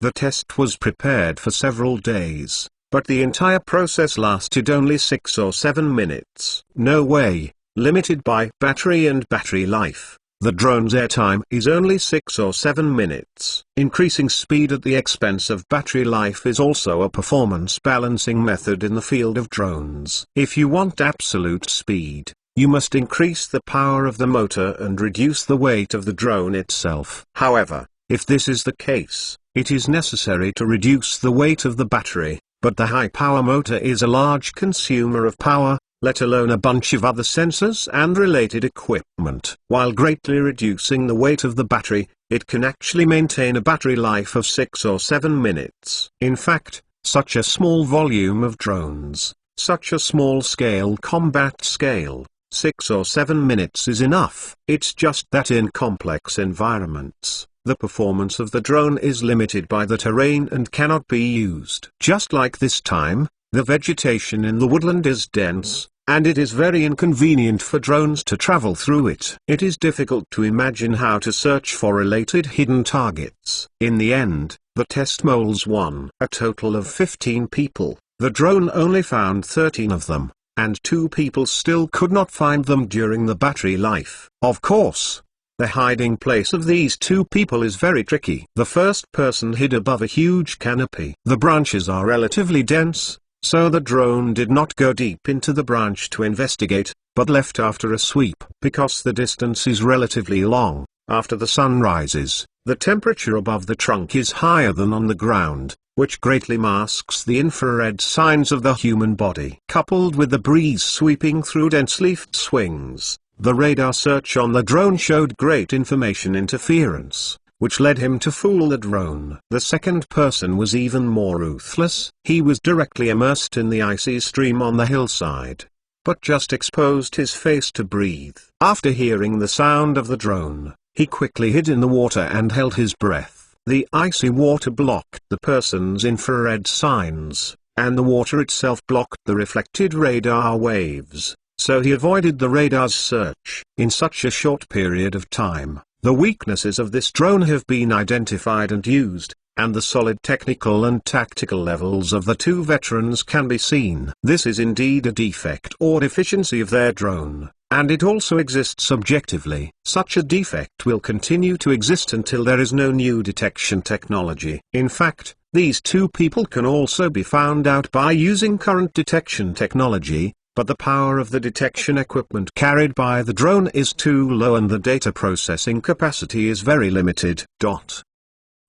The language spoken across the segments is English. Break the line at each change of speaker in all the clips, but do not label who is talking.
The test was prepared for several days, but the entire process lasted only 6 or 7 minutes. No way, limited by battery and battery life. The drone's airtime is only 6 or 7 minutes. Increasing speed at the expense of battery life is also a performance balancing method in the field of drones. If you want absolute speed, you must increase the power of the motor and reduce the weight of the drone itself. However, if this is the case, it is necessary to reduce the weight of the battery, but the high-power motor is a large consumer of power, let alone a bunch of other sensors and related equipment. While greatly reducing the weight of the battery, it can actually maintain a battery life of 6 or 7 minutes. In fact, such a small volume of drones, such a small scale combat scale, 6 or 7 minutes is enough. It's just that in complex environments, the performance of the drone is limited by the terrain and cannot be used. Just like this time, the vegetation in the woodland is dense, and it is very inconvenient for drones to travel through it. It is difficult to imagine how to search for related hidden targets. In the end, the test moles won a total of 15 people. The drone only found 13 of them, and 2 people still could not find them during the battery life. Of course, the hiding place of these 2 people is very tricky. The first person hid above a huge canopy. The branches are relatively dense, so the drone did not go deep into the branch to investigate, but left after a sweep. Because the distance is relatively long, after the sun rises, the temperature above the trunk is higher than on the ground, which greatly masks the infrared signs of the human body. Coupled with the breeze sweeping through dense leafed swings, the radar search on the drone showed great information interference, which led him to fool the drone. The second person was even more ruthless. He was directly immersed in the icy stream on the hillside, but just exposed his face to breathe. After hearing the sound of the drone, he quickly hid in the water and held his breath. The icy water blocked the person's infrared signs, and the water itself blocked the reflected radar waves, so he avoided the radar's search. In such a short period of time, the weaknesses of this drone have been identified and used, and the solid technical and tactical levels of the 2 veterans can be seen. This is indeed a defect or deficiency of their drone, and it also exists objectively. Such a defect will continue to exist until there is no new detection technology. In fact, these 2 people can also be found out by using current detection technology, but the power of the detection equipment carried by the drone is too low and the data processing capacity is very limited.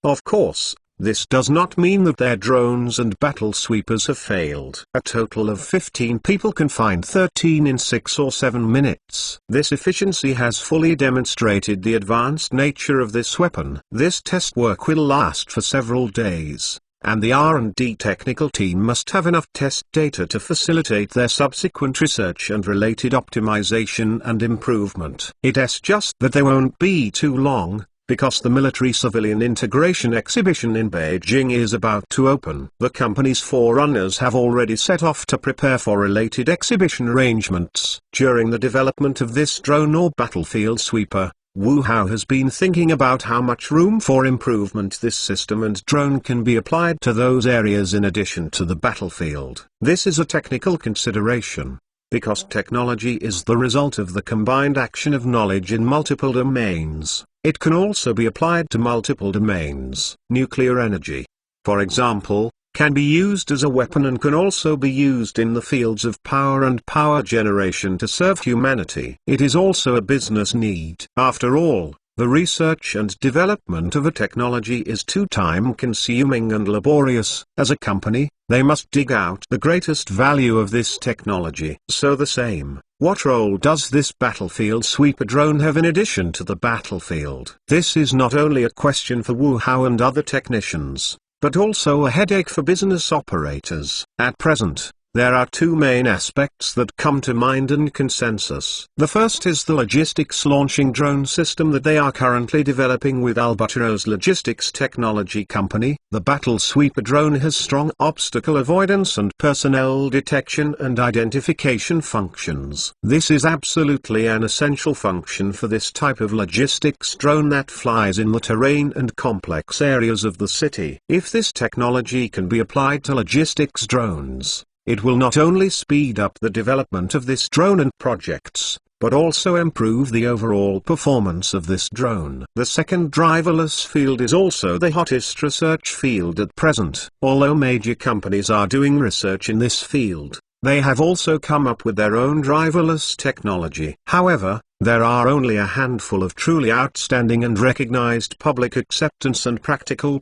Of course, this does not mean that their drones and battle sweepers have failed. A total of 15 people can find 13 in 6 or 7 minutes. This efficiency has fully demonstrated the advanced nature of this weapon. This test work will last for several days, and the R&D technical team must have enough test data to facilitate their subsequent research and related optimization and improvement. It's just that they won't be too long, because the military-civilian integration exhibition in Beijing is about to open. The company's forerunners have already set off to prepare for related exhibition arrangements. During the development of this drone or battlefield sweeper, Wu Hao has been thinking about how much room for improvement this system and drone can be applied to those areas in addition to the battlefield. This is a technical consideration, because technology is the result of the combined action of knowledge in multiple domains. It can also be applied to multiple domains. Nuclear energy, for example, can be used as a weapon and can also be used in the fields of power and power generation to serve humanity. It is also a business need. After all, the research and development of a technology is too time-consuming and laborious. As a company, they must dig out the greatest value of this technology. So the same, what role does this battlefield sweeper drone have in addition to the battlefield? This is not only a question for Wu Hao and other technicians, but also a headache for business operators. At present, there are two main aspects that come to mind in consensus. The first is the logistics launching drone system that they are currently developing with Albatros Logistics Technology Company. The Battle Sweeper drone has strong obstacle avoidance and personnel detection and identification functions. This is absolutely an essential function for this type of logistics drone that flies in the terrain and complex areas of the city. If this technology can be applied to logistics drones, it will not only speed up the development of this drone and projects, but also improve the overall performance of this drone. The second driverless field is also the hottest research field at present. Although major companies are doing research in this field, they have also come up with their own driverless technology. However, there are only a handful of truly outstanding and recognized public acceptance and practical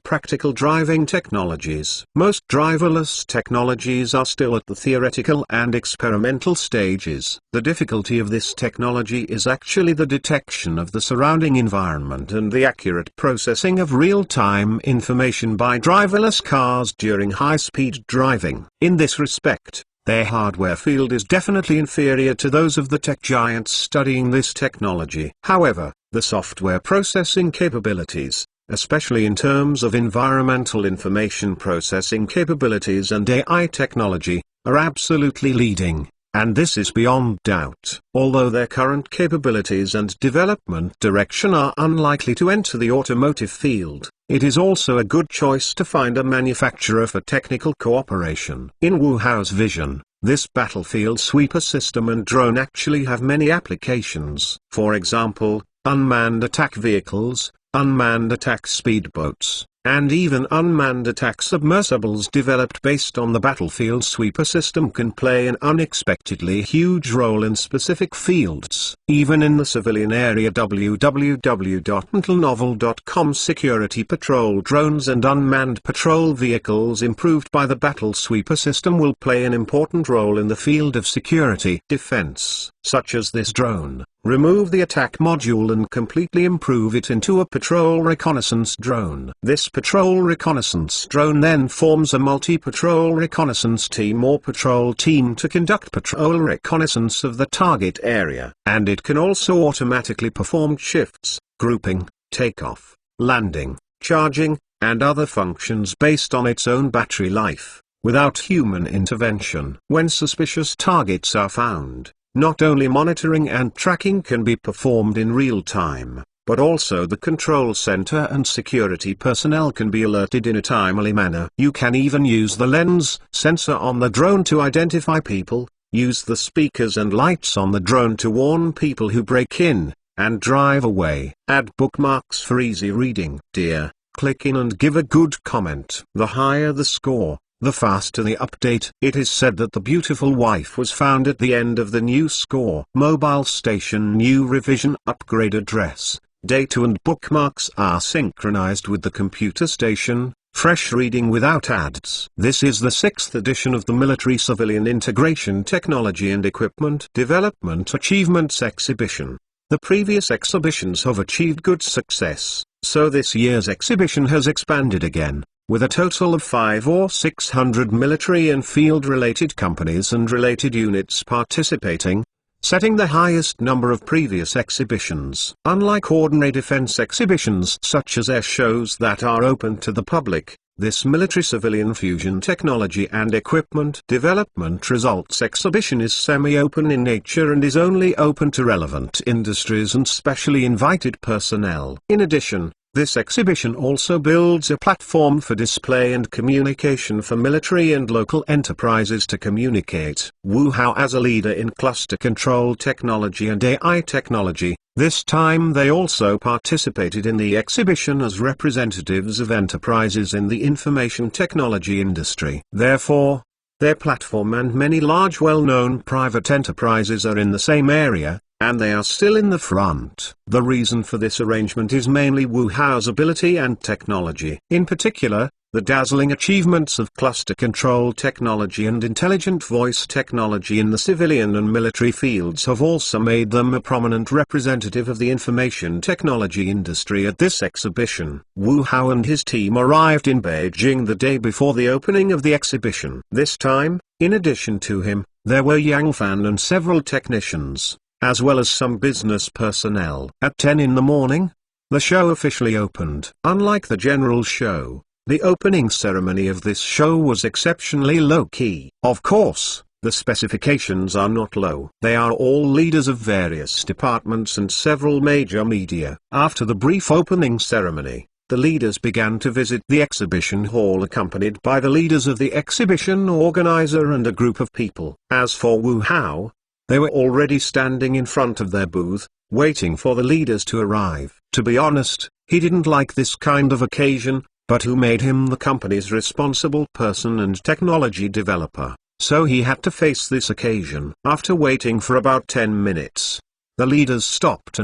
driving technologies. Most driverless technologies are still at the theoretical and experimental stages. The difficulty of this technology is actually the detection of the surrounding environment and the accurate processing of real-time information by driverless cars during high-speed driving. In this respect, their hardware field is definitely inferior to those of the tech giants studying this technology. However, the software processing capabilities, especially in terms of environmental information processing capabilities and AI technology, are absolutely leading, and this is beyond doubt. Although their current capabilities and development direction are unlikely to enter the automotive field, it is also a good choice to find a manufacturer for technical cooperation. In Wuhao's vision, this battlefield sweeper system and drone actually have many applications. For example, unmanned attack vehicles, unmanned attack speedboats, and even unmanned attack submersibles developed based on the battlefield sweeper system can play an unexpectedly huge role in specific fields. Even in the civilian area, www.intelnovel.com security patrol drones and unmanned patrol vehicles improved by the battle sweeper system will play an important role in the field of security defense, such as this drone. Remove the attack module and completely improve it into a patrol reconnaissance drone. This patrol reconnaissance drone then forms a multi-patrol reconnaissance team or patrol team to conduct patrol reconnaissance of the target area. And it can also automatically perform shifts, grouping, takeoff, landing, charging, and other functions based on its own battery life, without human intervention. When suspicious targets are found, not only monitoring and tracking can be performed in real time, but also the control center and security personnel can be alerted in a timely manner. You can even use the lens sensor on the drone to identify people, use the speakers and lights on the drone to warn people who break in, and drive away. Add bookmarks for easy reading. Dear, click in and give a good comment. The higher the score, the faster the update. It is said that the beautiful wife was found at the end of the new score. Mobile station new revision upgrade address, data and bookmarks are synchronized with the computer station. Fresh reading without ads. This is the 6th edition of the Military Civilian Integration Technology and Equipment Development Achievements Exhibition. The previous exhibitions have achieved good success, so this year's exhibition has expanded again, with a total of 500 or 600 military and field-related companies and related units participating, setting the highest number of previous exhibitions. Unlike ordinary defense exhibitions such as air shows that are open to the public, this military-civilian fusion technology and equipment development results exhibition is semi-open in nature and is only open to relevant industries and specially invited personnel. In addition, this exhibition also builds a platform for display and communication for military and local enterprises to communicate. Wuhao as a leader in cluster control technology and AI technology, this time they also participated in the exhibition as representatives of enterprises in the information technology industry. Therefore, their platform and many large well-known private enterprises are in the same area, and they are still in the front. The reason for this arrangement is mainly Wuhao's ability and technology. In particular, the dazzling achievements of cluster control technology and intelligent voice technology in the civilian and military fields have also made them a prominent representative of the information technology industry at this exhibition. Wu Hao and his team arrived in Beijing the day before the opening of the exhibition. This time, In addition to him, there were Yang Fan and several technicians, as well as some business personnel. At 10 in the morning, the show officially opened. Unlike the general show, the opening ceremony of this show was exceptionally low-key. Of course, the specifications are not low. They are all leaders of various departments and several major media. After the brief opening ceremony, the leaders began to visit the exhibition hall accompanied by the leaders of the exhibition organizer and a group of people. As for Wu Hao, they were already standing in front of their booth, waiting for the leaders to arrive. To be honest, he didn't like this kind of occasion, but who made him the company's responsible person and technology developer, so he had to face this occasion. After waiting for about 10 minutes, the leaders stopped.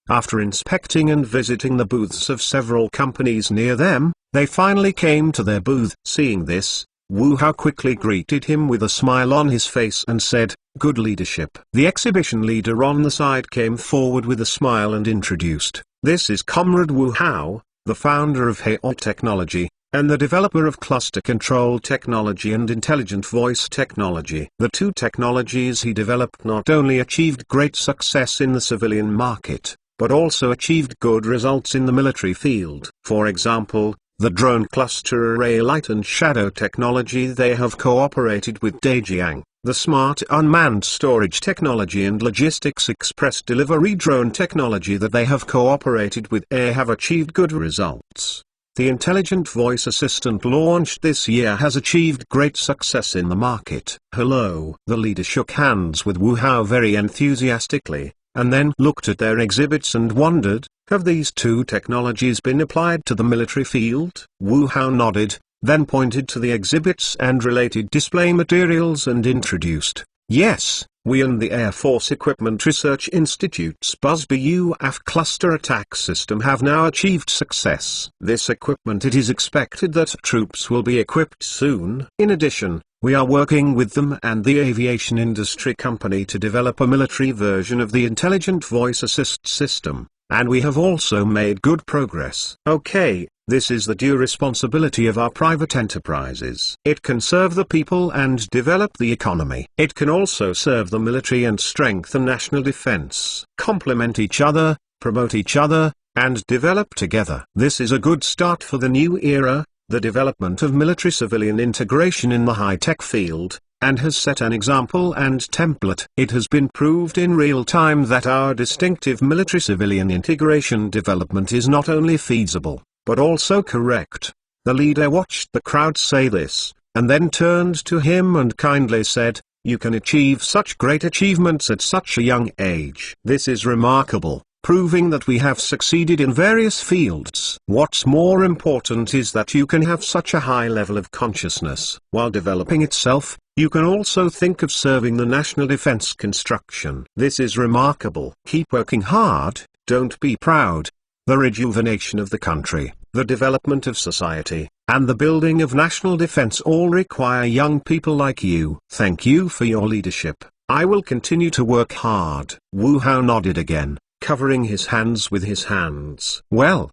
After inspecting and visiting the booths of several companies near them, they finally came to their booth. Seeing this, Wu Hao quickly greeted him with a smile on his face and said, "Good leadership." The exhibition leader on the side came forward with a smile and introduced, "This is Comrade Wu Hao, the founder of Hao Technology, and the developer of cluster control technology and intelligent voice technology." The two technologies he developed not only achieved great success in the civilian market, but also achieved good results in the military field. For example, the drone cluster array light and shadow technology they have cooperated with Daejiang, the smart unmanned storage technology and logistics express delivery drone technology that they have cooperated with have achieved good results. The intelligent voice assistant launched this year has achieved great success in the market. Hello. The leader shook hands with Wu Hao very enthusiastically, and then looked at their exhibits and wondered, have these two technologies been applied to the military field? Wu Hao nodded, then pointed to the exhibits and related display materials and introduced, "Yes, we and the Air Force Equipment Research Institute's Busby UAF cluster attack system have now achieved success. This equipment, it is expected that troops will be equipped soon. In addition, we are working with them and the aviation industry company to develop a military version of the intelligent voice assist system, and we have also made good progress." Okay. This is the due responsibility of our private enterprises. It can serve the people and develop the economy. It can also serve the military and strengthen national defense. Complement each other, promote each other, and develop together. This is a good start for the new era, the development of military-civilian integration in the high-tech field, and has set an example and template. It has been proved in real time that our distinctive military-civilian integration development is not only feasible, but also correct. The leader watched the crowd say this, and then turned to him and kindly said, "You can achieve such great achievements at such a young age. This is remarkable, proving that we have succeeded in various fields. What's more important is that you can have such a high level of consciousness. While developing itself, you can also think of serving the national defense construction. This is remarkable. Keep working hard, don't be proud. The rejuvenation of the country, the development of society, and the building of national defense all require young people like you. Thank you for your leadership. I will continue to work hard." Wu Hao nodded again, covering his hands with his hands. Well,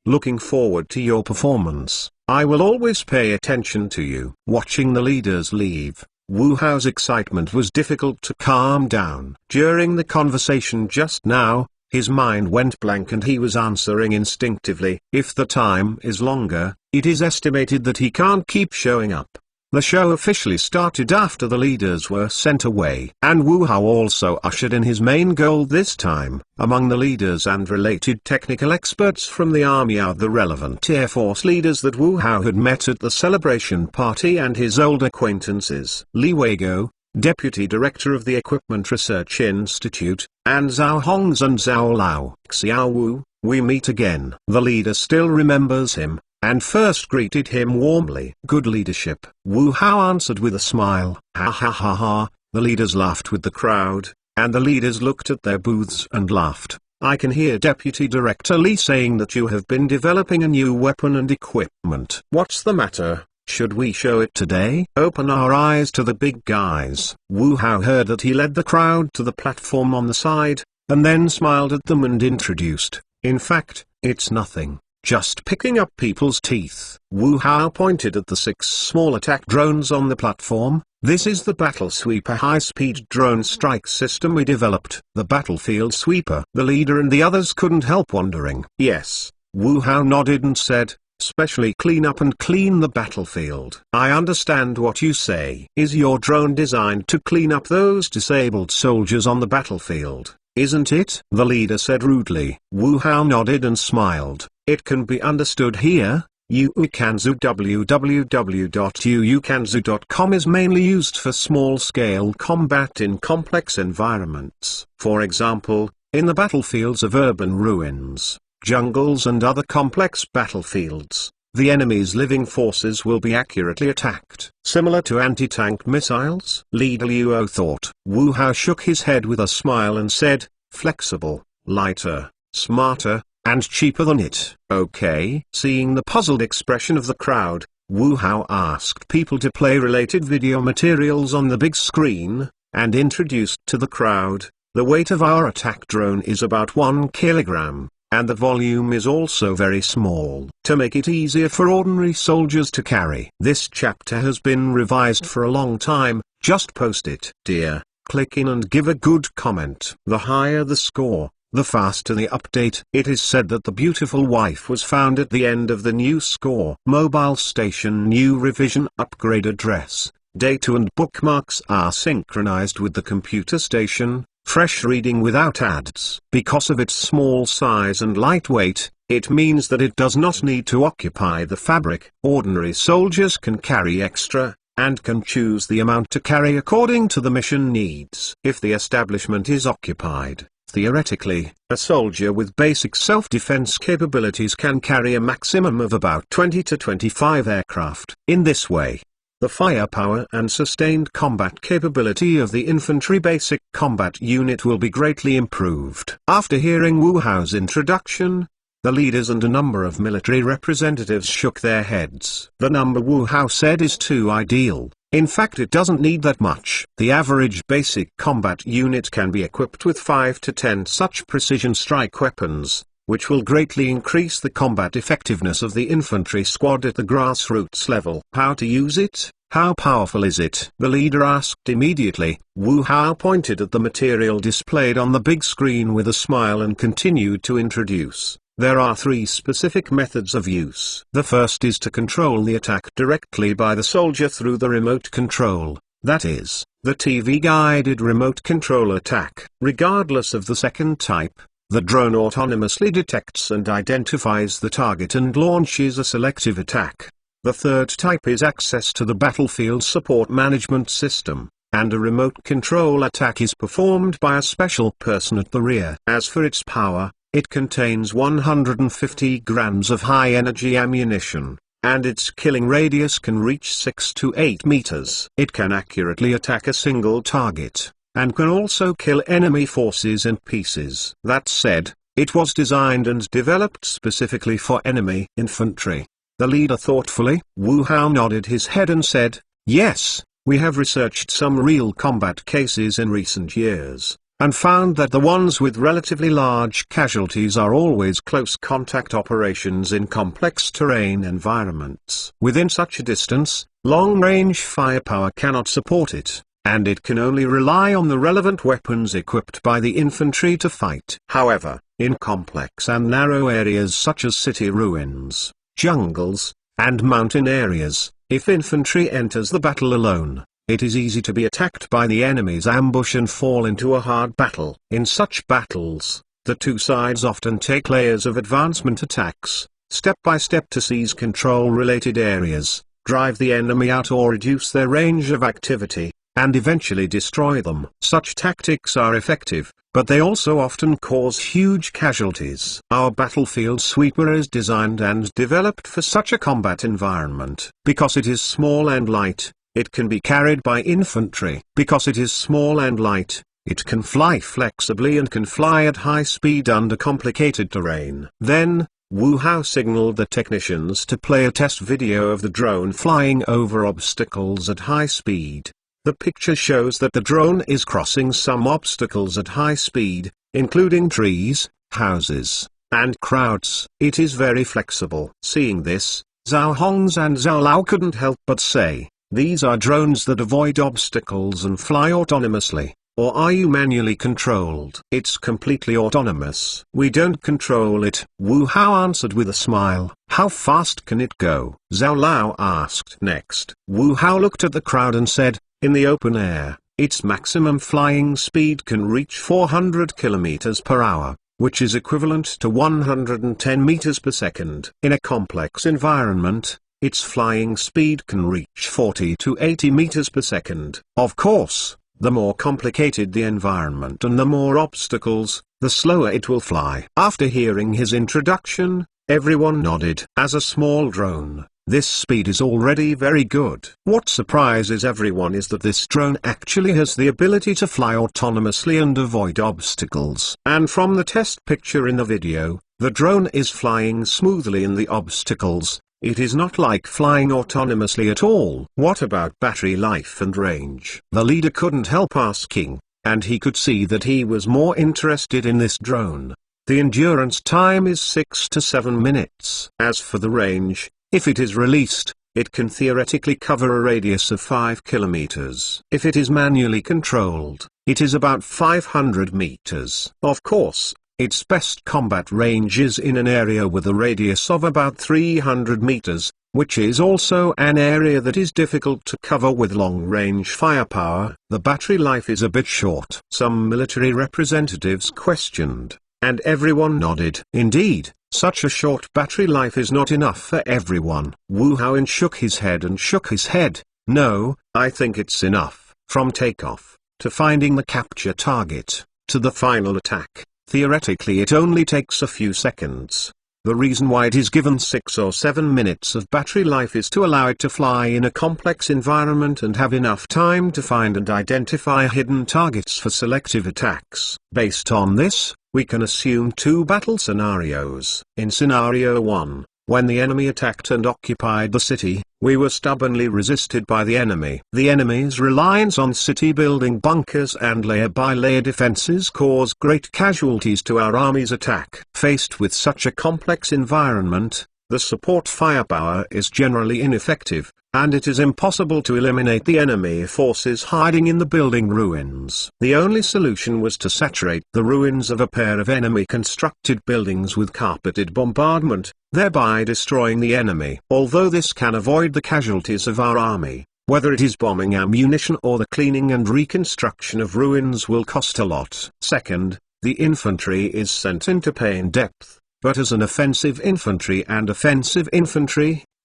looking forward to your performance. I will always pay attention to you." Watching the leaders leave, Wu Hao's excitement was difficult to calm down. During the conversation just now, his mind went blank and he was answering instinctively, "If the time is longer, it is estimated that he can't keep showing up." The show officially started after the leaders were sent away, and Wu Hao also ushered in his main goal this time. Among the leaders and related technical experts from the army are the relevant Air Force leaders that Wu Hao had met at the celebration party and his old acquaintances. Li Weigo, Deputy Director of the Equipment Research Institute, and Zhao Hongs and Zhao Lao. "Xiao Wu, we meet again." The leader still remembers him, and first greeted him warmly. "Good leadership," Wu Hao answered with a smile. Ha ha ha ha. The leaders laughed with the crowd, and the leaders looked at their booths and laughed. "I can hear Deputy Director Li saying that you have been developing a new weapon and equipment. What's the matter? Should we show it today? Open our eyes to the big guys." Wu Hao heard that he led the crowd to the platform on the side, and then smiled at them and introduced, "In fact, it's nothing. just picking up people's teeth. Wu Hao pointed at the 6 small attack drones on the platform. This is the Battle Sweeper high-speed drone strike system we developed. The Battlefield Sweeper. The leader and the others couldn't help wondering. Yes, Wu Hao nodded and said, specially clean up and clean the battlefield. I understand what you say. Is your drone designed to clean up those disabled soldiers on the battlefield, isn't it? The leader said rudely. Wu Hao nodded and smiled. It can be understood here. Uukanzu www.uukanzu.com is mainly used for small-scale combat in complex environments. For example, in the battlefields of urban ruins, jungles and other complex battlefields, the enemy's living forces will be accurately attacked. Similar to anti-tank missiles? Leader Luo thought. Wu Hao shook his head with a smile and said, flexible, lighter, smarter, and cheaper than it. Okay. Seeing the puzzled expression of the crowd, Wu Hao asked people to play related video materials on the big screen, and introduced to the crowd, the weight of our attack drone is about 1 kilogram. And the volume is also very small, to make it easier for ordinary soldiers to carry. This chapter has been revised for a long time, just post it. Dear, click in and give a good comment. The higher the score, the faster the update. It is said that the beautiful wife was found at the end of the new score. Mobile station new revision upgrade address, data and bookmarks are synchronized with the computer station. Fresh reading without ads. Because of its small size and lightweight, it means that it does not need to occupy the fabric. Ordinary soldiers can carry extra, and can choose the amount to carry according to the mission needs. If the establishment is occupied, theoretically, a soldier with basic self-defense capabilities can carry a maximum of about 20 to 25 aircraft. In this way, the firepower and sustained combat capability of the infantry basic combat unit will be greatly improved. After hearing Wu Hao's introduction, the leaders and a number of military representatives shook their heads. The number Wu Hao said is too ideal. In fact, it doesn't need that much. The average basic combat unit can be equipped with 5 to 10 such precision strike weapons, which will greatly increase the combat effectiveness of the infantry squad at the grassroots level. How to use it? How powerful is it? The leader asked immediately. Wu Hao pointed at the material displayed on the big screen with a smile and continued to introduce. There are 3 specific methods of use. The first is to control the attack directly by the soldier through the remote control, that is, the TV-guided remote control attack. Regardless of the second type, the drone autonomously detects and identifies the target and launches a selective attack. The third type is access to the battlefield support management system, and a remote control attack is performed by a special person at the rear. As for its power, it contains 150 grams of high-energy ammunition, and its killing radius can reach 6 to 8 meters. It can accurately attack a single target, and can also kill enemy forces in pieces. That said, it was designed and developed specifically for enemy infantry. The leader thoughtfully. Wu Hao nodded his head and said, yes, we have researched some real combat cases in recent years, and found that the ones with relatively large casualties are always close contact operations in complex terrain environments. Within such a distance, long-range firepower cannot support it, and it can only rely on the relevant weapons equipped by the infantry to fight. However, in complex and narrow areas such as city ruins, jungles, and mountain areas, if infantry enters the battle alone, it is easy to be attacked by the enemy's ambush and fall into a hard battle. In such battles, the two sides often take layers of advancement attacks, step by step to seize control-related areas, drive the enemy out or reduce their range of activity, and eventually destroy them. Such tactics are effective, but they also often cause huge casualties. Our battlefield sweeper is designed and developed for such a combat environment. Because it is small and light, it can be carried by infantry. Because it is small and light, it can fly flexibly and can fly at high speed under complicated terrain. Then, Wu Hao signaled the technicians to play a test video of the drone flying over obstacles at high speed. The picture shows that the drone is crossing some obstacles at high speed, including trees, houses, and crowds. It is very flexible. Seeing this, Zhao Hongs and Zhao Lao couldn't help but say, "These are drones that avoid obstacles and fly autonomously. Or are you manually controlled?" "It's completely autonomous. We don't control it," Wu Hao answered with a smile. "How fast can it go?" Zhao Lao asked next. Wu Hao looked at the crowd and said, "In the open air, its maximum flying speed can reach 400 kilometers per hour, which is equivalent to 110 meters per second. In a complex environment, its flying speed can reach 40 to 80 meters per second. Of course, the more complicated the environment and the more obstacles, the slower it will fly." After hearing his introduction, everyone nodded. As a small drone, this speed is already very good. What surprises everyone is that this drone actually has the ability to fly autonomously and avoid obstacles. And from the test picture in the video, the drone is flying smoothly in the obstacles. It is not like flying autonomously at all. What about battery life and range? The leader couldn't help asking, and he could see that he was more interested in this drone. The endurance time is 6 to 7 minutes. As for the range, if it is released, it can theoretically cover a radius of 5 kilometers. If it is manually controlled, it is about 500 meters. Of course, its best combat range is in an area with a radius of about 300 meters, which is also an area that is difficult to cover with long-range firepower. The battery life is a bit short. Some military representatives questioned, and everyone nodded. Indeed, such a short battery life is not enough for everyone. Wu Haoen shook his head and shook his head. "No, I think it's enough. From takeoff, to finding the capture target, to the final attack, theoretically it only takes a few seconds." The reason why it is given 6 or 7 minutes of battery life is to allow it to fly in a complex environment and have enough time to find and identify hidden targets for selective attacks. Based on this, we can assume 2 battle scenarios. In Scenario 1, when the enemy attacked and occupied the city, we were stubbornly resisted by the enemy. The enemy's reliance on city-building bunkers and layer-by-layer defenses caused great casualties to our army's attack. Faced with such a complex environment, the support firepower is generally ineffective, and it is impossible to eliminate the enemy forces hiding in the building ruins. The only solution was to saturate the ruins of a pair of enemy-constructed buildings with carpeted bombardment, thereby destroying the enemy. Although this can avoid the casualties of our army, whether it is bombing ammunition or the cleaning and reconstruction of ruins will cost a lot. Second, the infantry is sent into pain depth, but as an offensive infantry,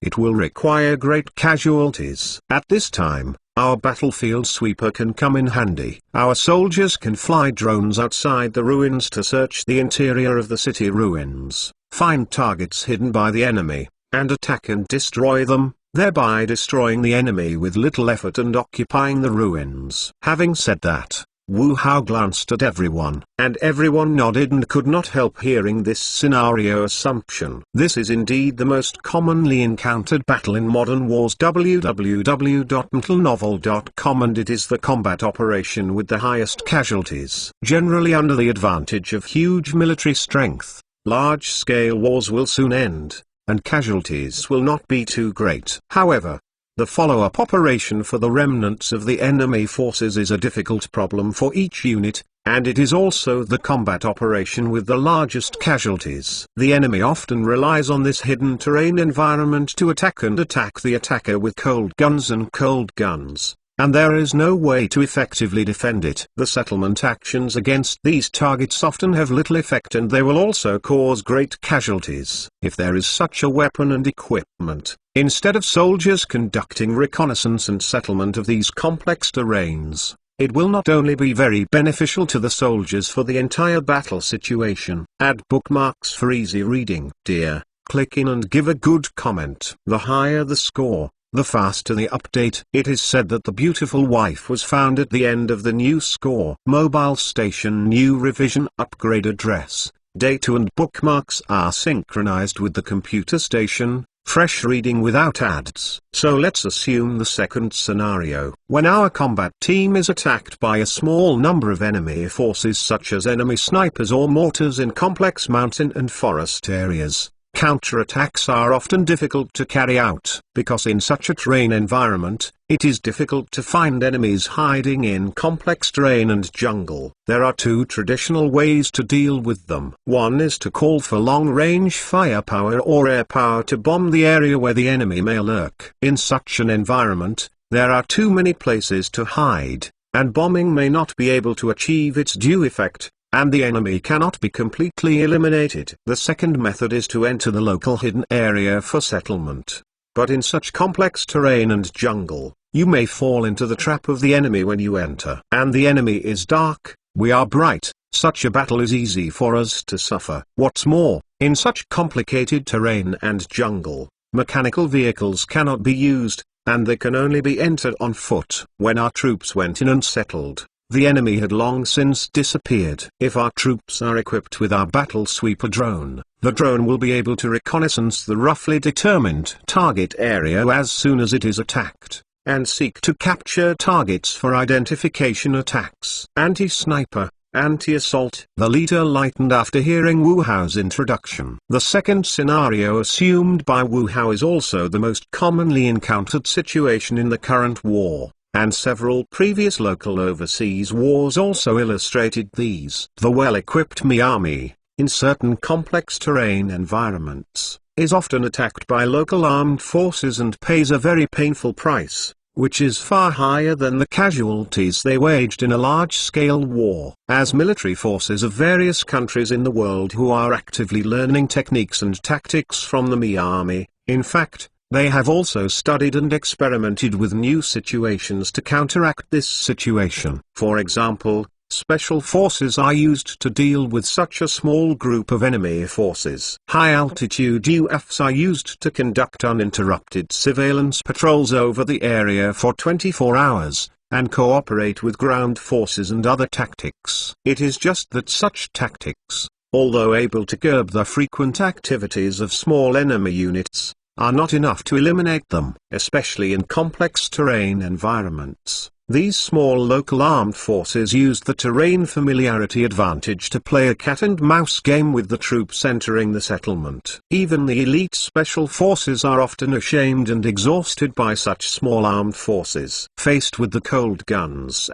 it will require great casualties. At this time, our battlefield sweeper can come in handy. Our soldiers can fly drones outside the ruins to search the interior of the city ruins, find targets hidden by the enemy, and attack and destroy them, thereby destroying the enemy with little effort and occupying the ruins. Having said that, Wu Hao glanced at everyone, and everyone nodded and could not help hearing this scenario assumption. This is indeed the most commonly encountered battle in modern wars. www.mentalnovel.com, and it is the combat operation with the highest casualties. Generally under the advantage of huge military strength, large-scale wars will soon end, and casualties will not be too great. However, the follow-up operation for the remnants of the enemy forces is a difficult problem for each unit, and it is also the combat operation with the largest casualties. The enemy often relies on this hidden terrain environment to attack the attacker with cold guns, and there is no way to effectively defend it. The settlement actions against these targets often have little effect, and they will also cause great casualties. If there is such a weapon and equipment, instead of soldiers conducting reconnaissance and settlement of these complex terrains, it will not only be very beneficial to the soldiers for the entire battle situation. Add bookmarks for easy reading. Dear, click in and give a good comment. The higher the score, the faster the update. It is said that the beautiful wife was found at the end of the new score. Mobile station new revision upgrade address, data and bookmarks are synchronized with the computer station. Fresh reading without ads. So let's assume the second scenario. When our combat team is attacked by a small number of enemy forces such as enemy snipers or mortars in complex mountain and forest areas, counterattacks are often difficult to carry out, because in such a terrain environment, it is difficult to find enemies hiding in complex terrain and jungle. There are two traditional ways to deal with them. One is to call for long-range firepower or air power to bomb the area where the enemy may lurk. In such an environment, there are too many places to hide, and bombing may not be able to achieve its due effect, and the enemy cannot be completely eliminated. The second method is to enter the local hidden area for settlement. But in such complex terrain and jungle, you may fall into the trap of the enemy when you enter. And the enemy is dark, we are bright, such a battle is easy for us to suffer. What's more, in such complicated terrain and jungle, mechanical vehicles cannot be used, and they can only be entered on foot. When our troops went in and settled, the enemy had long since disappeared. If our troops are equipped with our battle sweeper drone, the drone will be able to reconnaissance the roughly determined target area as soon as it is attacked, and seek to capture targets for identification attacks. Anti-sniper, anti-assault. The leader lightened after hearing Wu Hao's introduction. The second scenario assumed by Wu Hao is also the most commonly encountered situation in the current war, and several previous local overseas wars also illustrated these. The well-equipped Mi army, in certain complex terrain environments, is often attacked by local armed forces and pays a very painful price, which is far higher than the casualties they waged in a large-scale war. As military forces of various countries in the world who are actively learning techniques and tactics from the Mi army, in fact, they have also studied and experimented with new situations to counteract this situation. For example, special forces are used to deal with such a small group of enemy forces. High-altitude UAVs are used to conduct uninterrupted surveillance patrols over the area for 24 hours, and cooperate with ground forces and other tactics. It is just that such tactics, although able to curb the frequent activities of small enemy units, are not enough to eliminate them, especially in complex terrain environments. These small local armed forces used the terrain familiarity advantage to play a cat-and-mouse game with the troops entering the settlement. Even the elite special forces are often ashamed and exhausted by such small armed forces. Faced with the cold guns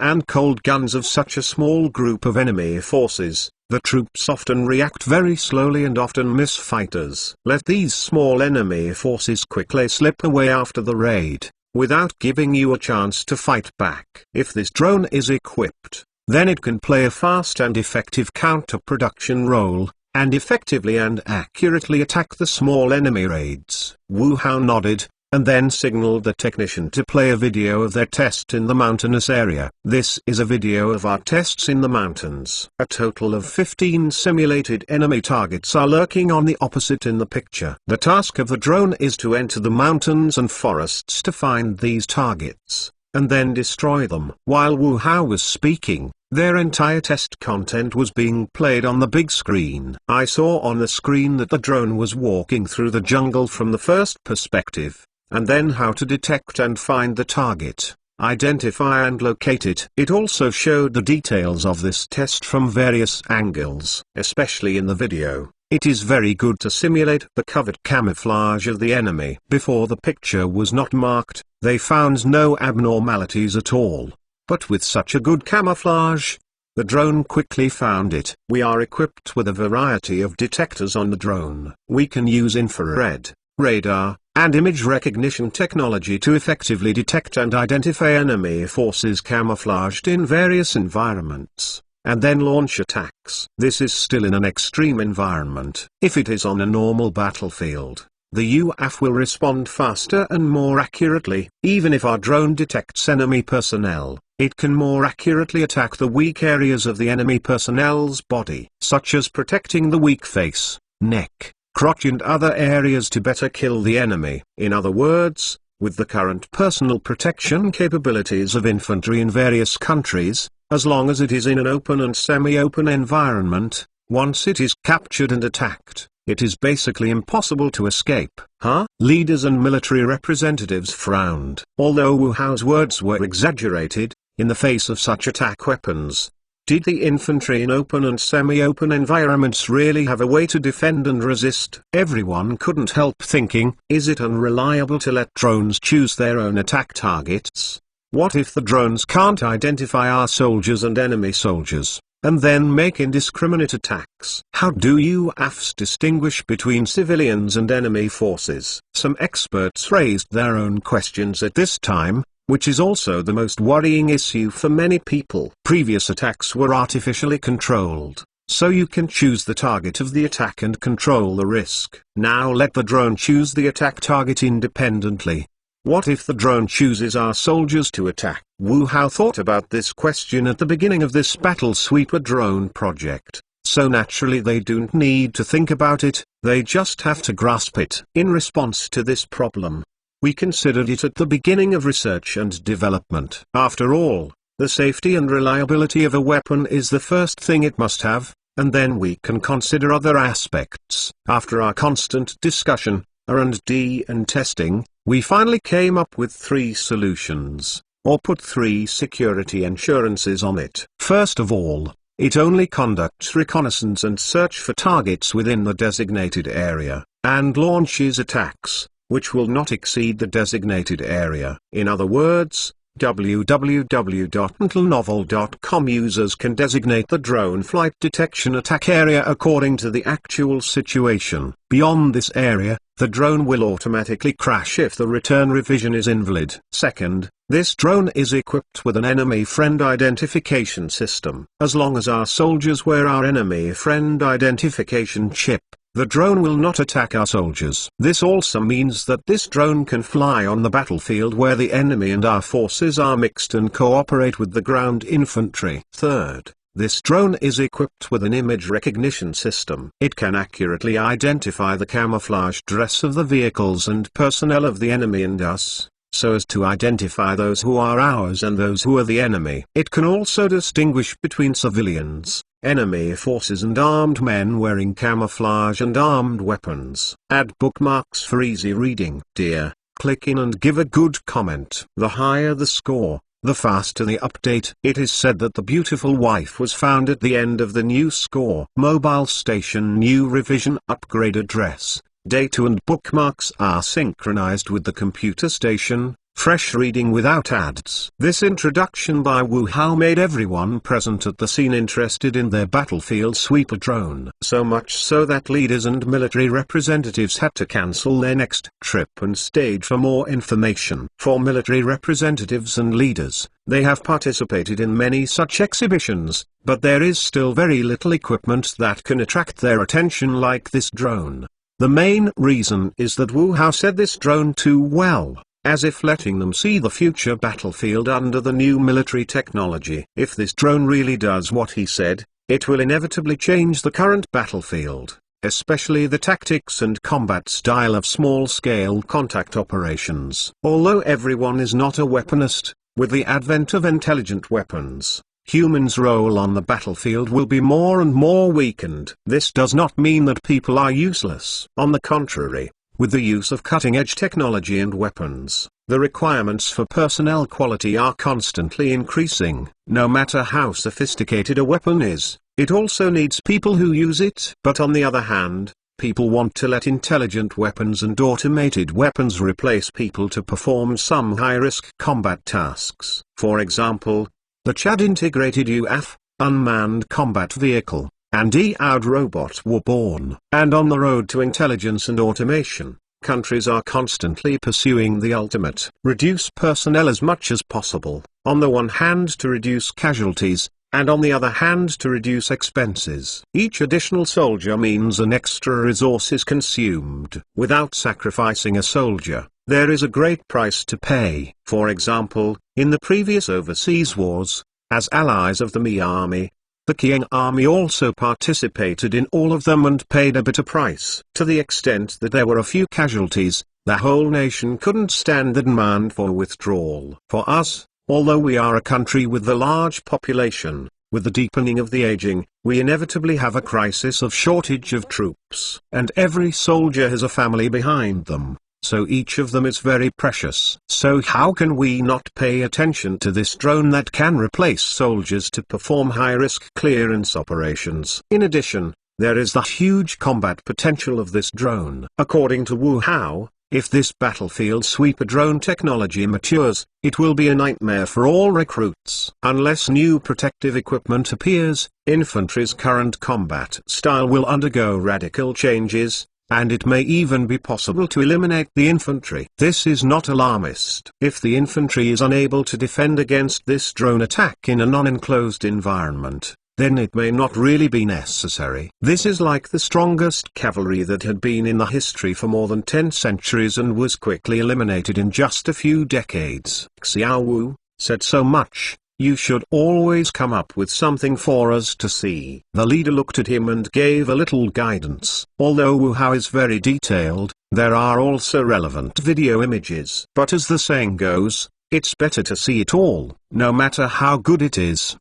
of such a small group of enemy forces, the troops often react very slowly and often miss fighters. Let these small enemy forces quickly slip away after the raid, without giving you a chance to fight back. If this drone is equipped, then it can play a fast and effective counter-production role, and effectively and accurately attack the small enemy raids. Wu Hao nodded, and then signaled the technician to play a video of their test in the mountainous area. This is a video of our tests in the mountains. A total of 15 simulated enemy targets are lurking on the opposite in the picture. The task of the drone is to enter the mountains and forests to find these targets, and then destroy them. While Wu Hao was speaking, their entire test content was being played on the big screen. I saw on the screen that the drone was walking through the jungle from the first perspective, and then how to detect and find the target, identify and locate it. It also showed the details of this test from various angles, especially in the video. It is very good to simulate the covert camouflage of the enemy. Before the picture was not marked, they found no abnormalities at all. But with such a good camouflage, the drone quickly found it. We are equipped with a variety of detectors on the drone. We can use infrared, radar, and image recognition technology to effectively detect and identify enemy forces camouflaged in various environments, and then launch attacks. This is still in an extreme environment. If it is on a normal battlefield, the UAV will respond faster and more accurately. Even if our drone detects enemy personnel, it can more accurately attack the weak areas of the enemy personnel's body, such as protecting the weak face, neck, crotch and other areas to better kill the enemy. In other words, with the current personal protection capabilities of infantry in various countries, as long as it is in an open and semi-open environment, once it is captured and attacked, It is basically impossible to escape. Huh? Leaders and military representatives frowned. Although Wu Hao's words were exaggerated, in the face of such attack weapons, did the infantry in open and semi-open environments really have a way to defend and resist? Everyone couldn't help thinking, is it unreliable to let drones choose their own attack targets? What if the drones can't identify our soldiers and enemy soldiers, and then make indiscriminate attacks? How do UAFs distinguish between civilians and enemy forces? Some experts raised their own questions at this time, which is also the most worrying issue for many people. Previous attacks were artificially controlled, so you can choose the target of the attack and control the risk. Now let the drone choose the attack target independently. What if the drone chooses our soldiers to attack? Wu Hao thought about this question at the beginning of this Battle Sweeper drone project, so naturally they don't need to think about it, they just have to grasp it. In response to this problem, we considered it at the beginning of research and development. After all, the safety and reliability of a weapon is the first thing it must have, and then we can consider other aspects. After our constant discussion, R&D and testing, we finally came up with 3 solutions, or put 3 security assurances on it. First of all, it only conducts reconnaissance and search for targets within the designated area, and launches attacks, which will not exceed the designated area. In other words, www.intelnovel.com users can designate the drone flight detection attack area according to the actual situation. Beyond this area, the drone will automatically crash if the return revision is invalid. Second, this drone is equipped with an enemy friend identification system. As long as our soldiers wear our enemy friend identification chip, the drone will not attack our soldiers. This also means that this drone can fly on the battlefield where the enemy and our forces are mixed and cooperate with the ground infantry. Third, this drone is equipped with an image recognition system. It can accurately identify the camouflage dress of the vehicles and personnel of the enemy and us, so as to identify those who are ours and those who are the enemy. It can also distinguish between civilians, enemy forces and armed men wearing camouflage and armed weapons. Add bookmarks for easy reading. Dear, click in and give a good comment. The higher the score, the faster the update. It is said that the beautiful wife was found at the end of the new score. Mobile station new revision upgrade address, data and bookmarks are synchronized with the computer station. Fresh reading without ads. This introduction by Wu Hao made everyone present at the scene interested in their battlefield sweeper drone. So much so that leaders and military representatives had to cancel their next trip and stayed for more information. For military representatives and leaders, they have participated in many such exhibitions, but there is still very little equipment that can attract their attention like this drone. The main reason is that Wu Hao said this drone too well, as if letting them see the future battlefield under the new military technology. If this drone really does what he said, it will inevitably change the current battlefield, especially the tactics and combat style of small-scale contact operations. Although everyone is not a weaponist, with the advent of intelligent weapons, humans' role on the battlefield will be more and more weakened. This does not mean that people are useless. On the contrary, with the use of cutting-edge technology and weapons, the requirements for personnel quality are constantly increasing. No matter how sophisticated a weapon is, it also needs people who use it. But on the other hand, people want to let intelligent weapons and automated weapons replace people to perform some high-risk combat tasks. For example, the Chad Integrated UAF, Unmanned Combat Vehicle, and EOD robot were born. And on the road to intelligence and automation, countries are constantly pursuing the ultimate. Reduce personnel as much as possible, on the one hand to reduce casualties, and on the other hand to reduce expenses. Each additional soldier means an extra resource is consumed. Without sacrificing a soldier, there is a great price to pay. For example, in the previous overseas wars, as allies of the Mi Army, the Qiang Army also participated in all of them and paid a bitter price. To the extent that there were a few casualties, the whole nation couldn't stand the demand for withdrawal. For us, although we are a country with a large population, With the deepening of the aging, we inevitably have a crisis of shortage of troops. And every soldier has a family behind them, so each of them is very precious. So how can we not pay attention to this drone that can replace soldiers to perform high-risk clearance operations? In addition, there is the huge combat potential of this drone. According to Wu Hao, if this battlefield sweeper drone technology matures, it will be a nightmare for all recruits. Unless new protective equipment appears, infantry's current combat style will undergo radical changes, and it may even be possible to eliminate the infantry. This is not alarmist. If the infantry is unable to defend against this drone attack in a non-enclosed environment, then it may not really be necessary. This is like the strongest cavalry that had been in the history for more than 10 centuries and was quickly eliminated in just a few decades. Xiao Wu said so much. You should always come up with something for us to see. The leader looked at him and gave a little guidance. Although Wu Hao is very detailed, there are also relevant video images. But as the saying goes, it's better to see it all. No matter how good it is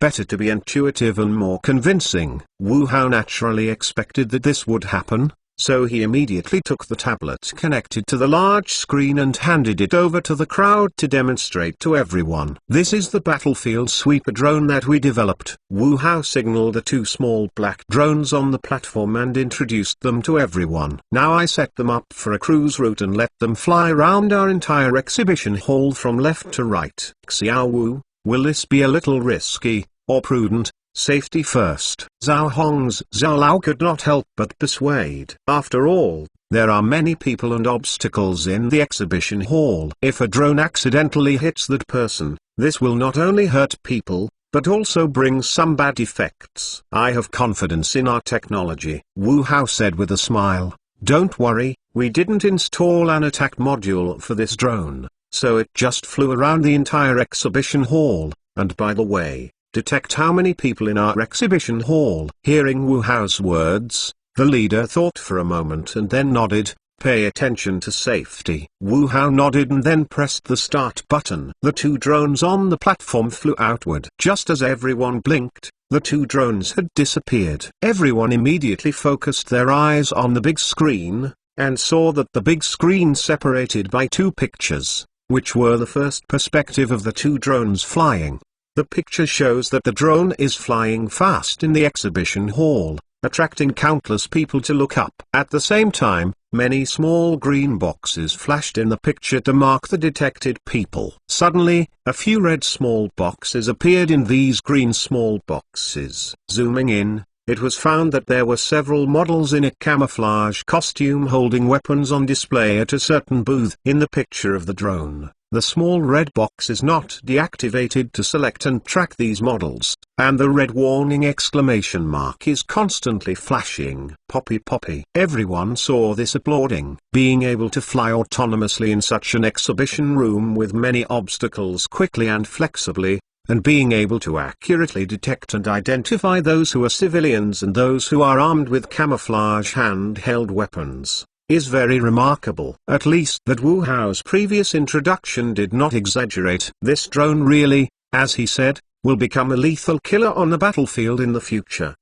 better to be intuitive and more convincing. Wu Hao naturally expected that this would happen, so he immediately took the tablet connected to the large screen and handed it over to the crowd to demonstrate to everyone. This is the battlefield sweeper drone that we developed. Wu Hao signaled the 2 small black drones on the platform and introduced them to everyone. Now I set them up for a cruise route and let them fly around our entire exhibition hall from left to right. Xiao Wu, will this be a little risky, or prudent? Safety first. Zhao Hong's Zhao Lao could not help but persuade. After all, there are many people and obstacles in the exhibition hall. If a drone accidentally hits that person, this will not only hurt people, but also bring some bad effects. I have confidence in our technology, Wu Hao said with a smile. Don't worry, we didn't install an attack module for this drone, so it just flew around the entire exhibition hall. And by the way, detect how many people in our exhibition hall. Hearing Wu Hao's words, the leader thought for a moment and then nodded. Pay attention to safety. Wu Hao nodded and then pressed the start button. The 2 drones on the platform flew outward. Just as everyone blinked, the 2 drones had disappeared. Everyone immediately focused their eyes on the big screen, and saw that the big screen separated by 2 pictures, which were the first perspective of the 2 drones flying. The picture shows that the drone is flying fast in the exhibition hall, attracting countless people to look up. At the same time, many small green boxes flashed in the picture to mark the detected people. Suddenly, a few red small boxes appeared in these green small boxes. Zooming in, it was found that there were several models in a camouflage costume holding weapons on display at a certain booth. In the picture of the drone, the small red box is not deactivated to select and track these models, and the red warning exclamation mark is constantly flashing. Poppy poppy. Everyone saw this applauding. Being able to fly autonomously in such an exhibition room with many obstacles quickly and flexibly, and being able to accurately detect and identify those who are civilians and those who are armed with camouflage handheld weapons, is very remarkable. At least that Wu Hao's previous introduction did not exaggerate. This drone really, as he said, will become a lethal killer on the battlefield in the future.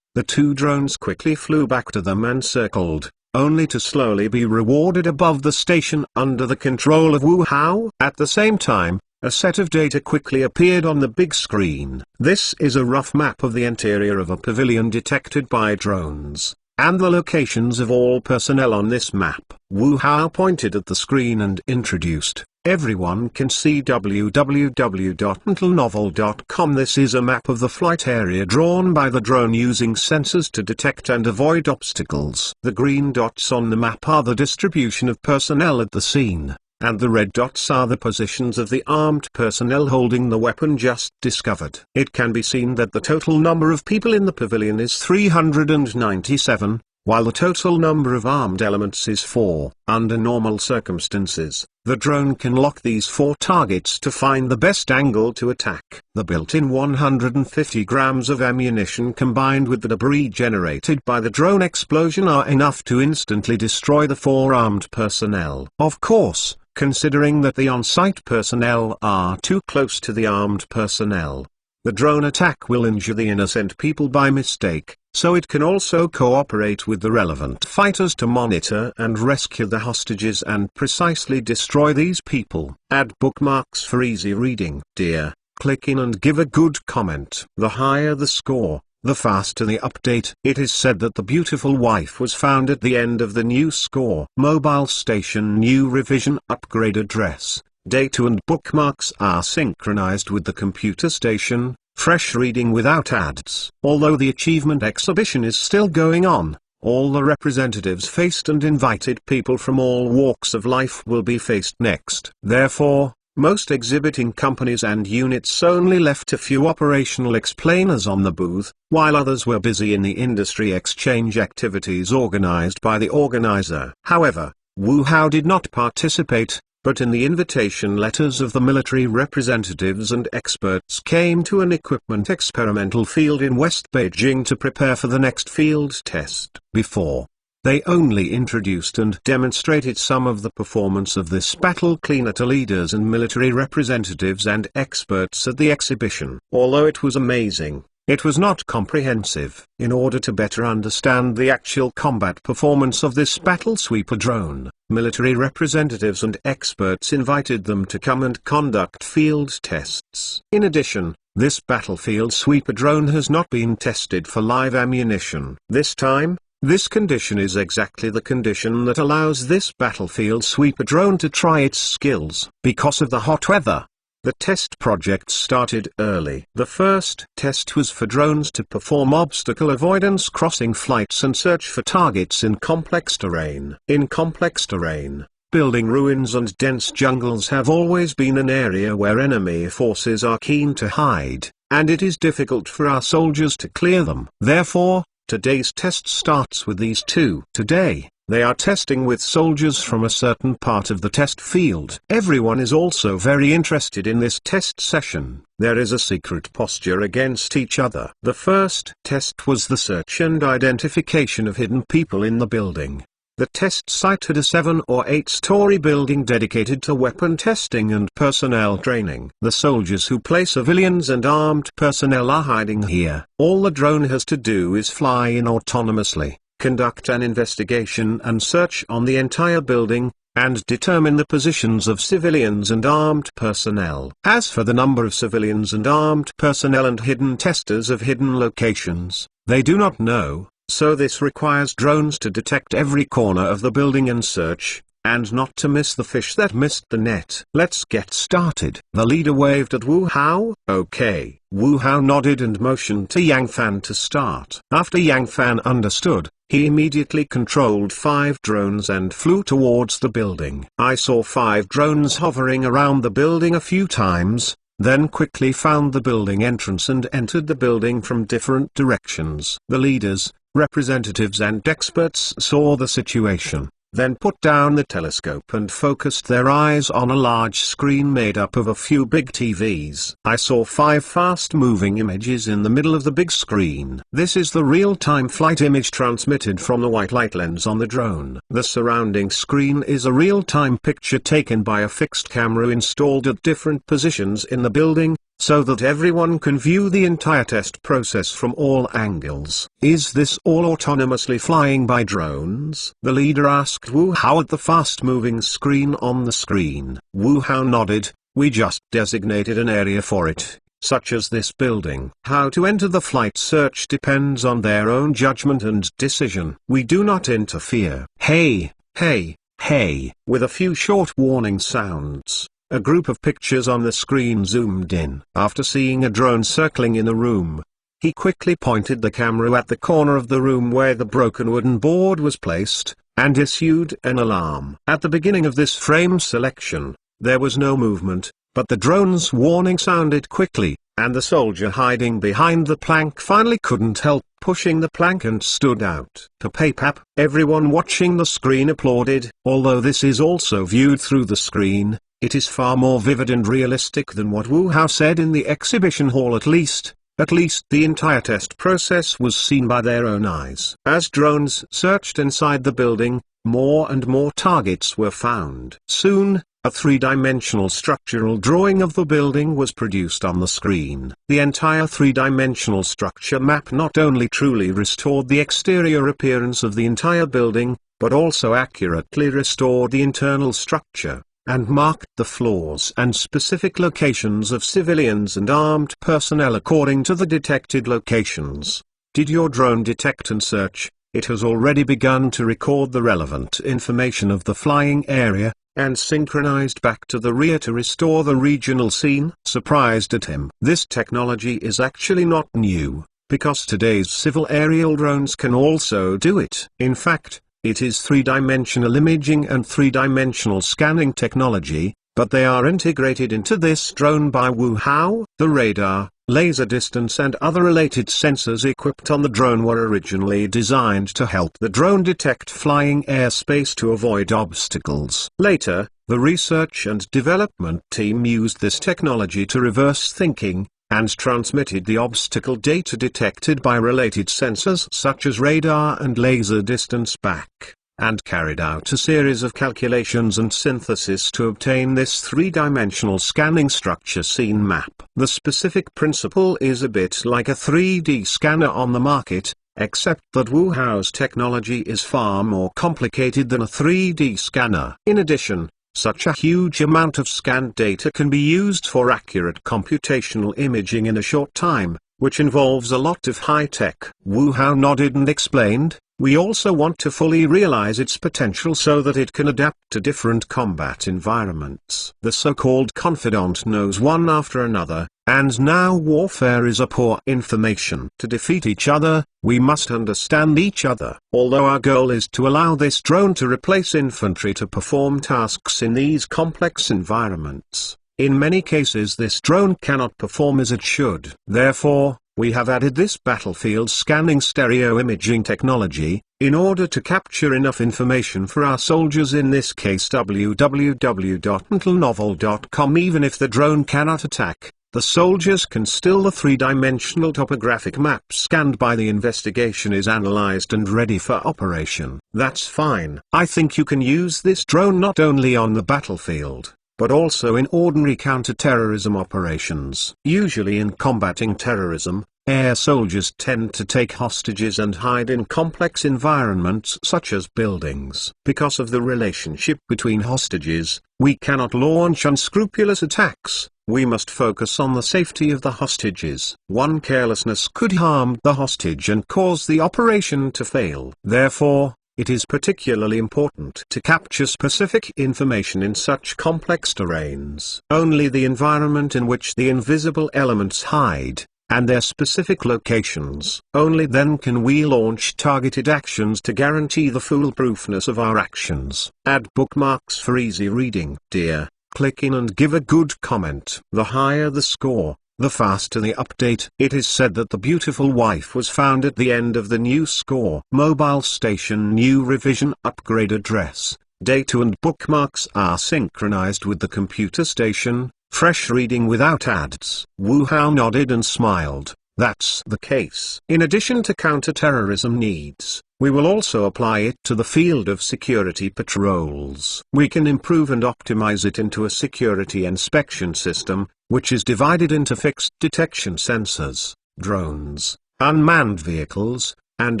The 2 drones quickly flew back to them and circled, only to slowly be rewarded above the station under the control of Wu Hao. At the same time, a set of data quickly appeared on the big screen. This is a rough map of the interior of a pavilion detected by drones, and the locations of all personnel on this map. Wu Hao pointed at the screen and introduced, everyone can see www.mentalnovel.com. This is a map of the flight area drawn by the drone using sensors to detect and avoid obstacles. The green dots on the map are the distribution of personnel at the scene, and the red dots are the positions of the armed personnel holding the weapon just discovered. It can be seen that the total number of people in the pavilion is 397, while the total number of armed elements is 4. Under normal circumstances, the drone can lock these 4 targets to find the best angle to attack. The built-in 150 grams of ammunition combined with the debris generated by the drone explosion are enough to instantly destroy the 4 armed personnel. Of course, considering that the on-site personnel are too close to the armed personnel, The drone attack will injure the innocent people by mistake, so it can also cooperate with the relevant fighters to monitor and rescue the hostages and precisely destroy these people. Add bookmarks for easy reading. Dear, click in and give a good comment. The higher the score, the faster the update. It is said that the beautiful wife was found at the end of the new score. Mobile station new revision upgrade address, data and bookmarks are synchronized with the computer station. Fresh reading without ads. Although the achievement exhibition is still going on, all the representatives faced and invited people from all walks of life will be faced next. Therefore, most exhibiting companies and units only left a few operational explainers on the booth, while others were busy in the industry exchange activities organized by the organizer. However, Wu Hao did not participate, but in the invitation letters of the military representatives and experts came to an equipment experimental field in West Beijing to prepare for the next field test. Before, they only introduced and demonstrated some of the performance of this battle cleaner to leaders and military representatives and experts at the exhibition. Although it was amazing, it was not comprehensive. In order to better understand the actual combat performance of this battle sweeper drone, military representatives and experts invited them to come and conduct field tests. In addition, this battlefield sweeper drone has not been tested for live ammunition. This time, this condition is exactly the condition that allows this battlefield sweeper drone to try its skills. Because of the hot weather, the test project started early. The first test was for drones to perform obstacle avoidance crossing flights and search for targets in complex terrain. In complex terrain, building ruins and dense jungles have always been an area where enemy forces are keen to hide, and it is difficult for our soldiers to clear them. Therefore, today's test starts with these two. Today, they are testing with soldiers from a certain part of the test field. Everyone is also very interested in this test session. There is a secret posture against each other. The first test was the search and identification of hidden people in the building. The test site had a 7 or 8-story building dedicated to weapon testing and personnel training. The soldiers who play civilians and armed personnel are hiding here. All the drone has to do is fly in autonomously, conduct an investigation and search on the entire building, and determine the positions of civilians and armed personnel. As for the number of civilians and armed personnel and hidden testers of hidden locations, they do not know, so this requires drones to detect every corner of the building and search, and not to miss the fish that missed the net. Let's get started. The leader waved at Wu Hao. Okay. Wu Hao nodded and motioned to Yang Fan to start. After Yang Fan understood, he immediately controlled 5 drones and flew towards the building. I saw 5 drones hovering around the building a few times, then quickly found the building entrance and entered the building from different directions. The leaders, representatives and experts saw the situation, then put down the telescope and focused their eyes on a large screen made up of a few big TVs. I saw 5 fast-moving images in the middle of the big screen. This is the real-time flight image transmitted from the white light lens on the drone. The surrounding screen is a real-time picture taken by a fixed camera installed at different positions in the building, so that everyone can view the entire test process from all angles. Is this all autonomously flying by drones? The leader asked Wu Hao at the fast-moving screen on the screen. Wu Hao nodded. We just designated an area for it, such as this building. How to enter the flight search depends on their own judgment and decision. We do not interfere. Hey, hey, hey. With a few short warning sounds, a group of pictures on the screen zoomed in. After seeing a drone circling in the room, he quickly pointed the camera at the corner of the room where the broken wooden board was placed, and issued an alarm. At the beginning of this frame selection, there was no movement, but the drone's warning sounded quickly, and the soldier hiding behind the plank finally couldn't help pushing the plank and stood out. Papapap, everyone watching the screen applauded. Although this is also viewed through the screen, it is far more vivid and realistic than what Wu Hao said in the exhibition hall. At least the entire test process was seen by their own eyes. As drones searched inside the building, more and more targets were found. Soon, a three-dimensional structural drawing of the building was produced on the screen. The entire three-dimensional structure map not only truly restored the exterior appearance of the entire building, but also accurately restored the internal structure, and marked the floors and specific locations of civilians and armed personnel according to the detected locations. Did your drone detect and search? It has already begun to record the relevant information of the flying area, and synchronized back to the rear to restore the regional scene. Surprised at him. This technology is actually not new, because today's civil aerial drones can also do it. In fact, it is three-dimensional imaging and three-dimensional scanning technology, but they are integrated into this drone by WuHao. The radar, laser distance and other related sensors equipped on the drone were originally designed to help the drone detect flying airspace to avoid obstacles. Later, the research and development team used this technology to reverse thinking, and transmitted the obstacle data detected by related sensors such as radar and laser distance back, and carried out a series of calculations and synthesis to obtain this three-dimensional scanning structure scene map. The specific principle is a bit like a 3D scanner on the market, except that WuHao's technology is far more complicated than a 3D scanner. In addition, such a huge amount of scanned data can be used for accurate computational imaging in a short time, which involves a lot of high-tech. WuHao nodded and explained, "We also want to fully realize its potential so that it can adapt to different combat environments." The so-called confidant knows one after another, and now warfare is a poor information. To defeat each other, we must understand each other. Although our goal is to allow this drone to replace infantry to perform tasks in these complex environments, in many cases this drone cannot perform as it should. Therefore, we have added this battlefield scanning stereo imaging technology, in order to capture enough information for our soldiers, in this case www.intelnovel.com. Even if the drone cannot attack, the soldiers can still. The three-dimensional topographic map scanned by the investigation is analyzed and ready for operation. That's fine. I think you can use this drone not only on the battlefield, but also in ordinary counter-terrorism operations. Usually in combating terrorism, air soldiers tend to take hostages and hide in complex environments such as buildings. Because of the relationship between hostages, we cannot launch unscrupulous attacks. We must focus on the safety of the hostages. One carelessness could harm the hostage and cause the operation to fail. Therefore, it is particularly important to capture specific information in such complex terrains. Only the environment in which the invisible elements hide, and their specific locations. Only then can we launch targeted actions to guarantee the foolproofness of our actions. Add bookmarks for easy reading. Dear, click in and give a good comment. The higher the score, the faster the update. It is said that the beautiful wife was found at the end of the new score. Mobile station new revision upgrade address, data and bookmarks are synchronized with the computer station. Fresh reading without ads. WuHao nodded and smiled. That's the case. In addition to counter-terrorism needs, we will also apply it to the field of security patrols. We can improve and optimize it into a security inspection system, which is divided into fixed detection sensors, drones, unmanned vehicles, and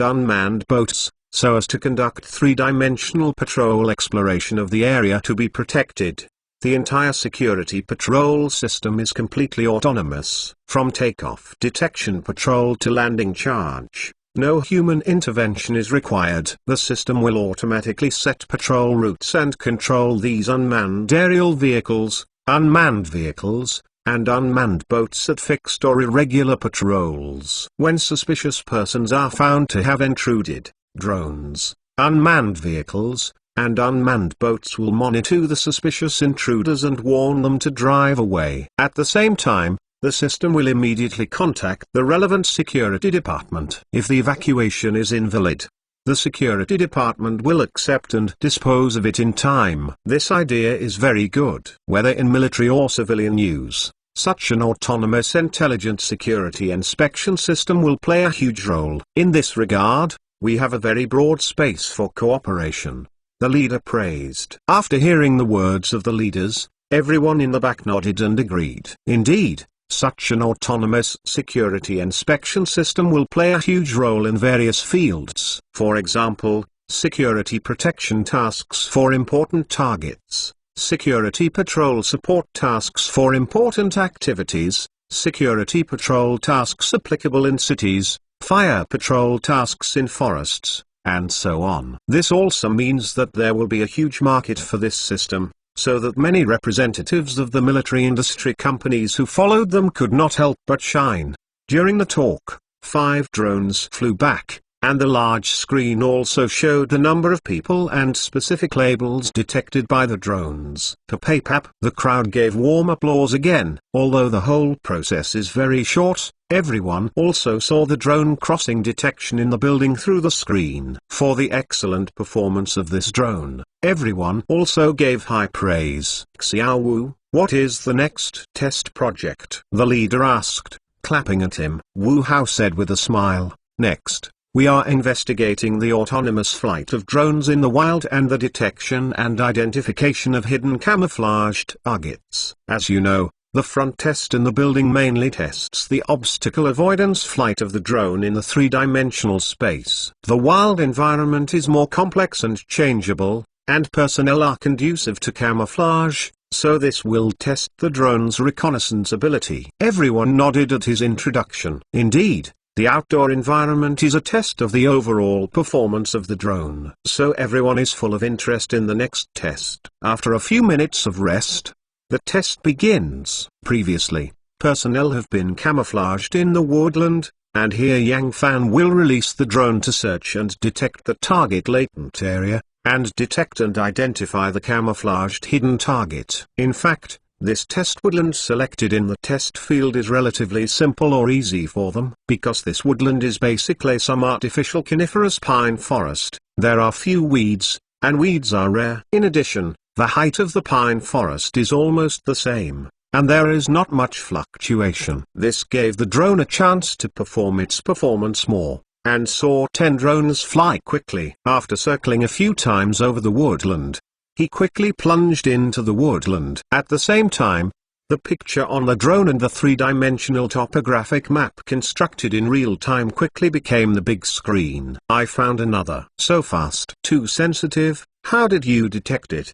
unmanned boats, so as to conduct three-dimensional patrol exploration of the area to be protected. The entire security patrol system is completely autonomous. From takeoff detection patrol to landing charge, no human intervention is required. The system will automatically set patrol routes and control these unmanned aerial vehicles, unmanned vehicles, and unmanned boats at fixed or irregular patrols. When suspicious persons are found to have intruded, drones, unmanned vehicles, and unmanned boats will monitor the suspicious intruders and warn them to drive away. At the same time, the system will immediately contact the relevant security department. If the evacuation is invalid, the security department will accept and dispose of it in time. This idea is very good. Whether in military or civilian use, such an autonomous intelligent security inspection system will play a huge role. In this regard, we have a very broad space for cooperation. the leader praised. After hearing the words of the leaders, everyone in the back nodded and agreed. Indeed, such an autonomous security inspection system will play a huge role in various fields. For example, security protection tasks for important targets, security patrol support tasks for important activities, security patrol tasks applicable in cities, fire patrol tasks in forests, and so on. This also means that there will be a huge market for this system, so that many representatives of the military industry companies who followed them could not help but shine. During the talk, 5 drones flew back, and the large screen also showed the number of people and specific labels detected by the drones. Papapap. The crowd gave warm applause again. Although the whole process is very short, everyone also saw the drone crossing detection in the building through the screen. For the excellent performance of this drone, everyone also gave high praise. Xiao Wu, what is the next test project? The leader asked, clapping at him. Wu Hao said with a smile, next, we are investigating the autonomous flight of drones in the wild and the detection and identification of hidden camouflaged targets. As you know, the front test in the building mainly tests the obstacle avoidance flight of the drone in the 3-dimensional space. The wild environment is more complex and changeable, and personnel are conducive to camouflage, so this will test the drone's reconnaissance ability. Everyone nodded at his introduction. Indeed, the outdoor environment is a test of the overall performance of the drone. So everyone is full of interest in the next test. After a few minutes of rest, the test begins. Previously, personnel have been camouflaged in the woodland, and here Yang Fan will release the drone to search and detect the target latent area, and detect and identify the camouflaged hidden target. In fact, this test woodland selected in the test field is relatively simple or easy for them. Because this woodland is basically some artificial coniferous pine forest, there are few weeds, and weeds are rare. In addition, the height of the pine forest is almost the same, and there is not much fluctuation. This gave the drone a chance to perform its performance more, and saw 10 drones fly quickly. After circling a few times over the woodland, he quickly plunged into the woodland. At the same time, the picture on the drone and the 3-dimensional topographic map constructed in real time quickly became the big screen. I found another. So fast. Too sensitive. How did you detect it?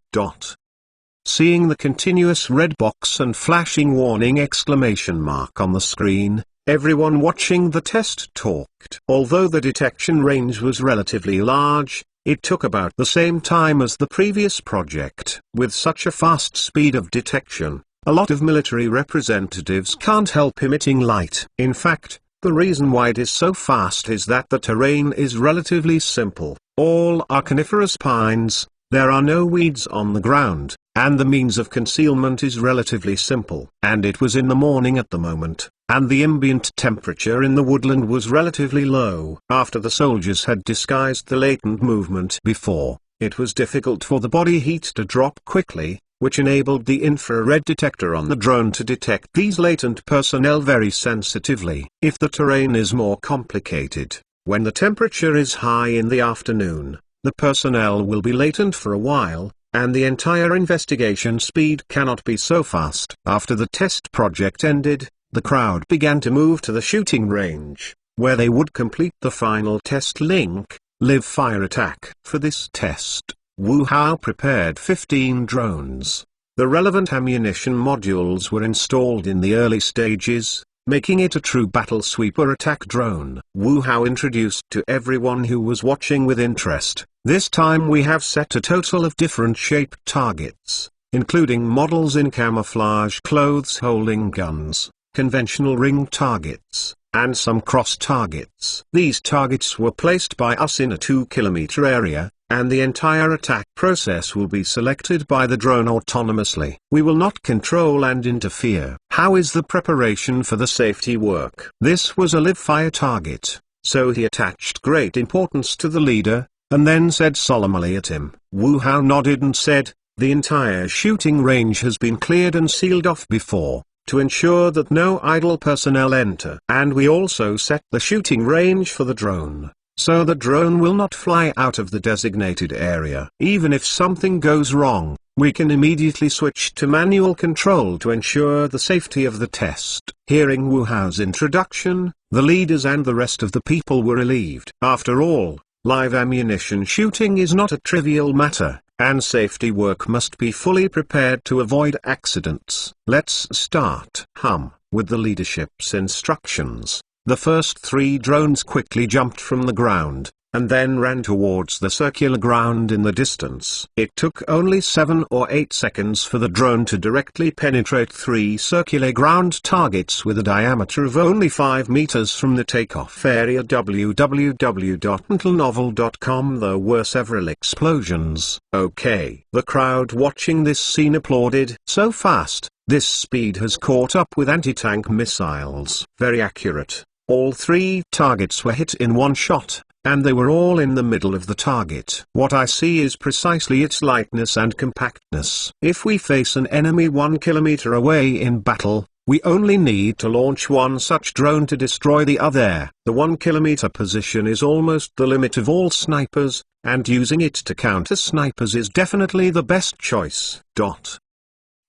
Seeing the continuous red box and flashing warning exclamation mark on the screen, everyone watching the test talked. Although the detection range was relatively large, it took about the same time as the previous project. With such a fast speed of detection, a lot of military representatives can't help emitting light. In fact, the reason why it is so fast is that the terrain is relatively simple. All are coniferous pines, there are no weeds on the ground, and the means of concealment is relatively simple. And it was in the morning at the moment, and the ambient temperature in the woodland was relatively low. After the soldiers had disguised the latent movement before, it was difficult for the body heat to drop quickly, which enabled the infrared detector on the drone to detect these latent personnel very sensitively. If the terrain is more complicated, when the temperature is high in the afternoon, the personnel will be latent for a while, and the entire investigation speed cannot be so fast. After the test project ended, the crowd began to move to the shooting range, where they would complete the final test link, live fire attack. For this test, Wu Hao prepared 15 drones. The relevant ammunition modules were installed in the early stages, making it a true battle sweeper attack drone. Wu Hao introduced to everyone who was watching with interest. This time we have set a total of different shaped targets, including models in camouflage clothes holding guns, conventional ring targets, and some cross targets. These targets were placed by us in a 2-kilometer area, and the entire attack process will be selected by the drone autonomously. We will not control and interfere. How is the preparation for the safety work? This was a live fire target, so he attached great importance to the leader, and then said solemnly at him. Wu Hao nodded and said, the entire shooting range has been cleared and sealed off before, to ensure that no idle personnel enter. And we also set the shooting range for the drone, so the drone will not fly out of the designated area. Even if something goes wrong, we can immediately switch to manual control to ensure the safety of the test. Hearing Wu Hao's introduction, the leaders and the rest of the people were relieved. After all, live ammunition shooting is not a trivial matter, and safety work must be fully prepared to avoid accidents. Let's start. With the leadership's instructions, the first 3 drones quickly jumped from the ground, and then ran towards the circular ground in the distance. It took only 7 or 8 seconds for the drone to directly penetrate 3 circular ground targets with a diameter of only 5 meters from the takeoff area. www.mentalnovel.com. There were several explosions. Okay. The crowd watching this scene applauded. So fast, this speed has caught up with anti-tank missiles. Very accurate. All 3 targets were hit in one shot, and they were all in the middle of the target. What I see is precisely its lightness and compactness. If we face an enemy 1 kilometer away in battle, we only need to launch one such drone to destroy the other. The 1 kilometer position is almost the limit of all snipers, and using it to counter snipers is definitely the best choice.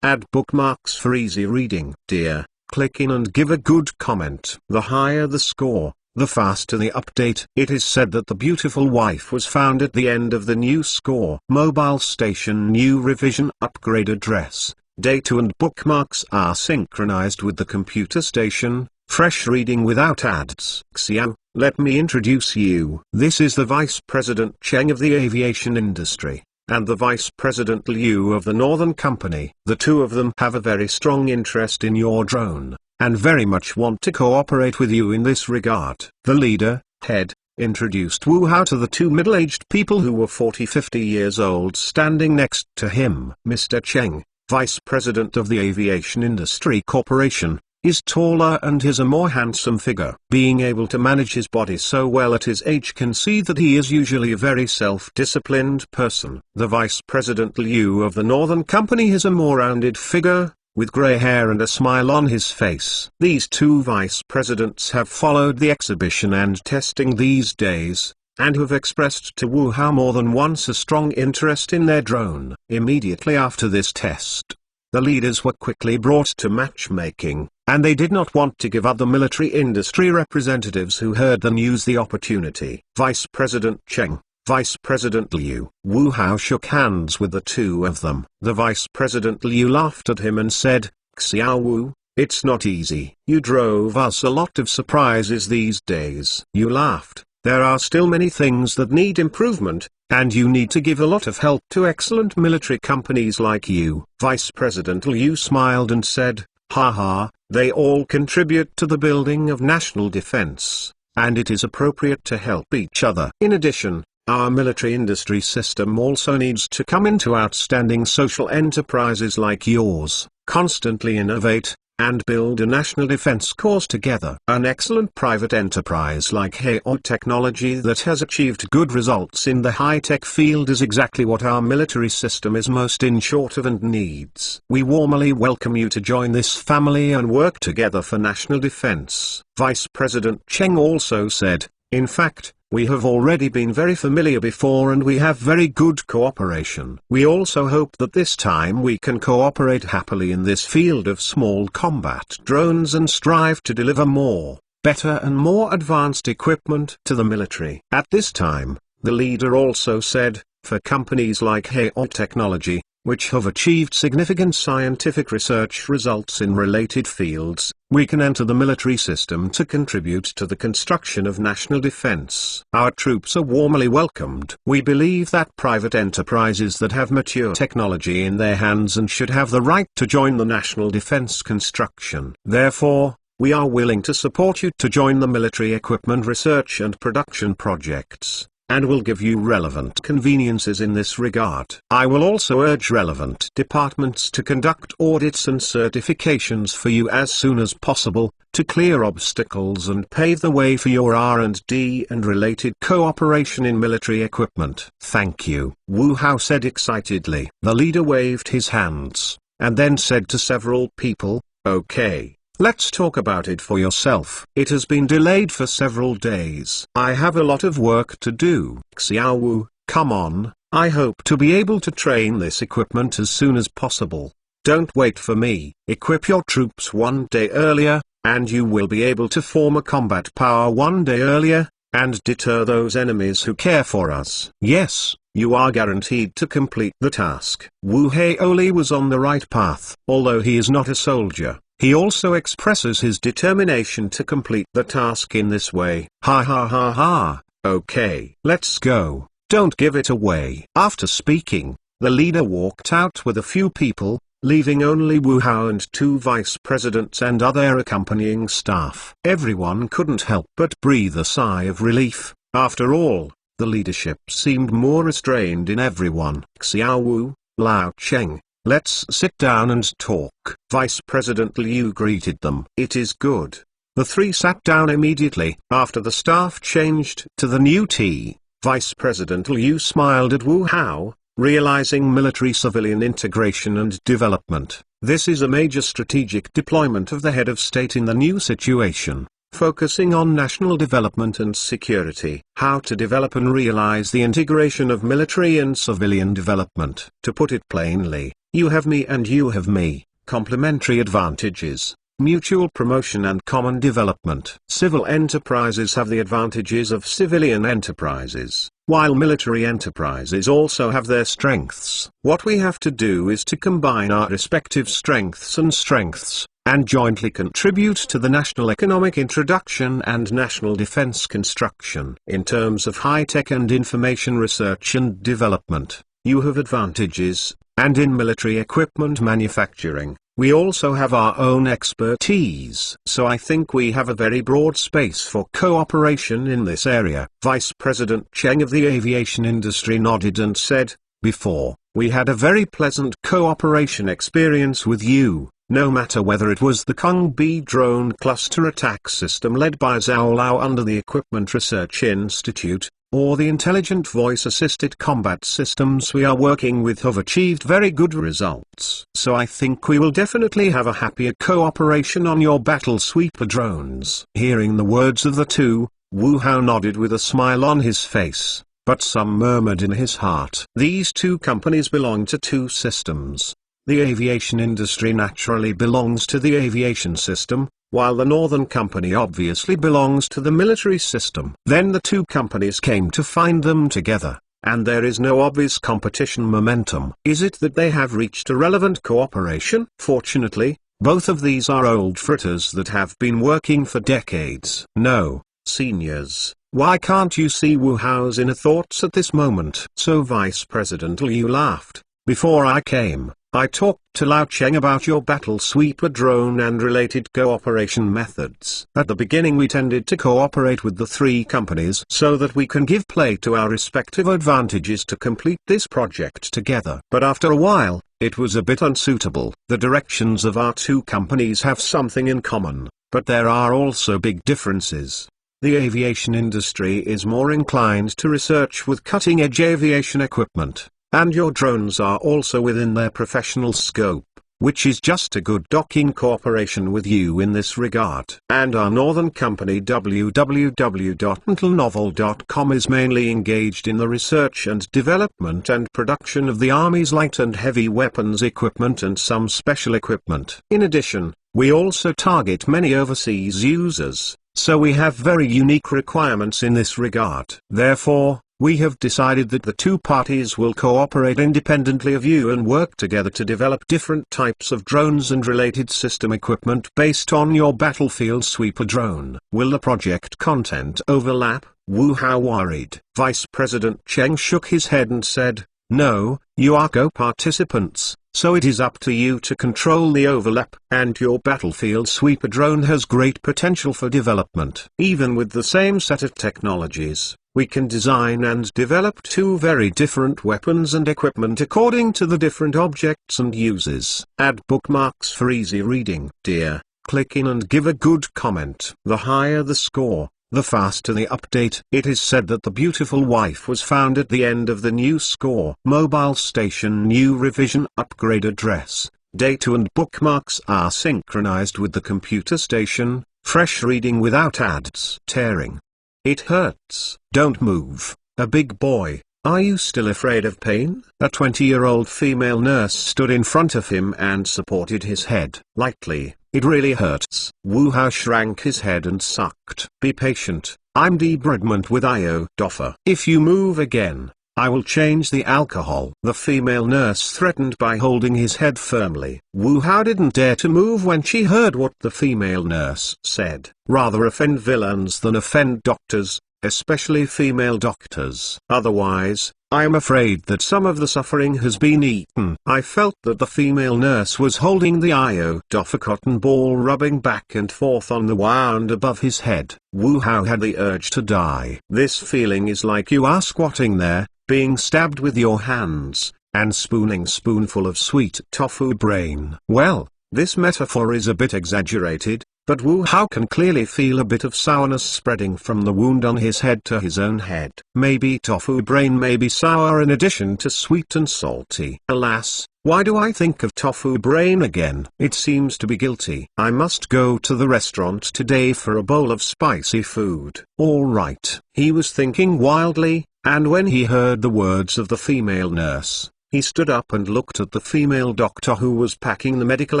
Add bookmarks for easy reading. Dear, click in and give a good comment. The higher the score, the faster the update. It is said that the beautiful wife was found at the end of the new score. Mobile station new revision upgrade address, data and bookmarks are synchronized with the computer station. Fresh reading without ads. Xiao, let me introduce you. This is the Vice President Cheng of the aviation industry, and the Vice President Liu of the Northern Company. The two of them have a very strong interest in your drone, and very much want to cooperate with you in this regard. The leader, head, introduced Wu Hao to the 2 middle-aged people who were 40-50 years old standing next to him. Mr. Cheng, Vice President of the Aviation Industry Corporation, is taller and has a more handsome figure. Being able to manage his body so well at his age can see that he is usually a very self-disciplined person. The Vice President Liu of the Northern Company has a more rounded figure, with grey hair and a smile on his face. These 2 vice presidents have followed the exhibition and testing these days, and have expressed to Wu Hao more than once a strong interest in their drone. Immediately after this test, the leaders were quickly brought to matchmaking, and they did not want to give other military industry representatives who heard the news the opportunity. Vice President Cheng, Vice President Liu. Wu Hao shook hands with the 2 of them. The Vice President Liu laughed at him and said, Xiao Wu, it's not easy. You drove us a lot of surprises these days. You laughed. There are still many things that need improvement, and you need to give a lot of help to excellent military companies like you. Vice President Liu smiled and said, haha, they all contribute to the building of national defense, and it is appropriate to help each other. In addition, our military industry system also needs to come into outstanding social enterprises like yours, constantly innovate, and build a national defense cause together. An excellent private enterprise like Haoe Technology that has achieved good results in the high-tech field is exactly what our military system is most in short of and needs. We warmly welcome you to join this family and work together for national defense. Vice President Cheng also said, in fact, we have already been very familiar before and we have very good cooperation. We also hope that this time we can cooperate happily in this field of small combat drones and strive to deliver more, better and more advanced equipment to the military. At this time, the leader also said, for companies like Haoe Technology, which have achieved significant scientific research results in related fields, we can enter the military system to contribute to the construction of national defense. Our troops are warmly welcomed. We believe that private enterprises that have mature technology in their hands and should have the right to join the national defense construction. Therefore, we are willing to support you to join the military equipment research and production projects, and will give you relevant conveniences in this regard. I will also urge relevant departments to conduct audits and certifications for you as soon as possible, to clear obstacles and pave the way for your R&D and related cooperation in military equipment. Thank you, Wu Hao said excitedly. The leader waved his hands, and then said to several people, okay, Let's talk about it for yourself. It has been delayed for several days. I have a lot of work to do. Xiao Wu, come on, I hope to be able to train this equipment as soon as possible. Don't wait for me. Equip your troops one day earlier, and you will be able to form a combat power one day earlier, and deter those enemies who care for us. Yes, you are guaranteed to complete the task. Wu Haoli was on the right path. Although he is not a soldier, he also expresses his determination to complete the task in this way. Ha ha ha ha, okay. Let's go, don't give it away. After speaking, the leader walked out with a few people, leaving only Wu Hao and two vice presidents and other accompanying staff. Everyone couldn't help but breathe a sigh of relief. After all, the leadership seemed more restrained in everyone. Xiao Wu, Lao Cheng, let's sit down and talk. Vice President Liu greeted them. It is good. The three sat down immediately. After the staff changed to the new T, Vice President Liu smiled at Wu Hao, realizing military-civilian integration and development. This is a major strategic deployment of the head of state in the new situation, focusing on national development and security. How to develop and realize the integration of military and civilian development. To put it plainly, you have me and you have me, complementary advantages, mutual promotion and common development. Civil enterprises have the advantages of civilian enterprises, while military enterprises also have their strengths. What we have to do is to combine our respective strengths, and jointly contribute to the national economic introduction and national defense construction. In terms of high-tech and information research and development, you have advantages, and in military equipment manufacturing, we also have our own expertise. So I think we have a very broad space for cooperation in this area. Vice President Cheng of the aviation industry nodded and said, before, we had a very pleasant cooperation experience with you, no matter whether it was the Kung B drone cluster attack system led by Zhao Lao under the Equipment Research Institute, or the intelligent voice-assisted combat systems we are working with have achieved very good results. So I think we will definitely have a happier cooperation on your battle sweeper drones. Hearing the words of the two, Wu Hao nodded with a smile on his face, but some murmured in his heart. These two companies belong to two systems. The aviation industry naturally belongs to the aviation system, while the Northern Company obviously belongs to the military system. Then the two companies came to find them together, and there is no obvious competition momentum. Is it that they have reached a relevant cooperation? Fortunately, both of these are old fritters that have been working for decades. No, seniors, why can't you see Wu Hao's inner thoughts at this moment? So Vice President Liu laughed. Before I came, I talked to Lao Cheng about your battle sweeper drone and related cooperation methods. At the beginning we tended to cooperate with the three companies so that we can give play to our respective advantages to complete this project together. But after a while, it was a bit unsuitable. The directions of our two companies have something in common, but there are also big differences. The aviation industry is more inclined to research with cutting-edge aviation equipment, and your drones are also within their professional scope, which is just a good docking cooperation with you in this regard. And our Northern Company www.intelnovel.com is mainly engaged in the research and development and production of the Army's light and heavy weapons equipment and some special equipment. In addition, we also target many overseas users, so we have very unique requirements in this regard. Therefore, we have decided that the two parties will cooperate independently of you and work together to develop different types of drones and related system equipment based on your battlefield sweeper drone. Will the project content overlap? Wu Hao worried. Vice President Cheng shook his head and said, no, you are co-participants, so it is up to you to control the overlap, and your battlefield sweeper drone has great potential for development. Even with the same set of technologies, we can design and develop two very different weapons and equipment according to the different objects and uses. Add bookmarks for easy reading. Dear, click in and give a good comment. The higher the score, the faster the update. It is said that the beautiful wife was found at the end of the new score. Mobile station new revision upgrade address, Date and bookmarks are synchronized with the computer station. Fresh reading without ads. Tearing. It hurts. Don't move. A big boy. Are you still afraid of pain? A 20-year-old female nurse stood in front of him and supported his head lightly. It really hurts. Wu Hao shrank his head and sucked. Be patient. I'm debridement with Io Doffer. If you move again, I will change the alcohol. The female nurse threatened by holding his head firmly. Wu Hao didn't dare to move when she heard what the female nurse said. Rather offend villains than offend doctors, especially female doctors. Otherwise, I am afraid that some of the suffering has been eaten. I felt that the female nurse was holding the Io Doffer cotton ball, rubbing back and forth on the wound above his head. Wu Hao had the urge to die. This feeling is like you are squatting there, being stabbed with your hands, and spooning spoonful of sweet tofu brain. Well, this metaphor is a bit exaggerated, but Wu Hao can clearly feel a bit of sourness spreading from the wound on his head to his own head. Maybe tofu brain may be sour in addition to sweet and salty. Alas, why do I think of tofu brain again? It seems to be guilty. I must go to the restaurant today for a bowl of spicy food. All right. He was thinking wildly, and when he heard the words of the female nurse, he stood up and looked at the female doctor who was packing the medical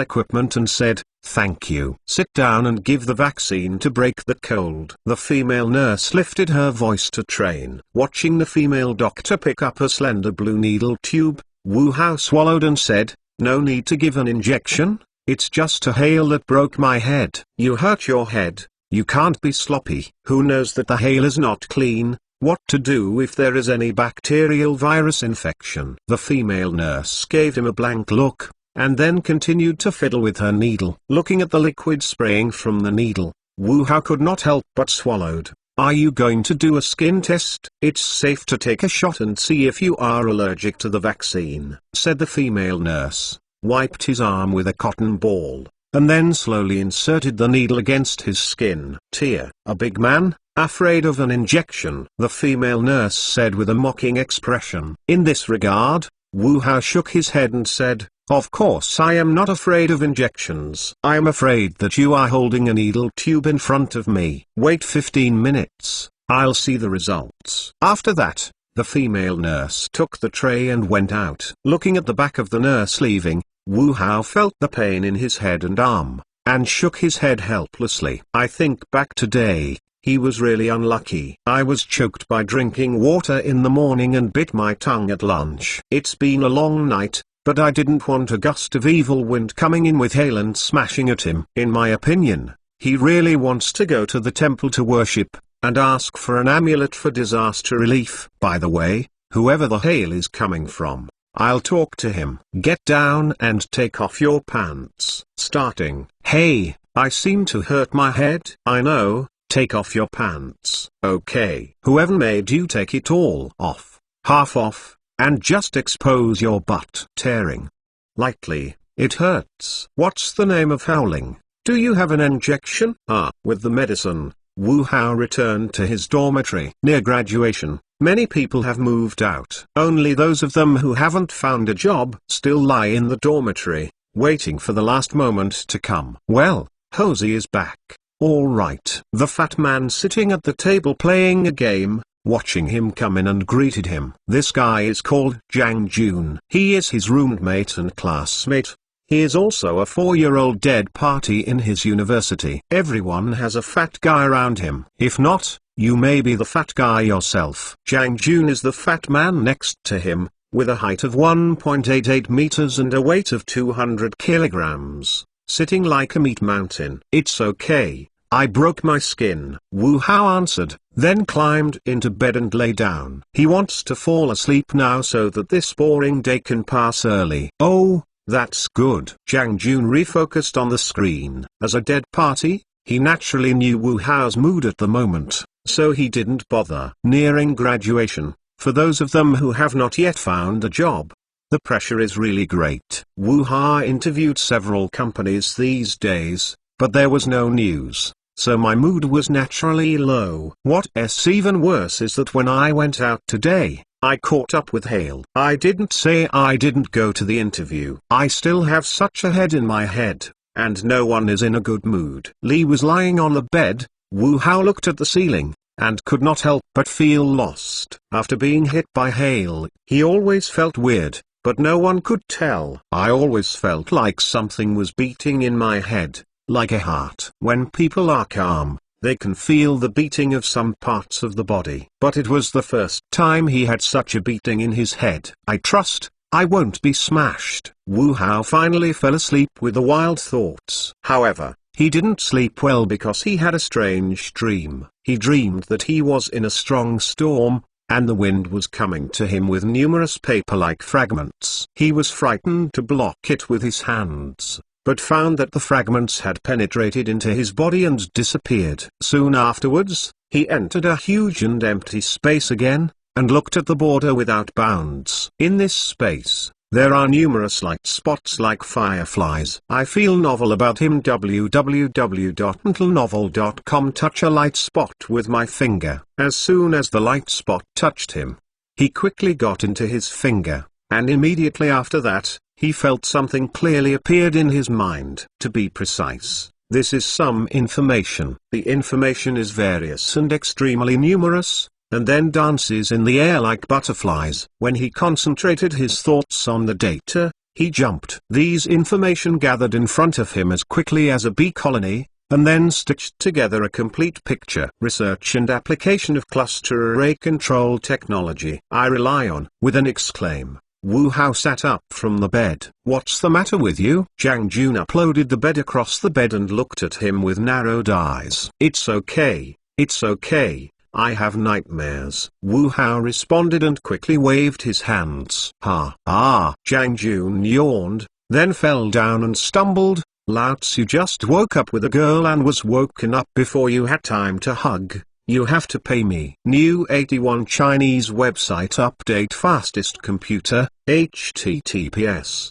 equipment and said, "Thank you. Sit down and give the vaccine to break the cold." The female nurse lifted her voice to train. Watching the female doctor pick up a slender blue needle tube, Wu Hao swallowed and said, "No need to give an injection, it's just a hail that broke my head." You hurt your head, you can't be sloppy. Who knows that the hail is not clean? What to do if there is any bacterial virus infection? The female nurse gave him a blank look, and then continued to fiddle with her needle. Looking at the liquid spraying from the needle, Wu Hao could not help but swallowed. "Are you going to do a skin test? It's safe to take a shot and see if you are allergic to the vaccine," said the female nurse, wiped his arm with a cotton ball, and then slowly inserted the needle against his skin. "Tear. A big man? Afraid of an injection?" the female nurse said with a mocking expression. In this regard, Wu Hao shook his head and said, "Of course I am not afraid of injections. I am afraid that you are holding a needle tube in front of me. Wait 15 minutes, I'll see the results." After that, the female nurse took the tray and went out. Looking at the back of the nurse leaving, Wu Hao felt the pain in his head and arm, and shook his head helplessly. I think back today, he was really unlucky. I was choked by drinking water in the morning and bit my tongue at lunch. It's been a long night, but I didn't want a gust of evil wind coming in with hail and smashing at him. In my opinion, he really wants to go to the temple to worship, and ask for an amulet for disaster relief. By the way, whoever the hail is coming from, I'll talk to him. Get down and take off your pants. Starting. Hey, I seem to hurt my head. I know. Take off your pants. Okay. Whoever made you take it all off, half off, and just expose your butt. Tearing. Lightly. It hurts. What's the name of howling? Do you have an injection? With the medicine, Wu Hao returned to his dormitory. Near graduation, many people have moved out. Only those of them who haven't found a job still lie in the dormitory, waiting for the last moment to come. Well, Hosey is back. All right. The fat man sitting at the table playing a game, watching him come in and greeted him. This guy is called Zhang Jun. He is his roommate and classmate. He is also a 4-year-old dead party in his university. Everyone has a fat guy around him. If not, you may be the fat guy yourself. Zhang Jun is the fat man next to him, with a height of 1.88 meters and a weight of 200 kilograms. Sitting like a meat mountain. It's okay, I broke my skin, Wu Hao answered, then climbed into bed and lay down. He wants to fall asleep now so that this boring day can pass early. Oh, that's good. Zhang Jun refocused on the screen. As a dead party, he naturally knew Wu Hao's mood at the moment, so he didn't bother. Nearing graduation, for those of them who have not yet found a job, the pressure is really great. Wu Hao interviewed several companies these days, but there was no news, so my mood was naturally low. What's even worse is that when I went out today, I caught up with Hale. I didn't say I didn't go to the interview. I still have such a head in my head, and no one is in a good mood. Lee was lying on the bed. Wu Hao looked at the ceiling, and could not help but feel lost. After being hit by Hale, he always felt weird, but no one could tell. I always felt like something was beating in my head, like a heart. When people are calm, they can feel the beating of some parts of the body. But it was the first time he had such a beating in his head. I trust I won't be smashed. Wu Hao finally fell asleep with the wild thoughts. However, he didn't sleep well because he had a strange dream. He dreamed that he was in a strong storm, and the wind was coming to him with numerous paper-like fragments. He was frightened to block it with his hands, but found that the fragments had penetrated into his body and disappeared. Soon afterwards, he entered a huge and empty space again, and looked at the border without bounds. In this space, there are numerous light spots like fireflies. I feel novel about him. www.mentalnovel.com. Touch a light spot with my finger. As soon as the light spot touched him, he quickly got into his finger, and immediately after that, he felt something clearly appeared in his mind. To be precise, this is some information. The information is various and extremely numerous, and then dances in the air like butterflies. When he concentrated his thoughts on the data, he jumped. These information gathered in front of him as quickly as a bee colony, and then stitched together a complete picture. Research and application of cluster array control technology. I rely on. With an exclaim, Wu Hao sat up from the bed. What's the matter with you? Zhang Jun uploaded the bed across the bed and looked at him with narrowed eyes. It's okay, it's okay. I have nightmares. Wu Hao responded and quickly waved his hands. Zhang Jun yawned, then fell down and stumbled. Lao Tzu just woke up with a girl and was woken up before you had time to hug. You have to pay me. New 81 Chinese website update. Fastest computer, https://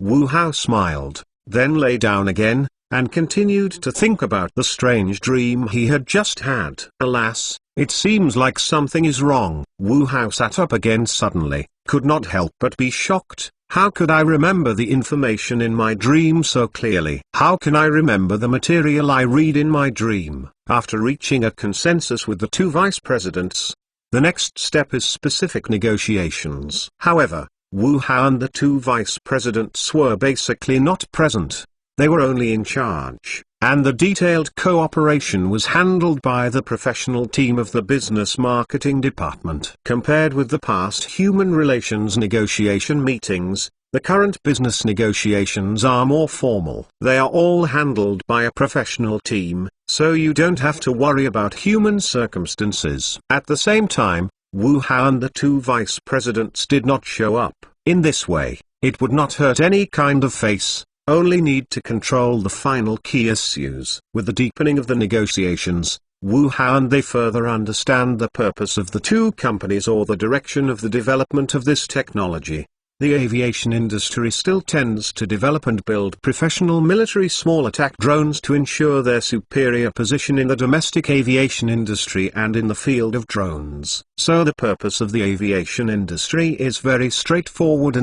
Wu Hao smiled, then lay down again, and continued to think about the strange dream he had just had. Alas, it seems like something is wrong. Wu Hao sat up again suddenly, could not help but be shocked. How could I remember the information in my dream so clearly? How can I remember the material I read in my dream? After reaching a consensus with the two vice presidents, the next step is specific negotiations. However, Wu Hao and the two vice presidents were basically not present. They were only in charge, and the detailed cooperation was handled by the professional team of the business marketing department. Compared with the past human relations negotiation meetings, the current business negotiations are more formal. They are all handled by a professional team, so you don't have to worry about human circumstances. At the same time, Wu Hao and the two vice presidents did not show up. In this way, it would not hurt any kind of face. Only need to control the final key issues. With the deepening of the negotiations, Wu Hao and they further understand the purpose of the two companies or the direction of the development of this technology. The aviation industry still tends to develop and build professional military small attack drones to ensure their superior position in the domestic aviation industry and in the field of drones. So the purpose of the aviation industry is very straightforward.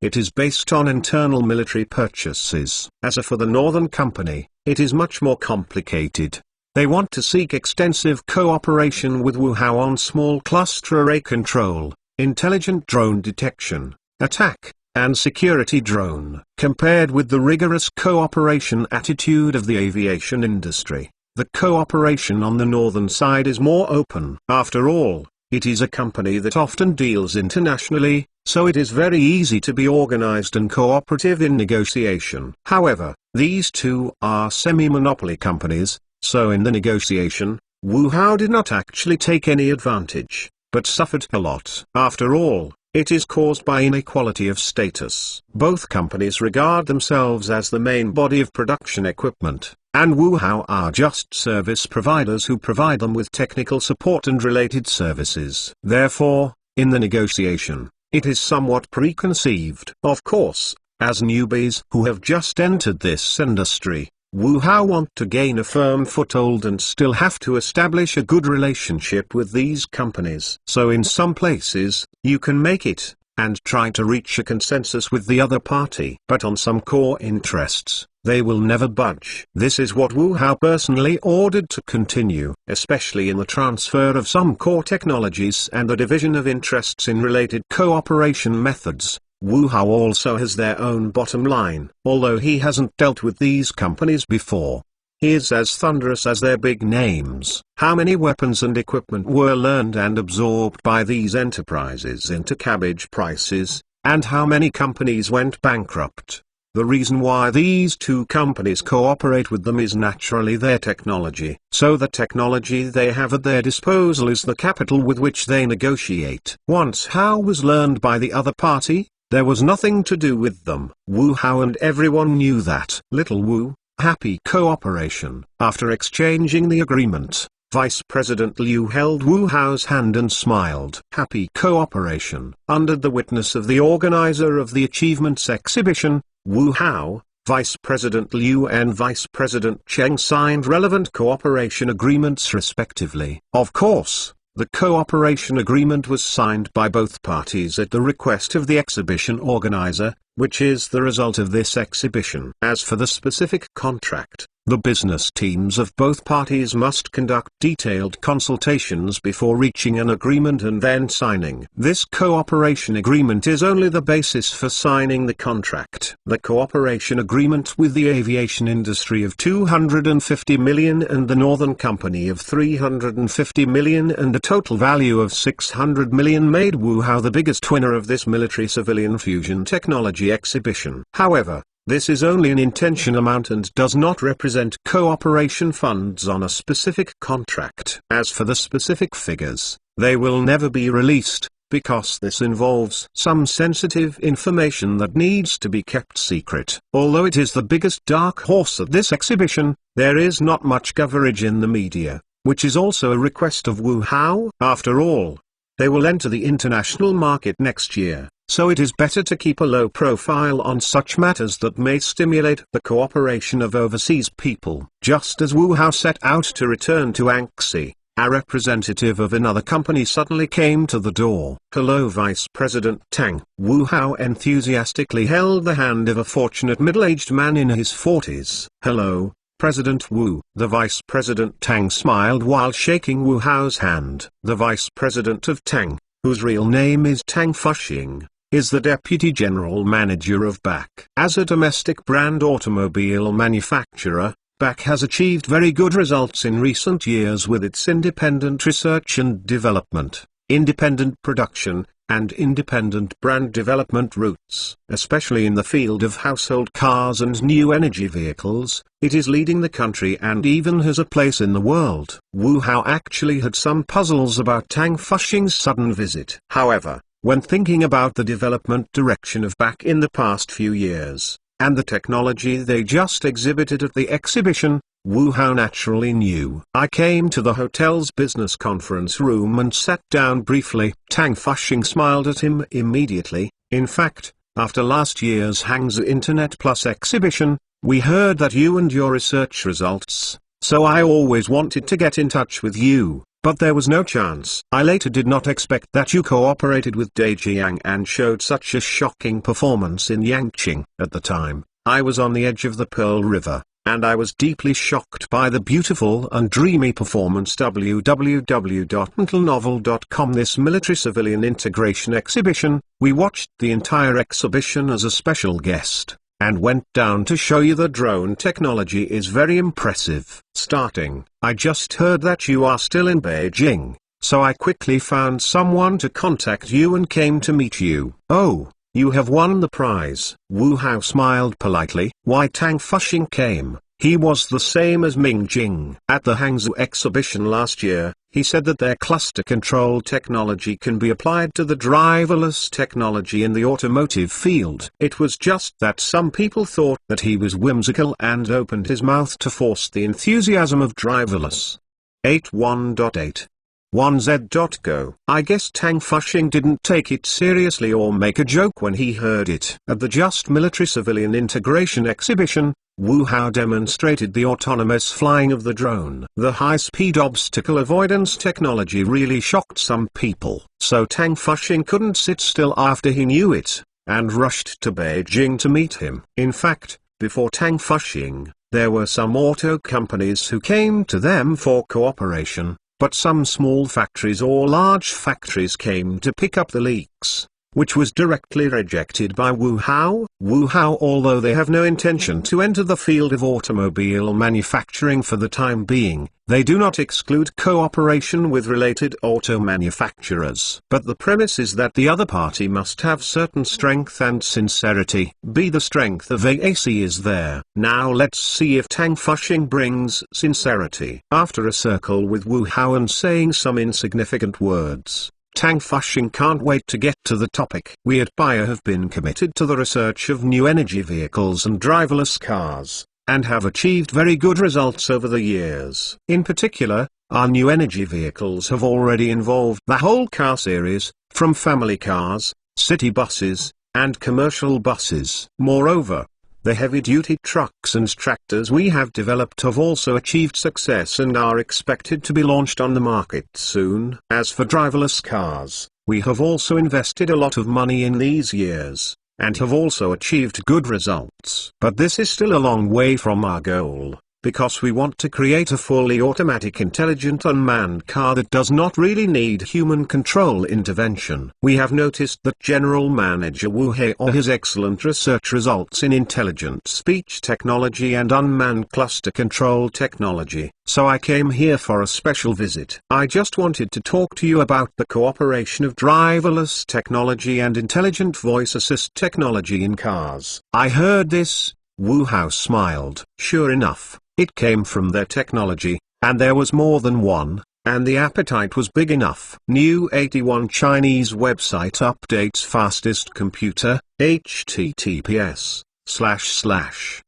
It is based on internal military purchases. As for the Northern Company, it is much more complicated. They want to seek extensive cooperation with Wu Hao on small cluster array control, intelligent drone detection, attack, and security drone. Compared with the rigorous cooperation attitude of the aviation industry, the cooperation on the northern side is more open. After all, it is a company that often deals internationally, so it is very easy to be organized and cooperative in negotiation. However, these two are semi-monopoly companies, so in the negotiation, Wu Hao did not actually take any advantage, but suffered a lot. After all, it is caused by inequality of status. Both companies regard themselves as the main body of production equipment, and Wu Hao are just service providers who provide them with technical support and related services. Therefore, in the negotiation, it is somewhat preconceived. Of course, as newbies who have just entered this industry, Wu Hao want to gain a firm foothold and still have to establish a good relationship with these companies. So in some places, you can make it, and try to reach a consensus with the other party. But on some core interests, they will never budge. This is what Wu Hao personally ordered to continue, especially in the transfer of some core technologies and the division of interests in related cooperation methods. Wu Hao also has their own bottom line. Although he hasn't dealt with these companies before, he is as thunderous as their big names. How many weapons and equipment were learned and absorbed by these enterprises into cabbage prices, and how many companies went bankrupt? The reason why these two companies cooperate with them is naturally their technology. So the technology they have at their disposal is the capital with which they negotiate. Once Hao was learned by the other party, there was nothing to do with them. Wu Hao and everyone knew that. Little Wu, happy cooperation. After exchanging the agreement, Vice President Liu held Wu Hao's hand and smiled. Happy cooperation. Under the witness of the organizer of the Achievements Exhibition, Wu Hao, Vice President Liu and Vice President Cheng signed relevant cooperation agreements respectively. Of course, the cooperation agreement was signed by both parties at the request of the exhibition organizer, which is the result of this exhibition. As for the specific contract, the business teams of both parties must conduct detailed consultations before reaching an agreement and then signing. This cooperation agreement is only the basis for signing the contract. The cooperation agreement with the aviation industry of 250 million and the Northern Company of 350 million and a total value of 600 million made Wu Hao the biggest winner of this military-civilian fusion technology exhibition. However, this is only an intention amount and does not represent cooperation funds on a specific contract. As for the specific figures, they will never be released, because this involves some sensitive information that needs to be kept secret. Although it is the biggest dark horse at this exhibition, there is not much coverage in the media, which is also a request of Wu Hao. After all, they will enter the international market next year. So it is better to keep a low profile on such matters that may stimulate the cooperation of overseas people. Just as Wu Hao set out to return to Anxi, a representative of another company suddenly came to the door. Hello, Vice President Tang. Wu Hao enthusiastically held the hand of a fortunate middle-aged man in his 40s. Hello, President Wu. The Vice President Tang smiled while shaking Wu Hao's hand. The Vice President of Tang, whose real name is Tang Fuxing, is the Deputy General Manager of BAC. As a domestic brand automobile manufacturer, BAC has achieved very good results in recent years with its independent research and development, independent production, and independent brand development routes. Especially in the field of household cars and new energy vehicles, it is leading the country and even has a place in the world. Wu Hao actually had some puzzles about Tang Fuxing's sudden visit. However, when thinking about the development direction of BAC in the past few years, and the technology they just exhibited at the exhibition, Wu Hao naturally knew. I came to the hotel's business conference room and sat down briefly. Tang Fuxing smiled at him immediately. In fact, after last year's Hangzhou Internet Plus exhibition, we heard that you and your research results, so I always wanted to get in touch with you. But there was no chance. I later did not expect that you cooperated with Dai Jiang and showed such a shocking performance in Yangqing. At the time, I was on the edge of the Pearl River, and I was deeply shocked by the beautiful and dreamy performance. www.mentalnovel.com. This military-civilian integration exhibition, we watched the entire exhibition as a special guest, and went down to show you the drone technology is very impressive. Starting, I just heard that you are still in Beijing, so I quickly found someone to contact you and came to meet you. Oh, you have won the prize. Wu Hao smiled politely. Why Tang Fuxing came? He was the same as Ming Jing. At the Hangzhou exhibition last year, he said that their cluster control technology can be applied to the driverless technology in the automotive field. It was just that some people thought that he was whimsical and opened his mouth to force the enthusiasm of driverless. 81.8 1z.go. I guess Tang Fuxing didn't take it seriously or make a joke when he heard it. At the Just Military Civilian Integration exhibition, Wu Hao demonstrated the autonomous flying of the drone. The high-speed obstacle avoidance technology really shocked some people. So Tang Fuxing couldn't sit still after he knew it, and rushed to Beijing to meet him. In fact, before Tang Fuxing, there were some auto companies who came to them for cooperation. But some small factories or large factories came to pick up the leaks, which was directly rejected by Wu Hao. Wu Hao, although they have no intention to enter the field of automobile manufacturing for the time being, they do not exclude cooperation with related auto manufacturers. But the premise is that the other party must have certain strength and sincerity. The strength of AAC is there. Now let's see if Tang Fuxing brings sincerity. After a circle with Wu Hao and saying some insignificant words, Tang Fuxing can't wait to get to the topic. We at Bayer have been committed to the research of new energy vehicles and driverless cars, and have achieved very good results over the years. In particular, our new energy vehicles have already involved the whole car series, from family cars, city buses, and commercial buses. Moreover, the heavy-duty trucks and tractors we have developed have also achieved success and are expected to be launched on the market soon. As for driverless cars, we have also invested a lot of money in these years, and have also achieved good results. But this is still a long way from our goal, because we want to create a fully automatic intelligent unmanned car that does not really need human control intervention. We have noticed that General Manager Wu Hao has excellent research results in intelligent speech technology and unmanned cluster control technology, so I came here for a special visit. I just wanted to talk to you about the cooperation of driverless technology and intelligent voice assist technology in cars. I heard this. Wu Hao smiled. Sure enough, it came from their technology, and there was more than one, and the appetite was big enough. New 81 Chinese website updates fastest computer, https://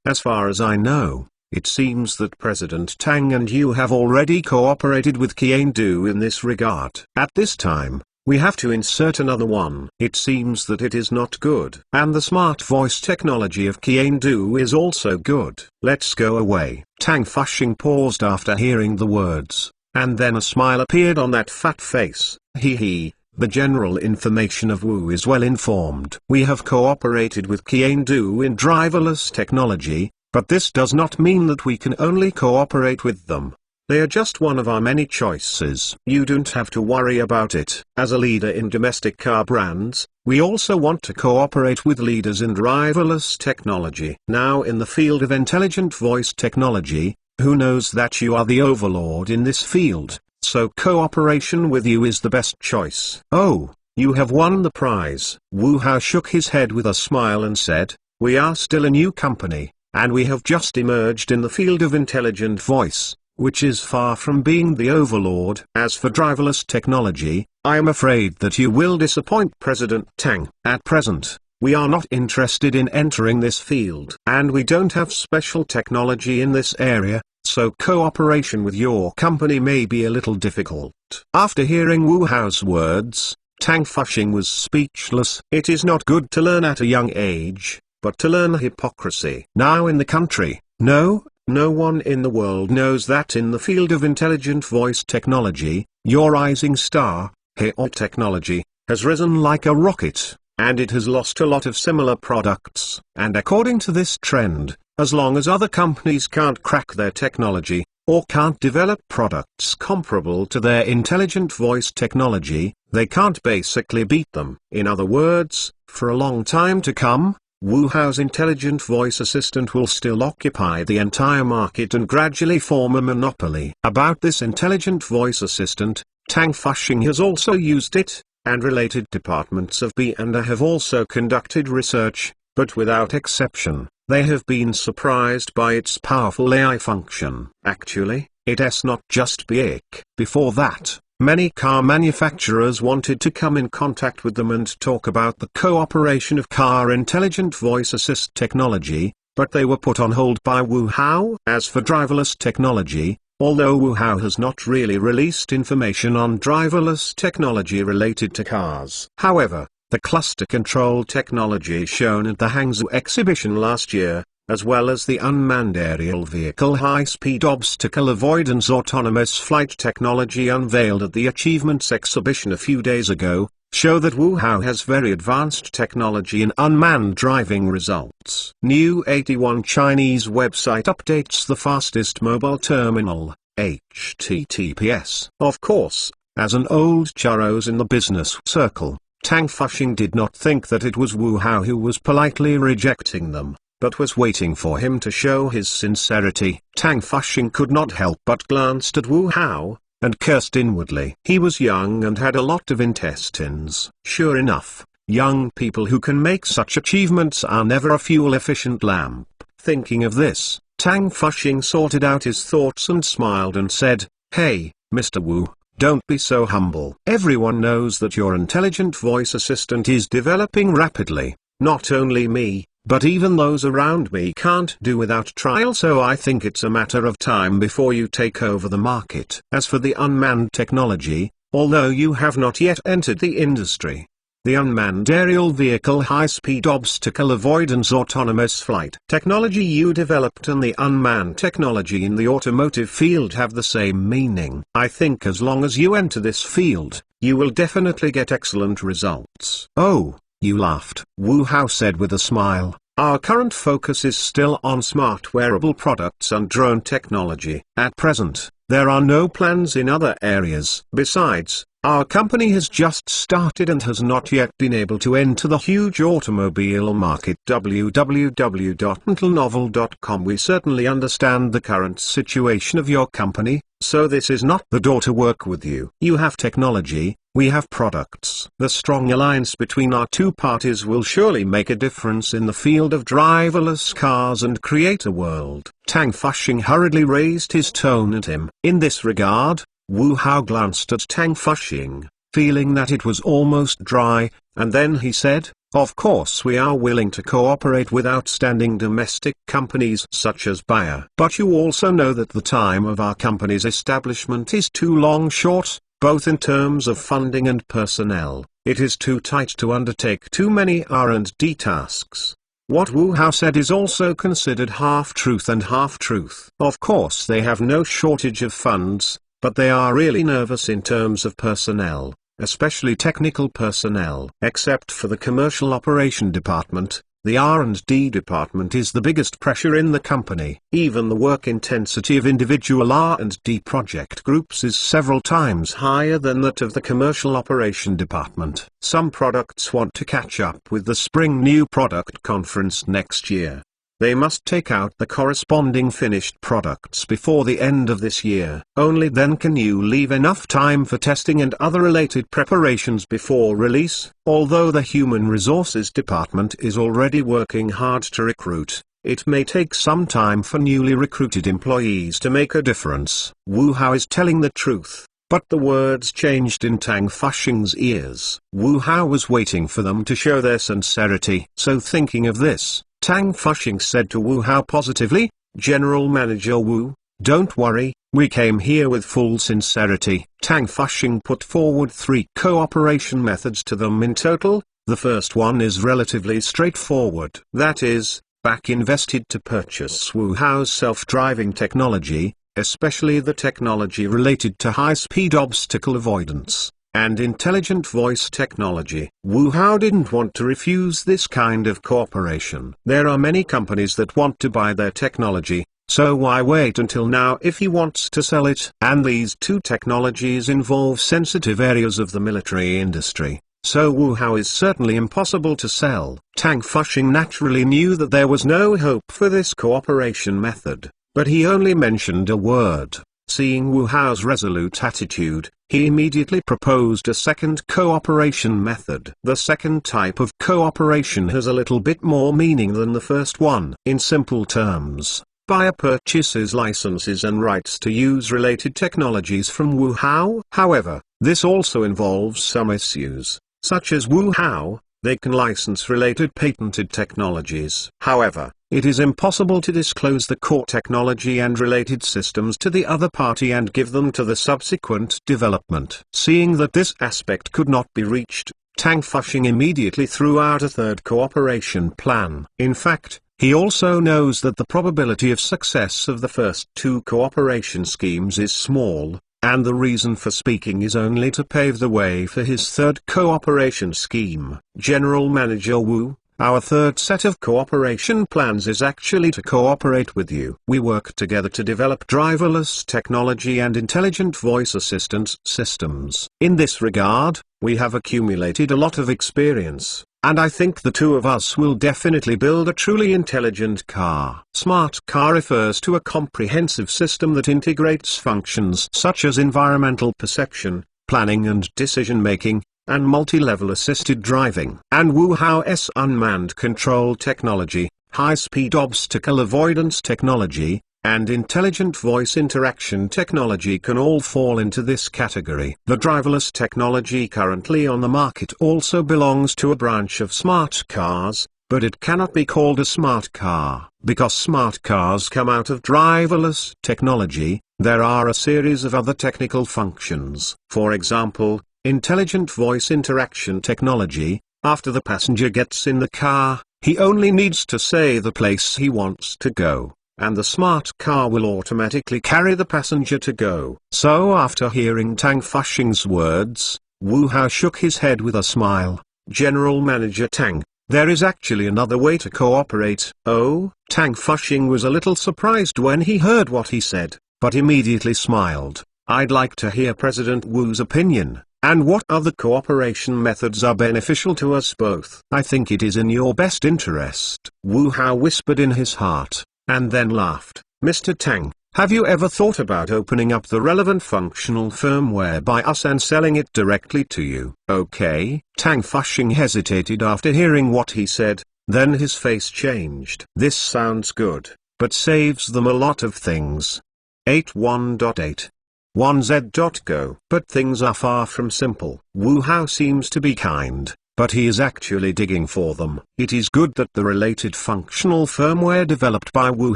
As far as I know, it seems that President Tang and you have already cooperated with Qiandu in this regard. At this time, we have to insert another one. It seems that it is not good. And the smart voice technology of Qiandu is also good. Let's go away. Tang Fuxing paused after hearing the words, and then a smile appeared on that fat face. He. The general information of Wu is well informed. We have cooperated with Qiandu in driverless technology, but this does not mean that we can only cooperate with them. They are just one of our many choices. You don't have to worry about it. As a leader in domestic car brands, we also want to cooperate with leaders in driverless technology. Now in the field of intelligent voice technology, who knows that you are the overlord in this field, so cooperation with you is the best choice. Oh, you have won the prize. Wu Hao shook his head with a smile and said, we are still a new company, and we have just emerged in the field of intelligent voice, which is far from being the overlord. As for driverless technology, I am afraid that you will disappoint President Tang. At present, we are not interested in entering this field. And we don't have special technology in this area, so cooperation with your company may be a little difficult. After hearing Wu Hao's words, Tang Fuxing was speechless. It is not good to learn at a young age, but to learn hypocrisy. Now in the country, no one in the world knows that in the field of intelligent voice technology, your rising star, Hao technology, has risen like a rocket, and it has lost a lot of similar products. And according to this trend, as long as other companies can't crack their technology, or can't develop products comparable to their intelligent voice technology, they can't basically beat them. In other words, for a long time to come, Wu Hao's intelligent voice assistant will still occupy the entire market and gradually form a monopoly. About this intelligent voice assistant, Tang Fuxing has also used it, and related departments of B&A have also conducted research, but without exception, they have been surprised by its powerful AI function. Actually, it's not just BAIC. Before that, many car manufacturers wanted to come in contact with them and talk about the cooperation of car intelligent voice assist technology, but they were put on hold by Wu Hao. As for driverless technology, Although Wu Hao has not really released information on driverless technology related to cars. However, the cluster control technology shown at the Hangzhou exhibition last year, as well as the unmanned aerial vehicle high-speed obstacle avoidance autonomous flight technology unveiled at the Achievements exhibition a few days ago, show that Wu Hao has very advanced technology in unmanned driving results. New 81 Chinese website updates the fastest mobile terminal, HTTPS. Of course, as an old churros in the business circle, Tang Fuxing did not think that it was Wu Hao who was politely rejecting them, but was waiting for him to show his sincerity. Tang Fuxing could not help but glanced at Wu Hao, and cursed inwardly. He was young and had a lot of intestines. Sure enough, young people who can make such achievements are never a fuel-efficient lamp. Thinking of this, Tang Fuxing sorted out his thoughts and smiled and said, "Hey, Mr. Wu, don't be so humble. Everyone knows that your intelligent voice assistant is developing rapidly. Not only me, but even those around me can't do without trial, so I think it's a matter of time before you take over the market. As for the unmanned technology, although you have not yet entered the industry, the unmanned aerial vehicle high-speed obstacle avoidance autonomous flight technology you developed and the unmanned technology in the automotive field have the same meaning. I think as long as you enter this field, you will definitely get excellent results." "Oh, you laughed," Wu Hao said with a smile. "Our current focus is still on smart wearable products and drone technology. At present, there are no plans in other areas. Besides, our company has just started and has not yet been able to enter the huge automobile market." www.mentalnovel.com. We certainly understand the current situation of your company, so this is not the door to work with you. You have technology, we have products. The strong alliance between our two parties will surely make a difference in the field of driverless cars and create a world. Tang Fuxing hurriedly raised his tone at him. In this regard, Wu Hao glanced at Tang Fuxing, feeling that it was almost dry, and then he said, "Of course we are willing to cooperate with outstanding domestic companies such as Bayer. But you also know that the time of our company's establishment is too long short, both in terms of funding and personnel. It is too tight to undertake too many R&D tasks." What Wu Hao said is also considered half-truth and half-truth. Of course they have no shortage of funds, but they are really nervous in terms of personnel, especially technical personnel. Except for the commercial operation department, the R&D department is the biggest pressure in the company. Even the work intensity of individual R&D project groups is several times higher than that of the commercial operation department. Some products want to catch up with the Spring New Product Conference next year. They must take out the corresponding finished products before the end of this year. Only then can you leave enough time for testing and other related preparations before release. Although the Human Resources Department is already working hard to recruit, it may take some time for newly recruited employees to make a difference. Wu Hao is telling the truth, but the words changed in Tang Fuxing's ears. Wu Hao was waiting for them to show their sincerity. So thinking of this, Tang Fuxing said to Wu Hao positively, "General Manager Wu, don't worry, we came here with full sincerity." Tang Fuxing put forward 3 cooperation methods to them in total. The first one is relatively straightforward. That is, back invested to purchase Wu Hao's self-driving technology, especially the technology related to high-speed obstacle avoidance and intelligent voice technology. Wu Hao didn't want to refuse this kind of cooperation. There are many companies that want to buy their technology, so why wait until now if he wants to sell it? And these 2 technologies involve sensitive areas of the military industry, so Wu Hao is certainly impossible to sell. Tang Fuxing naturally knew that there was no hope for this cooperation method, but he only mentioned a word. Seeing Wu Hao's resolute attitude, he immediately proposed a second cooperation method. The second type of cooperation has a little bit more meaning than the first one. In simple terms, Bayer purchases licenses and rights to use related technologies from Wu Hao. However, this also involves some issues, such as Wu Hao, they can license related patented technologies. However, it is impossible to disclose the core technology and related systems to the other party and give them to the subsequent development. Seeing that this aspect could not be reached, Tang Fuxing immediately threw out a third cooperation plan. In fact, he also knows that the probability of success of the first two cooperation schemes is small, and the reason for speaking is only to pave the way for his third cooperation scheme. General Manager Wu, our third set of cooperation plans is actually to cooperate with you. We work together to develop driverless technology and intelligent voice assistant systems. In this regard, we have accumulated a lot of experience, and I think the two of us will definitely build a truly intelligent car. Smart car refers to a comprehensive system that integrates functions such as environmental perception, planning and decision-making, and multi-level assisted driving. And Wu Hao's unmanned control technology, high-speed obstacle avoidance technology, and intelligent voice interaction technology can all fall into this category. The driverless technology currently on the market also belongs to a branch of smart cars, but it cannot be called a smart car. Because smart cars come out of driverless technology, there are a series of other technical functions. For example, intelligent voice interaction technology. After the passenger gets in the car, he only needs to say the place he wants to go, and the smart car will automatically carry the passenger to go. So after hearing Tang Fuxing's words, Wu Hao shook his head with a smile. General Manager Tang, there is actually another way to cooperate. Oh? Tang Fuxing was a little surprised when he heard what he said, but immediately smiled. I'd like to hear President Wu's opinion. And what other cooperation methods are beneficial to us both? I think it is in your best interest, Wu Hao whispered in his heart, and then laughed. Mr. Tang, have you ever thought about opening up the relevant functional firmware by us and selling it directly to you? Okay? Tang Fuxing hesitated after hearing what he said, then his face changed. This sounds good, but saves them a lot of things. 81.8 1z.go. But things are far from simple. Wu Hao seems to be kind, but he is actually digging for them. It is good that the related functional firmware developed by Wu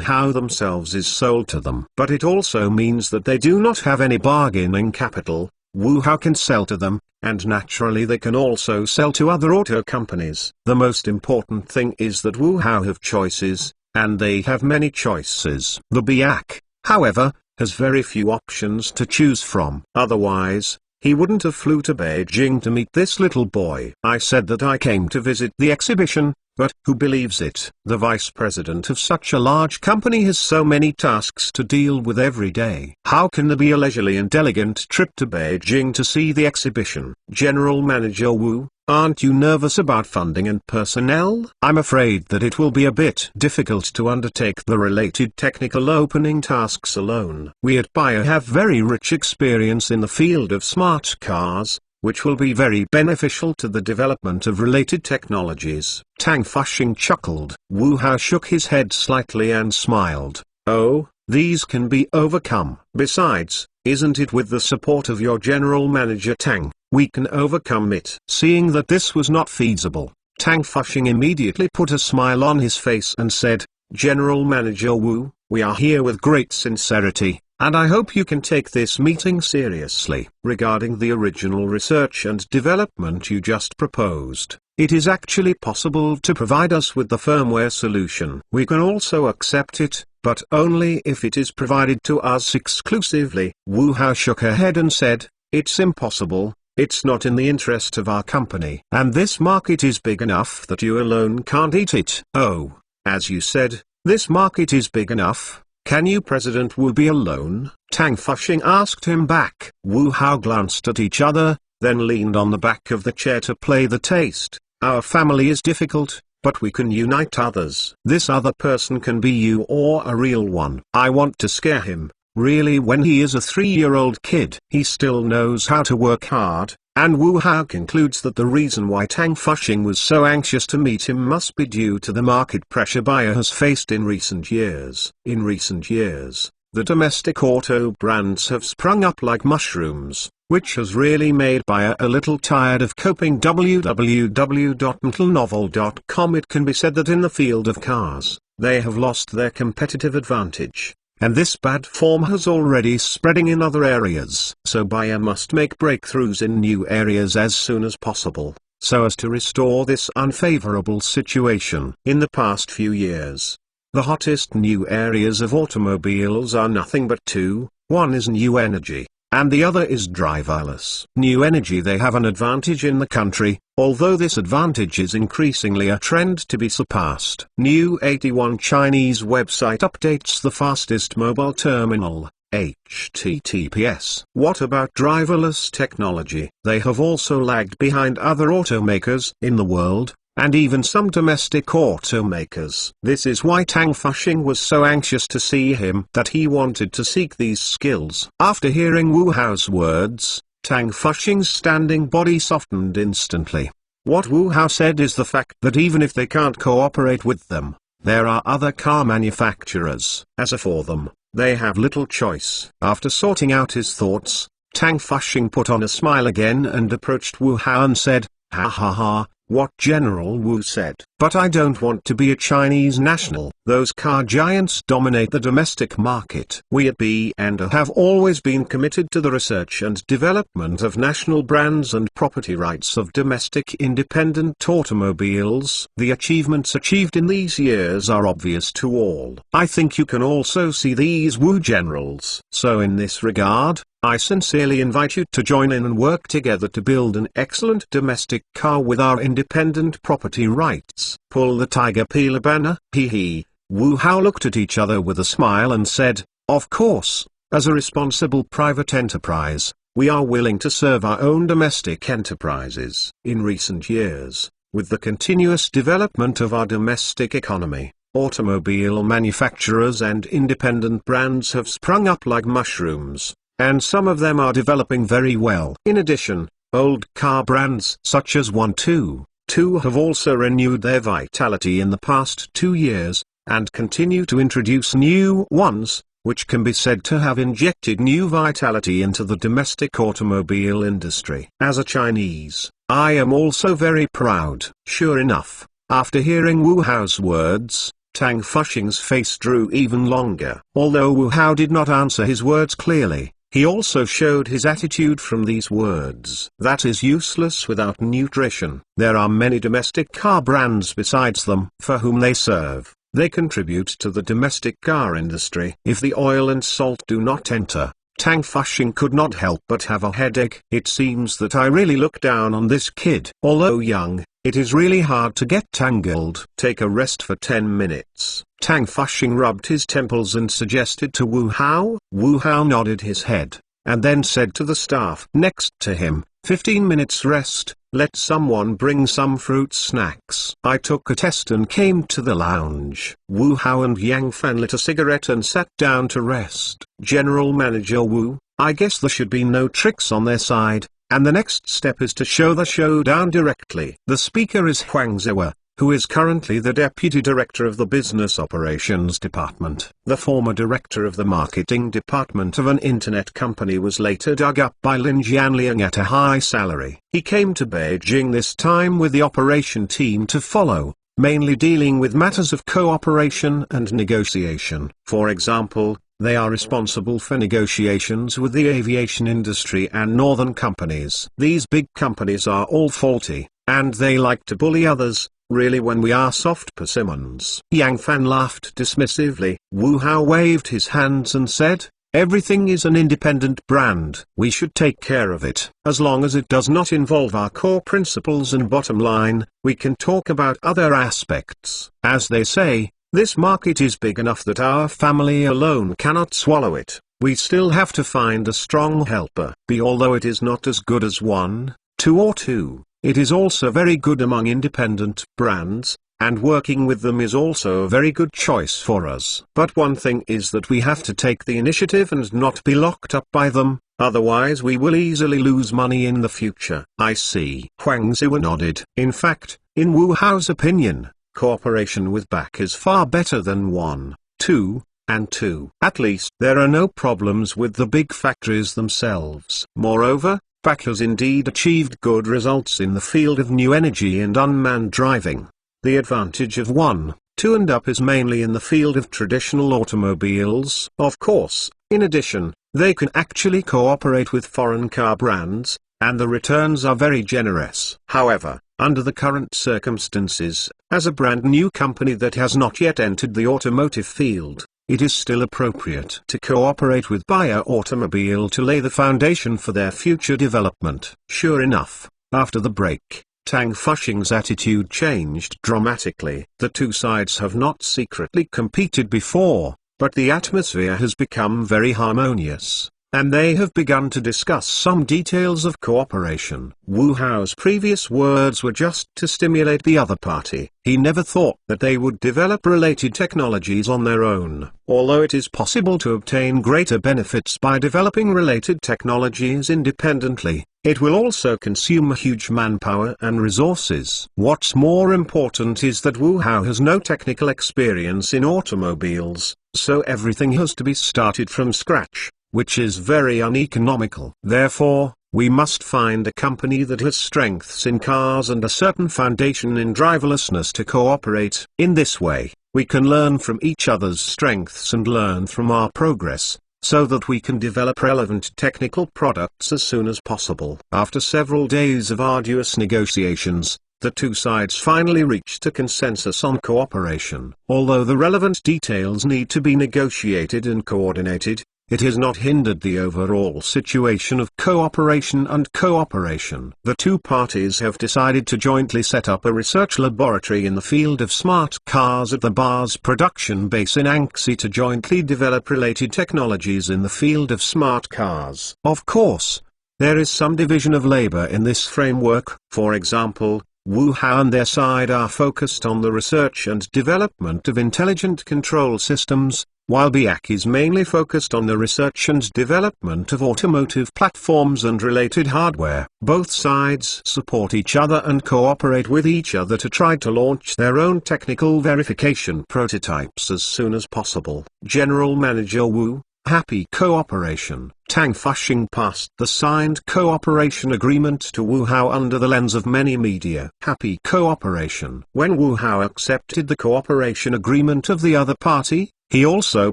Hao themselves is sold to them. But it also means that they do not have any bargaining capital. Wu Hao can sell to them, and naturally they can also sell to other auto companies. The most important thing is that Wu Hao have choices, and they have many choices. The BIAC, however, has very few options to choose from. Otherwise, he wouldn't have flew to Beijing to meet this little boy. I said that I came to visit the exhibition, but who believes it? The vice president of such a large company has so many tasks to deal with every day. How can there be a leisurely and elegant trip to Beijing to see the exhibition? General Manager Wu, aren't you nervous about funding and personnel? I'm afraid that it will be a bit difficult to undertake the related technical opening tasks alone. We at Bayer have very rich experience in the field of smart cars, which will be very beneficial to the development of related technologies. Tang Fuxing chuckled. Wu Hao shook his head slightly and smiled. Oh, these can be overcome. Besides, isn't it with the support of your general manager Tang, we can overcome it? Seeing that this was not feasible, Tang Fuxing immediately put a smile on his face and said, General Manager Wu, we are here with great sincerity, and I hope you can take this meeting seriously. Regarding the original research and development you just proposed, it is actually possible to provide us with the firmware solution. We can also accept it, but only if it is provided to us exclusively. Wu Hao shook her head and said, it's impossible. It's not in the interest of our company. And this market is big enough that you alone can't eat it. Oh, as you said, this market is big enough. Can you President Wu be alone? Tang Fuxing asked him back. Wu Hao glanced at each other, then leaned on the back of the chair to play the taste. Our family is difficult, but we can unite others. This other person can be you or a real one. I want to scare him. Really, when he is a 3-year-old kid, he still knows how to work hard, and Wu Hao concludes that the reason why Tang Fuxing was so anxious to meet him must be due to the market pressure Bayer has faced in recent years. In recent years, the domestic auto brands have sprung up like mushrooms, which has really made buyer a little tired of coping. www.mentalnovel.com. It can be said that in the field of cars, they have lost their competitive advantage, and this bad form has already spreading in other areas. So buyer must make breakthroughs in new areas as soon as possible, so as to restore this unfavorable situation. In the past few years, the hottest new areas of automobiles are nothing but two. One is new energy, and the other is driverless. New energy, they have an advantage in the country, although this advantage is increasingly a trend to be surpassed. New 81 Chinese website updates the fastest mobile terminal, HTTPS. What about driverless technology? They have also lagged behind other automakers in the world, and even some domestic automakers. This is why Tang Fuxing was so anxious to see him that he wanted to seek these skills. After hearing Wu Hao's words, Tang Fuxing's standing body softened instantly. What Wu Hao said is the fact that even if they can't cooperate with them, there are other car manufacturers. As for them, they have little choice. After sorting out his thoughts, Tang Fuxing put on a smile again and approached Wu Hao and said, "Ha ha ha, what General Wu said. But I don't want to be a Chinese national. Those car giants dominate the domestic market. We at B&A have always been committed to the research and development of national brands and property rights of domestic independent automobiles. The achievements achieved in these years are obvious to all. I think you can also see these Wu generals. So in this regard, I sincerely invite you to join in and work together to build an excellent domestic car with our independent property rights. Pull the tiger, peel a banner." Hee. Wu Hao looked at each other with a smile and said, "Of course, as a responsible private enterprise, we are willing to serve our own domestic enterprises." In recent years, with the continuous development of our domestic economy, automobile manufacturers and independent brands have sprung up like mushrooms, and some of them are developing very well. In addition, old car brands such as 122 have also renewed their vitality in the past 2 years, and continue to introduce new ones, which can be said to have injected new vitality into the domestic automobile industry. As a Chinese, I am also very proud. Sure enough, after hearing Wu Hao's words, Tang Fuxing's face drew even longer. Although Wu Hao did not answer his words clearly, he also showed his attitude from these words. That is useless without nutrition. There are many domestic car brands besides them for whom they serve. They contribute to the domestic car industry. If the oil and salt do not enter, Tang Fuxing could not help but have a headache. It seems that I really look down on this kid. Although young, it is really hard to get tangled. Take a rest for 10 minutes. Tang Fuxing rubbed his temples and suggested to Wu Hao. Wu Hao nodded his head, and then said to the staff next to him, 15 minutes rest, let someone bring some fruit snacks. I took a test and came to the lounge. Wu Hao and Yang Fan lit a cigarette and sat down to rest. General Manager Wu, I guess there should be no tricks on their side, and the next step is to show the showdown directly. The speaker is Huang Ziwa, who is currently the Deputy Director of the Business Operations Department. The former Director of the Marketing Department of an internet company was later dug up by Lin Jianliang at a high salary. He came to Beijing this time with the operation team to follow, mainly dealing with matters of cooperation and negotiation. For example, they are responsible for negotiations with the aviation industry and northern companies. These big companies are all faulty, and they like to bully others. Really, when we are soft persimmons. Yang Fan laughed dismissively. Wu Hao waved his hands and said, everything is an independent brand. We should take care of it. As long as it does not involve our core principles and bottom line, we can talk about other aspects. As they say, this market is big enough that our family alone cannot swallow it. We still have to find a strong helper. Although it is not as good as 1, 2 or 2. It is also very good among independent brands, and working with them is also a very good choice for us. But one thing is that we have to take the initiative and not be locked up by them, otherwise we will easily lose money in the future. I see. Huang Ziwa nodded. In fact, in Wu Hao's opinion, cooperation with BAC is far better than 1, 2, and 2. At least there are no problems with the big factories themselves. Moreover, BAC has indeed achieved good results in the field of new energy and unmanned driving. The advantage of 1, 2 and up is mainly in the field of traditional automobiles. Of course, in addition, they can actually cooperate with foreign car brands, and the returns are very generous. However, under the current circumstances, as a brand new company that has not yet entered the automotive field, it is still appropriate to cooperate with Bayer Automobile to lay the foundation for their future development. Sure enough, after the break, Tang Fuxing's attitude changed dramatically. The two sides have not secretly competed before, but the atmosphere has become very harmonious, and they have begun to discuss some details of cooperation. Wu Hao's previous words were just to stimulate the other party. He never thought that they would develop related technologies on their own. Although it is possible to obtain greater benefits by developing related technologies independently, it will also consume huge manpower and resources. What's more important is that Wu Hao has no technical experience in automobiles, so everything has to be started from scratch, which is very uneconomical. Therefore, we must find a company that has strengths in cars and a certain foundation in driverlessness to cooperate. In this way, we can learn from each other's strengths and learn from our progress, so that we can develop relevant technical products as soon as possible. After several days of arduous negotiations, the two sides finally reached a consensus on cooperation. Although the relevant details need to be negotiated and coordinated, it has not hindered the overall situation of cooperation and cooperation. The two parties have decided to jointly set up a research laboratory in the field of smart cars at the BAR's production base in Anxi to jointly develop related technologies in the field of smart cars. Of course, there is some division of labor in this framework. For example, Wu Hao and their side are focused on the research and development of intelligent control systems, while BAC is mainly focused on the research and development of automotive platforms and related hardware. Both sides support each other and cooperate with each other to try to launch their own technical verification prototypes as soon as possible. General Manager Wu, happy cooperation. Tang Fuxing passed the signed cooperation agreement to Wu Hao under the lens of many media. Happy cooperation. When Wu Hao accepted the cooperation agreement of the other party, he also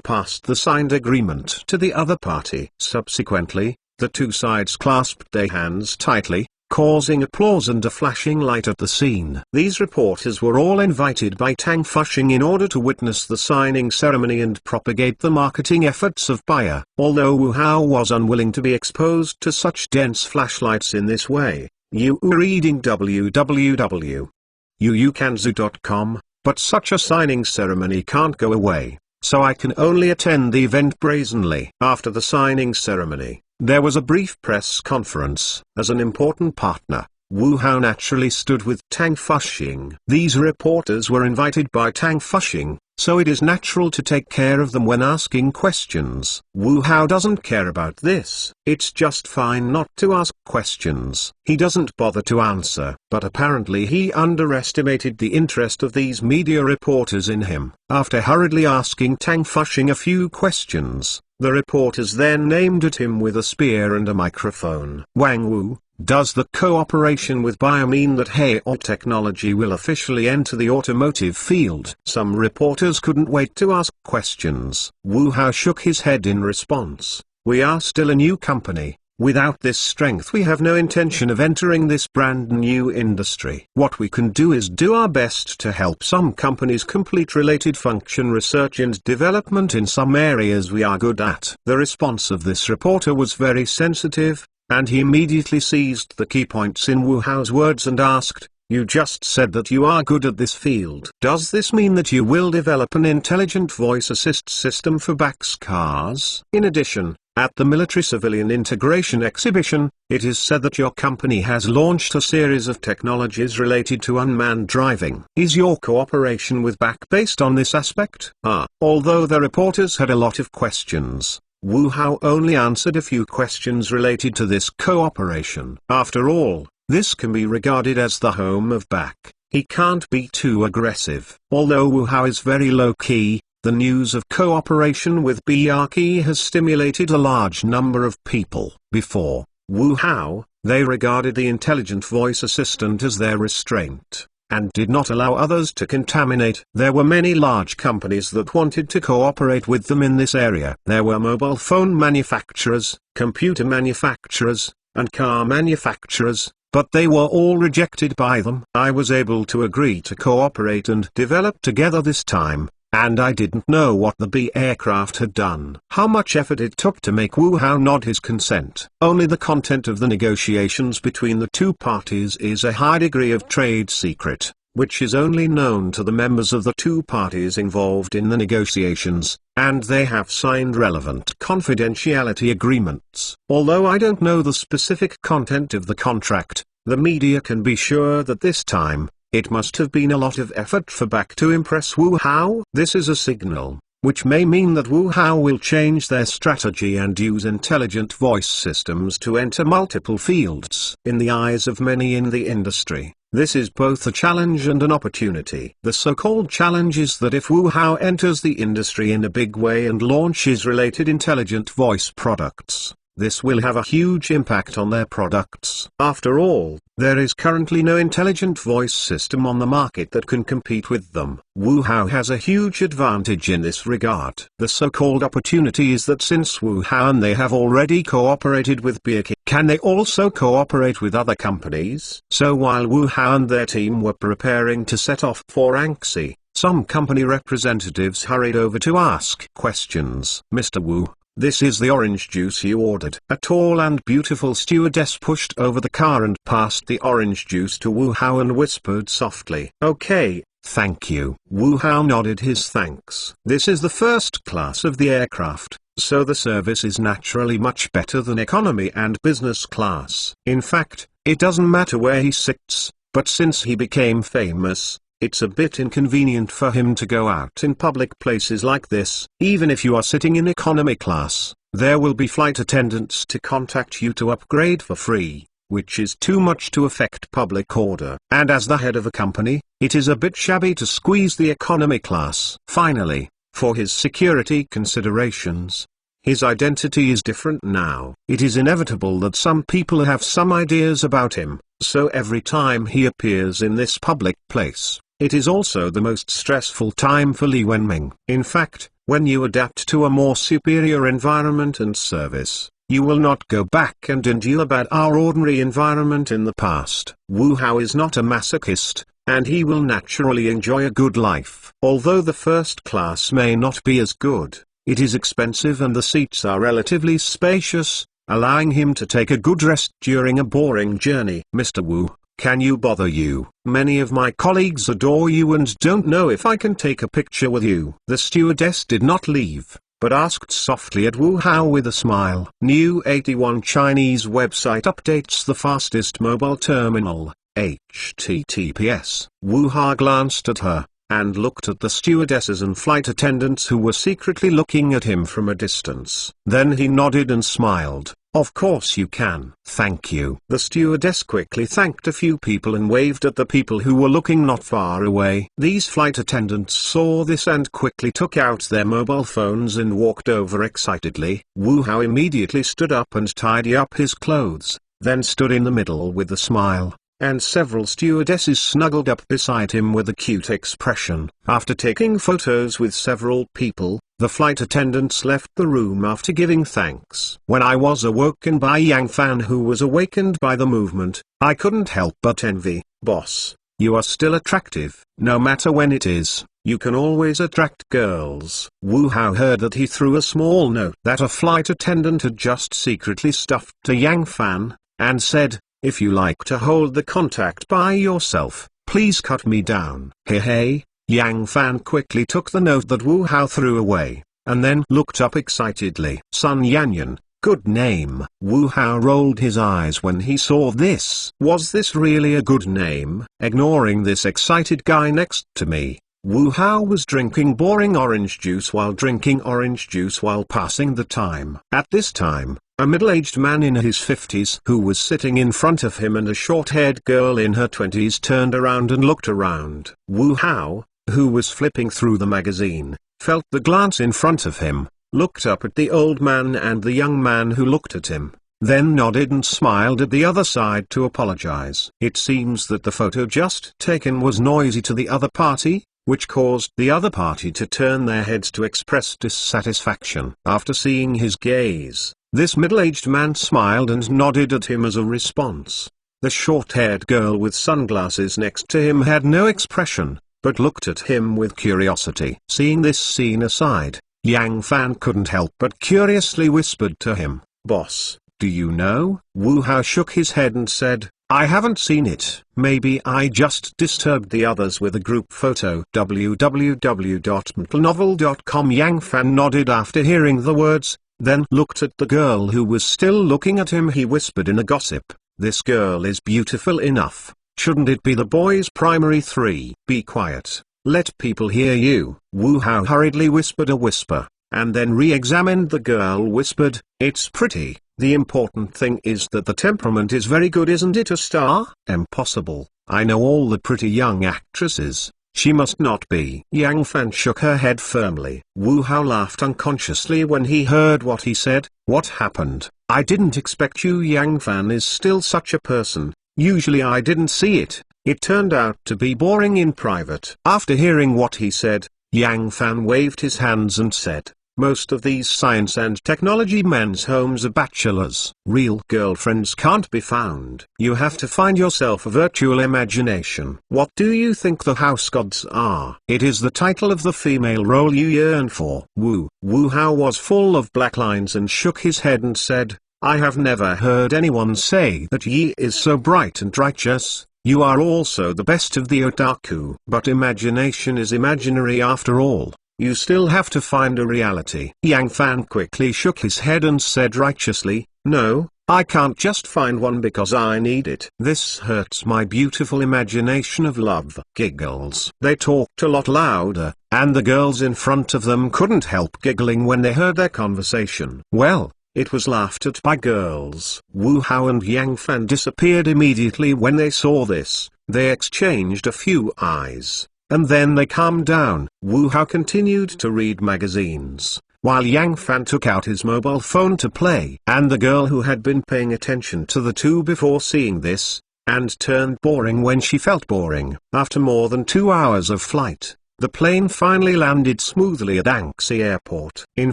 passed the signed agreement to the other party. Subsequently, the two sides clasped their hands tightly, causing applause and a flashing light at the scene. These reporters were all invited by Tang Fuxing in order to witness the signing ceremony and propagate the marketing efforts of Bayer. Although Wu Hao was unwilling to be exposed to such dense flashlights in this way, you were reading www.yuukanzu.com, but such a signing ceremony can't go away, so I can only attend the event brazenly. After the signing ceremony, there was a brief press conference. As an important partner, Wu Hao naturally stood with Tang Fuxing. These reporters were invited by Tang Fuxing, so it is natural to take care of them when asking questions. Wu Hao doesn't care about this. It's just fine not to ask questions. He doesn't bother to answer. But apparently he underestimated the interest of these media reporters in him. After hurriedly asking Tang Fuxing a few questions, the reporters then aimed at him with a spear and a microphone. Wang Wu, does the cooperation with Bayer mean that Hao Technology will officially enter the automotive field? Some reporters couldn't wait to ask questions. Wu Hao shook his head in response. We are still a new company. Without this strength we have no intention of entering this brand new industry. What we can do is do our best to help some companies complete related function research and development in some areas we are good at. The response of this reporter was very sensitive, and he immediately seized the key points in Wu Hao's words and asked, "You just said that you are good at this field. Does this mean that you will develop an intelligent voice assist system for BAC's cars?" In addition, at the Military-Civilian Integration Exhibition, it is said that your company has launched a series of technologies related to unmanned driving. Is your cooperation with BAC based on this aspect? Although the reporters had a lot of questions, Wu Hao only answered a few questions related to this cooperation. After all, this can be regarded as the home of BAC. He can't be too aggressive. Although Wu Hao is very low-key, The news of cooperation with Biaki has stimulated a large number of people. Before Wu Hao, they regarded the intelligent voice assistant as their restraint, and did not allow others to contaminate. There were many large companies that wanted to cooperate with them in this area. There were mobile phone manufacturers, computer manufacturers, and car manufacturers, but they were all rejected by them. I was able to agree to cooperate and develop together this time, and I didn't know what the B aircraft had done. How much effort it took to make Wu Hao nod his consent. Only the content of the negotiations between the two parties is a high degree of trade secret, which is only known to the members of the two parties involved in the negotiations, and they have signed relevant confidentiality agreements. Although I don't know the specific content of the contract, the media can be sure that this time, it must have been a lot of effort for BAC to impress Wu Hao. This is a signal, which may mean that Wu Hao will change their strategy and use intelligent voice systems to enter multiple fields. In the eyes of many in the industry, this is both a challenge and an opportunity. The so-called challenge is that if Wu Hao enters the industry in a big way and launches related intelligent voice products, this will have a huge impact on their products. After all, there is currently no intelligent voice system on the market that can compete with them. Wu Hao has a huge advantage in this regard. The so-called opportunity is that since Wu Hao and they have already cooperated with Biaki, can they also cooperate with other companies? So while Wu Hao and their team were preparing to set off for Anxi, some company representatives hurried over to ask questions. Mr. Wu, this is the orange juice you ordered. A tall and beautiful stewardess pushed over the car and passed the orange juice to Wu Hao and whispered softly, "Okay, thank you." Wu Hao nodded his thanks. This is the first class of the aircraft, so the service is naturally much better than economy and business class. In fact, it doesn't matter where he sits, but since he became famous, it's a bit inconvenient for him to go out in public places like this. Even if you are sitting in economy class, there will be flight attendants to contact you to upgrade for free, which is too much to affect public order. And as the head of a company, it is a bit shabby to squeeze the economy class. Finally, for his security considerations, his identity is different now. It is inevitable that some people have some ideas about him, so every time he appears in this public place, it is also the most stressful time for Li Wenming. In fact, when you adapt to a more superior environment and service, you will not go back and endure about our ordinary environment in the past. Wu Hao is not a masochist, and he will naturally enjoy a good life. Although the first class may not be as good, it is expensive and the seats are relatively spacious, allowing him to take a good rest during a boring journey. Mr. Wu, can you bother you? Many of my colleagues adore you and don't know if I can take a picture with you. The stewardess did not leave, but asked softly at Wu Hao with a smile. New 81 Chinese website updates the fastest mobile terminal, HTTPS. Wu Hao glanced at her, and looked at the stewardesses and flight attendants who were secretly looking at him from a distance. Then he nodded and smiled. Of course you can. Thank you. The stewardess quickly thanked a few people and waved at the people who were looking not far away. These flight attendants saw this and quickly took out their mobile phones and walked over excitedly. Wu Hao immediately stood up and tidied up his clothes, then stood in the middle with a smile, and several stewardesses snuggled up beside him with a cute expression. After taking photos with several people, the flight attendants left the room after giving thanks. When I was awoken by Yang Fan, who was awakened by the movement, I couldn't help but envy. Boss, you are still attractive. No matter when it is, you can always attract girls. Wu Hao heard that he threw a small note that a flight attendant had just secretly stuffed to Yang Fan, and said, "If you like to hold the contact by yourself, please cut me down." Hey. Yang Fan quickly took the note that Wu Hao threw away, and then looked up excitedly. Sun Yanyan, good name. Wu Hao rolled his eyes when he saw this. Was this really a good name? Ignoring this excited guy next to me, Wu Hao was drinking boring orange juice while passing the time. At this time, a middle-aged man in his 50s who was sitting in front of him and a short-haired girl in her 20s turned around and looked around. Wu Hao, who was flipping through the magazine, felt the glance in front of him, looked up at the old man and the young man who looked at him, then nodded and smiled at the other side to apologize. It seems that the photo just taken was noisy to the other party, which caused the other party to turn their heads to express dissatisfaction. After seeing his gaze, this middle-aged man smiled and nodded at him as a response. The short-haired girl with sunglasses next to him had no expression, but looked at him with curiosity. Seeing this scene aside, Yang Fan couldn't help but curiously whispered to him, "Boss, do you know?" Wu Hao shook his head and said, "I haven't seen it. Maybe I just disturbed the others with a group photo." www.mtlnovel.com. Yang Fan nodded after hearing the words, then looked at the girl who was still looking at him. He whispered in a gossip, "This girl is beautiful enough. Shouldn't it be the boys' primary 3? Be quiet. Let people hear you." Wu Hao hurriedly whispered a whisper, and then re-examined the girl. Whispered, "It's pretty. The important thing is that the temperament is very good. Isn't it a star?" "Impossible. I know all the pretty young actresses. She must not be." Yang Fan shook her head firmly. Wu Hao laughed unconsciously when he heard what he said. "What happened? I didn't expect you." Yang Fan is still such a person. Usually I didn't see it. It turned out to be boring in private. After hearing what he said, Yang Fan waved his hands and said, "Most of these science and technology men's homes are bachelors. Real girlfriends can't be found. You have to find yourself a virtual imagination." "What do you think the house gods are?" "It is the title of the female role you yearn for." Wu Hao was full of black lines and shook his head and said, "I have never heard anyone say that Yi is so bright and righteous. You are also the best of the otaku. But imagination is imaginary after all. You still have to find a reality." Yang Fan quickly shook his head and said righteously, "No, I can't just find one because I need it. This hurts my beautiful imagination of love." Giggles. They talked a lot louder, and the girls in front of them couldn't help giggling when they heard their conversation. Well, it was laughed at by girls. Wu Hao and Yang Fan disappeared immediately when they saw this. They exchanged a few eyes, and then they calmed down. Wu Hao continued to read magazines, while Yang Fan took out his mobile phone to play. And the girl who had been paying attention to the two before seeing this, and turned boring when she felt boring. After more than 2 hours of flight, the plane finally landed smoothly at Anxi Airport. In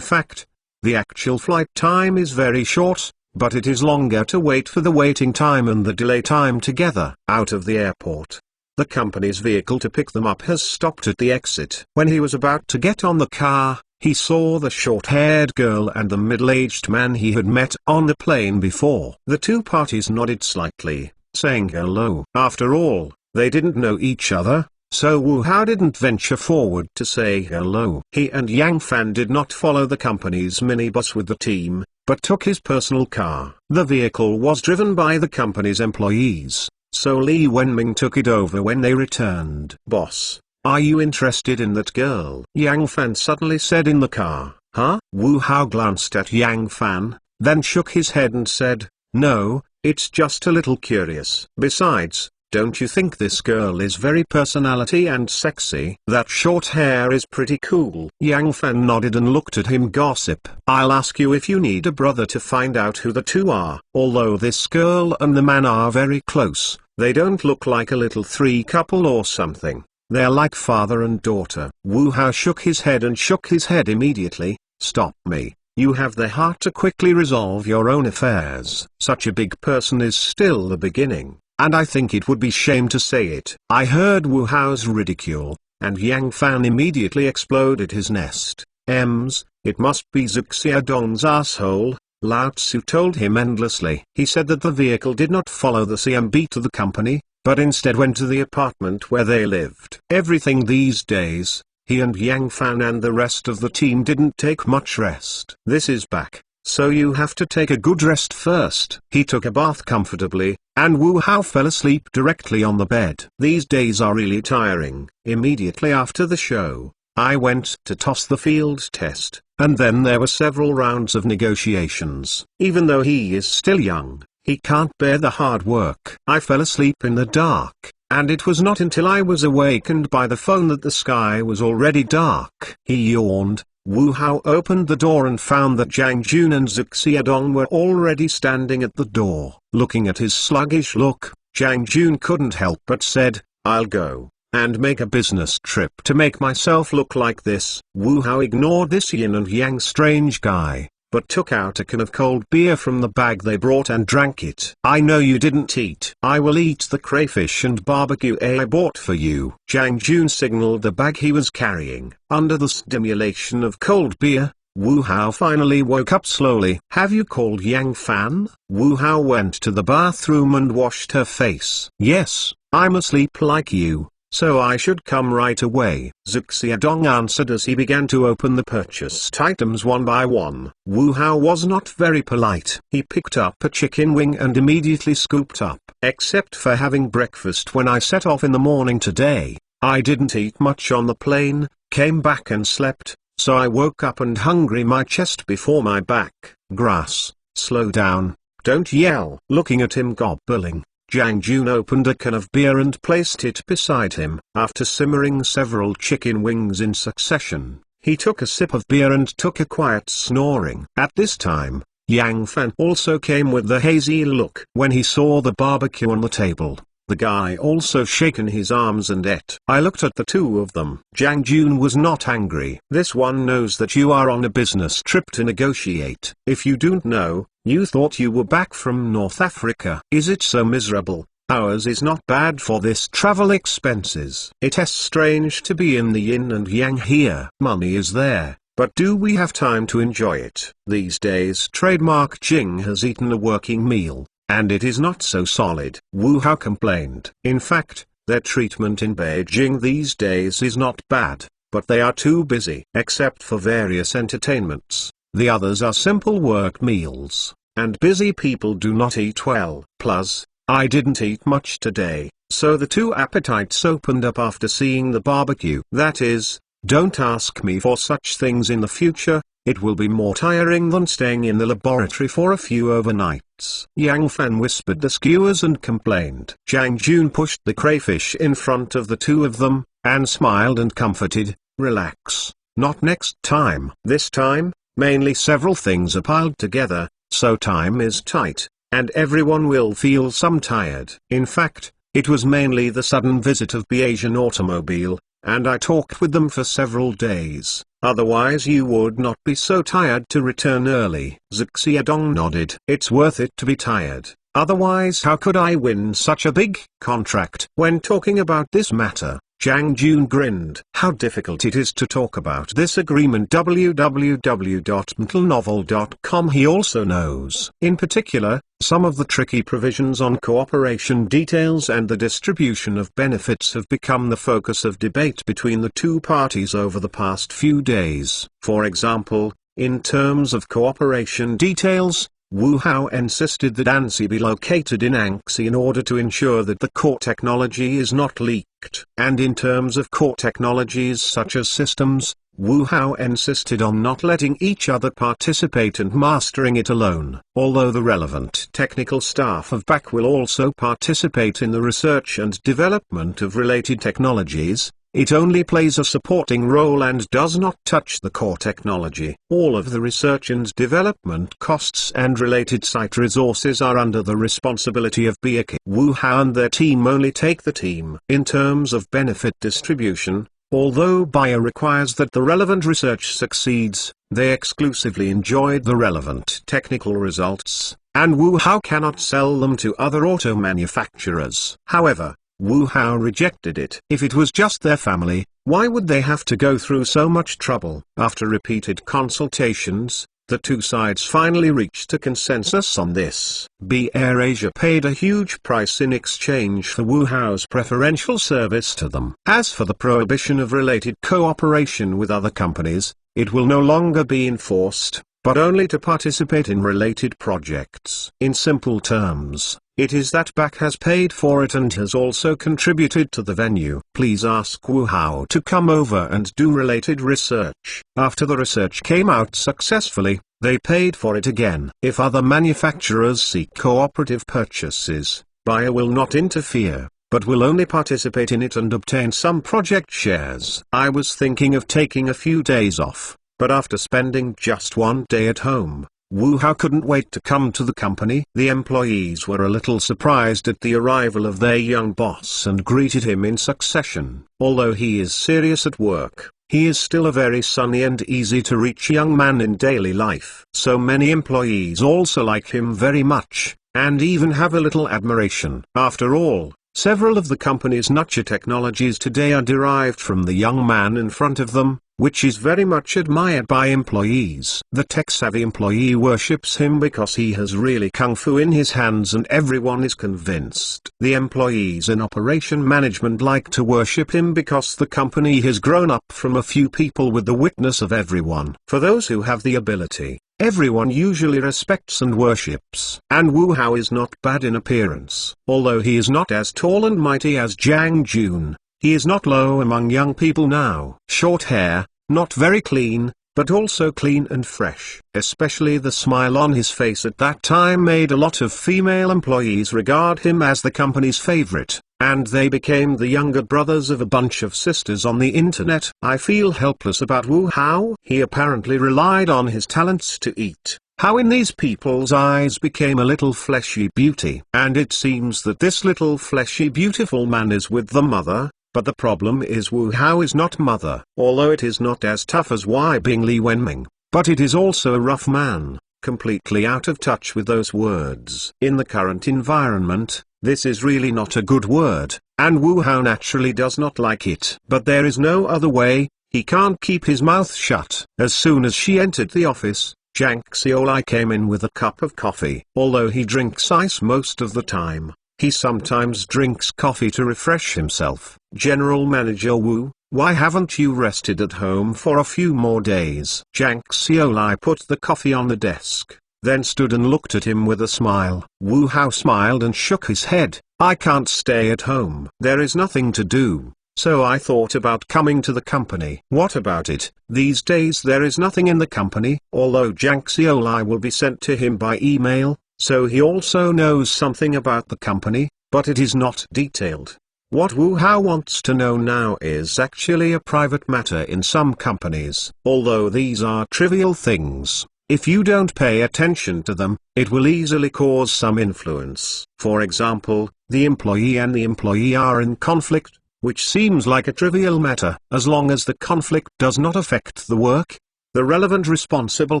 fact, the actual flight time is very short, but it is longer to wait for the waiting time and the delay time together. Out of the airport, the company's vehicle to pick them up has stopped at the exit. When he was about to get on the car, he saw the short-haired girl and the middle-aged man he had met on the plane before. The two parties nodded slightly, saying hello. After all, they didn't know each other, so Wu Hao didn't venture forward to say hello. He and Yang Fan did not follow the company's minibus with the team, but took his personal car. The vehicle was driven by the company's employees, so Li Wenming took it over when they returned. "Boss, are you interested in that girl?" Yang Fan suddenly said in the car. "Huh?" Wu Hao glanced at Yang Fan, then shook his head and said, "No, it's just a little curious. Besides, don't you think this girl is very personality and sexy? That short hair is pretty cool." Yang Fan nodded and looked at him. Gossip. "I'll ask you if you need a brother to find out who the two are." Although this girl and the man are very close, they don't look like a little three couple or something. They're like father and daughter. Wu Hao shook his head and shook his head immediately. "Stop me. You have the heart to quickly resolve your own affairs. Such a big person is still the beginning. And I think it would be shame to say it." I heard Wu Hao's ridicule, and Yang Fan immediately exploded his nest. It must be Zuxia Dong's asshole," Lao Tzu told him endlessly. He said that the vehicle did not follow the CMB to the company, but instead went to the apartment where they lived. Everything these days, he and Yang Fan and the rest of the team didn't take much rest. "This is back, so you have to take a good rest first." He took a bath comfortably, and Wu Hao fell asleep directly on the bed. "These days are really tiring." Immediately after the show, I went to toss the field test, and then there were several rounds of negotiations. Even though he is still young, he can't bear the hard work. I fell asleep in the dark, and it was not until I was awakened by the phone that the sky was already dark. He yawned. Wu Hao opened the door and found that Jiang Jun and Zhuge Xiadong were already standing at the door. Looking at his sluggish look, Jiang Jun couldn't help but said, "I'll go and make a business trip to make myself look like this." Wu Hao ignored this yin and yang strange guy, but took out a can of cold beer from the bag they brought and drank it. "I know you didn't eat. I will eat the crayfish and barbecue I bought for you." Jiang Jun signaled the bag he was carrying. Under the stimulation of cold beer, Wu Hao finally woke up slowly. "Have you called Yang Fan?" Wu Hao went to the bathroom and washed her face. "Yes, I'm asleep like you, so I should come right away," Zhuge Xiadong answered as he began to open the purchased items one by one. Wu Hao was not very polite. He picked up a chicken wing and immediately scooped up. "Except for having breakfast when I set off in the morning today, I didn't eat much on the plane, came back and slept, so I woke up and hungry, my chest before my back." "Grass, slow down, don't yell." Looking at him gobbling, Jiang Jun opened a can of beer and placed it beside him. After simmering several chicken wings in succession, he took a sip of beer and took a quiet snoring. At this time, Yang Fan also came with the hazy look. When he saw the barbecue on the table, the guy also shaken his arms and ate. I looked at the two of them. Jiang Jun was not angry. "This one knows that you are on a business trip to negotiate. If you don't know, you thought you were back from North Africa. Is it so miserable? Ours is not bad for this travel expenses. It is strange to be in the yin and yang here. Money is there, but do we have time to enjoy it? These days trademark Jing has eaten a working meal, and it is not so solid." Wu Hao complained. In fact, their treatment in Beijing these days is not bad, but they are too busy. Except for various entertainments, the others are simple work meals, and busy people do not eat well. Plus, I didn't eat much today, so the two appetites opened up after seeing the barbecue. "That is, don't ask me for such things in the future. It will be more tiring than staying in the laboratory for a few overnights." Yang Fan whispered the skewers and complained. Jiang Jun pushed the crayfish in front of the two of them, and smiled and comforted, "Relax, not next time." This time, mainly several things are piled together, so time is tight, and everyone will feel some tired. In fact, it was mainly the sudden visit of the Asian automobile, and I talked with them for several days. Otherwise you would not be so tired to return early. Zhuge Xiadong nodded. "It's worth it to be tired, otherwise how could I win such a big contract?" When talking about this matter, Jiang Jun grinned. How difficult it is to talk about this agreement. www.mentalnovel.com. He also knows, in particular, some of the tricky provisions on cooperation details and the distribution of benefits have become the focus of debate between the two parties over the past few days. For example, in terms of cooperation details, Wu Hao insisted that ANSI be located in Anxi in order to ensure that the core technology is not leaked. And in terms of core technologies such as systems, Wu Hao insisted on not letting each other participate and mastering it alone. Although the relevant technical staff of BAC will also participate in the research and development of related technologies, it only plays a supporting role and does not touch the core technology. All of the research and development costs and related site resources are under the responsibility of BAC. Wu Hao and their team only take the team. In terms of benefit distribution, although Bayer requires that the relevant research succeeds, they exclusively enjoyed the relevant technical results, and Wu Hao cannot sell them to other auto manufacturers. However, Wu Hao rejected it. If it was just their family, why would they have to go through so much trouble? After repeated consultations, the two sides finally reached a consensus on this. Air Asia paid a huge price in exchange for Wu Hao's preferential service to them. As for the prohibition of related cooperation with other companies, it will no longer be enforced, but only to participate in related projects. In simple terms, it is that BAC has paid for it and has also contributed to the venue. Please ask Wu Hao to come over and do related research. After the research came out successfully, they paid for it again. If other manufacturers seek cooperative purchases, Bayer will not interfere. but will only participate in it and obtain some project shares. I was thinking of taking a few days off, but after spending just one day at home, Wu Hao couldn't wait to come to the company. The employees were a little surprised at the arrival of their young boss and greeted him in succession. Although he is serious at work, he is still a very sunny and easy to reach young man in daily life. So many employees also like him very much, and even have a little admiration. After all, several of the company's nurture technologies today are derived from the young man in front of them, which is very much admired by employees. The tech-savvy employee worships him because he has really kung fu in his hands, and everyone is convinced. The employees in operation management like to worship him because the company has grown up from a few people with the witness of everyone. For those who have the ability, everyone usually respects and worships. And Wu Hao is not bad in appearance. Although he is not as tall and mighty as Zhang Jun, he is not low among young people now. Short hair, not very clean, but also clean and fresh. Especially the smile on his face at that time made a lot of female employees regard him as the company's favorite, and they became the younger brothers of a bunch of sisters on the internet. I feel helpless about Wu Hao. He apparently relied on his talents to eat. How in these people's eyes became a little fleshy beauty. And it seems that this little fleshy beautiful man is with the mother. But the problem is Wu Hao is not mother. Although it is not as tough as Wei Bing Li Wenming, but it is also a rough man, completely out of touch with those words. In the current environment, this is really not a good word, and Wu Hao naturally does not like it. But there is no other way, he can't keep his mouth shut. As soon as she entered the office, Zhang Xiaolai came in with a cup of coffee. Although he drinks ice most of the time, he sometimes drinks coffee to refresh himself. General Manager Wu, why haven't you rested at home for a few more days? Zhang Xiaolai put the coffee on the desk, then stood and looked at him with a smile. Wu Hao smiled and shook his head. I can't stay at home. There is nothing to do, so I thought about coming to the company. What about it? These days there is nothing in the company. Although Zhang Xiaolai will be sent to him by email, so he also knows something about the company, but it is not detailed. What Wu Hao wants to know now is actually a private matter in some companies. Although these are trivial things, if you don't pay attention to them, it will easily cause some influence. For example, the employee and the employee are in conflict, which seems like a trivial matter. As long as the conflict does not affect the work, the relevant responsible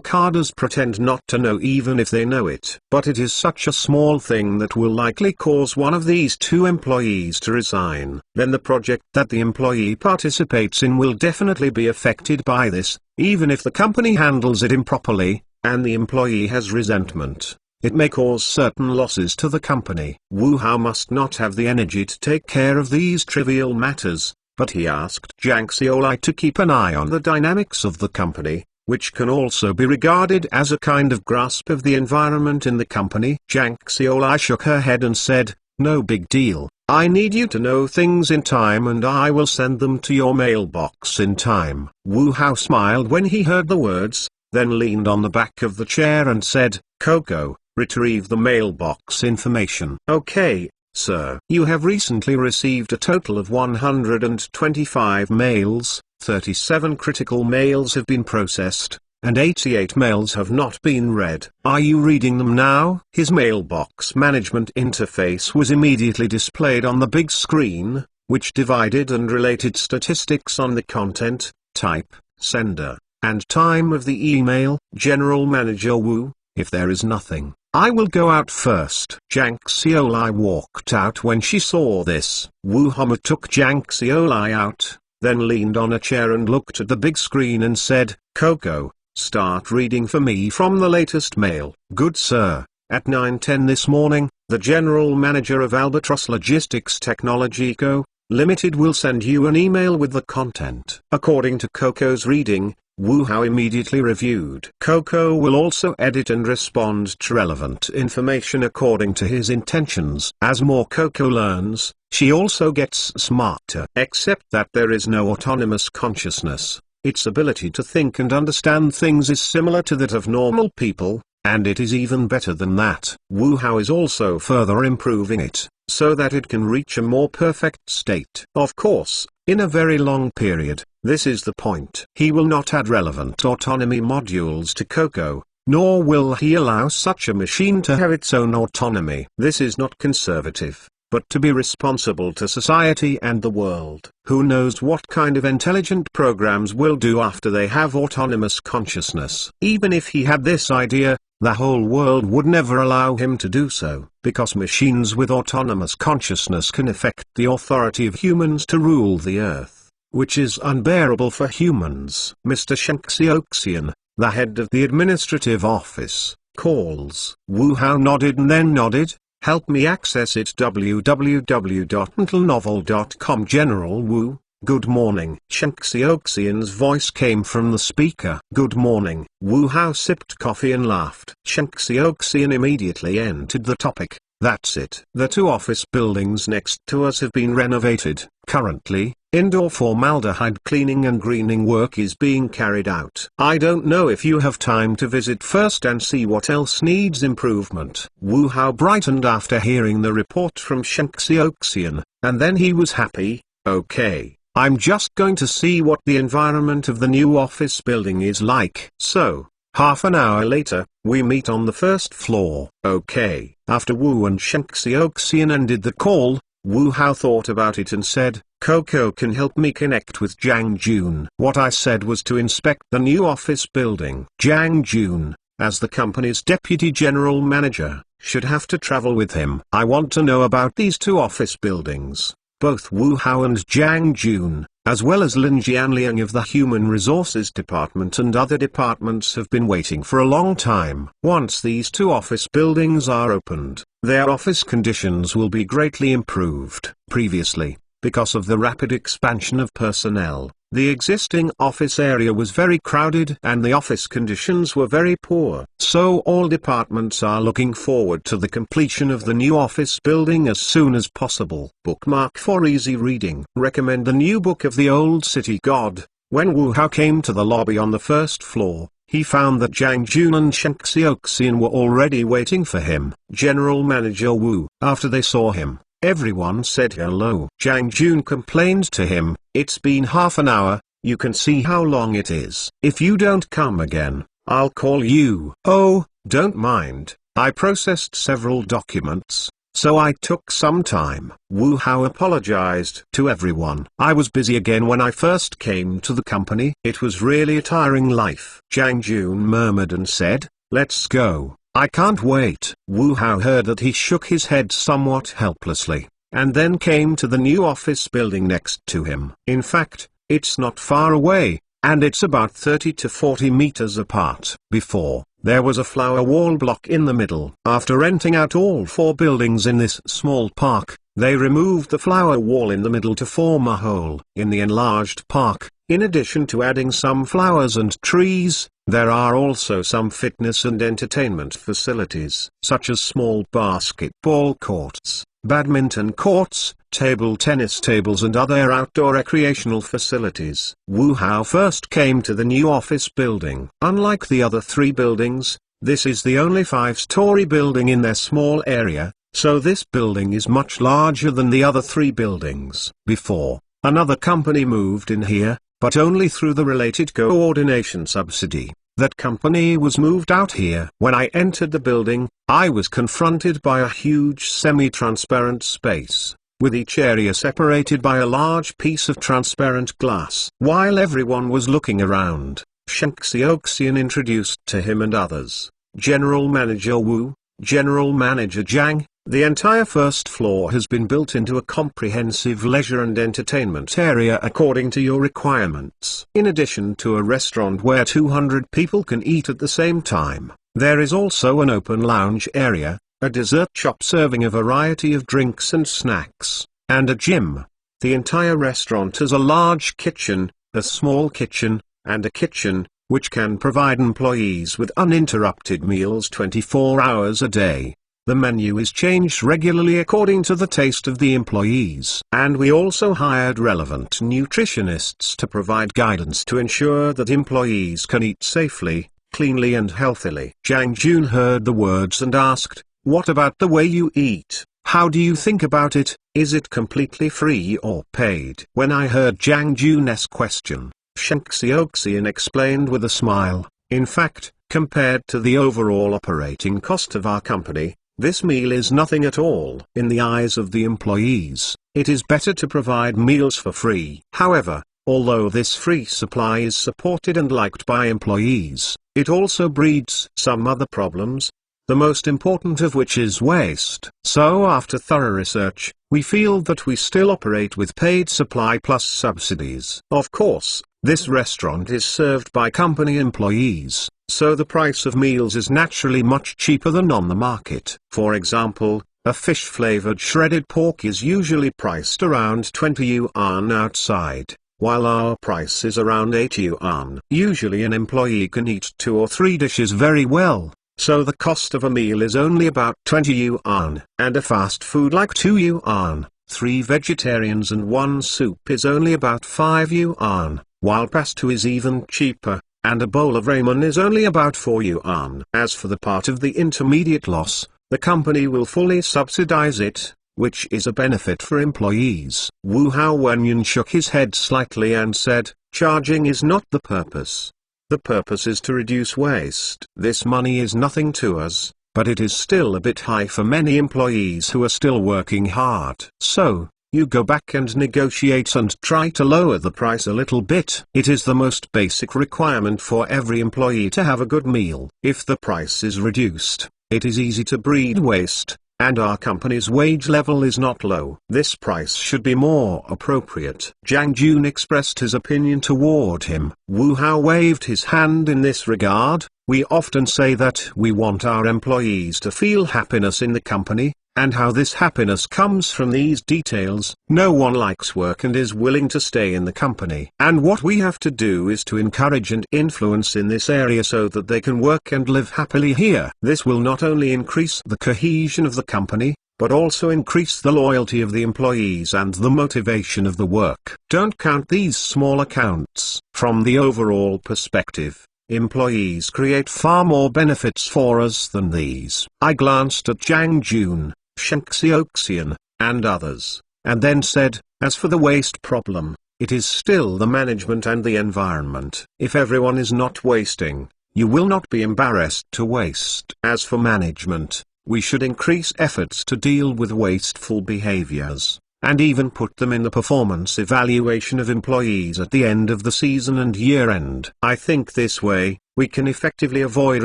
cadres pretend not to know even if they know it. But it is such a small thing that will likely cause one of these two employees to resign. Then the project that the employee participates in will definitely be affected by this, even if the company handles it improperly, and the employee has resentment. It may cause certain losses to the company. Wu Hao must not have the energy to take care of these trivial matters. But he asked Zhang Xiaolai to keep an eye on the dynamics of the company, which can also be regarded as a kind of grasp of the environment in the company. Zhang Xiaolai shook her head and said, no big deal. I need you to know things in time and I will send them to your mailbox in time. Wu Hao smiled when he heard the words, then leaned on the back of the chair and said, Coco, retrieve the mailbox information. Okay, sir. You have recently received a total of 125 mails, 37 critical mails have been processed, and 88 mails have not been read. Are you reading them now? His mailbox management interface was immediately displayed on the big screen, which divided and related statistics on the content, type, sender, and time of the email. General Manager Wu, if there is nothing, I will go out first. Zhang Xiaolai walked out when she saw this. Wu Hao took Zhang Xiaolai out, then leaned on a chair and looked at the big screen and said, Coco, start reading for me from the latest mail. Good sir. At 9:10 this morning, the General Manager of Albatross Logistics Technology Co., Limited will send you an email with the content. According to Coco's reading, Wu Hao immediately reviewed. Coco will also edit and respond to relevant information according to his intentions. As more Coco learns, she also gets smarter. Except that there is no autonomous consciousness. Its ability to think and understand things is similar to that of normal people, and it is even better than that. Wu Hao is also further improving it. so that it can reach a more perfect state. Of course, in a very long period, this is the point. He will not add relevant autonomy modules to Coco, nor will he allow such a machine to have its own autonomy. This is not conservative, but to be responsible to society and the world. Who knows what kind of intelligent programs will do after they have autonomous consciousness? Even if he had this idea, the whole world would never allow him to do so, because machines with autonomous consciousness can affect the authority of humans to rule the earth, which is unbearable for humans. Mr. Shanxioxian, the head of the administrative office, calls. Wu Hao nodded and then nodded. Help me access it. www.mentalnovel.com. General Wu, good morning. Shanxioxian's voice came from the speaker. Good morning. Wu Hao sipped coffee and laughed. Shanxioxian immediately entered the topic. That's it. The 2 office buildings next to us have been renovated. Currently, indoor formaldehyde cleaning and greening work is being carried out. I don't know if you have time to visit first and see what else needs improvement. Wu Hao brightened after hearing the report from Shanxioxian, and then he was happy. Okay, I'm just going to see what the environment of the new office building is like. So, half an hour later, we meet on the first floor. Okay. After Wu and Shanxioxian ended the call, Wu Hao thought about it and said, Coco can help me connect with Jiang Jun. What I said was to inspect the new office building. Jiang Jun, as the company's deputy general manager, should have to travel with him. I want to know about these 2 office buildings. Both Wu Hao and Jiang Jun, as well as Lin Jianliang of the Human Resources Department and other departments have been waiting for a long time. Once these 2 office buildings are opened, their office conditions will be greatly improved. Previously, because of the rapid expansion of personnel, the existing office area was very crowded and the office conditions were very poor. So all departments are looking forward to the completion of the new office building as soon as possible. Bookmark for easy reading. Recommend the new book of the Old City God. When Wu Hao came to the lobby on the first floor, he found that Jiang Jun and Shanxioxian were already waiting for him. General Manager Wu. After they saw him, everyone said hello. Jiang Jun complained to him, it's been half an hour, you can see how long it is. If you don't come again, I'll call you. Oh, don't mind, I processed several documents, so I took some time. Wu Hao apologized to everyone. I was busy again when I first came to the company. It was really a tiring life. Jiang Jun murmured and said, let's go. I can't wait. Wu Hao heard that he shook his head somewhat helplessly, and then came to the new office building next to him. In fact, it's not far away, and it's about 30 to 40 meters apart. Before, there was a flower wall block in the middle. After renting out all 4 buildings in this small park, they removed the flower wall in the middle to form a hole. In the enlarged park, in addition to adding some flowers and trees, there are also some fitness and entertainment facilities, such as small basketball courts, badminton courts, table tennis tables and other outdoor recreational facilities. Wu Hao first came to the new office building. Unlike the other 3 buildings, this is the only 5-story building in their small area, so this building is much larger than the other 3 buildings. Before, another company moved in here, but only through the related coordination subsidy. That company was moved out here. When I entered the building, I was confronted by a huge semi-transparent space, with each area separated by a large piece of transparent glass. While everyone was looking around, Shanxioxian introduced to him and others, General Manager Wu, General Manager Jiang. The entire first floor has been built into a comprehensive leisure and entertainment area according to your requirements. In addition to a restaurant where 200 people can eat at the same time, there is also an open lounge area, a dessert shop serving a variety of drinks and snacks, and a gym. The entire restaurant has a large kitchen, a small kitchen, and a kitchen, which can provide employees with uninterrupted meals 24 hours a day. The menu is changed regularly according to the taste of the employees. And we also hired relevant nutritionists to provide guidance to ensure that employees can eat safely, cleanly and healthily. Jiang Jun heard the words and asked, what about the way you eat? How do you think about it? Is it completely free or paid? When I heard Jang Jun's question, Shen Xiaoxian explained with a smile, in fact, compared to the overall operating cost of our company, this meal is nothing at all. In the eyes of the employees, it is better to provide meals for free. However, although this free supply is supported and liked by employees, it also breeds some other problems, the most important of which is waste. So after thorough research, we feel that we still operate with paid supply plus subsidies. Of course, this restaurant is served by company employees, so the price of meals is naturally much cheaper than on the market. For example, a fish-flavored shredded pork is usually priced around 20 yuan outside, while our price is around 8 yuan. Usually an employee can eat 2 or 3 dishes very well, so the cost of a meal is only about 20 yuan. And a fast food like 2 yuan, 3 vegetarians and 1 soup is only about 5 yuan, while pasta is even cheaper, and a bowl of ramen is only about 4 yuan. As for the part of the intermediate loss, the company will fully subsidize it, which is a benefit for employees. Wu Hao Wenyan shook his head slightly and said, charging is not the purpose. The purpose is to reduce waste. This money is nothing to us, but it is still a bit high for many employees who are still working hard. So, you go back and negotiate and try to lower the price a little bit. It is the most basic requirement for every employee to have a good meal. If the price is reduced, it is easy to breed waste, and our company's wage level is not low. This price should be more appropriate. Jang Jun expressed his opinion toward him. Wu Hao waved his hand in this regard. We often say that we want our employees to feel happiness in the company, and how this happiness comes from these details. No one likes work and is willing to stay in the company. And what we have to do is to encourage and influence in this area so that they can work and live happily here. This will not only increase the cohesion of the company, but also increase the loyalty of the employees and the motivation of the work. Don't count these small accounts. From the overall perspective, employees create far more benefits for us than these. I glanced at Jang Jun, Shen Xiaoxian, and others, and then said, as for the waste problem, it is still the management and the environment. If everyone is not wasting, you will not be embarrassed to waste. As for management, we should increase efforts to deal with wasteful behaviors, and even put them in the performance evaluation of employees at the end of the season and year end. I think this way, we can effectively avoid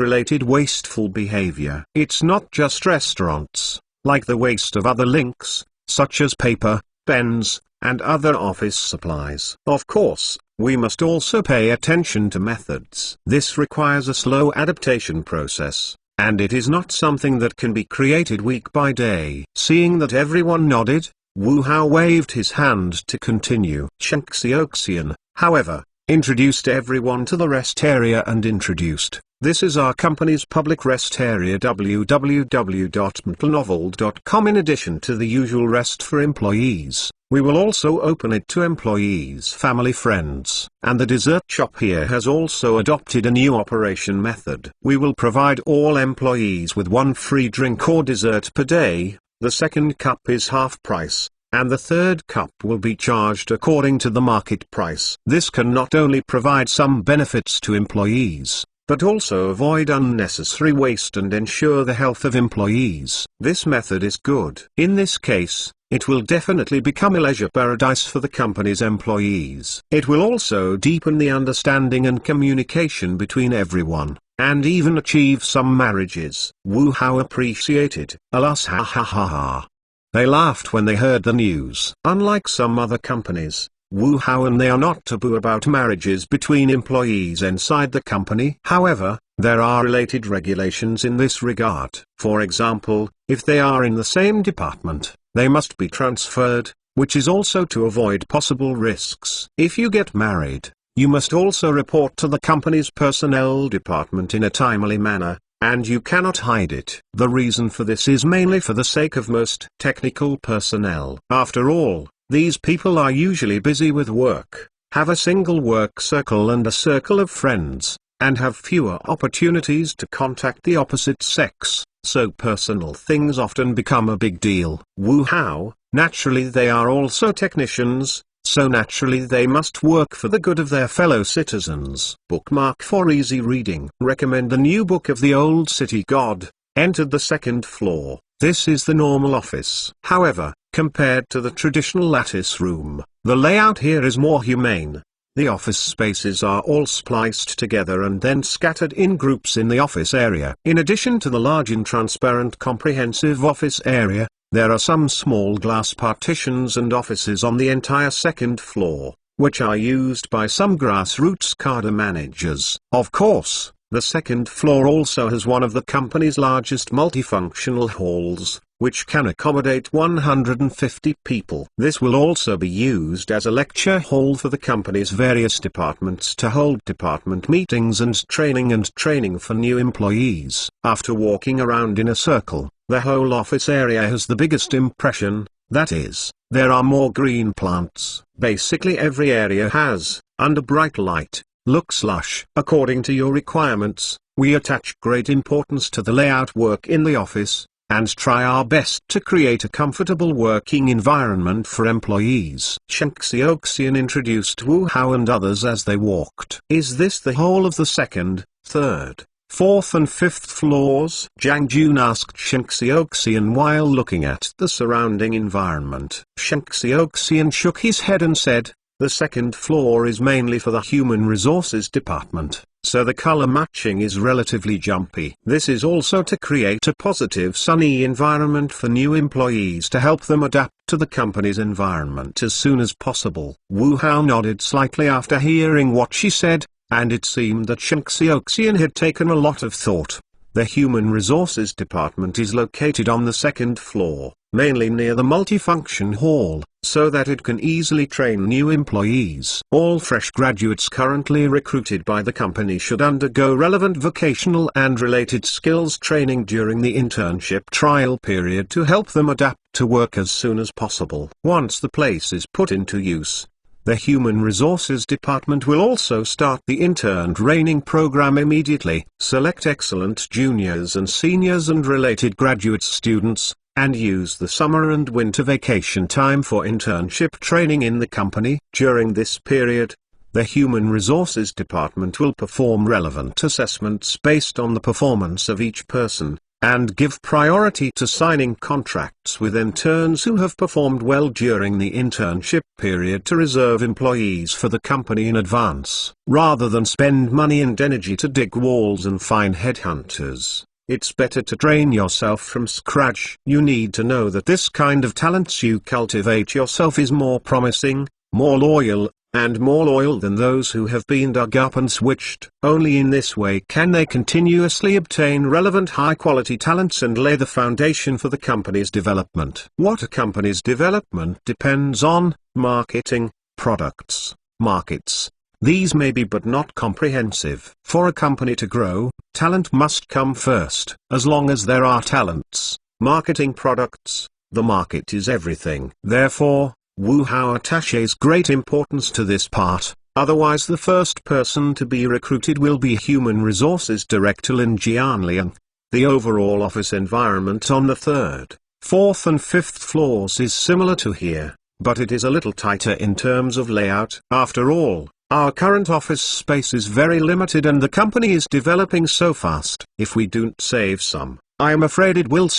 related wasteful behavior. It's not just restaurants, like the waste of other links, such as paper, pens, and other office supplies. Of course, we must also pay attention to methods. This requires a slow adaptation process, and it is not something that can be created week by day. Seeing that everyone nodded, Wu Hao waved his hand to continue. Shen Xiaoxian, however, introduced everyone to the rest area and introduced, this is our company's public rest area www.mtlnovel.com. In addition to the usual rest for employees, we will also open it to employees' family friends. And the dessert shop here has also adopted a new operation method. We will provide all employees with 1 free drink or dessert per day. The second cup is half price, and the third cup will be charged according to the market price. This can not only provide some benefits to employees, but also avoid unnecessary waste and ensure the health of employees. This method is good. In this case, it will definitely become a leisure paradise for the company's employees. It will also deepen the understanding and communication between everyone, and even achieve some marriages. Wu Hao appreciated. Alas, ha ha ha ha. They laughed when they heard the news. Unlike some other companies, Wu Hao and they are not taboo about marriages between employees inside the company. However, there are related regulations in this regard. For example, if they are in the same department, they must be transferred, which is also to avoid possible risks. If you get married, you must also report to the company's personnel department in a timely manner, and you cannot hide it. The reason for this is mainly for the sake of most technical personnel. After all, these people are usually busy with work, have a single work circle and a circle of friends, and have fewer opportunities to contact the opposite sex. so personal things often become a big deal. Wu Hao, naturally they are also technicians, so naturally they must work for the good of their fellow citizens. Bookmark for easy reading. Recommend the new book of the Old City God. Entered the second floor. This is the normal office. However, compared to the traditional lattice room, the layout here is more humane. The office spaces are all spliced together and then scattered in groups in the office area. In addition to the large and transparent comprehensive office area, there are some small glass partitions and offices on the entire second floor, which are used by some grassroots cadre managers. Of course, the second floor also has one of the company's largest multifunctional halls, which can accommodate 150 people. This will also be used as a lecture hall for the company's various departments to hold department meetings and training for new employees. After walking around in a circle, the whole office area has the biggest impression, that is, there are more green plants. Basically every area has, under bright light, looks lush. According to your requirements, we attach great importance to the layout work in the office, and try our best to create a comfortable working environment for employees. Shen Xiaoxian introduced Wu Hao and others as they walked. Is this the whole of the second, third, fourth and fifth floors? Zhang Jun asked Shen Xiaoxian while looking at the surrounding environment. Shen Xiaoxian shook his head and said, the second floor is mainly for the human resources department, so the color matching is relatively jumpy. This is also to create a positive sunny environment for new employees to help them adapt to the company's environment as soon as possible. Wu Hao nodded slightly after hearing what she said, and it seemed that Shen Xiaoxian had taken a lot of thought. The Human Resources Department is located on the second floor, mainly near the multifunction hall, so that it can easily train new employees. All fresh graduates currently recruited by the company should undergo relevant vocational and related skills training during the internship trial period to help them adapt to work as soon as possible. Once the place is put into use, the Human Resources Department will also start the intern training program immediately. Select excellent juniors and seniors and related graduate students, and use the summer and winter vacation time for internship training in the company. During this period, the Human Resources Department will perform relevant assessments based on the performance of each person, and give priority to signing contracts with interns who have performed well during the internship period to reserve employees for the company in advance. Rather than spend money and energy to dig walls and find headhunters, it's better to train yourself from scratch. You need to know that this kind of talents you cultivate yourself is more promising, more loyal, and more loyal than those who have been dug up and switched. Only in this way can they continuously obtain relevant high-quality talents and lay the foundation for the company's development. What a company's development depends on: marketing, products, markets. These may be but not comprehensive. For a company to grow, talent must come first. As long as there are talents, marketing products, the market is everything. Therefore, Wu Hao attaches great importance to this part, otherwise the first person to be recruited will be Human Resources Director Lin Jianliang. The overall office environment on the third, fourth and fifth floors is similar to here, but it is a little tighter in terms of layout. After all, our current office space is very limited and the company is developing so fast. If we don't save some, I am afraid it will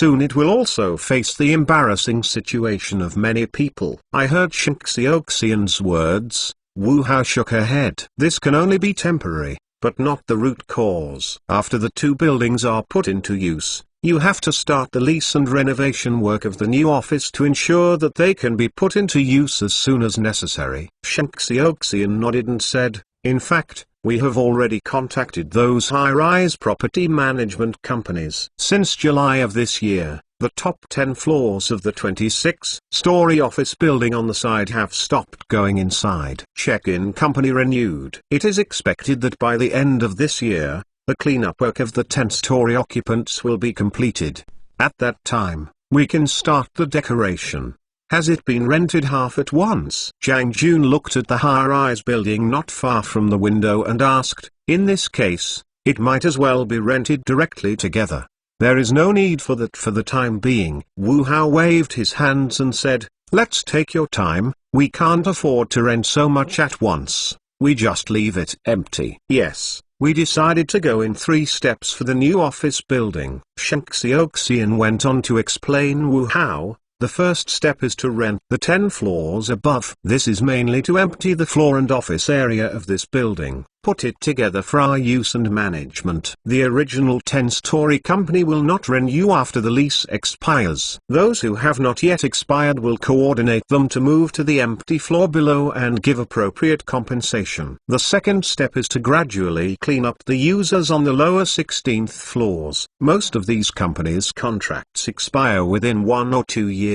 also face the embarrassing situation of many people. I heard Shen Xiaoxian's words. Wu Hao shook her head. This can only be temporary, but not the root cause. After the two buildings are put into use, you have to start the lease and renovation work of the new office to ensure that they can be put into use as soon as necessary. Shen Xiaoxian nodded and said, in fact, we have already contacted those high-rise property management companies. Since July of this year, the top 10 floors of the 26-story office building on the side have stopped going inside. Check-in company renewed. It is expected that by the end of this year, the cleanup work of the 10-story occupants will be completed. At that time, we can start the decoration. Has it been rented half at once? Zhang Jun looked at the high-rise building not far from the window and asked, in this case, it might as well be rented directly together. There is no need for that for the time being. Wu Hao waved his hands and said, let's take your time, we can't afford to rent so much at once. We just leave it empty. Yes, we decided to go in 3 steps for the new office building. Shang Xiaoxian went on to explain Wu Hao. The first step is to rent the 10 floors above. This is mainly to empty the floor and office area of this building, put it together for our use and management. The original 10-story company will not renew after the lease expires. Those who have not yet expired will coordinate them to move to the empty floor below and give appropriate compensation. The second step is to gradually clean up the users on the lower 16th floors. Most of these companies' contracts expire within 1 or 2 years,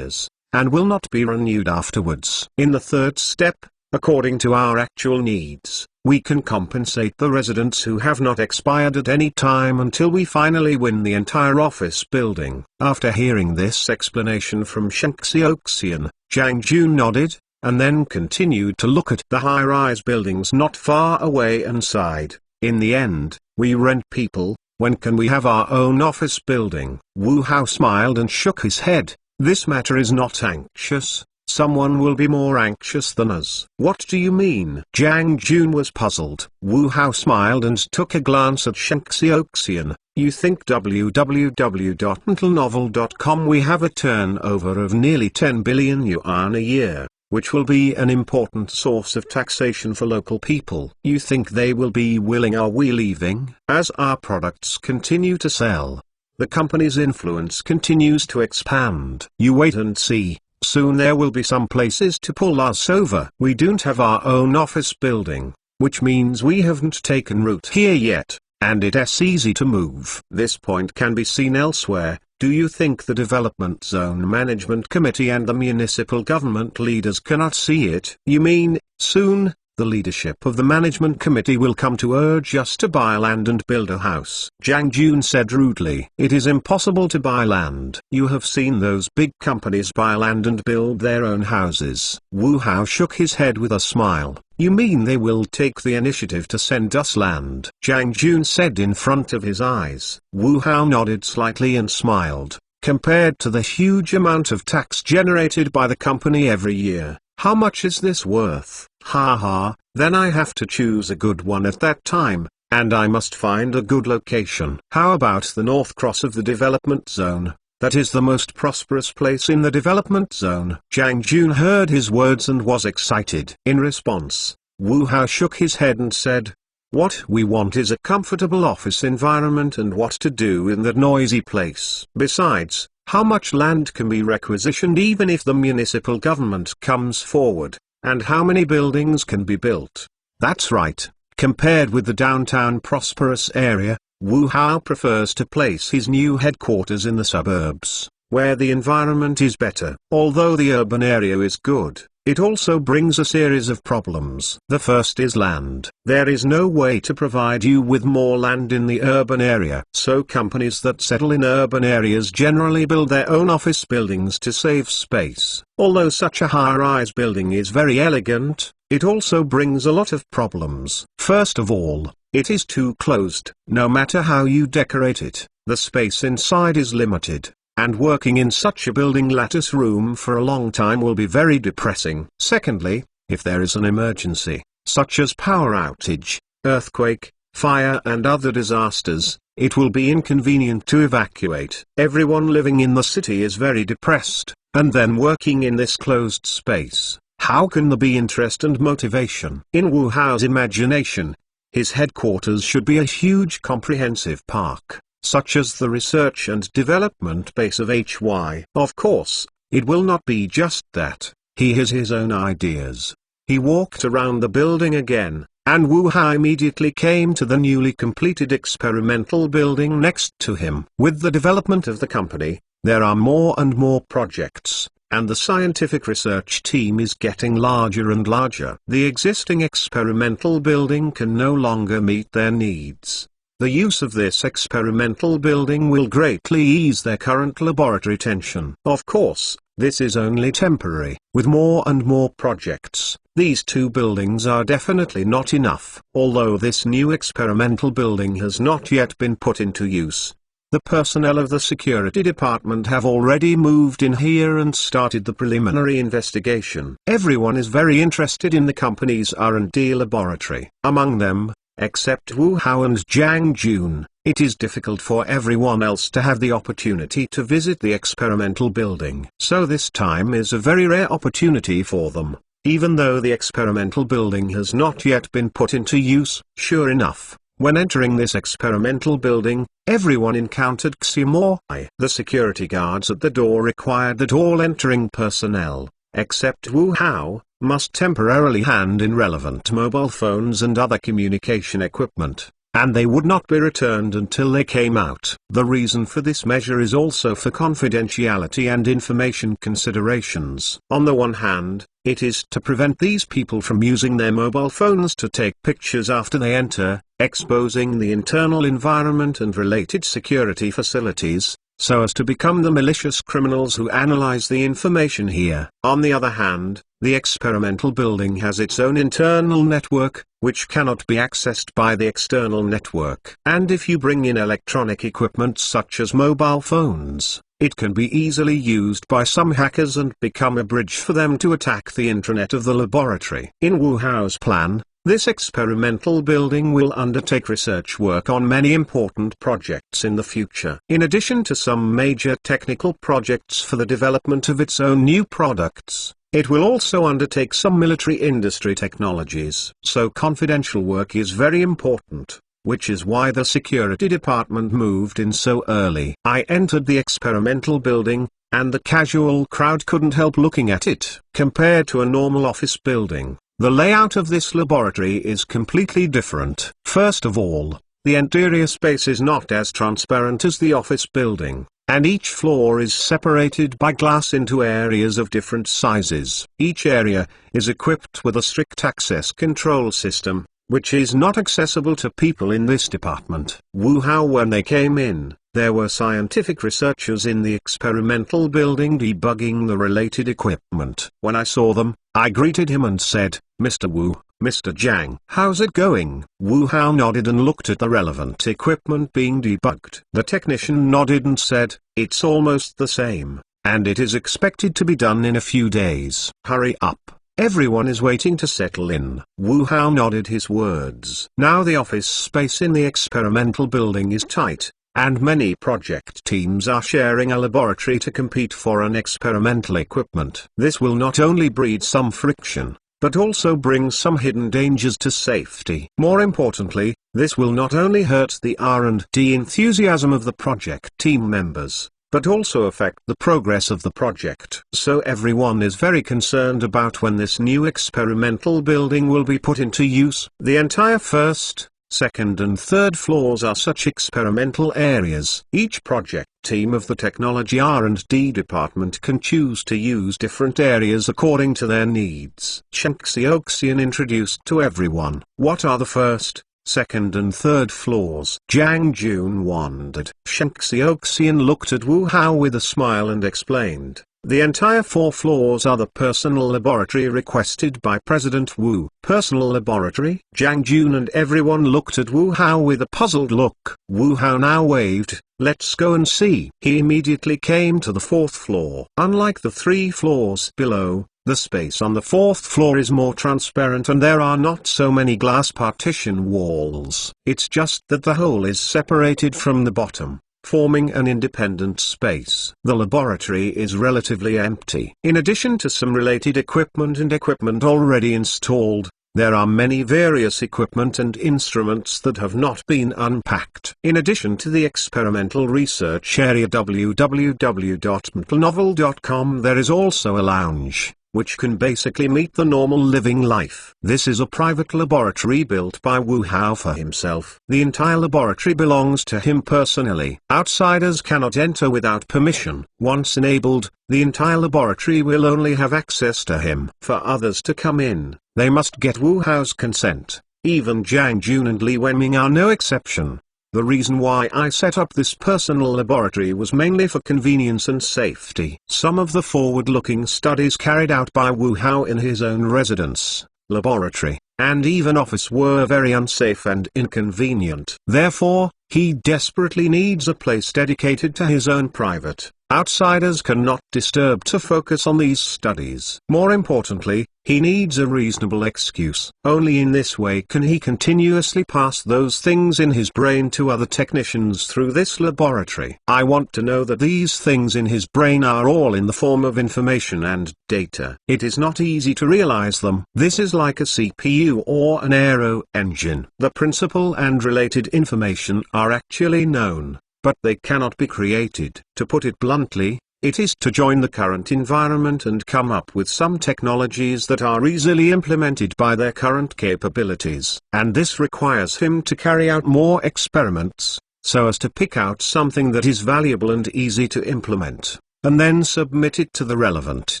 and will not be renewed afterwards. In the third step, according to our actual needs, we can compensate the residents who have not expired at any time until we finally win the entire office building. After hearing this explanation from Shang Xiaoxian, Zhang Jun nodded, and then continued to look at the high-rise buildings not far away and sighed. In the end, we rent people. When can we have our own office building? Wu Hao smiled and shook his head. This matter is not anxious. Someone will be more anxious than us. What do you mean? Zhang Jun was puzzled. Wu Hao smiled and took a glance at Shang Xiaoxian. You think www.mentalnovel.com we have a turnover of nearly 10 billion yuan a year, which will be an important source of taxation for local people. You think they will be willing? Are we leaving? As our products continue to sell, the company's influence continues to expand. You wait and see. Soon there will be some places to pull us over. We don't have our own office building, which means we haven't taken root here yet, and it's easy to move. This point can be seen elsewhere. Do you think the Development Zone Management Committee and the municipal government leaders cannot see it? You mean, soon, the leadership of the management committee will come to urge us to buy land and build a house? Zhang Jun said rudely. It is impossible to buy land. You have seen those big companies buy land and build their own houses. Wu Hao shook his head with a smile. You mean they will take the initiative to send us land? Zhang Jun said in front of his eyes. Wu Hao nodded slightly and smiled. Compared to the huge amount of tax generated by the company every year, how much is this worth? Ha ha, then I have to choose a good one at that time, and I must find a good location. How about the North Cross of the development zone? That is the most prosperous place in the development zone. Zhang Jun heard his words and was excited. In response, Wu Hao shook his head and said, what we want is a comfortable office environment and what to do in that noisy place. Besides, how much land can be requisitioned even if the municipal government comes forward, and how many buildings can be built? That's right. Compared with the downtown prosperous area, Wu Hao prefers to place his new headquarters in the suburbs, where the environment is better. Although the urban area is good, it also brings a series of problems. The first is land. There is no way to provide you with more land in the urban area. So companies that settle in urban areas generally build their own office buildings to save space. Although such a high-rise building is very elegant, it also brings a lot of problems. First of all, it is too closed. No matter how you decorate it, the space inside is limited. And working in such a building lattice room for a long time will be very depressing. Secondly, if there is an emergency, such as power outage, earthquake, fire and other disasters, it will be inconvenient to evacuate. Everyone living in the city is very depressed, and then working in this closed space. How can there be interest and motivation? In Wu Hao's imagination, his headquarters should be a huge comprehensive park, such as the research and development base of HY. Of course, it will not be just that. He has his own ideas. He walked around the building again, and Wu Hao immediately came to the newly completed experimental building next to him. With the development of the company, there are more and more projects, and the scientific research team is getting larger and larger. The existing experimental building can no longer meet their needs. The use of this experimental building will greatly ease their current laboratory tension. Of course, this is only temporary. With more and more projects, these 2 buildings are definitely not enough. Although this new experimental building has not yet been put into use, The personnel of the security department have already moved in here and started the preliminary investigation. Everyone is very interested in the company's R&D laboratory. Among them, except Wu Hao and Jiang Jun, it is difficult for everyone else to have the opportunity to visit the experimental building. So this time is a very rare opportunity for them, even though the experimental building has not yet been put into use. Sure enough, when entering this experimental building, everyone encountered Ximo. The security guards at the door required that all entering personnel, except Wu Hao, must temporarily hand in relevant mobile phones and other communication equipment, and they would not be returned until they came out. The reason for this measure is also for confidentiality and information considerations. On the one hand, it is to prevent these people from using their mobile phones to take pictures after they enter, exposing the internal environment and related security facilities, so as to become the malicious criminals who analyze the information here. On the other hand, the experimental building has its own internal network, which cannot be accessed by the external network. And if you bring in electronic equipment such as mobile phones, it can be easily used by some hackers and become a bridge for them to attack the intranet of the laboratory. In Wu Hao's plan, this experimental building will undertake research work on many important projects in the future. In addition to some major technical projects for the development of its own new products, it will also undertake some military industry technologies. So confidential work is very important, which is why the security department moved in so early. I entered the experimental building, and the casual crowd couldn't help looking at it. Compared to a normal office building, the layout of this laboratory is completely different. First of all, the interior space is not as transparent as the office building, and each floor is separated by glass into areas of different sizes. Each area is equipped with a strict access control system, which is not accessible to people in this department. Wu Hao, when they came in, there were scientific researchers in the experimental building debugging the related equipment. When I saw them, I greeted him and said, "Mr. Wu, Mr. Jiang, how's it going?" Wu Hao nodded and looked at the relevant equipment being debugged. The technician nodded and said, "It's almost the same, and it is expected to be done in a few days. Hurry up. Everyone is waiting to settle in." Wu Hao nodded his words. Now the office space in the experimental building is tight, and many project teams are sharing a laboratory to compete for an experimental equipment. This will not only breed some friction, but also bring some hidden dangers to safety. More importantly, this will not only hurt the R&D enthusiasm of the project team members, but also affect the progress of the project. So everyone is very concerned about when this new experimental building will be put into use. The entire first, second and third floors are such experimental areas. Each project team of the technology R&D department can choose to use different areas according to their needs. Shen Xiaoxian introduced to everyone. What are the first, second and third floors? Jiang Jun wondered. Shen Xiaoxian looked at Wu Hao with a smile and explained, "The entire 4 floors are the personal laboratory requested by President Wu." Personal laboratory? Jiang Jun and everyone looked at Wu Hao with a puzzled look. Wu Hao now waved, "Let's go and see." He immediately came to the 4th floor. Unlike the 3 floors below, the space on the 4th floor is more transparent and there are not so many glass partition walls. It's just that the whole is separated from the bottom, forming an independent space. The laboratory is relatively empty. In addition to some related equipment and equipment already installed, there are many various equipment and instruments that have not been unpacked. In addition to the experimental research area www.mtlnovel.com, there is also a lounge, which can basically meet the normal living life. This is a private laboratory built by Wu Hao for himself. The entire laboratory belongs to him personally. Outsiders cannot enter without permission. Once enabled, the entire laboratory will only have access to him. For others to come in, they must get Wu Hao's consent. Even Jiang Jun and Li Wenming are no exception. The reason why I set up this personal laboratory was mainly for convenience and safety. Some of the forward-looking studies carried out by Wu Hao in his own residence, laboratory, and even office were very unsafe and inconvenient. Therefore, he desperately needs a place dedicated to his own private, outsiders cannot disturb to focus on these studies. More importantly, he needs a reasonable excuse. Only in this way can he continuously pass those things in his brain to other technicians through this laboratory. I want to know that these things in his brain are all in the form of information and data. It is not easy to realize them. This is like a CPU or an aero engine. The principle and related information are actually known, but they cannot be created. To put it bluntly, it is to join the current environment and come up with some technologies that are easily implemented by their current capabilities. And this requires him to carry out more experiments, so as to pick out something that is valuable and easy to implement, and then submit it to the relevant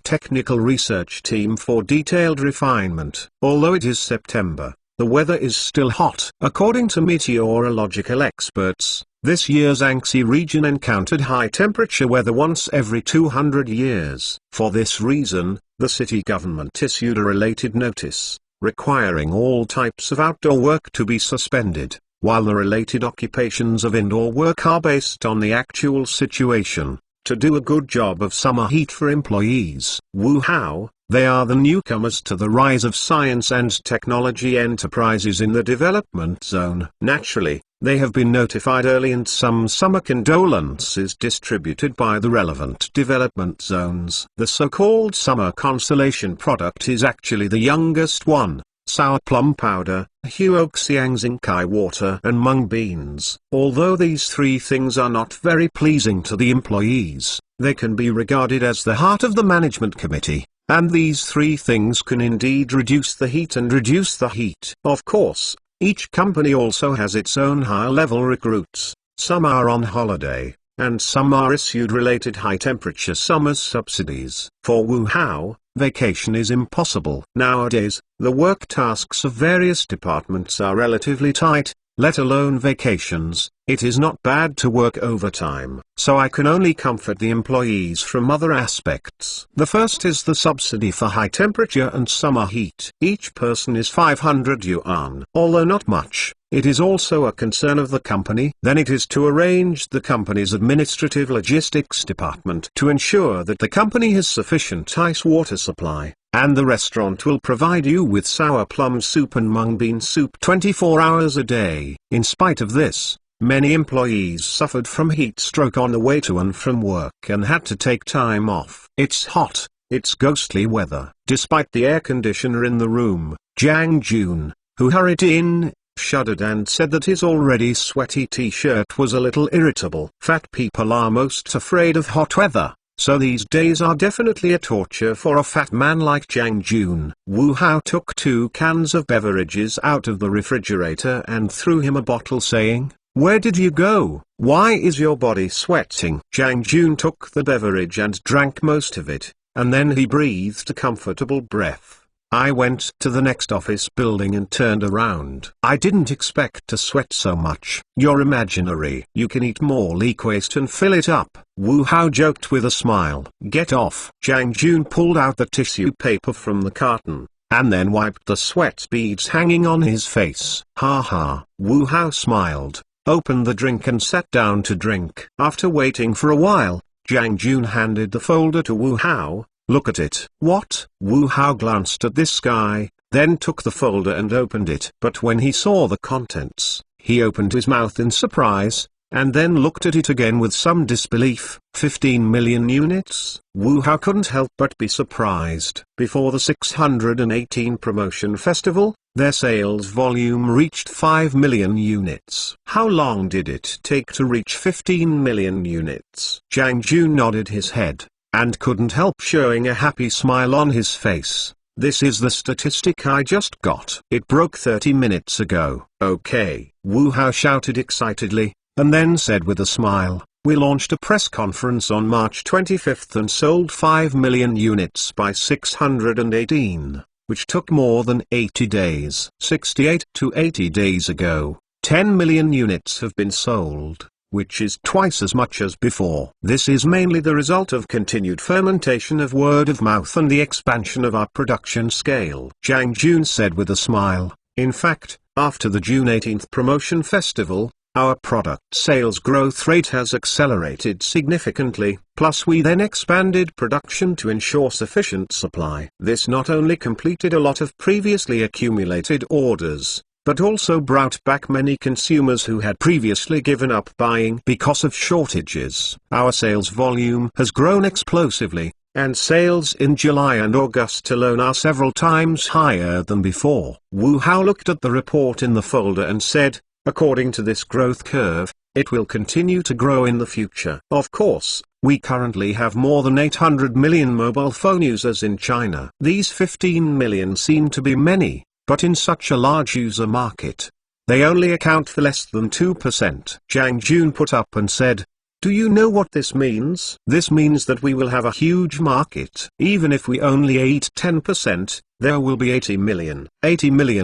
technical research team for detailed refinement. Although it is September, the weather is still hot. According to meteorological experts, this year's Anxi region encountered high-temperature weather once every 200 years. For this reason, the city government issued a related notice, requiring all types of outdoor work to be suspended, while the related occupations of indoor work are based on the actual situation, to do a good job of summer heat for employees. Wu-Hao, they are the newcomers to the rise of science and technology enterprises in the development zone. Naturally, they have been notified early and some summer condolences distributed by the relevant development zones. The so-called summer consolation product is actually the youngest one: sour plum powder, huoxiangxingkai water and mung beans. Although these three things are not very pleasing to the employees, they can be regarded as the heart of the management committee. And these three things can indeed reduce the heat and reduce the heat. Of course, each company also has its own high-level recruits. Some are on holiday, and some are issued related high-temperature summer subsidies. For Wu-Hao, vacation is impossible. Nowadays, the work tasks of various departments are relatively tight, let alone vacations. It is not bad to work overtime, so I can only comfort the employees from other aspects. The first is the subsidy for high temperature and summer heat. Each person is 500 yuan. Although not much, it is also a concern of the company. Then it is to arrange the company's administrative logistics department to ensure that the company has sufficient ice water supply, and the restaurant will provide you with sour plum soup and mung bean soup 24 hours a day. In spite of this, many employees suffered from heat stroke on the way to and from work and had to take time off. It's hot, it's ghostly weather. Despite the air conditioner in the room, Jiang Jun, who hurried in, shuddered and said that his already sweaty t-shirt was a little irritable. Fat people are most afraid of hot weather, so these days are definitely a torture for a fat man like Jiang Jun. Wu-Hao took 2 cans of beverages out of the refrigerator and threw him a bottle, saying, "Where did you go? Why is your body sweating?" Jiang Jun took the beverage and drank most of it, and then he breathed a comfortable breath. I went to the next office building and turned around. I didn't expect to sweat so much. You're imaginary. You can eat more leak waste and fill it up. Wu-Hao joked with a smile. Get off. Jiang Jun pulled out the tissue paper from the carton, and then wiped the sweat beads hanging on his face. Ha ha. Wu-Hao smiled, opened the drink and sat down to drink. After waiting for a while, Jiang Jun handed the folder to Wu-Hao. Look at it. What? Wu-Hao glanced at this guy, then took the folder and opened it. But when he saw the contents, he opened his mouth in surprise, and then looked at it again with some disbelief. 15 million units? Wu-Hao couldn't help but be surprised. Before the 618 promotion festival, their sales volume reached 5 million units. How long did it take to reach 15 million units? Jiang Jun nodded his head, and couldn't help showing a happy smile on his face. This is the statistic I just got. It broke 30 minutes ago. Okay. Wu-Hao shouted excitedly, and then said with a smile, we launched a press conference on March 25th and sold 5 million units by 618, which took more than 80 days. 68 to 80 days ago, 10 million units have been sold. which is twice as much as before. This is mainly the result of continued fermentation of word of mouth and the expansion of our production scale. Zhang Jun said with a smile. In fact, after the June 18th promotion festival, our product sales growth rate has accelerated significantly, plus we then expanded production to ensure sufficient supply. This not only completed a lot of previously accumulated orders, but also brought back many consumers who had previously given up buying because of shortages. Our sales volume has grown explosively, and sales in July and August alone are several times higher than before. Wu Hao looked at the report in the folder and said, according to this growth curve, it will continue to grow in the future. Of course, we currently have more than 800 million mobile phone users in China. These 15 million seem to be many, but in such a large user market, they only account for less than 2%. Zhang Jun put up and said, do you know what this means? This means that we will have a huge market. Even if we only eat 10%, there will be 80 million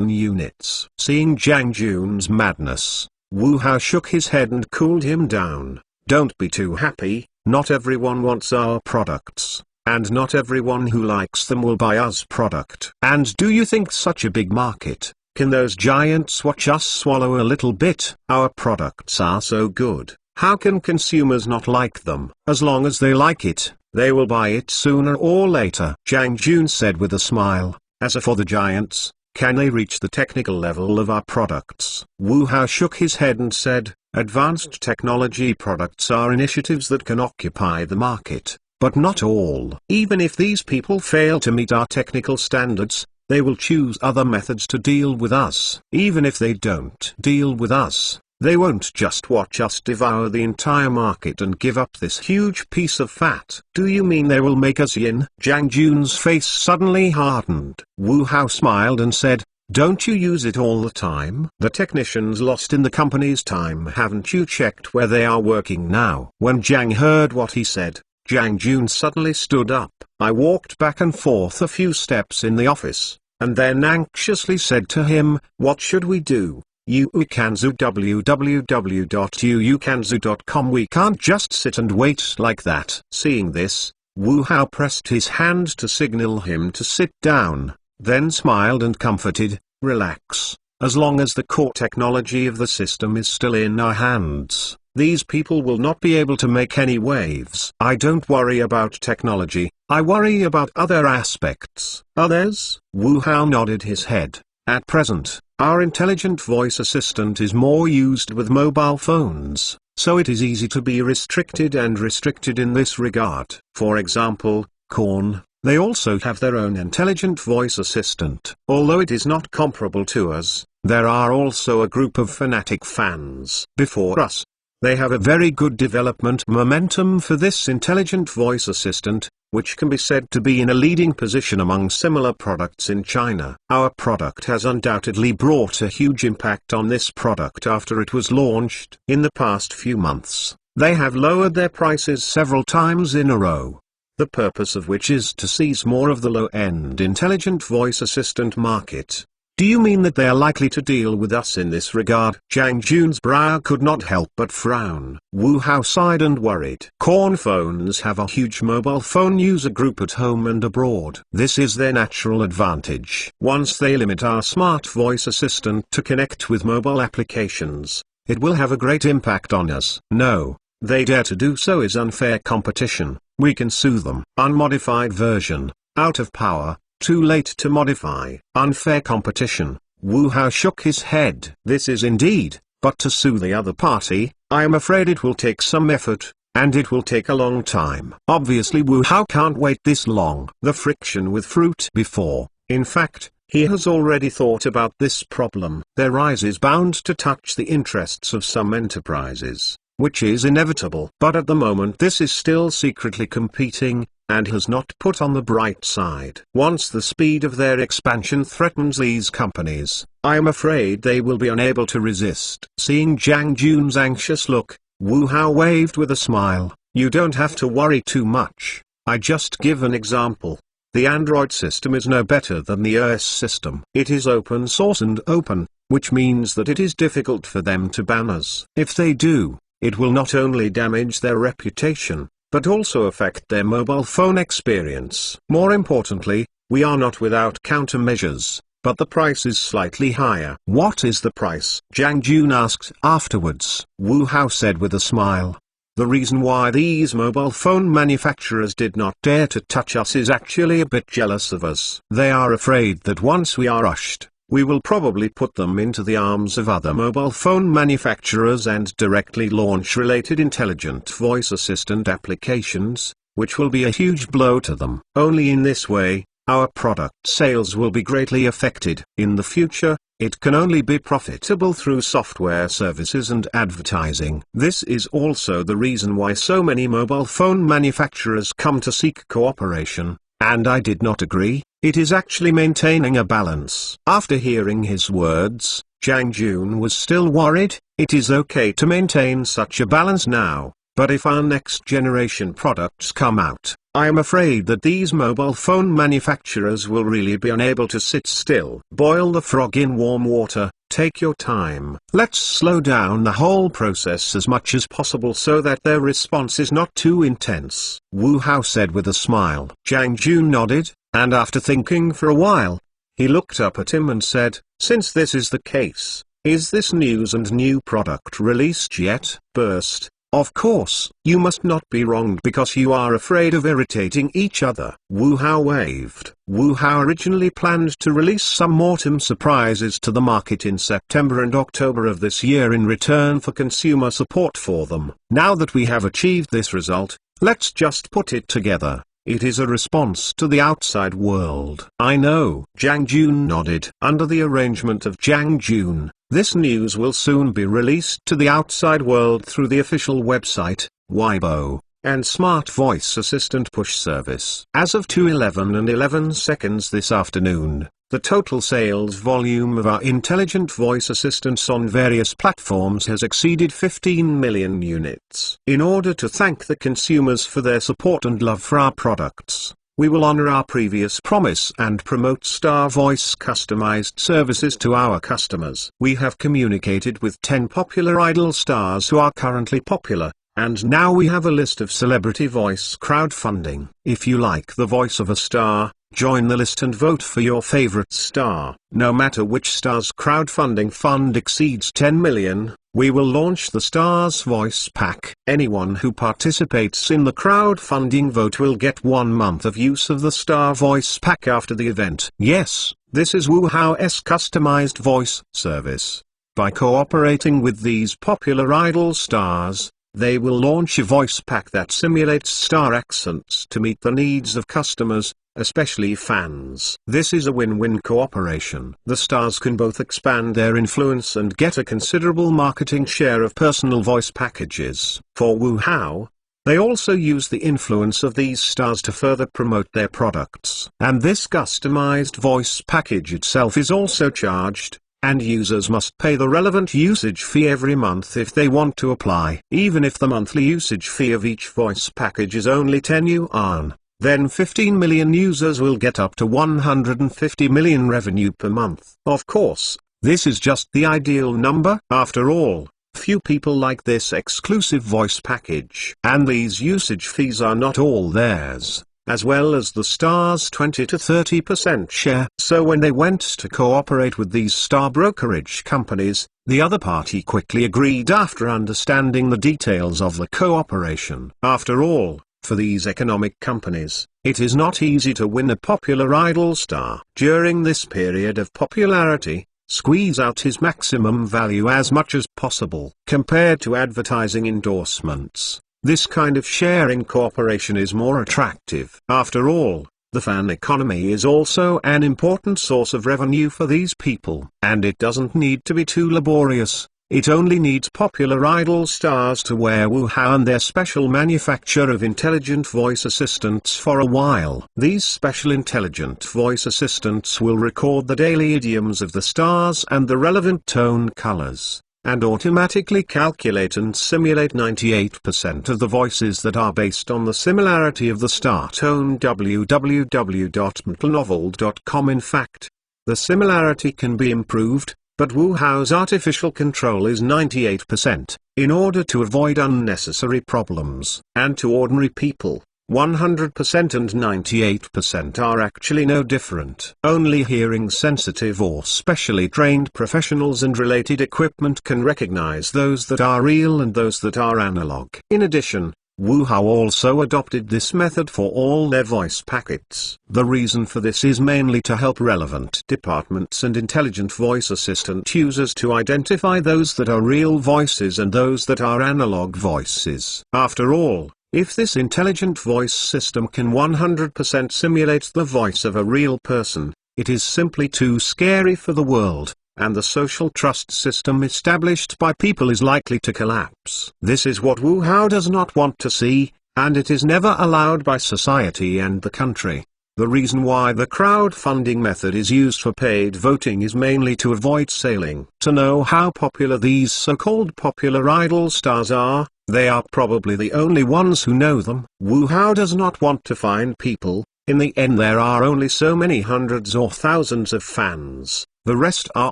units. Seeing Zhang Jun's madness, Wu Hao shook his head and cooled him down. Don't be too happy, not everyone wants our products, and not everyone who likes them will buy us product. And do you think such a big market, can those giants watch us swallow a little bit? Our products are so good. How can consumers not like them? As long as they like it, they will buy it sooner or later. Zhang Jun said with a smile, as for the giants, can they reach the technical level of our products? Wu Hao shook his head and said, advanced technology products are initiatives that can occupy the market, but not all. Even if these people fail to meet our technical standards, they will choose other methods to deal with us. Even if they don't deal with us, they won't just watch us devour the entire market and give up this huge piece of fat. Do you mean they will make us yin? Zhang Jun's face suddenly hardened. Wu Hao smiled and said, don't you use it all the time? The technicians lost in the company's time, haven't you checked where they are working now? When Zhang heard what he said, Zhang Jun suddenly stood up. I walked back and forth a few steps in the office, and then anxiously said to him, what should we do? Youkanzu www.youkanzu.com. We can't just sit and wait like that. Seeing this, Wu Hao pressed his hand to signal him to sit down, then smiled and comforted, relax, as long as the core technology of the system is still in our hands, these people will not be able to make any waves. I don't worry about technology, I worry about other aspects. Others? Wu Hao nodded his head. At present, our intelligent voice assistant is more used with mobile phones, so it is easy to be restricted in this regard. For example, Korn, they also have their own intelligent voice assistant. Although it is not comparable to us, there are also a group of fanatic fans before us. They have a very good development momentum for this intelligent voice assistant, which can be said to be in a leading position among similar products in China. Our product has undoubtedly brought a huge impact on this product after it was launched. In the past few months, they have lowered their prices several times in a row, the purpose of which is to seize more of the low-end intelligent voice assistant market. Do you mean that they are likely to deal with us in this regard? Zhang Jun's brow could not help but frown. Wu Hao sighed and worried. Korn phones have a huge mobile phone user group at home and abroad. This is their natural advantage. Once they limit our smart voice assistant to connect with mobile applications, it will have a great impact on us. No, they dare to do so is unfair competition. We can sue them. Unmodified version, out of power. Too late to modify. Unfair competition. Wu Hao shook his head. This is indeed, but to sue the other party, I am afraid it will take some effort, and it will take a long time. Obviously Wu Hao can't wait this long. The friction with fruit before, in fact, he has already thought about this problem. Their rise is bound to touch the interests of some enterprises, which is inevitable. But at the moment this is still secretly competing, and has not put on the bright side. Once the speed of their expansion threatens these companies, I am afraid they will be unable to resist. Seeing Zhang Jun's anxious look, Wu Hao waved with a smile. You don't have to worry too much. I just give an example. The Android system is no better than the iOS system. It is open source and open, which means that it is difficult for them to ban us. If they do, it will not only damage their reputation, but also affect their mobile phone experience. More importantly, we are not without countermeasures, but the price is slightly higher. What is the price? Zhang Jun asked afterwards. Wu Hao said with a smile. The reason why these mobile phone manufacturers did not dare to touch us is actually a bit jealous of us. They are afraid that once we are rushed, we will probably put them into the arms of other mobile phone manufacturers and directly launch related intelligent voice assistant applications, which will be a huge blow to them. Only in this way, our product sales will be greatly affected. In the future, it can only be profitable through software services and advertising. This is also the reason why so many mobile phone manufacturers come to seek cooperation, and I did not agree. It is actually maintaining a balance. After hearing his words, Zhang Jun was still worried. It is okay to maintain such a balance now, but if our next generation products come out, I am afraid that these mobile phone manufacturers will really be unable to sit still. Boil the frog in warm water, take your time. Let's slow down the whole process as much as possible so that their response is not too intense. Wu Hao said with a smile. Zhang Jun nodded, and after thinking for a while, he looked up at him and said, since this is the case, is this news and new product released yet? Burst. Of course, you must not be wronged because you are afraid of irritating each other. Wu Hao waved. Wu Hao originally planned to release some autumn surprises to the market in September and October of this year in return for consumer support for them. Now that we have achieved this result, let's just put it together. It is a response to the outside world. I know. Zhang Jun nodded. Under the arrangement of Zhang Jun, this news will soon be released to the outside world through the official website, Weibo, and Smart Voice Assistant push service. As of 2:11 and 11 seconds this afternoon, the total sales volume of our intelligent voice assistants on various platforms has exceeded 15 million units. In order to thank the consumers for their support and love for our products, we will honor our previous promise and promote Star Voice customized services to our customers. We have communicated with 10 popular idol stars who are currently popular, and now we have a list of celebrity voice crowdfunding. If you like the voice of a star, join the list and vote for your favorite star. No matter which star's crowdfunding fund exceeds 10 million, we will launch the Stars Voice Pack. Anyone who participates in the crowdfunding vote will get 1 month of use of the Star Voice Pack after the event. Yes, this is Wu Hao's customized voice service. By cooperating with these popular idol stars, they will launch a voice pack that simulates star accents to meet the needs of customers, especially fans. This is a win-win cooperation. The stars can both expand their influence and get a considerable marketing share of personal voice packages. For Wu Hao, they also use the influence of these stars to further promote their products. And this customized voice package itself is also charged, and users must pay the relevant usage fee every month if they want to apply. Even if the monthly usage fee of each voice package is only 10 yuan, then 15 million users will get up to 150 million revenue per month. Of course, this is just the ideal number. After all, few people like this exclusive voice package. And these usage fees are not all theirs, as well as the stars' 20 to 30% share. So when they went to cooperate with these star brokerage companies, the other party quickly agreed after understanding the details of the cooperation. After all, for these economic companies, it is not easy to win a popular idol star. During this period of popularity, squeeze out his maximum value as much as possible. Compared to advertising endorsements, this kind of sharing cooperation is more attractive. After all, the fan economy is also an important source of revenue for these people. And it doesn't need to be too laborious. It only needs popular idol stars to wear Wu Hao and their special manufacture of intelligent voice assistants for a while. These special intelligent voice assistants will record the daily idioms of the stars and the relevant tone colors, and automatically calculate and simulate 98% of the voices that are based on the similarity of the star tone. www.mtlnovel.com. In fact, the similarity can be improved, but Wu Hao's artificial control is 98%, in order to avoid unnecessary problems. And to ordinary people, 100% and 98% are actually no different. Only hearing sensitive or specially trained professionals and related equipment can recognize those that are real and those that are analog. In addition, Wu Hao also adopted this method for all their voice packets. The reason for this is mainly to help relevant departments and intelligent voice assistant users to identify those that are real voices and those that are analog voices. After all, if this intelligent voice system can 100% simulate the voice of a real person, it is simply too scary for the world, and the social trust system established by people is likely to collapse. This is what Wu Hao does not want to see, and it is never allowed by society and the country. The reason why the crowdfunding method is used for paid voting is mainly to avoid sailing. To know how popular these so-called popular idol stars are, they are probably the only ones who know them. Wu Hao does not want to find people. In the end there are only so many hundreds or thousands of fans. The rest are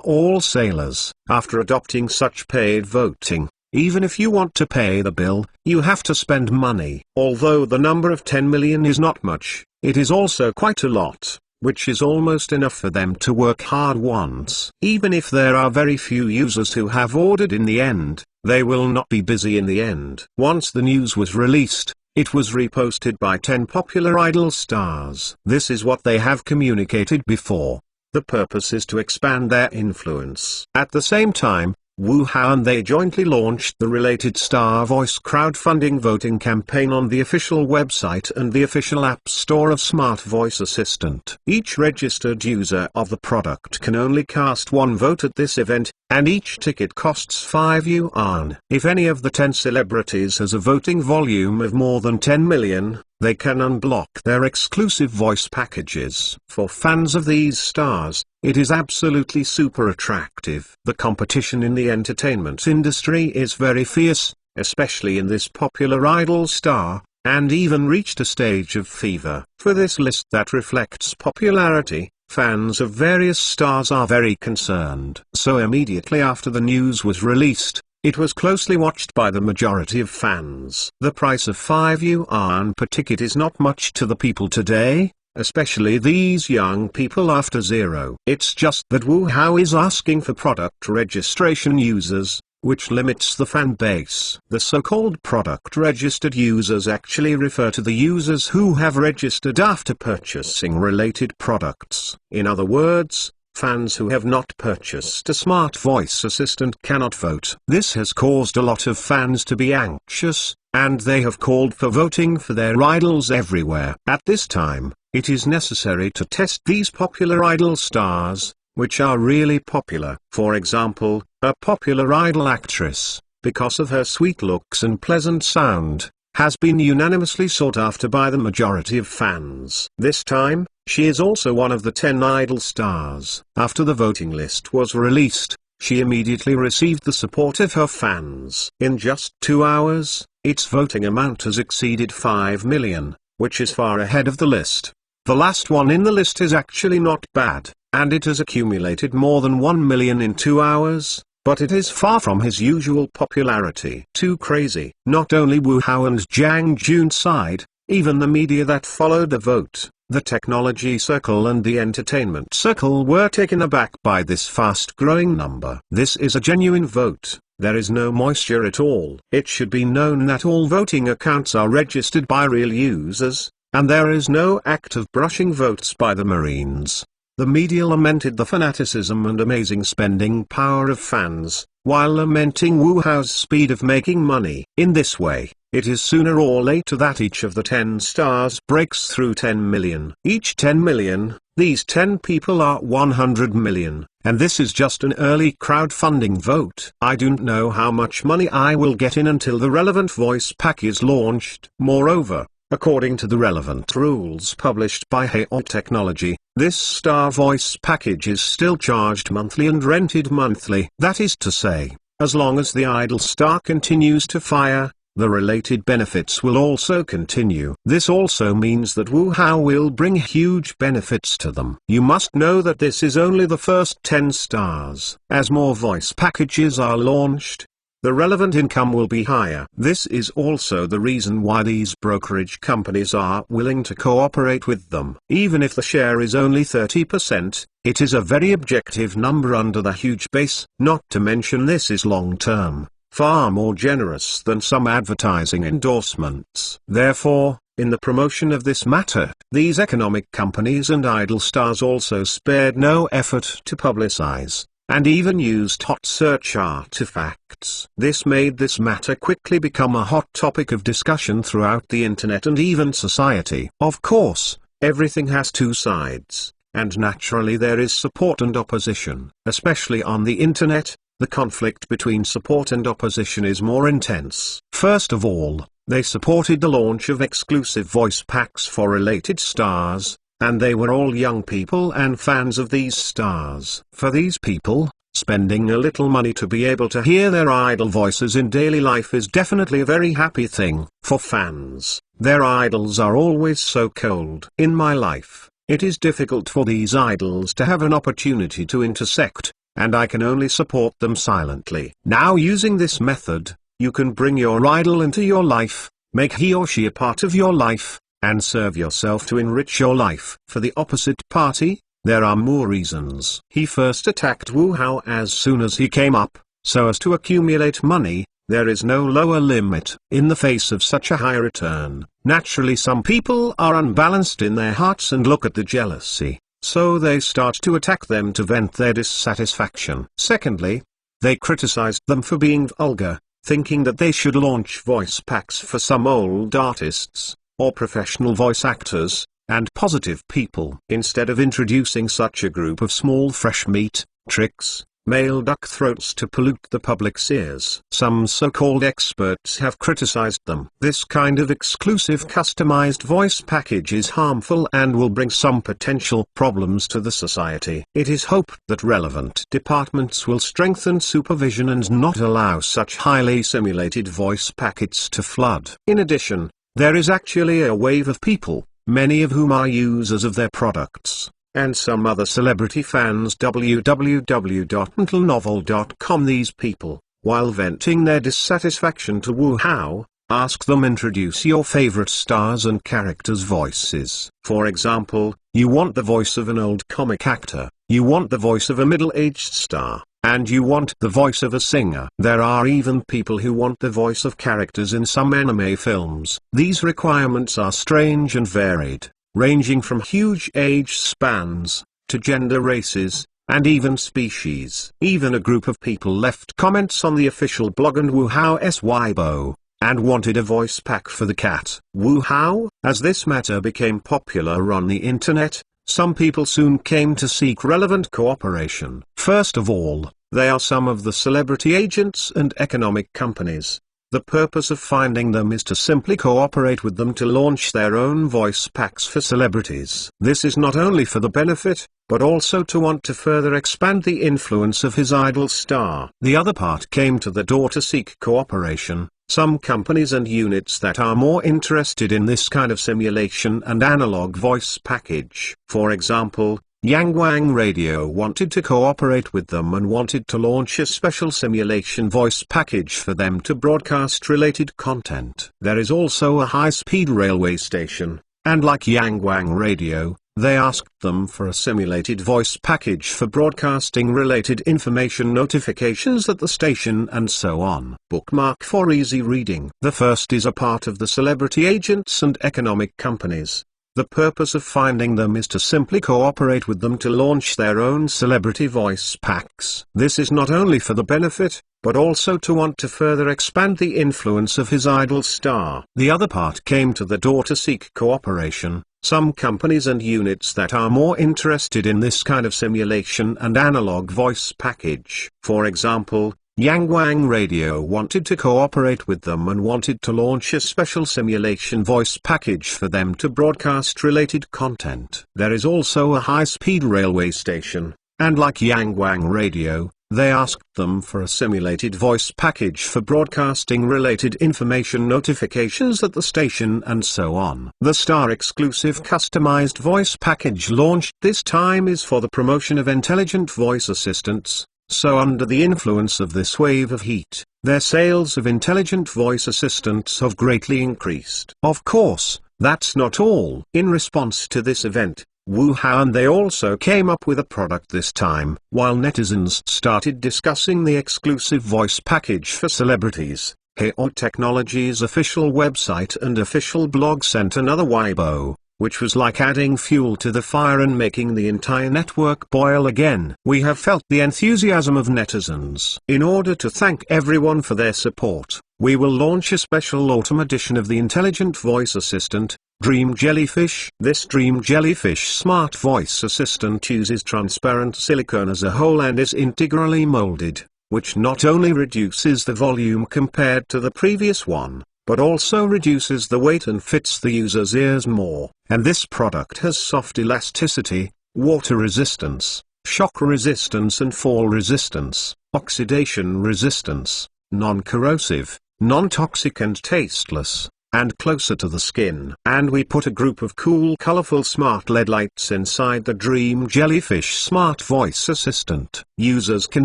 all sailors. After adopting such paid voting, even if you want to pay the bill, you have to spend money. Although the number of 10 million is not much, it is also quite a lot, which is almost enough for them to work hard once. Even if there are very few users who have ordered in the end, they will not be busy in the end. Once the news was released, it was reposted by 10 popular idol stars. This is what they have communicated before. The purpose is to expand their influence. At the same time, Wu Hao and they jointly launched the related Star Voice crowdfunding voting campaign on the official website and the official app store of Smart Voice Assistant. Each registered user of the product can only cast one vote at this event, and each ticket costs 5 yuan. If any of the 10 celebrities has a voting volume of more than 10 million, they can unblock their exclusive voice packages. For fans of these stars, it is absolutely super attractive. The competition in the entertainment industry is very fierce, especially in this popular idol star, and even reached a stage of fever. For this list that reflects popularity, fans of various stars are very concerned. So immediately after the news was released, it was closely watched by the majority of fans. The price of 5 yuan per ticket is not much to the people today, especially these young people after zero. It's just that Wu Hao is asking for product registration users, which limits the fan base. The so-called product registered users actually refer to the users who have registered after purchasing related products. In other words, fans who have not purchased a smart voice assistant cannot vote. This has caused a lot of fans to be anxious, and they have called for voting for their idols everywhere. At this time, it is necessary to test these popular idol stars, which are really popular. For example, a popular idol actress, because of her sweet looks and pleasant sound, has been unanimously sought after by the majority of fans. This time, she is also one of the 10 idol stars. After the voting list was released, she immediately received the support of her fans. In just 2 hours, its voting amount has exceeded 5 million, which is far ahead of the list. The last one in the list is actually not bad, and it has accumulated more than 1 million in 2 hours. But it is far from his usual popularity. Too crazy. Not only Wu Hao and Zhang Jun's side, even the media that followed the vote, the technology circle and the entertainment circle were taken aback by this fast-growing number. This is a genuine vote. There is no moisture at all. It should be known that all voting accounts are registered by real users, and there is no act of brushing votes by the Marines. The media lamented the fanaticism and amazing spending power of fans, while lamenting Wu Hao's speed of making money. In this way, it is sooner or later that each of the 10 stars breaks through 10 million. Each 10 million, these 10 people are 100 million, and this is just an early crowdfunding vote. I don't know how much money I will get in until the relevant voice pack is launched. Moreover, according to the relevant rules published by Haolt Technology, this Star Voice package is still charged monthly and rented monthly. That is to say, as long as the idol star continues to fire, the related benefits will also continue. This also means that WooHow will bring huge benefits to them. You must know that this is only the first 10 stars. As more voice packages are launched, the relevant income will be higher. This is also the reason why these brokerage companies are willing to cooperate with them. Even if the share is only 30%, it is a very objective number under the huge base. Not to mention this is long-term, far more generous than some advertising endorsements. Therefore, in the promotion of this matter, these economic companies and idol stars also spared no effort to publicize, and even used hot search artifacts. This made this matter quickly become a hot topic of discussion throughout the internet and even society. Of course, everything has two sides, and naturally there is support and opposition. Especially on the internet, the conflict between support and opposition is more intense. First of all, they supported the launch of exclusive voice packs for related stars, and they were all young people and fans of these stars. For these people, spending a little money to be able to hear their idol voices in daily life is definitely a very happy thing. For fans, their idols are always so cold. In my life, it is difficult for these idols to have an opportunity to intersect, and I can only support them silently. Now, using this method, you can bring your idol into your life, make he or she a part of your life, and serve yourself to enrich your life. For the opposite party, there are more reasons. He first attacked WooHow as soon as he came up, so as to accumulate money. There is no lower limit. In the face of such a high return, naturally some people are unbalanced in their hearts and look at the jealousy, so they start to attack them to vent their dissatisfaction. Secondly, they criticized them for being vulgar, thinking that they should launch voice packs for some old artists, or professional voice actors, and positive people. Instead of introducing such a group of small fresh meat, tricks, male duck throats to pollute the public's ears, some so-called experts have criticized them. This kind of exclusive customized voice package is harmful and will bring some potential problems to the society. It is hoped that relevant departments will strengthen supervision and not allow such highly simulated voice packets to flood. In addition, there is actually a wave of people, many of whom are users of their products, and some other celebrity fans. www.mentalnovel.com. These people, while venting their dissatisfaction to WooHow, ask them introduce your favorite stars and characters' voices. For example, you want the voice of an old comic actor, you want the voice of a middle-aged star, and you want the voice of a singer. There are even people who want the voice of characters in some anime films. These requirements are strange and varied, ranging from huge age spans, to gender, races, and even species. Even a group of people left comments on the official blog and WooHow's Weibo, and wanted a voice pack for the cat. WooHow, as this matter became popular on the internet, some people soon came to seek relevant cooperation. First of all, they are some of the celebrity agents and economic companies. The purpose of finding them is to simply cooperate with them to launch their own voice packs for celebrities. This is not only for the benefit, but also to want to further expand the influence of his idol star. The other part came to the door to seek cooperation. Some companies and units that are more interested in this kind of simulation and analog voice package. For example, Yangwang Radio wanted to cooperate with them and wanted to launch a special simulation voice package for them to broadcast related content. There is also a high-speed railway station, and like Yangwang Radio, they asked them for a simulated voice package for broadcasting related information, notifications at the station, and so on. Bookmark for easy reading. The first is a part of the celebrity agents and economic companies. The purpose of finding them is to simply cooperate with them to launch their own celebrity voice packs. This is not only for the benefit, but also to want to further expand the influence of his idol star. The other part came to the door to seek cooperation. Some companies and units that are more interested in this kind of simulation and analog voice package. For example, Yangwang Radio wanted to cooperate with them and wanted to launch a special simulation voice package for them to broadcast related content. There is also a high-speed railway station, and like Yangwang Radio, They asked them for a simulated voice package for broadcasting related information notifications at the station and so on. The Star exclusive customized voice package launched this time is for the promotion of intelligent voice assistants, so under the influence of this wave of heat, their sales of intelligent voice assistants have greatly increased. Of course, that's not all. In response to this event, Wuhao and they also came up with a product this time. While netizens started discussing the exclusive voice package for celebrities, Haoit Technology's official website and official blog sent another Weibo, which was like adding fuel to the fire and making the entire network boil again. We have felt the enthusiasm of netizens. In order to thank everyone for their support, we will launch a special autumn edition of the intelligent voice assistant, Dream Jellyfish. This Dream Jellyfish smart voice assistant uses transparent silicone as a whole and is integrally molded, which not only reduces the volume compared to the previous one, but also reduces the weight and fits the user's ears more. And this product has soft elasticity, water resistance, shock resistance and fall resistance, oxidation resistance, non-corrosive, non-toxic and tasteless, and closer to the skin. And we put a group of cool colorful smart LED lights inside the Dream Jellyfish smart voice assistant. Users can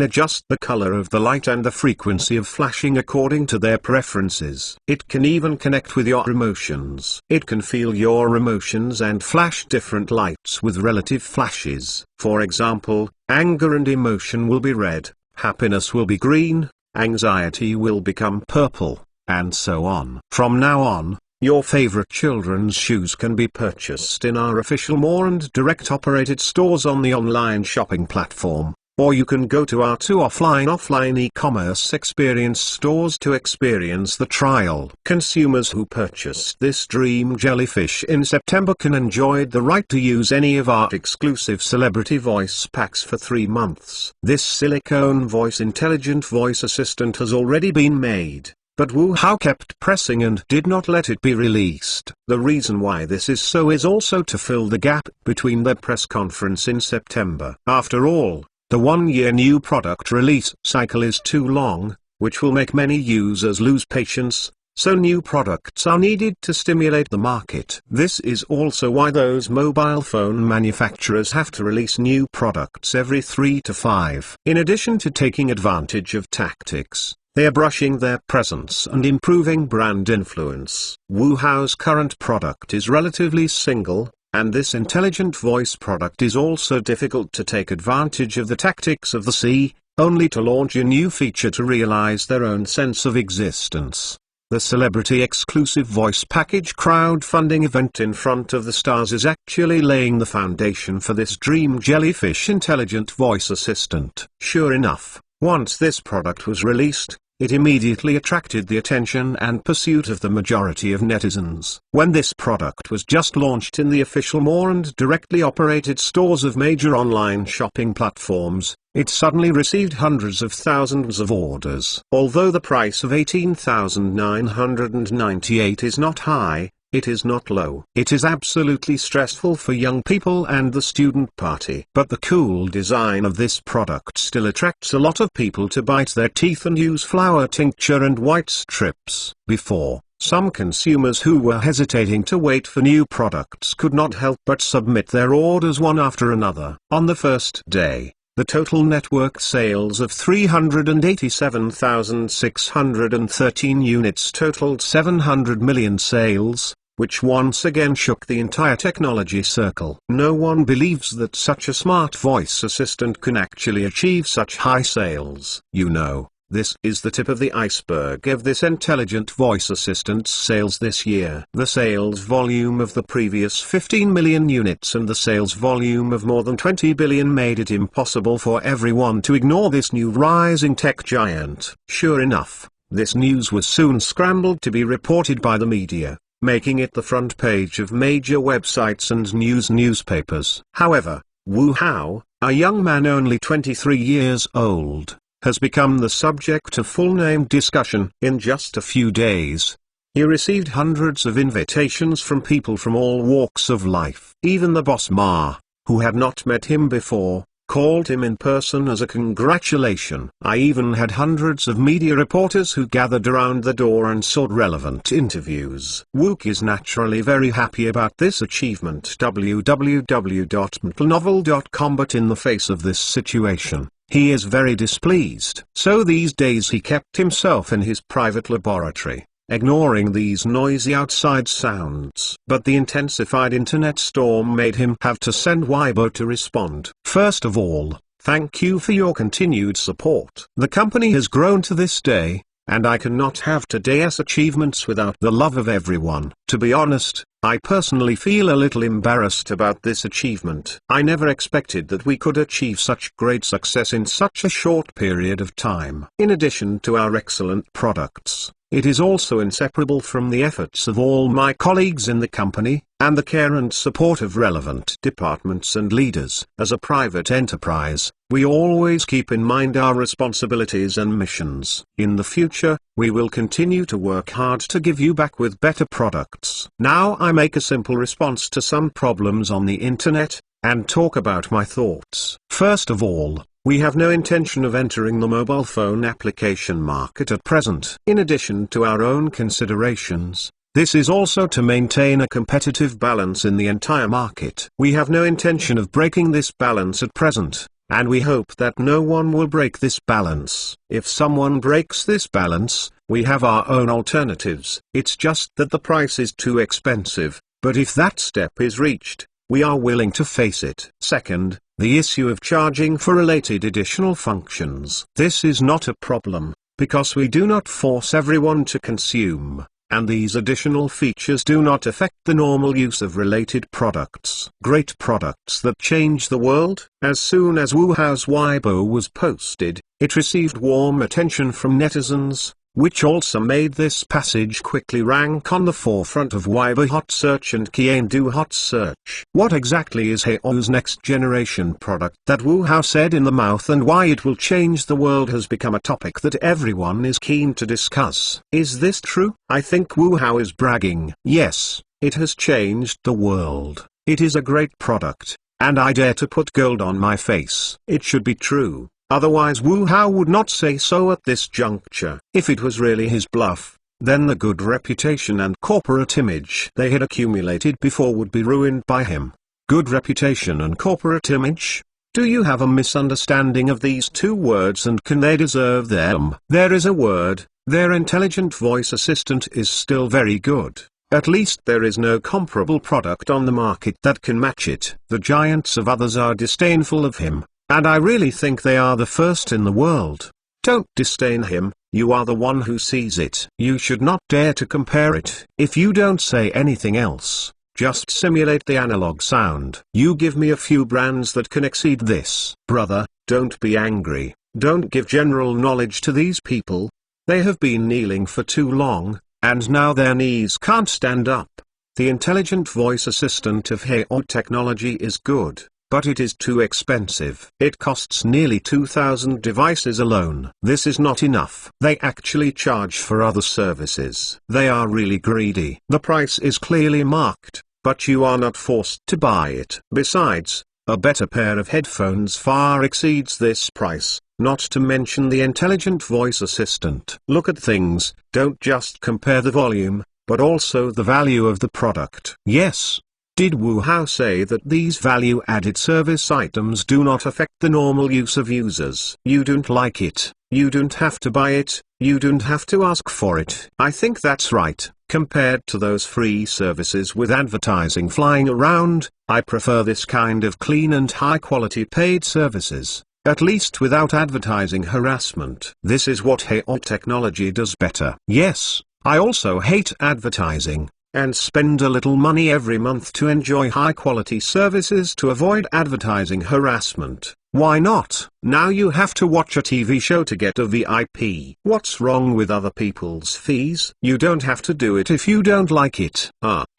adjust the color of the light and the frequency of flashing according to their preferences. It can even connect with your emotions. It can feel your emotions and flash different lights with relative flashes. For example, anger and emotion will be red, happiness will be green, anxiety will become purple, and so on. From now on, your favorite children's shoes can be purchased in our official More and direct operated stores on the online shopping platform, or you can go to our two offline e-commerce experience stores to experience the trial. Consumers who purchased this Dream Jellyfish in September can enjoy the right to use any of our exclusive celebrity voice packs for 3 months. This silicone voice intelligent voice assistant has already been made, but Wuhao kept pressing and did not let it be released. The reason why this is so is also to fill the gap between their press conference in September. After all, the 1-year new product release cycle is too long, which will make many users lose patience, so new products are needed to stimulate the market. This is also why those mobile phone manufacturers have to release new products every 3 to 5. In addition to taking advantage of tactics, they are brushing their presence and improving brand influence. Wuhao's current product is relatively single, and this intelligent voice product is also difficult to take advantage of the tactics of the sea, only to launch a new feature to realize their own sense of existence. The celebrity exclusive voice package crowdfunding event in front of the stars is actually laying the foundation for this Dream Jellyfish intelligent voice assistant. Sure enough, once this product was released, it immediately attracted the attention and pursuit of the majority of netizens. When this product was just launched in the official More and directly operated stores of major online shopping platforms, it suddenly received hundreds of thousands of orders. Although the price of 18,998 is not high, it is not low. It is absolutely stressful for young people and the student party. But the cool design of this product still attracts a lot of people to bite their teeth and use flower tincture and white strips. Before, some consumers who were hesitating to wait for new products could not help but submit their orders one after another. On the first day, the total network sales of 387,613 units totaled 700 million sales, which once again shook the entire technology circle. No one believes that such a smart voice assistant can actually achieve such high sales. You know, this is the tip of the iceberg of this intelligent voice assistant's sales this year. The sales volume of the previous 15 million units and the sales volume of more than 20 billion made it impossible for everyone to ignore this new rising tech giant. Sure enough, this news was soon scrambled to be reported by the media, making it the front page of major websites and newspapers. However, Wuhao, a young man only 23 years old, has become the subject of full-name discussion. In just a few days, he received hundreds of invitations from people from all walks of life. Even the boss Ma, who had not met him before, called him in person as a congratulation. I even had hundreds of media reporters who gathered around the door and sought relevant interviews. Wook is naturally very happy about this achievement. www.mtlnovel.com. But in the face of this situation, he is very displeased. So these days he kept himself in his private laboratory, ignoring these noisy outside sounds. But the intensified internet storm made him have to send Weibo to respond. First of all, thank you for your continued support. The company has grown to this day, and I cannot have today's achievements without the love of everyone. To be honest, I personally feel a little embarrassed about this achievement. I never expected that we could achieve such great success in such a short period of time. In addition to our excellent products, it is also inseparable from the efforts of all my colleagues in the company, and the care and support of relevant departments and leaders. As a private enterprise, we always keep in mind our responsibilities and missions. In the future, we will continue to work hard to give you back with better products. Now I make a simple response to some problems on the internet, and talk about my thoughts. First of all, we have no intention of entering the mobile phone application market at present. In addition to our own considerations, this is also to maintain a competitive balance in the entire market. We have no intention of breaking this balance at present, and we hope that no one will break this balance. If someone breaks this balance, we have our own alternatives. It's just that the price is too expensive, but if that step is reached, we are willing to face it. Second, the issue of charging for related additional functions. This is not a problem, because we do not force everyone to consume, and these additional features do not affect the normal use of related products. Great products that change the world. As soon as Wuhao's Weibo was posted, it received warm attention from netizens, which also made this passage quickly rank on the forefront of Weibo Hot Search and Qiandu Hot Search. What exactly is Heio's next generation product that Wu Hao said in the mouth, and why it will change the world has become a topic that everyone is keen to discuss. Is this true? I think Wu Hao is bragging. Yes, it has changed the world. It is a great product, and I dare to put gold on my face. It should be true. Otherwise Wu Hao would not say so at this juncture. If it was really his bluff, then the good reputation and corporate image they had accumulated before would be ruined by him. Good reputation and corporate image? Do you have a misunderstanding of these two words, and can they deserve them? There is a word, their intelligent voice assistant is still very good. At least there is no comparable product on the market that can match it. The giants of others are disdainful of him, and I really think they are the first in the world. Don't disdain him, you are the one who sees it. You should not dare to compare it. If you don't say anything else, just simulate the analog sound. You give me a few brands that can exceed this. Brother, don't be angry. Don't give general knowledge to these people. They have been kneeling for too long, and now their knees can't stand up. The intelligent voice assistant of Heio Technology is good, but it is too expensive. It costs nearly 2,000 devices alone. This is not enough. They actually charge for other services. They are really greedy. The price is clearly marked, but you are not forced to buy it. Besides, a better pair of headphones far exceeds this price, not to mention the intelligent voice assistant. Look at things, don't just compare the volume, but also the value of the product. Yes. Did Wu Hao say that these value-added service items do not affect the normal use of users? You don't like it, you don't have to buy it, you don't have to ask for it. I think that's right. Compared to those free services with advertising flying around, I prefer this kind of clean and high-quality paid services, at least without advertising harassment. This is what Heio Technology does better. Yes, I also hate advertising, and spend a little money every month to enjoy high-quality services to avoid advertising harassment. Why not? Now you have to watch a TV show to get a VIP. What's wrong with other people's fees? You don't have to do it if you don't like it.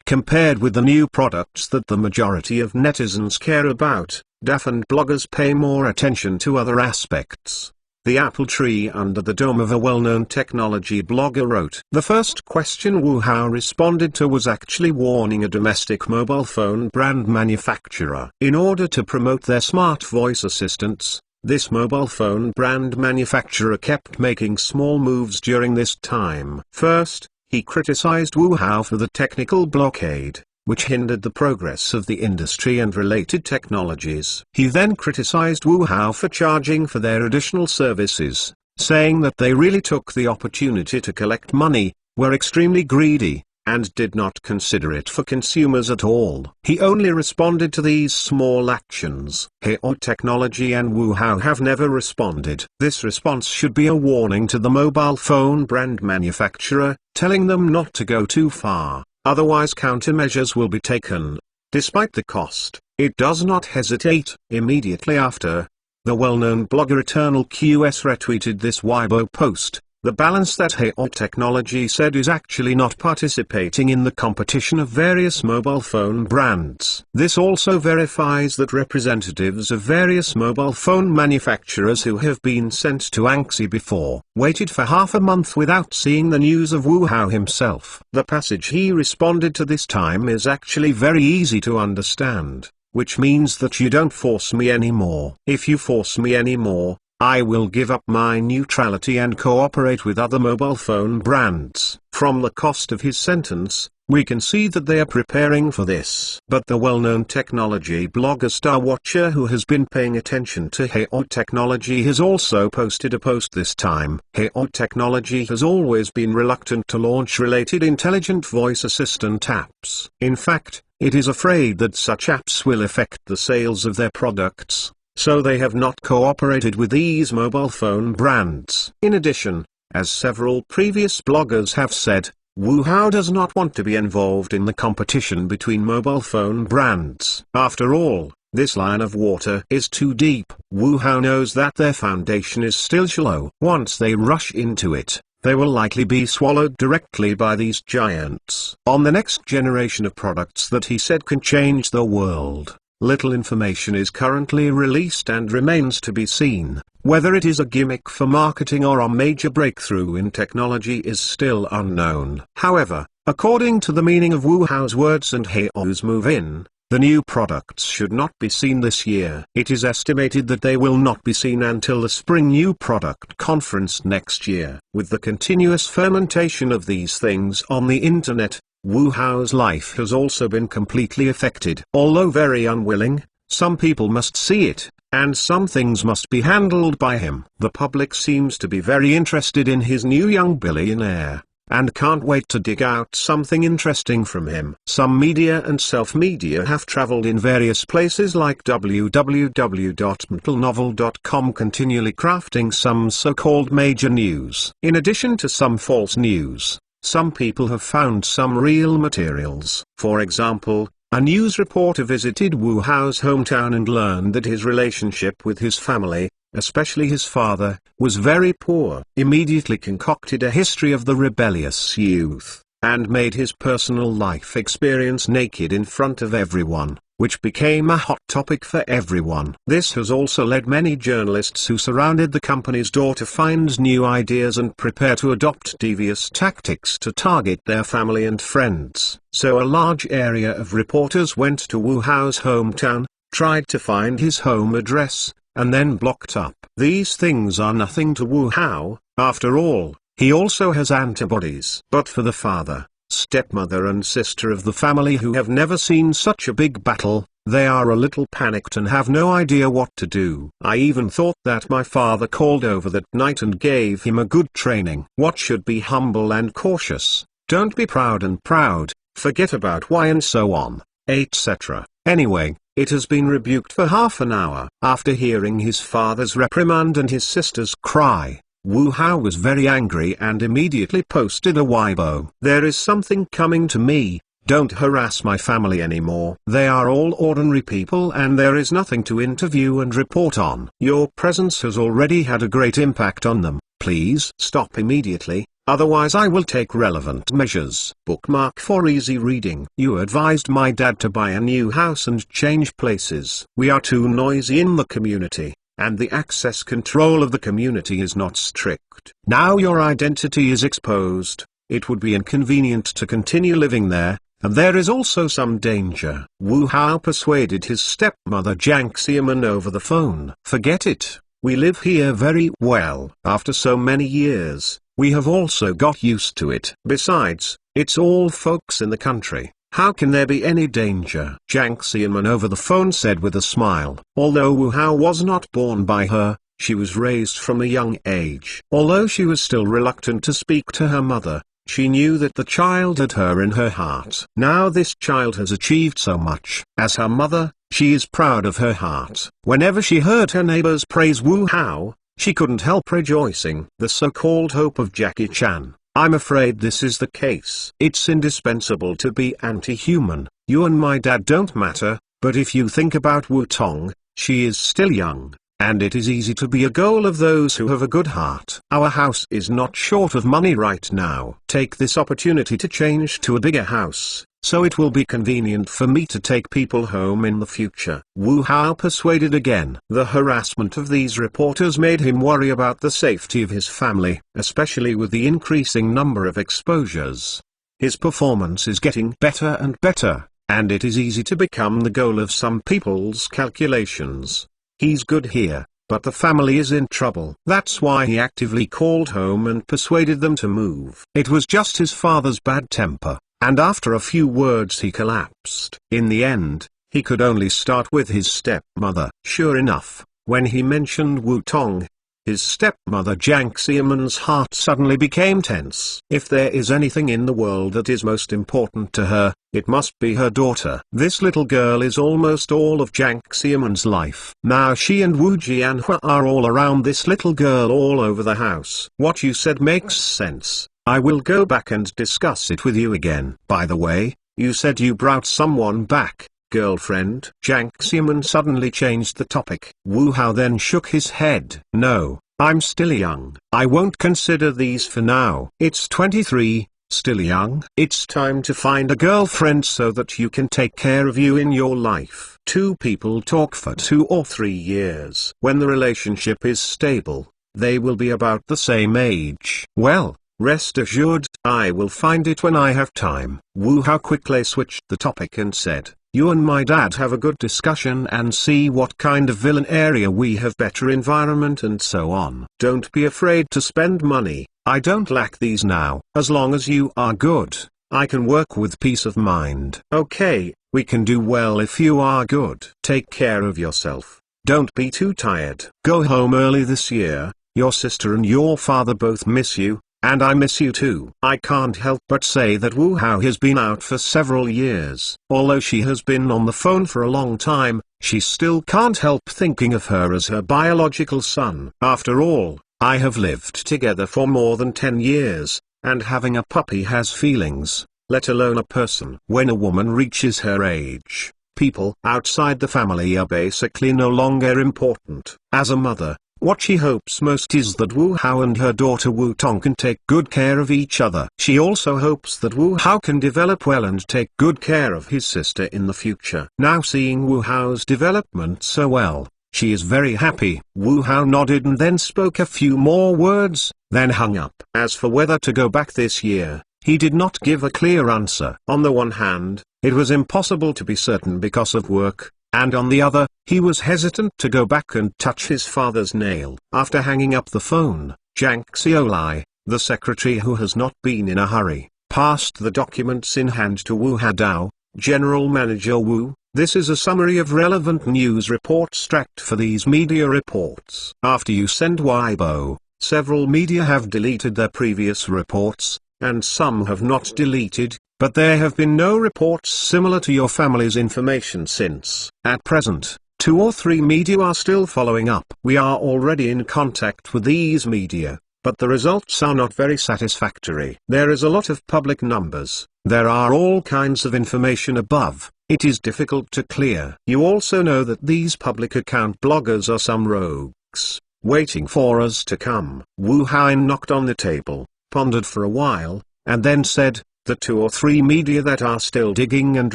Compared with the new products that the majority of netizens care about, DAF and bloggers pay more attention to other aspects. The apple tree under the dome of a well-known technology blogger wrote. The first question Wu Hao responded to was actually warning a domestic mobile phone brand manufacturer. In order to promote their smart voice assistants, this mobile phone brand manufacturer kept making small moves during this time. First, he criticized Wu Hao for the technical blockade, which hindered the progress of the industry and related technologies. He then criticized Wu Hao for charging for their additional services, saying that they really took the opportunity to collect money, were extremely greedy, and did not consider it for consumers at all. He only responded to these small actions. Haoe Technology and Wu Hao have never responded. This response should be a warning to the mobile phone brand manufacturer, telling them not to go too far. Otherwise countermeasures will be taken. Despite the cost, it does not hesitate. Immediately after, the well-known blogger Eternal QS retweeted this Weibo post. The balance that Haoe Technology said is actually not participating in the competition of various mobile phone brands. This also verifies that representatives of various mobile phone manufacturers who have been sent to Anxi before waited for half a month without seeing the news of Wu Hao himself. The passage he responded to this time is actually very easy to understand, which means that you don't force me anymore. If you force me anymore, I will give up my neutrality and cooperate with other mobile phone brands. From the cost of his sentence, we can see that they are preparing for this. But the well-known technology blogger Star Watcher, who has been paying attention to Haoe Technology, has also posted a post this time. Haoe Technology has always been reluctant to launch related intelligent voice assistant apps. In fact, it is afraid that such apps will affect the sales of their products, so they have not cooperated with these mobile phone brands. In addition, as several previous bloggers have said, Wu Hao does not want to be involved in the competition between mobile phone brands. After all, this line of water is too deep. Wu Hao knows that their foundation is still shallow. Once they rush into it, they will likely be swallowed directly by these giants. On the next generation of products that he said can change the world, little information is currently released and remains to be seen. Whether it is a gimmick for marketing or a major breakthrough in technology is still unknown. However, according to the meaning of Wu Hao's words and Haoe's move-in, the new products should not be seen this year. It is estimated that they will not be seen until the Spring New Product Conference next year. With the continuous fermentation of these things on the internet, Wu Hao's life has also been completely affected. Although very unwilling, some people must see it, and some things must be handled by him. The public seems to be very interested in his new young billionaire, and can't wait to dig out something interesting from him. Some media and self-media have traveled in various places like www.mtlnovel.com, continually crafting some so-called major news. In addition to some false news, some people have found some real materials. For example, a news reporter visited Wu Hao's hometown and learned that his relationship with his family, especially his father, was very poor. Immediately concocted a history of the rebellious youth, and made his personal life experience naked in front of everyone, which became a hot topic for everyone. This has also led many journalists who surrounded the company's door to find new ideas and prepare to adopt devious tactics to target their family and friends. So a large area of reporters went to Wu Hao's hometown, tried to find his home address, and then blocked up. These things are nothing to Wu Hao. After all, he also has antibodies. But for the father, stepmother and sister of the family who have never seen such a big battle, they are a little panicked and have no idea what to do. I even thought that my father called over that night and gave him a good training. What should be humble and cautious, don't be proud and proud, forget about why and so on, etc. Anyway, it has been rebuked for half an hour. After hearing his father's reprimand and his sister's cry, Wu Hao was very angry and immediately posted a Weibo. There is something coming to me, don't harass my family anymore. They are all ordinary people and there is nothing to interview and report on. Your presence has already had a great impact on them. Please stop immediately, otherwise I will take relevant measures. Bookmark for easy reading. You advised my dad to buy a new house and change places. We are too noisy in the community. and the access control of the community is not strict. Now your identity is exposed, it would be inconvenient to continue living there, and there is also some danger. Wu Hao persuaded his stepmother Jiang Xiamen over the phone. Forget it, we live here very well. After so many years, we have also got used to it. Besides, it's all folks in the country. How can there be any danger? Jiang Xiamen over the phone said with a smile. Although Wu Hao was not born by her, she was raised from a young age. Although she was still reluctant to speak to her mother, she knew that the child had her in her heart. Now this child has achieved so much. As her mother, she is proud of her heart. Whenever she heard her neighbors praise Wu Hao, she couldn't help rejoicing. The so-called hope of Jackie Chan. I'm afraid this is the case. It's indispensable to be anti-human. You and my dad don't matter, but if you think about Wu Tong, she is still young, and it is easy to be a goal of those who have a good heart. Our house is not short of money right now. Take this opportunity to change to a bigger house, so it will be convenient for me to take people home in the future. Wu Hao persuaded again. The harassment of these reporters made him worry about the safety of his family, especially with the increasing number of exposures. His performance is getting better and better, and it is easy to become the goal of some people's calculations. He's good here, but the family is in trouble. That's why he actively called home and persuaded them to move. It was just his father's bad temper, and after a few words he collapsed. In the end, he could only start with his stepmother. Sure enough, when he mentioned Wu Tong, his stepmother Jiang Xiamen's heart suddenly became tense. If there is anything in the world that is most important to her, it must be her daughter. This little girl is almost all of Jiang Xiamen's life. Now she and Wu Jianhua are all around this little girl all over the house. What you said makes sense. I will go back and discuss it with you again. By the way, you said you brought someone back, girlfriend? Jiang Xiamen suddenly changed the topic. Wu Hao then shook his head. No, I'm still young. I won't consider these for now. It's 23, still young. It's time to find a girlfriend so that you can take care of you in your life. Two people talk for 2 or 3 years. When the relationship is stable, they will be about the same age. Well, rest assured, I will find it when I have time. Wu Hao quickly switched the topic and said, you and my dad have a good discussion and see what kind of villain area we have, better environment and so on. Don't be afraid to spend money. I don't lack these now. As long as you are good, I can work with peace of mind. Okay, we can do well if you are good. Take care of yourself. Don't be too tired. Go home early this year. Your sister and your father both miss you. And I miss you too. I can't help but say that Wu Hao has been out for several years. Although she has been on the phone for a long time, she still can't help thinking of her as her biological son. After all, I have lived together for more than 10 years, and having a puppy has feelings, let alone a person. When a woman reaches her age, people outside the family are basically no longer important. As a mother, what she hopes most is that Wu Hao and her daughter Wu Tong can take good care of each other. She also hopes that Wu Hao can develop well and take good care of his sister in the future. Now seeing Wu Hao's development so well, she is very happy. Wu Hao nodded and then spoke a few more words, then hung up. As for whether to go back this year, he did not give a clear answer. On the one hand, it was impossible to be certain because of work, and on the other, he was hesitant to go back and touch his father's nail. After hanging up the phone, Jiang Xiaolai, the secretary who has not been in a hurry, passed the documents in hand to Wu Hadao. General Manager Wu, this is a summary of relevant news reports tracked for these media reports. After you send Weibo, several media have deleted their previous reports, and some have not deleted, but there have been no reports similar to your family's information since. At present, 2 or 3 media are still following up. We are already in contact with these media, but the results are not very satisfactory. There is a lot of public numbers. There are all kinds of information above. It is difficult to clear. You also know that these public account bloggers are some rogues, waiting for us to come. Wu Hain knocked on the table, pondered for a while, and then said, the 2 or 3 media that are still digging and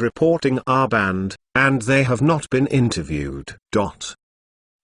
reporting are banned, and they have not been interviewed.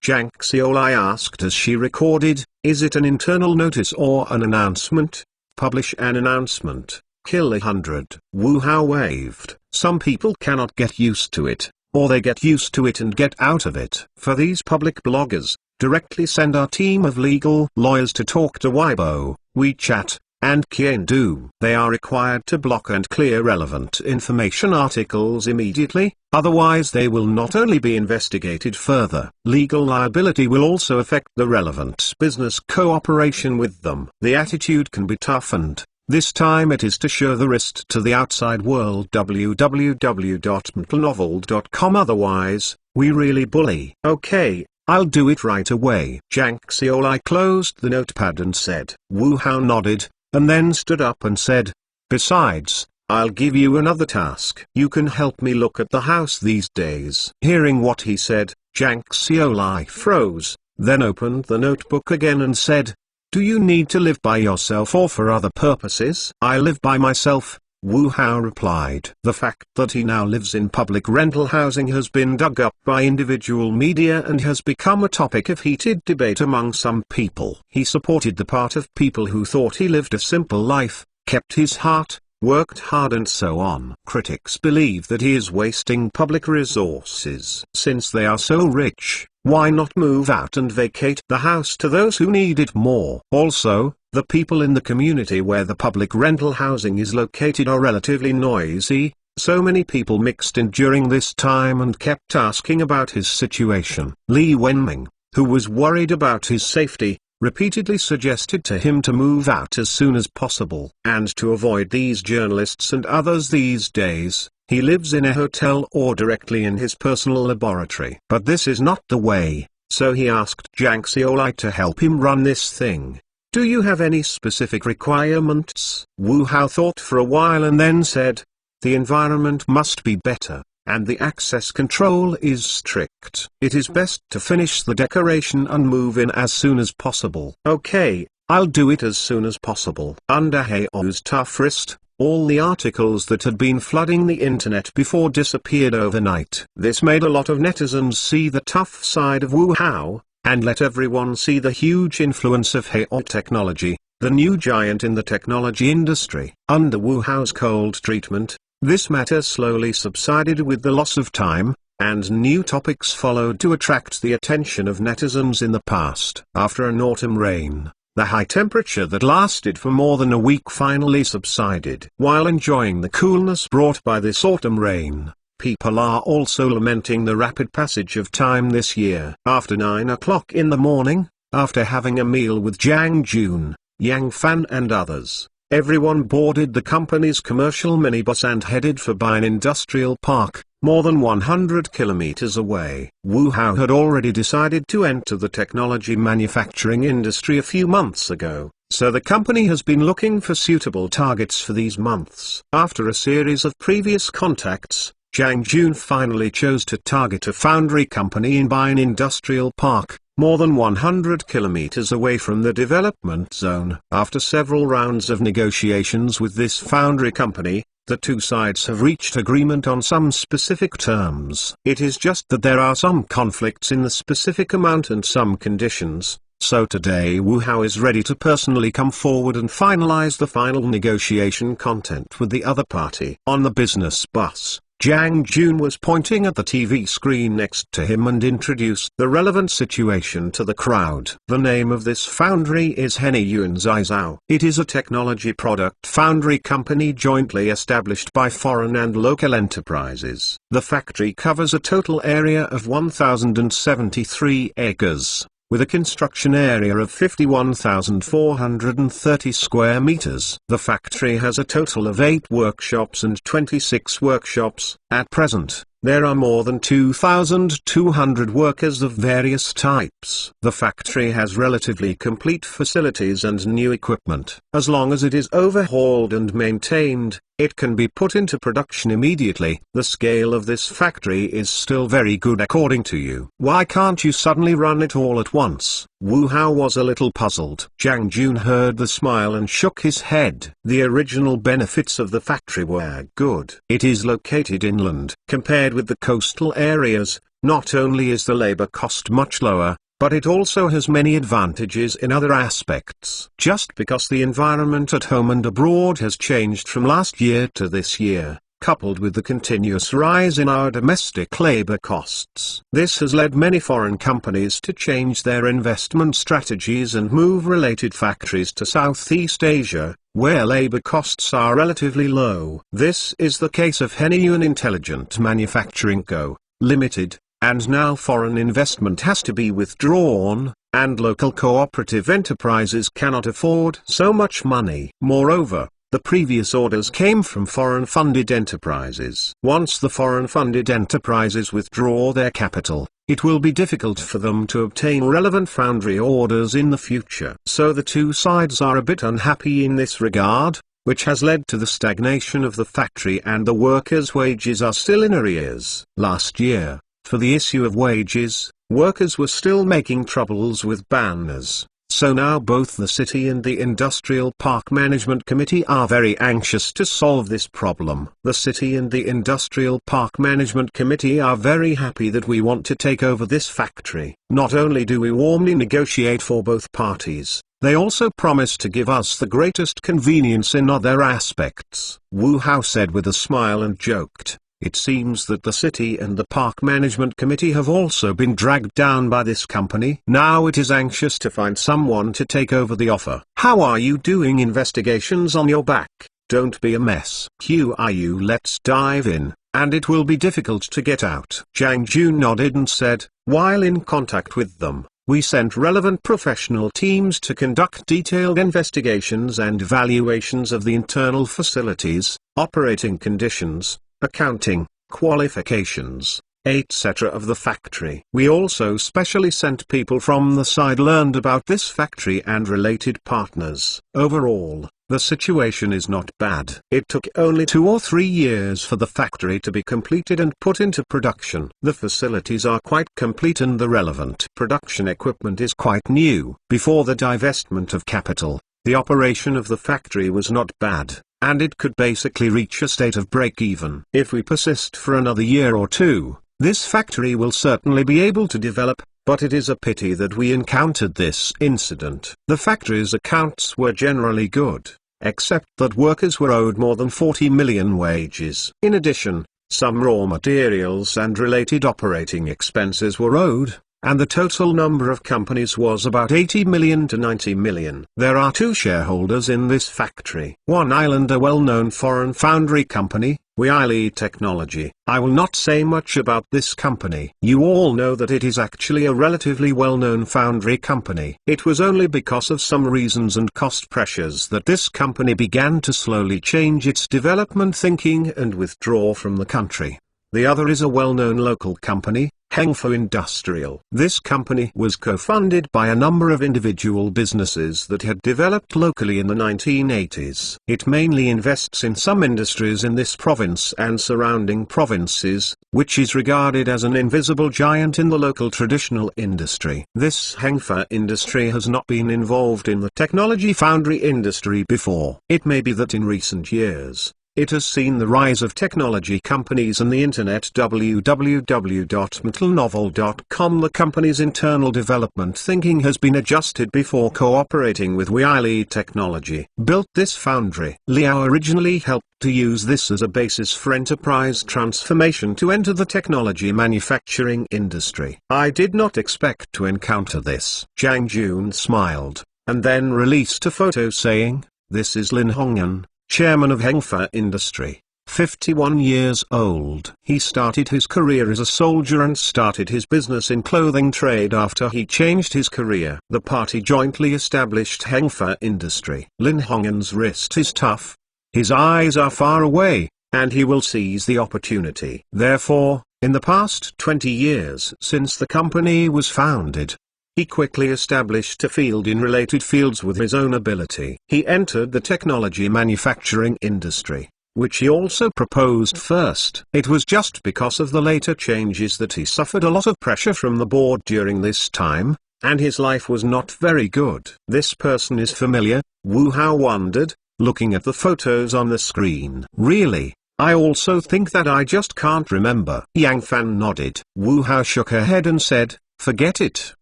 Zhang Xiaolai asked as she recorded, "Is it an internal notice or an announcement? Publish an announcement, kill 100. Wu Hao waved. Some people cannot get used to it, or they get used to it and get out of it. For these public bloggers, directly send our team of legal lawyers to talk to Weibo, WeChat, and Qiandu. They are required to block and clear relevant information articles immediately, otherwise they will not only be investigated further, legal liability will also affect the relevant business cooperation with them. The attitude can be toughened. This time it is to show the wrist to the outside world www.mtlnovel.com, otherwise, we really bully." "Okay, I'll do it right away." Zhang Xiaolai closed the notepad and said. Wu Hao nodded, and then stood up and said, "Besides, I'll give you another task. You can help me look at the house these days." Hearing what he said, Zhang Xiaolai froze, then opened the notebook again and said, "Do you need to live by yourself or for other purposes?" "I live by myself," Wu Hao replied. The fact that he now lives in public rental housing has been dug up by individual media and has become a topic of heated debate among some people. He supported the part of people who thought he lived a simple life, kept his heart, worked hard and so on. Critics believe that he is wasting public resources. Since they are so rich, why not move out and vacate the house to those who need it more? Also, the people in the community where the public rental housing is located are relatively noisy, so many people mixed in during this time and kept asking about his situation. Li Wenming, who was worried about his safety, repeatedly suggested to him to move out as soon as possible. And to avoid these journalists and others these days, he lives in a hotel or directly in his personal laboratory. But this is not the way, so he asked Zhang Xiaolai to help him run this thing. "Do you have any specific requirements?" Wu Hao thought for a while and then said, "The environment must be better, and the access control is strict. It is best to finish the decoration and move in as soon as possible." "Okay, I'll do it as soon as possible." Under Hao's tough wrist, all the articles that had been flooding the internet before disappeared overnight. This made a lot of netizens see the tough side of Wu Hao, and let everyone see the huge influence of Hao Technology, the new giant in the technology industry. Under Wu Hao's cold treatment, this matter slowly subsided with the loss of time, and new topics followed to attract the attention of netizens in the past. After an autumn rain, the high temperature that lasted for more than a week finally subsided. While enjoying the coolness brought by this autumn rain, people are also lamenting the rapid passage of time this year. After 9 o'clock in the morning, after having a meal with Zhang Jun, Yang Fan and others, everyone boarded the company's commercial minibus and headed for Baiyun Industrial Park, more than 100 kilometers away. Wu Hao had already decided to enter the technology manufacturing industry a few months ago, so the company has been looking for suitable targets for these months. After a series of previous contacts, Zhang Jun finally chose to target a foundry company in Baiyun Industrial Park, more than 100 kilometers away from the development zone. After several rounds of negotiations with this foundry company, the two sides have reached agreement on some specific terms. It is just that there are some conflicts in the specific amount and some conditions, so today Wu Hao is ready to personally come forward and finalize the final negotiation content with the other party. On the business bus, Zhang Jun was pointing at the TV screen next to him and introduced the relevant situation to the crowd. The name of this foundry is Heniyuan Zizao. It is a technology product foundry company jointly established by foreign and local enterprises. The factory covers a total area of 1,073 acres, with a construction area of 51,430 square meters. The factory has a total of 8 workshops and 26 workshops. At present, there are more than 2,200 workers of various types. The factory has relatively complete facilities and new equipment. As long as it is overhauled and maintained, it can be put into production immediately. The scale of this factory is still very good according to you. Why can't you suddenly run it all at once? Wu Hao was a little puzzled. Zhang Jun heard the smile and shook his head. The original benefits of the factory were good. It is located inland. Compared with the coastal areas, Not only is the labor cost much lower, but it also has many advantages in other aspects. Just because the environment at home and abroad has changed from last year to this year, coupled with the continuous rise in our domestic labor costs. This has led many foreign companies to change their investment strategies and move related factories to Southeast Asia, where labor costs are relatively low. This is the case of Henyun Intelligent Manufacturing Co., Limited, and now foreign investment has to be withdrawn, and local cooperative enterprises cannot afford so much money. Moreover, the previous orders came from foreign-funded enterprises. Once the foreign-funded enterprises withdraw their capital, it will be difficult for them to obtain relevant foundry orders in the future. So the two sides are a bit unhappy in this regard, which has led to the stagnation of the factory, and the workers' wages are still in arrears. Last year, for the issue of wages, workers were still making troubles with banners. So now both the City and the Industrial Park Management Committee are very anxious to solve this problem. The City and the Industrial Park Management Committee are very happy that we want to take over this factory. Not only do we warmly negotiate for both parties, they also promise to give us the greatest convenience in other aspects. Wu Hao said with a smile and joked. It seems that the City and the Park Management Committee have also been dragged down by this company. Now it is anxious to find someone to take over the offer. How are you doing investigations on your back? Don't be a mess. QIU, let's dive in, and it will be difficult to get out. Zhang Jun nodded and said, while in contact with them, we sent relevant professional teams to conduct detailed investigations and evaluations of the internal facilities, operating conditions, accounting, qualifications, etc. of the factory. We also specially sent people from the side learned about this factory and related partners. Overall, the situation is not bad. It took only 2 or 3 years for the factory to be completed and put into production. The facilities are quite complete and the relevant production equipment is quite new. Before the divestment of capital, the operation of the factory was not bad, and it could basically reach a state of break-even. If we persist for another year or two, this factory will certainly be able to develop, but it is a pity that we encountered this incident. The factory's accounts were generally good, except that workers were owed more than 40 million wages. In addition, some raw materials and related operating expenses were owed, and the total number of companies was about 80 million to 90 million. There are 2 shareholders in this factory. One island, a well-known foreign foundry company, Weili Technology. I will not say much about this company. You all know that it is actually a relatively well-known foundry company. It was only because of some reasons and cost pressures that this company began to slowly change its development thinking and withdraw from the country. The other is a well-known local company, Hengfu Industrial. This company was co-funded by a number of individual businesses that had developed locally in the 1980s. It mainly invests in some industries in this province and surrounding provinces, which is regarded as an invisible giant in the local traditional industry. This Hengfu industry has not been involved in the technology foundry industry before. It may be that in recent years, it has seen the rise of technology companies and the internet. www.metalnovel.com. The company's internal development thinking has been adjusted before cooperating with Weili Technology. Built this foundry. Liao originally helped to use this as a basis for enterprise transformation to enter the technology manufacturing industry. I did not expect to encounter this. Zhang Jun smiled, and then released a photo saying, "This is Lin Hongyan, chairman of Hengfu Industry, 51 years old. He started his career as a soldier and started his business in clothing trade after he changed his career. The party jointly established Hengfu Industry. Lin Hongyan's wrist is tough. His eyes are far away, and he will seize the opportunity. Therefore, in the past 20 years since the company was founded, he quickly established a field in related fields with his own ability. He entered the technology manufacturing industry, which he also proposed first. It was just because of the later changes that he suffered a lot of pressure from the board during this time, and his life was not very good. This person is familiar, Wu Hao wondered, looking at the photos on the screen. Really? I also think that I just can't remember. Yang Fan nodded. Wu Hao shook her head and said, forget it.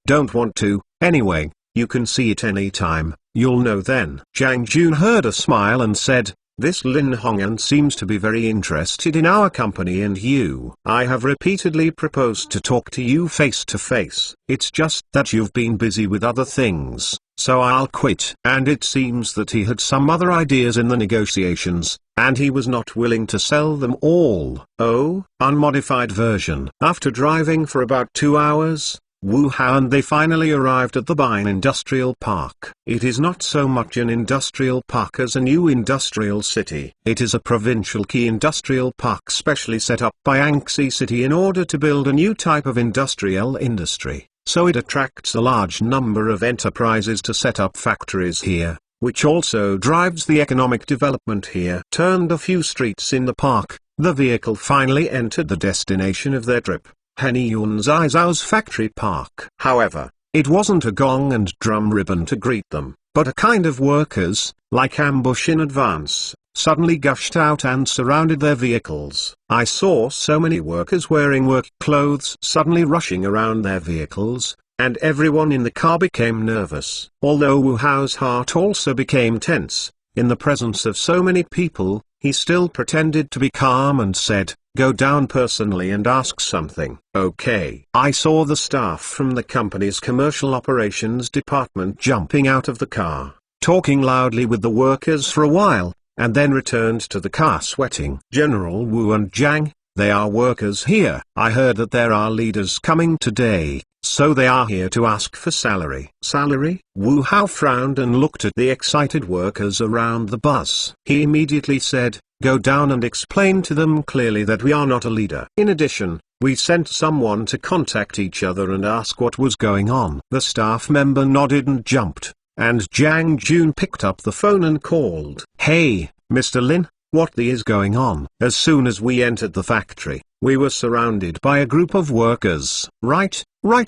Don't want to, anyway, you can see it anytime, you'll know then. Jiang Jun heard a smile and said, this Lin Hongyan seems to be very interested in our company and you. I have repeatedly proposed to talk to you face to face. It's just that you've been busy with other things, so I'll quit. And it seems that he had some other ideas in the negotiations, and he was not willing to sell them all. Oh, unmodified version. After driving for about 2 hours, Wu Hao and they finally arrived at the Bain Industrial Park. It is not so much an industrial park as a new industrial city. It is a provincial key industrial park specially set up by Anxi City in order to build a new type of industrial industry, so it attracts a large number of enterprises to set up factories here, which also drives the economic development here. Turned a few streets in the park, the vehicle finally entered the destination of their trip. Heniyun Zai Zhao's factory park. However, it wasn't a gong and drum ribbon to greet them, but a kind of workers, like ambush in advance, suddenly gushed out and surrounded their vehicles. I saw so many workers wearing work clothes suddenly rushing around their vehicles, and everyone in the car became nervous. Although Wu Hao's heart also became tense, in the presence of so many people, he still pretended to be calm and said, go down personally and ask something. Okay. I saw the staff from the company's commercial operations department jumping out of the car, talking loudly with the workers for a while, and then returned to the car sweating. General Wu and Jiang, they are workers here. I heard that there are leaders coming today, so they are here to ask for salary. Salary? Wu Hao frowned and looked at the excited workers around the bus. He immediately said, go down and explain to them clearly that we are not a leader. In addition, we sent someone to contact each other and ask what was going on. The staff member nodded and jumped, and Jiang Jun picked up the phone and called. Hey, Mr. Lin, what the is going on? As soon as we entered the factory, we were surrounded by a group of workers. Right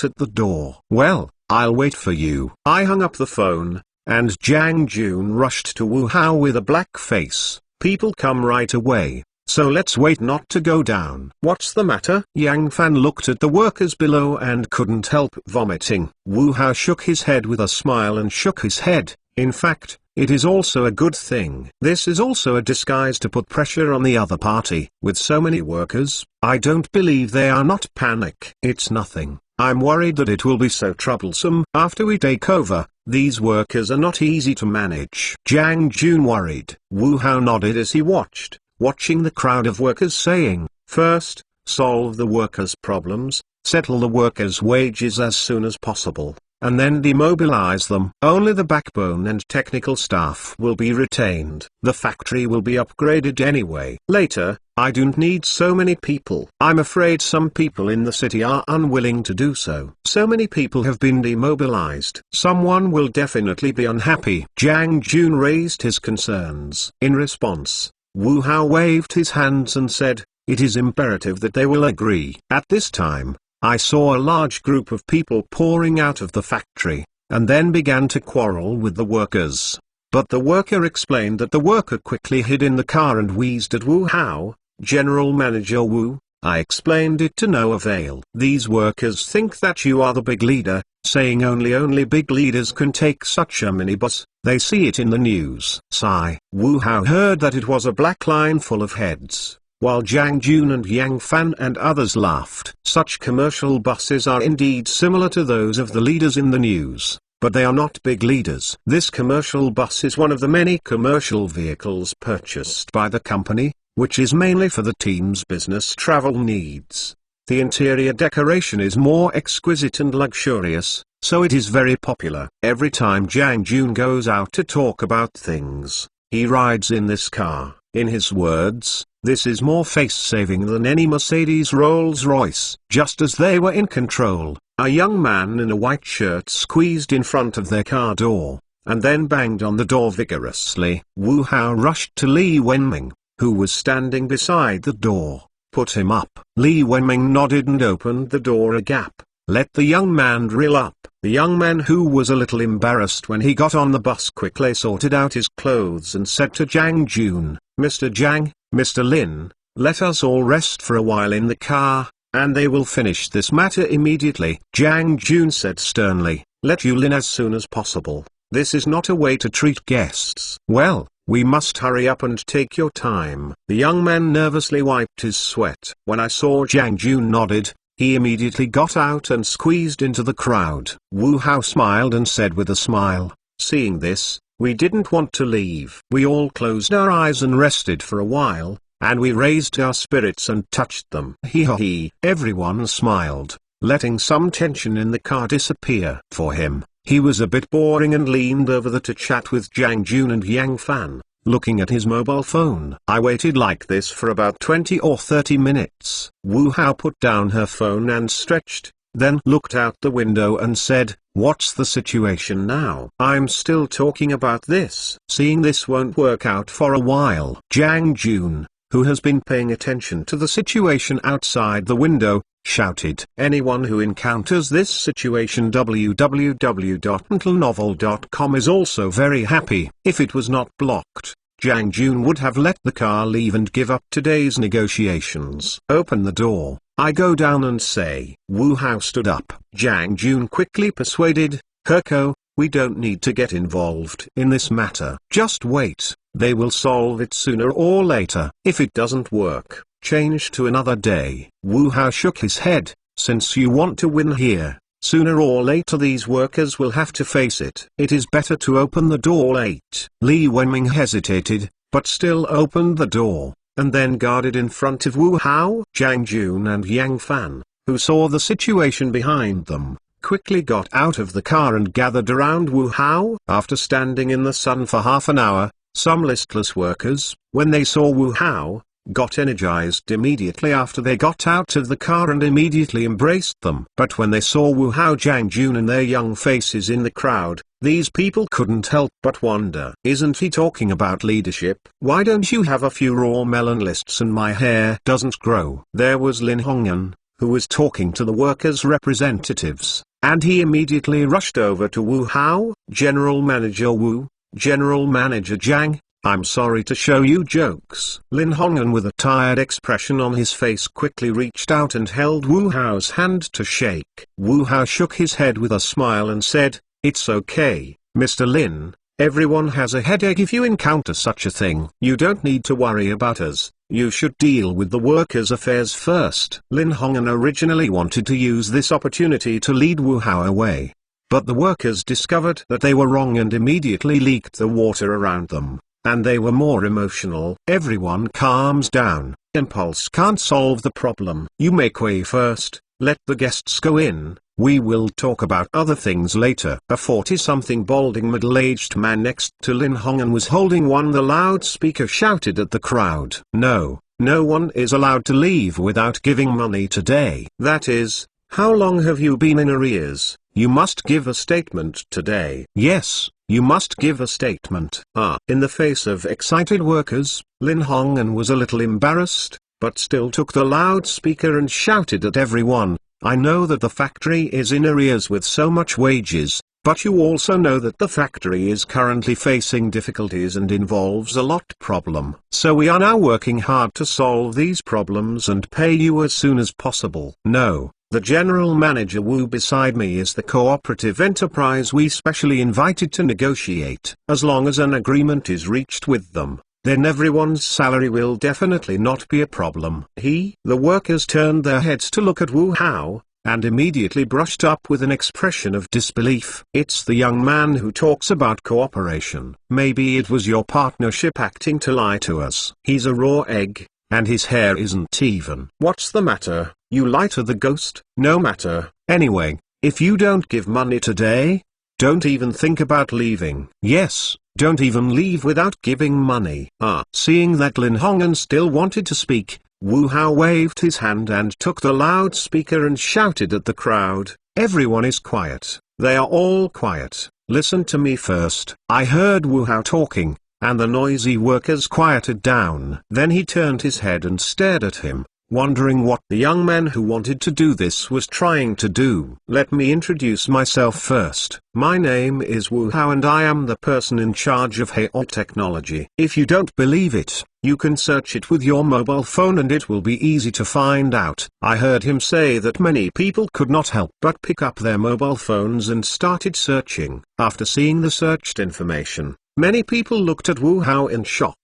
at the door. Well, I'll wait for you. I hung up the phone, and Jiang Jun rushed to Wu Hao with a black face. People come right away, so let's wait not to go down. What's the matter? Yang Fan looked at the workers below and couldn't help vomiting. Wu Hao shook his head with a smile and shook his head. In fact, it is also a good thing. This is also a disguise to put pressure on the other party. With so many workers, I don't believe they are not panic. It's nothing. I'm worried that it will be so troublesome. After we take over, these workers are not easy to manage. Jiang Jun worried. Wu Hao nodded as he watching the crowd of workers saying, first, solve the workers' problems, settle the workers' wages as soon as possible, and then demobilize them. Only the backbone and technical staff will be retained. The factory will be upgraded anyway. Later, I don't need so many people. I'm afraid some people in the city are unwilling to do so. So many people have been demobilized. Someone will definitely be unhappy. Jiang Jun raised his concerns. In response, Wu Hao waved his hands and said, it is imperative that they will agree. At this time, I saw a large group of people pouring out of the factory, and then began to quarrel with the workers. But the worker explained that the worker quickly hid in the car and wheezed at Wu Hao. General Manager Wu, I explained it to no avail. These workers think that you are the big leader, saying only big leaders can take such a minibus. They see it in the news. Sigh. Wu Hao heard that it was a black line full of heads, while Jiang Jun and Yang Fan and others laughed. Such commercial buses are indeed similar to those of the leaders in the news, but they are not big leaders. This commercial bus is one of the many commercial vehicles purchased by the company, which is mainly for the team's business travel needs. The interior decoration is more exquisite and luxurious, so it is very popular. Every time Jiang Jun goes out to talk about things, he rides in this car. In his words, this is more face-saving than any Mercedes Rolls-Royce. Just as they were in control, a young man in a white shirt squeezed in front of their car door, and then banged on the door vigorously. Wu Hao rushed to Li Wenming, who was standing beside the door. Put him up. Li Wenming nodded and opened the door a gap. Let the young man drill up. The young man, who was a little embarrassed when he got on the bus, quickly sorted out his clothes and said to Jiang Jun, Mr. Jiang, Mr. Lin, let us all rest for a while in the car, and they will finish this matter immediately. Jiang Jun said sternly, let you Lin as soon as possible. This is not a way to treat guests. Well, we must hurry up and take your time. The young man nervously wiped his sweat. When I saw Jiang Jun nodded, he immediately got out and squeezed into the crowd. Wu Hao smiled and said with a smile, seeing this, we didn't want to leave. We all closed our eyes and rested for a while, and we raised our spirits and touched them. He. Everyone smiled, letting some tension in the car disappear. For him, he was a bit boring and leaned over to chat with Jiang Jun and Yang Fan, looking at his mobile phone. I waited like this for about 20 or 30 minutes. Wu Hao put down her phone and stretched, then looked out the window and said, what's the situation now? I'm still talking about this. Seeing this won't work out for a while. Jiang Jun, who has been paying attention to the situation outside the window, shouted. Anyone who encounters this situation www.mentalnovel.com is also very happy. If it was not blocked, Jiang Jun would have let the car leave and give up today's negotiations. Open the door. I go down and say. Wu Hao stood up. Jiang Jun quickly persuaded, Herko, we don't need to get involved in this matter. Just wait, they will solve it sooner or later. If it doesn't work, change to another day. Wu Hao shook his head, since you want to win here, sooner or later these workers will have to face it. It is better to open the door late. Li Wenming hesitated, but still opened the door, and then guarded in front of Wu Hao. Jiang Jun and Yang Fan, who saw the situation behind them, quickly got out of the car and gathered around Wu Hao. After standing in the sun for half an hour, some listless workers, when they saw Wu Hao, got energized immediately after they got out of the car and immediately embraced them. But when they saw Wu Hao, Jiang Jun and their young faces in the crowd, these people couldn't help but wonder. Isn't he talking about leadership? Why don't you have a few raw melon lists and my hair doesn't grow? There was Lin Hongyan, who was talking to the workers' representatives, and he immediately rushed over to Wu Hao. General Manager Wu, General Manager Jiang, I'm sorry to show you jokes. Lin Hongyan with a tired expression on his face quickly reached out and held Wu Hao's hand to shake. Wu Hao shook his head with a smile and said, it's okay, Mr. Lin, everyone has a headache if you encounter such a thing. You don't need to worry about us, you should deal with the workers' affairs first. Lin Hongyan originally wanted to use this opportunity to lead Wu Hao away, but the workers discovered that they were wrong and immediately leaked the water around them, and they were more emotional. Everyone calms down, impulse can't solve the problem. You make way first, let the guests go in. We will talk about other things later. A 40-something balding middle-aged man next to Lin Hongyan was holding the loudspeaker shouted at the crowd. No one is allowed to leave without giving money today. That is, how long have you been in arrears? You must give a statement today. Yes, you must give a statement. In the face of excited workers, Lin Hongyan was a little embarrassed, but still took the loudspeaker and shouted at everyone. I know that the factory is in arrears with so much wages, but you also know that the factory is currently facing difficulties and involves a lot problem. So we are now working hard to solve these problems and pay you as soon as possible. No, the general manager Wu beside me is the cooperative enterprise we specially invited to negotiate. As long as an agreement is reached with them, then everyone's salary will definitely not be a problem. The workers turned their heads to look at Wu Hao, and immediately brushed up with an expression of disbelief. It's the young man who talks about cooperation. Maybe it was your partnership acting to lie to us. He's a raw egg, and his hair isn't even. What's the matter? You lie to the ghost? No matter. Anyway, if you don't give money today, don't even think about leaving. Yes, don't even leave without giving money. Seeing that Lin Hongyan still wanted to speak, Wu Hao waved his hand and took the loudspeaker and shouted at the crowd, everyone is quiet. They are all quiet. Listen to me first. I heard Wu Hao talking, and the noisy workers quieted down. Then he turned his head and stared at him. wondering what the young man who wanted to do this was trying to do. Let me introduce myself first. My name is Wu Hao and I am the person in charge of Hao Technology. If you don't believe it, you can search it with your mobile phone and it will be easy to find out. I heard him say that many people could not help but pick up their mobile phones and started searching. After seeing the searched information, many people looked at Wu Hao in shock,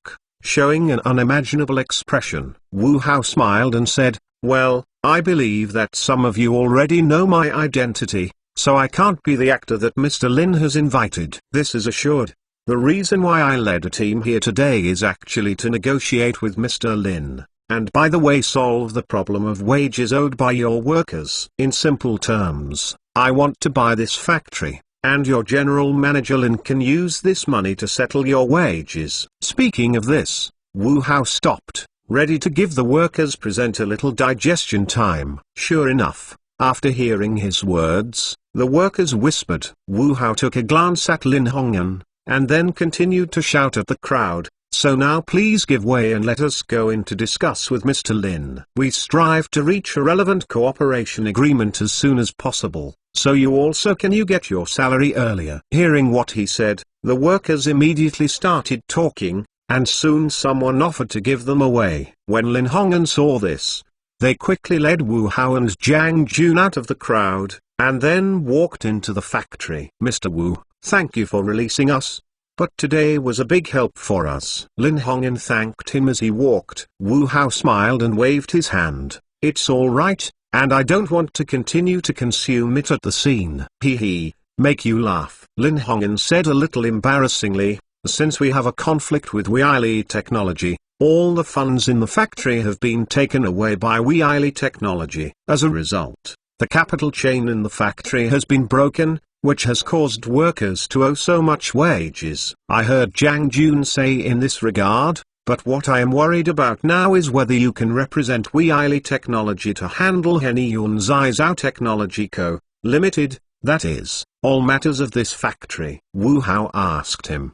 showing an unimaginable expression. Wu Hao smiled and said, "Well, I believe that some of you already know my identity, so I can't be the actor that Mr. Lin has invited. This is assured. The reason why I led a team here today is actually to negotiate with Mr. Lin, and by the way solve the problem of wages owed by your workers. In simple terms, I want to buy this factory, and your general manager Lin can use this money to settle your wages." Speaking of this, Wu Hao stopped, ready to give the workers present a little digestion time. Sure enough, after hearing his words, the workers whispered. Wu Hao took a glance at Lin Hongyan, and then continued to shout at the crowd, "So now please give way and let us go in to discuss with Mr. Lin. We strive to reach a relevant cooperation agreement as soon as possible, so you also can get your salary earlier." Hearing what he said, the workers immediately started talking, and soon someone offered to give them away. When Lin Hongyan saw this, they quickly led Wu Hao and Jiang Jun out of the crowd, and then walked into the factory. "Mr. Wu, thank you for releasing us, but today was a big help for us." Lin Hongyan thanked him as he walked. Wu Hao smiled and waved his hand. "It's all right, and I don't want to continue to consume it at the scene." "Hee, make you laugh," Lin Hongyan said a little embarrassingly, "since we have a conflict with Weili Technology. All the funds in the factory have been taken away by Weili Technology. As a result, the capital chain in the factory has been broken, which has caused workers to owe so much wages." I heard Jiang Jun say in this regard, "But what I am worried about now is whether you can represent Weili Technology to handle Heniyun Zhizhou Technology Co., Limited, that is, all matters of this factory." Wu Hao asked him.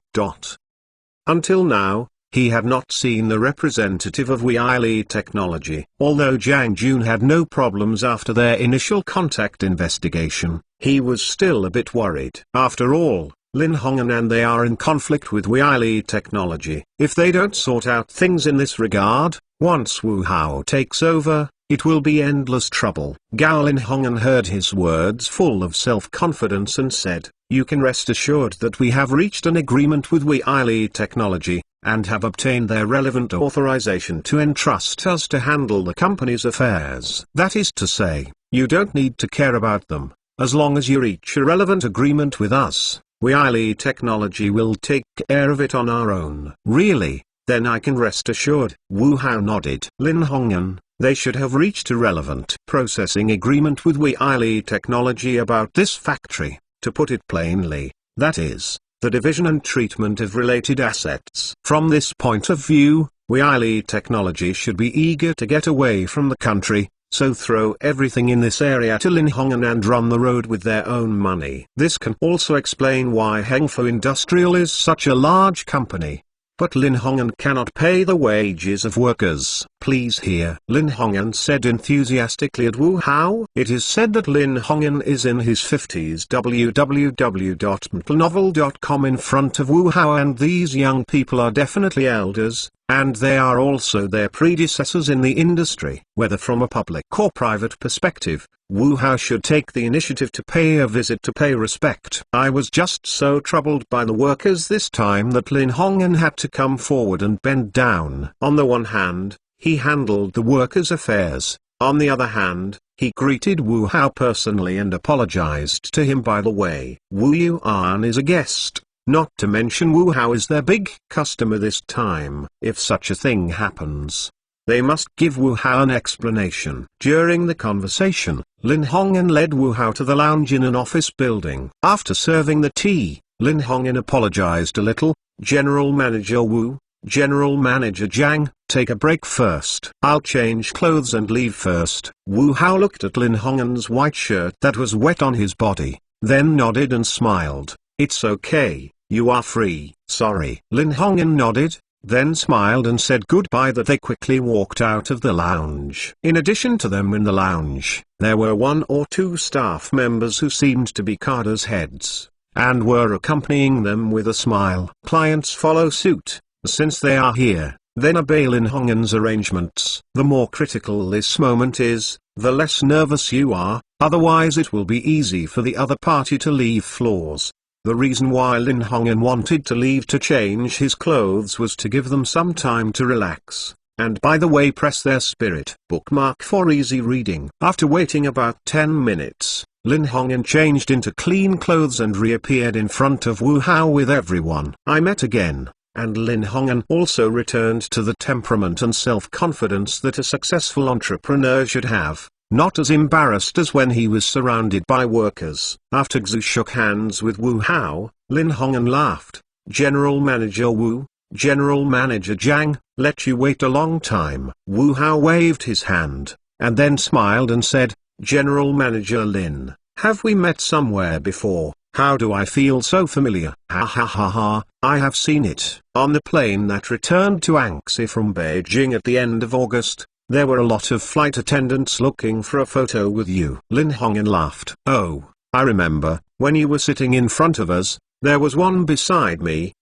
Until now, he had not seen the representative of Weili Technology. Although Jiang Jun had no problems after their initial contact investigation, he was still a bit worried. After all, Lin Hongyan and they are in conflict with Weili Technology. If they don't sort out things in this regard, once Wu Hao takes over, it will be endless trouble. Gao Lin Hongyan heard his words full of self-confidence and said, "You can rest assured that we have reached an agreement with Weili Technology, and have obtained their relevant authorization to entrust us to handle the company's affairs. That is to say, you don't need to care about them. As long as you reach a relevant agreement with us, Weili Technology will take care of it on our own." "Really? Then I can rest assured." Wu Hao nodded. Lin Hongyan, they should have reached a relevant processing agreement with Weili Technology about this factory, to put it plainly, that is, the division and treatment of related assets. From this point of view, Weili Technology should be eager to get away from the country, so throw everything in this area to Lin Hongyan and run the road with their own money. This can also explain why Hengfu Industrial is such a large company. But Lin Hongyan cannot pay the wages of workers. "Please hear," Lin Hongyan said enthusiastically at Wu Hao. It is said that Lin Hongyan is in his 50s. www.mplnovel.com. In front of Wu Hao, and these young people are definitely elders, and they are also their predecessors in the industry. Whether from a public or private perspective, Wu Hao should take the initiative to pay a visit to pay respect. I was just so troubled by the workers this time that Lin Hongyan had to come forward and bend down. On the one hand, he handled the workers' affairs. On the other hand, he greeted Wu Hao personally and apologized to him by the way. Wu Yuan is a guest, not to mention Wu Hao is their big customer this time. If such a thing happens, they must give Wu Hao an explanation. During the conversation, Lin Hongyan led Wu Hao to the lounge in an office building. After serving the tea, Lin Hongyan apologized a little. "General Manager Wu, General Manager Jiang, take a break first. I'll change clothes and leave first." Wu Hao looked at Lin Hongyan's white shirt that was wet on his body, then nodded and smiled. "It's okay, you are free." "Sorry." Lin Hongyan nodded, then smiled and said goodbye. That they quickly walked out of the lounge. In addition to them in the lounge, there were 1 or 2 staff members who seemed to be carders' heads, and were accompanying them with a smile. Clients follow suit, since they are here, then obey Lin Hongyan's arrangements. The more critical this moment is, the less nervous you are, otherwise it will be easy for the other party to leave floors. The reason why Lin Hongyan wanted to leave to change his clothes was to give them some time to relax, and by the way press their spirit. Bookmark for easy reading. After waiting about 10 minutes, Lin Hongyan changed into clean clothes and reappeared in front of Wu Hao with everyone. I met again, and Lin Hongyan also returned to the temperament and self-confidence that a successful entrepreneur should have. Not as embarrassed as when he was surrounded by workers. After Xu shook hands with Wu Hao, Lin Hongyan laughed. General Manager Wu, General Manager Zhang, let you wait a long time. Wu Hao waved his hand, and then smiled and said, General Manager Lin, have we met somewhere before? How do I feel so familiar? Ha ha ha ha, I have seen it. On the plane that returned to Anxi from Beijing at the end of August, there were a lot of flight attendants looking for a photo with you. Lin Hongyan laughed. Oh, I remember, when you were sitting in front of us, there was one beside me.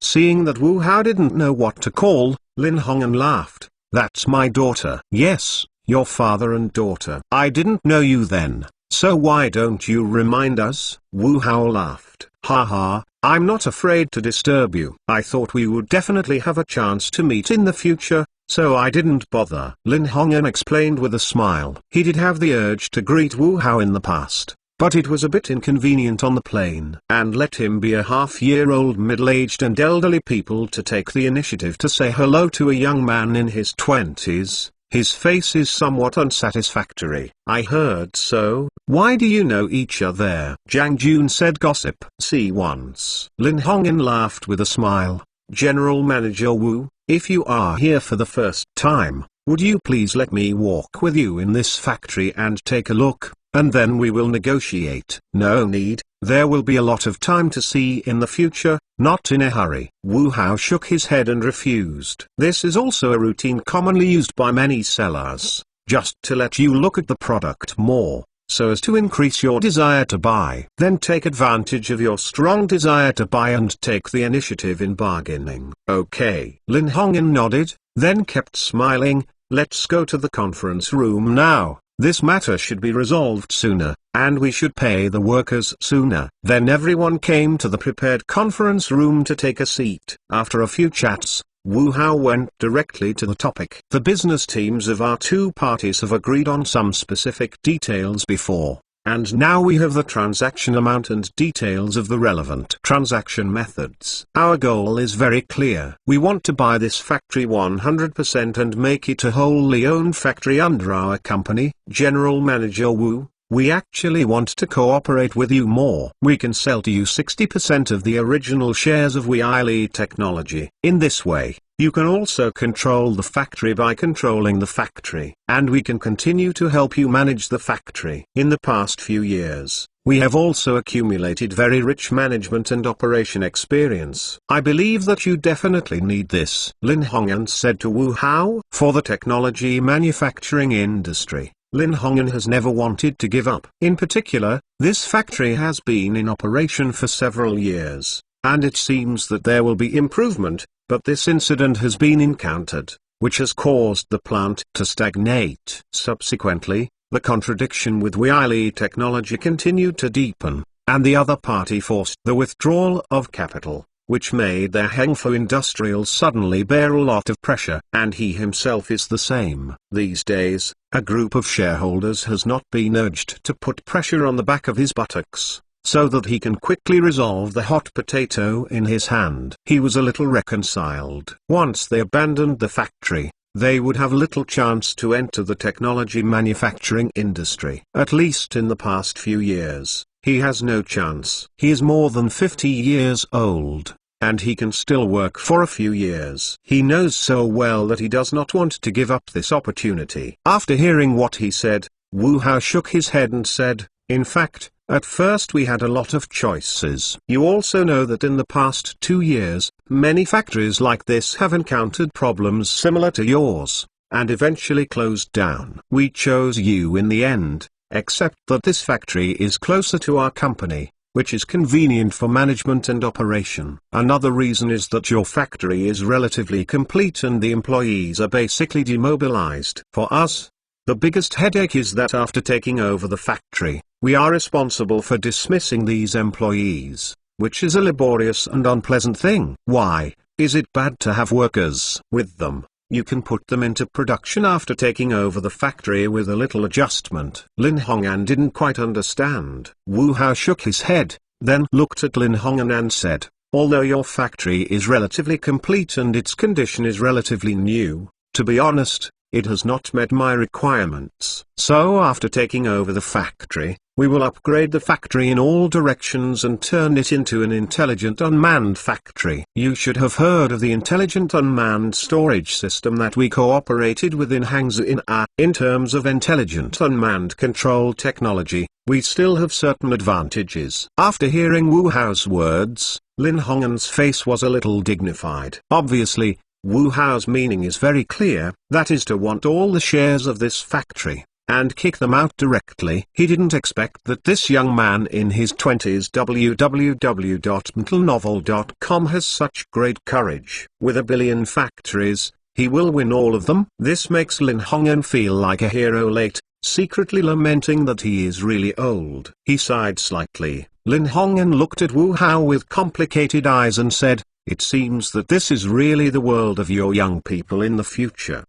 Seeing that Wu Hao didn't know what to call, Lin Hongyan laughed. That's my daughter. Yes, your father and daughter. I didn't know you then, so why don't you remind us? Wu Hao laughed. Ha ha, I'm not afraid to disturb you. I thought we would definitely have a chance to meet in the future, so I didn't bother. Lin Hongyan explained with a smile. He did have the urge to greet Wu Hao in the past, but it was a bit inconvenient on the plane. And let him be a half-year-old middle-aged and elderly people to take the initiative to say hello to a young man in his 20s. His face is somewhat unsatisfactory. I heard so. Why do you know each other? Zhang Jun said gossip. See once. Lin Hongyan laughed with a smile. General Manager Wu, if you are here for the first time, would you please let me walk with you in this factory and take a look, and then we will negotiate. No need, there will be a lot of time to see in the future, not in a hurry. Wu Hao shook his head and refused. This is also a routine commonly used by many sellers, just to let you look at the product more, so as to increase your desire to buy. Then take advantage of your strong desire to buy and take the initiative in bargaining. Okay. Lin Hongyan nodded, then kept smiling. Let's go to the conference room now. This matter should be resolved sooner, and we should pay the workers sooner. Then everyone came to the prepared conference room to take a seat. After a few chats, Wu Hao went directly to the topic. The business teams of our two parties have agreed on some specific details before, and now we have the transaction amount and details of the relevant transaction methods. Our goal is very clear. We want to buy this factory 100% and make it a wholly owned factory under our company. General Manager Wu, we actually want to cooperate with you more. We can sell to you 60% of the original shares of Weili Technology. In this way, you can also control the factory by controlling the factory. And we can continue to help you manage the factory. In the past few years, we have also accumulated very rich management and operation experience. I believe that you definitely need this. Lin Hongyan said to Wu Hao. For the technology manufacturing industry, Lin Hongyan has never wanted to give up. In particular, this factory has been in operation for several years, and it seems that there will be improvement, but this incident has been encountered, which has caused the plant to stagnate. Subsequently, the contradiction with Weili Technology continued to deepen, and the other party forced the withdrawal of capital, which made their Hengfu Industrial suddenly bear a lot of pressure. And he himself is the same. These days, a group of shareholders has not been urged to put pressure on the back of his buttocks, so that he can quickly resolve the hot potato in his hand. He was a little reconciled. Once they abandoned the factory, they would have little chance to enter the technology manufacturing industry. At least in the past few years, he has no chance. He is more than 50 years old, and he can still work for a few years. He knows so well that he does not want to give up this opportunity. After hearing what he said, Wu Hao shook his head and said, in fact, At first we had a lot of choices. You also know that in the past 2 years, many factories like this have encountered problems similar to yours, and eventually closed down. We chose you in the end, except that this factory is closer to our company, which is convenient for management and operation. Another reason is that your factory is relatively complete and the employees are basically demobilized. For us, the biggest headache is that after taking over the factory, we are responsible for dismissing these employees, which is a laborious and unpleasant thing. Why is it bad to have workers with them? You can put them into production after taking over the factory with a little adjustment. Lin Hongyan didn't quite understand. Wu Hao shook his head, then looked at Lin Hongyan and said, although your factory is relatively complete and its condition is relatively new, to be honest, it has not met my requirements. So after taking over the factory, we will upgrade the factory in all directions and turn it into an intelligent unmanned factory. You should have heard of the intelligent unmanned storage system that we cooperated with in Hangzhou in terms of intelligent unmanned control technology, we still have certain advantages. After hearing Wu Hao's words, Lin Hongyan's face was a little dignified. Obviously, Wu Hao's meaning is very clear, that is to want all the shares of this factory, and kick them out directly. He didn't expect that this young man in his 20s www.mentalnovel.com has such great courage. With 1 billion factories, he will win all of them. This makes Lin Hongyan feel like a hero late, secretly lamenting that he is really old. He sighed slightly. Lin Hongyan looked at Wu Hao with complicated eyes and said, it seems that this is really the world of your young people in the future.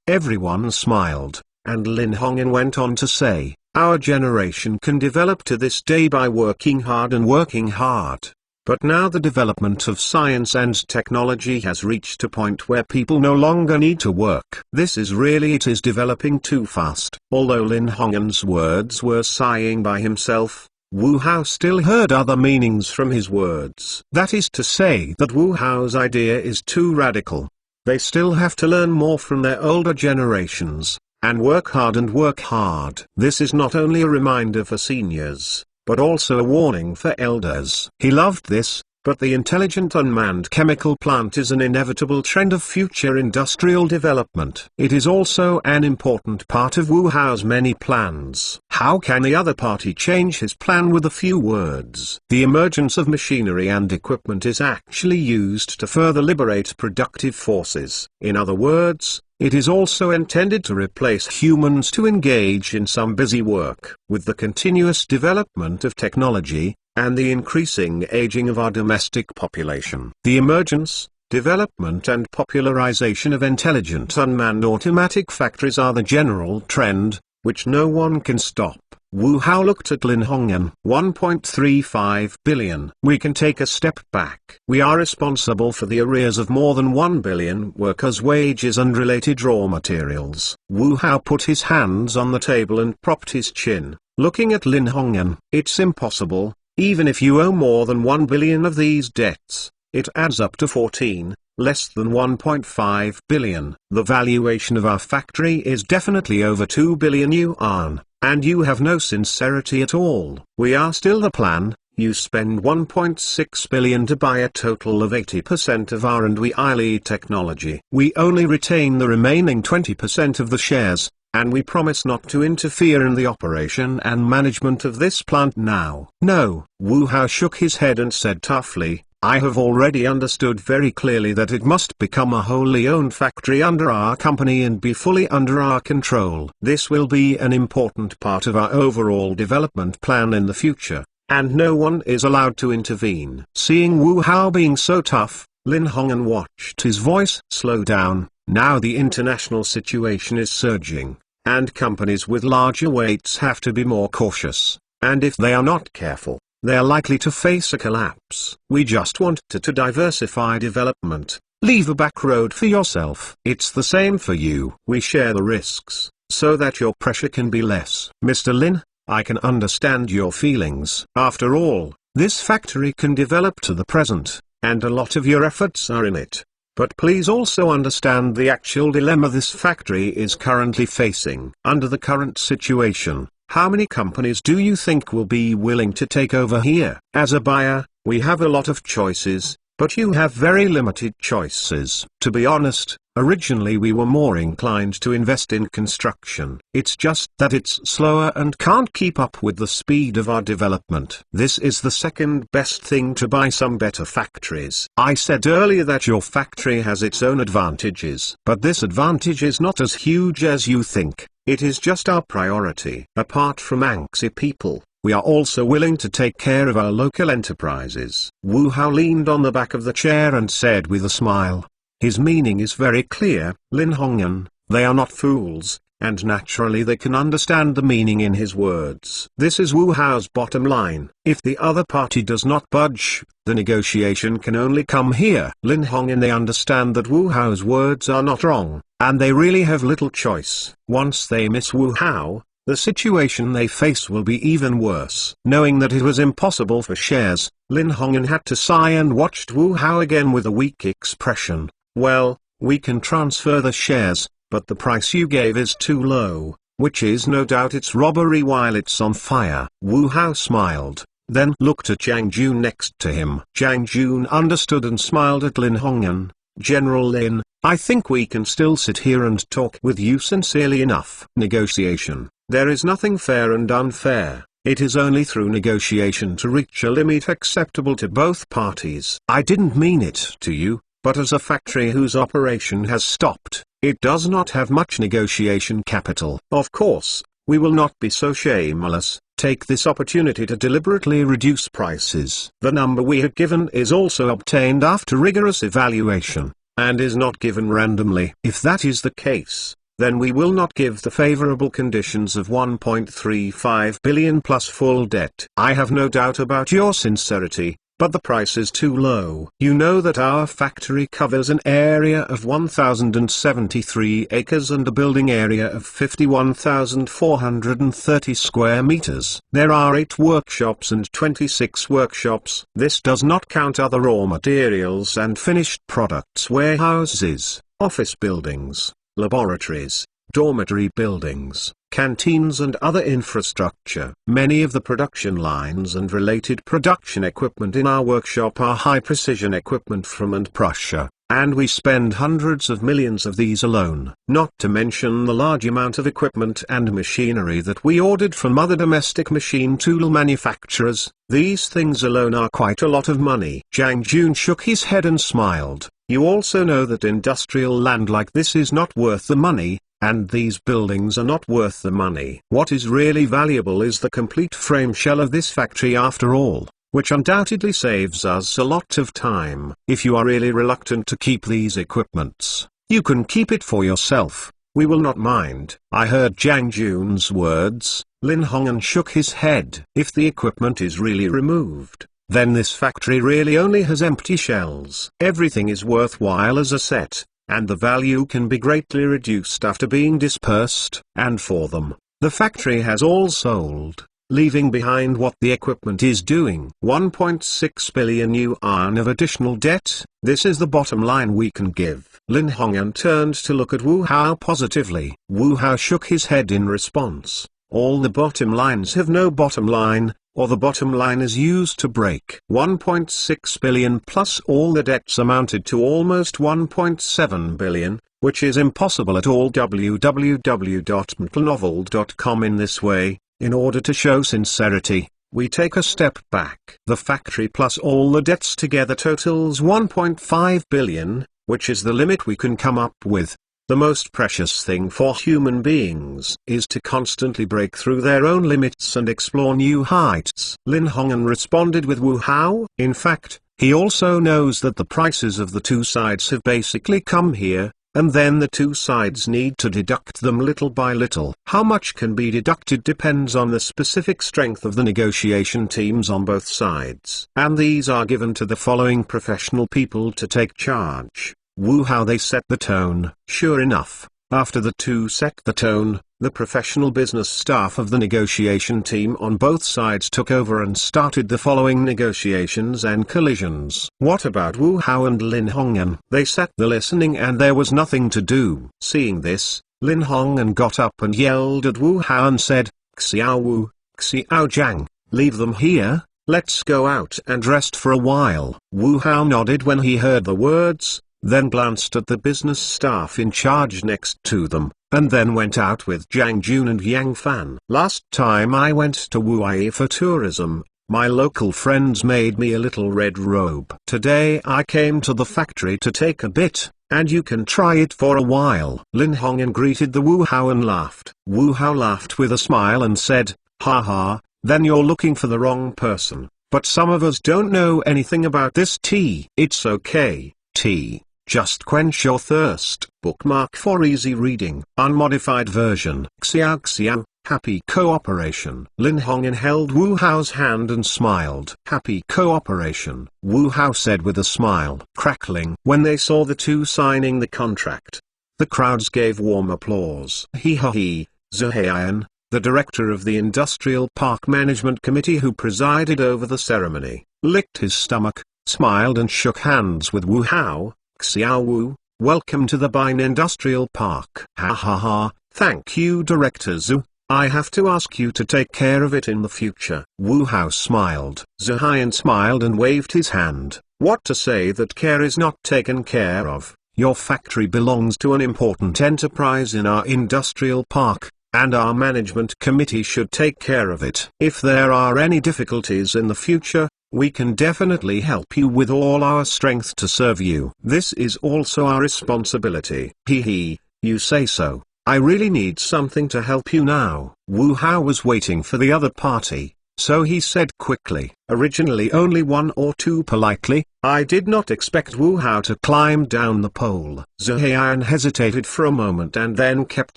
Everyone smiled, and Lin Hongyan went on to say, our generation can develop to this day by working hard and working hard. But now the development of science and technology has reached a point where people no longer need to work. It is developing too fast. Although Lin Hongyan's words were sighing by himself, Wu Hao still heard other meanings from his words. That is to say that Wu Hao's idea is too radical. They still have to learn more from their older generations, and work hard and work hard. This is not only a reminder for seniors, but also a warning for elders. He loved this, but the intelligent unmanned chemical plant is an inevitable trend of future industrial development. It is also an important part of Wu Hao's many plans. How can the other party change his plan with a few words? The emergence of machinery and equipment is actually used to further liberate productive forces. In other words, it is also intended to replace humans to engage in some busy work. With the continuous development of technology, and the increasing aging of our domestic population, the emergence, development and popularization of intelligent unmanned automatic factories are the general trend, which no one can stop. Wu Hao looked at Lin Hongyan. 1.35 billion. We can take a step back. We are responsible for the arrears of more than 1 billion workers' wages and related raw materials. Wu Hao put his hands on the table and propped his chin, looking at Lin Hongyan. It's impossible. Even if you owe more than 1 billion of these debts, it adds up to 14, less than 1.5 billion. The valuation of our factory is definitely over 2 billion yuan, and you have no sincerity at all. We are still the plan. You spend 1.6 billion to buy a total of 80% of R&D technology. We only retain the remaining 20% of the shares, and we promise not to interfere in the operation and management of this plant now. No. Wu Hao shook his head and said toughly, I have already understood very clearly that it must become a wholly owned factory under our company and be fully under our control. This will be an important part of our overall development plan in the future, and no one is allowed to intervene. Seeing Wu Hao being so tough, Lin Hongyan watched his voice slow down. Now the international situation is surging, and companies with larger weights have to be more cautious, and if they are not careful, they are likely to face a collapse. We just want to diversify development, leave a back road for yourself. It's the same for you. We share the risks, so that your pressure can be less. Mr. Lin, I can understand your feelings. After all, this factory can develop to the present, and a lot of your efforts are in it. But please also understand the actual dilemma this factory is currently facing. Under the current situation, How many companies do you think will be willing to take over here? As a buyer, we have a lot of choices, but you have very limited choices. To be honest, originally we were more inclined to invest in construction. It's just that it's slower and can't keep up with the speed of our development. This is the second best thing to buy some better factories. I said earlier that your factory has its own advantages, but this advantage is not as huge as you think. It is just our priority. Apart from Anxi people, we are also willing to take care of our local enterprises. Wu Hao leaned on the back of the chair and said with a smile. His meaning is very clear, Lin Hongyan, they are not fools, and naturally they can understand the meaning in his words. This is Wu Hao's bottom line. If the other party does not budge, the negotiation can only come here. Lin Hongyan, they understand that Wu Hao's words are not wrong, and they really have little choice. Once they miss Wu Hao, the situation they face will be even worse. Knowing that it was impossible for shares, Lin Hongyan had to sigh and watched Wu Hao again with a weak expression. Well, we can transfer the shares, but the price you gave is too low, which is no doubt it's robbery while it's on fire. Wu Hao smiled, then looked at Zhang Jun next to him. Zhang Jun understood and smiled at Lin Hongyan. General Lin, I think we can still sit here and talk with you sincerely enough. Negotiation. There is nothing fair and unfair. It is only through negotiation to reach a limit acceptable to both parties. I didn't mean it to you, but as a factory whose operation has stopped, it does not have much negotiation capital. Of course, we will not be so shameless, take this opportunity to deliberately reduce prices. The number we have given is also obtained after rigorous evaluation, and is not given randomly. If that is the case, then we will not give the favorable conditions of 1.35 billion plus full debt. I have no doubt about your sincerity, but the price is too low. You know that our factory covers an area of 1,073 acres and a building area of 51,430 square meters. There are 8 workshops and 26 workshops. This does not count other raw materials and finished products, warehouses, office buildings, laboratories, dormitory buildings, canteens and other infrastructure. Many of the production lines and related production equipment in our workshop are high-precision equipment from Prussia, and we spend hundreds of millions of these alone. Not to mention the large amount of equipment and machinery that we ordered from other domestic machine tool manufacturers. These things alone are quite a lot of money. Zhang Jun shook his head and smiled. You also know that industrial land like this is not worth the money, and these buildings are not worth the money. What is really valuable is the complete frame shell of this factory after all, which undoubtedly saves us a lot of time. If you are really reluctant to keep these equipments, you can keep it for yourself. We will not mind. I heard Zhang Jun's words. Lin Hongyan shook his head. If the equipment is really removed, then this factory really only has empty shells. Everything is worthwhile as a set, and the value can be greatly reduced after being dispersed. And for them, the factory has all sold, leaving behind what the equipment is doing. 1.6 billion yuan of additional debt. This is the bottom line we can give. Lin Hongyan turned to look at Wu Hao positively. Wu Hao shook his head in response. All the bottom lines have no bottom line, or the bottom line is used to break. 1.6 billion plus all the debts amounted to almost 1.7 billion, which is impossible at all. www.mtlnovel.com. In this way, in order to show sincerity, we take a step back. The factory plus all the debts together totals 1.5 billion, which is the limit we can come up with. The most precious thing for human beings is to constantly break through their own limits and explore new heights. Lin Hongyan responded with Wu Hao. In fact, he also knows that the prices of the two sides have basically come here, and then the two sides need to deduct them little by little. How much can be deducted depends on the specific strength of the negotiation teams on both sides. And these are given to the following professional people to take charge. Wu Hao, they set the tone. Sure enough, after the two set the tone, the professional business staff of the negotiation team on both sides took over and started the following negotiations and collisions. What about Wu Hao and Lin Hongyan? They sat the listening and there was nothing to do. Seeing this, Lin Hongyan got up and yelled at Wu Hao and said, Xiao Wu, Xiao Zhang, leave them here, let's go out and rest for a while. Wu Hao nodded when he heard the words, then glanced at the business staff in charge next to them, and then went out with Zhang Jun and Yang Fan. Last time I went to Wuyi for tourism, my local friends made me a little red robe. Today I came to the factory to take a bit, and you can try it for a while. Lin Hongyan greeted the Wu Hao and laughed. Wu Hao laughed with a smile and said, "Ha ha, then you're looking for the wrong person, but some of us don't know anything about this tea." "It's okay, tea. Just quench your thirst." Bookmark for easy reading. Unmodified version. Xiao Xiao, happy cooperation. Lin Hongyan held Wu Hao's hand and smiled. "Happy cooperation," Wu Hao said with a smile. Crackling. When they saw the two signing the contract, the crowds gave warm applause. He, Zhu Haiyan, the director of the Industrial Park Management Committee who presided over the ceremony, licked his stomach, smiled and shook hands with Wu Hao. "Xiao Wu, welcome to the Bin Industrial Park." "Ha ha ha, thank you Director Zhu. I have to ask you to take care of it in the future." Wu Hao smiled. Zhu Haiyan smiled and waved his hand. "What to say that care is not taken care of? Your factory belongs to an important enterprise in our industrial park, and our management committee should take care of it. If there are any difficulties in the future, we can definitely help you with all our strength to serve you. This is also our responsibility." You say so. I really need something to help you now. Wu Hao was waiting for the other party, so he said quickly. Originally only one or two politely, I did not expect Wu Hao to climb down the pole. Zhu Haiyan hesitated for a moment and then kept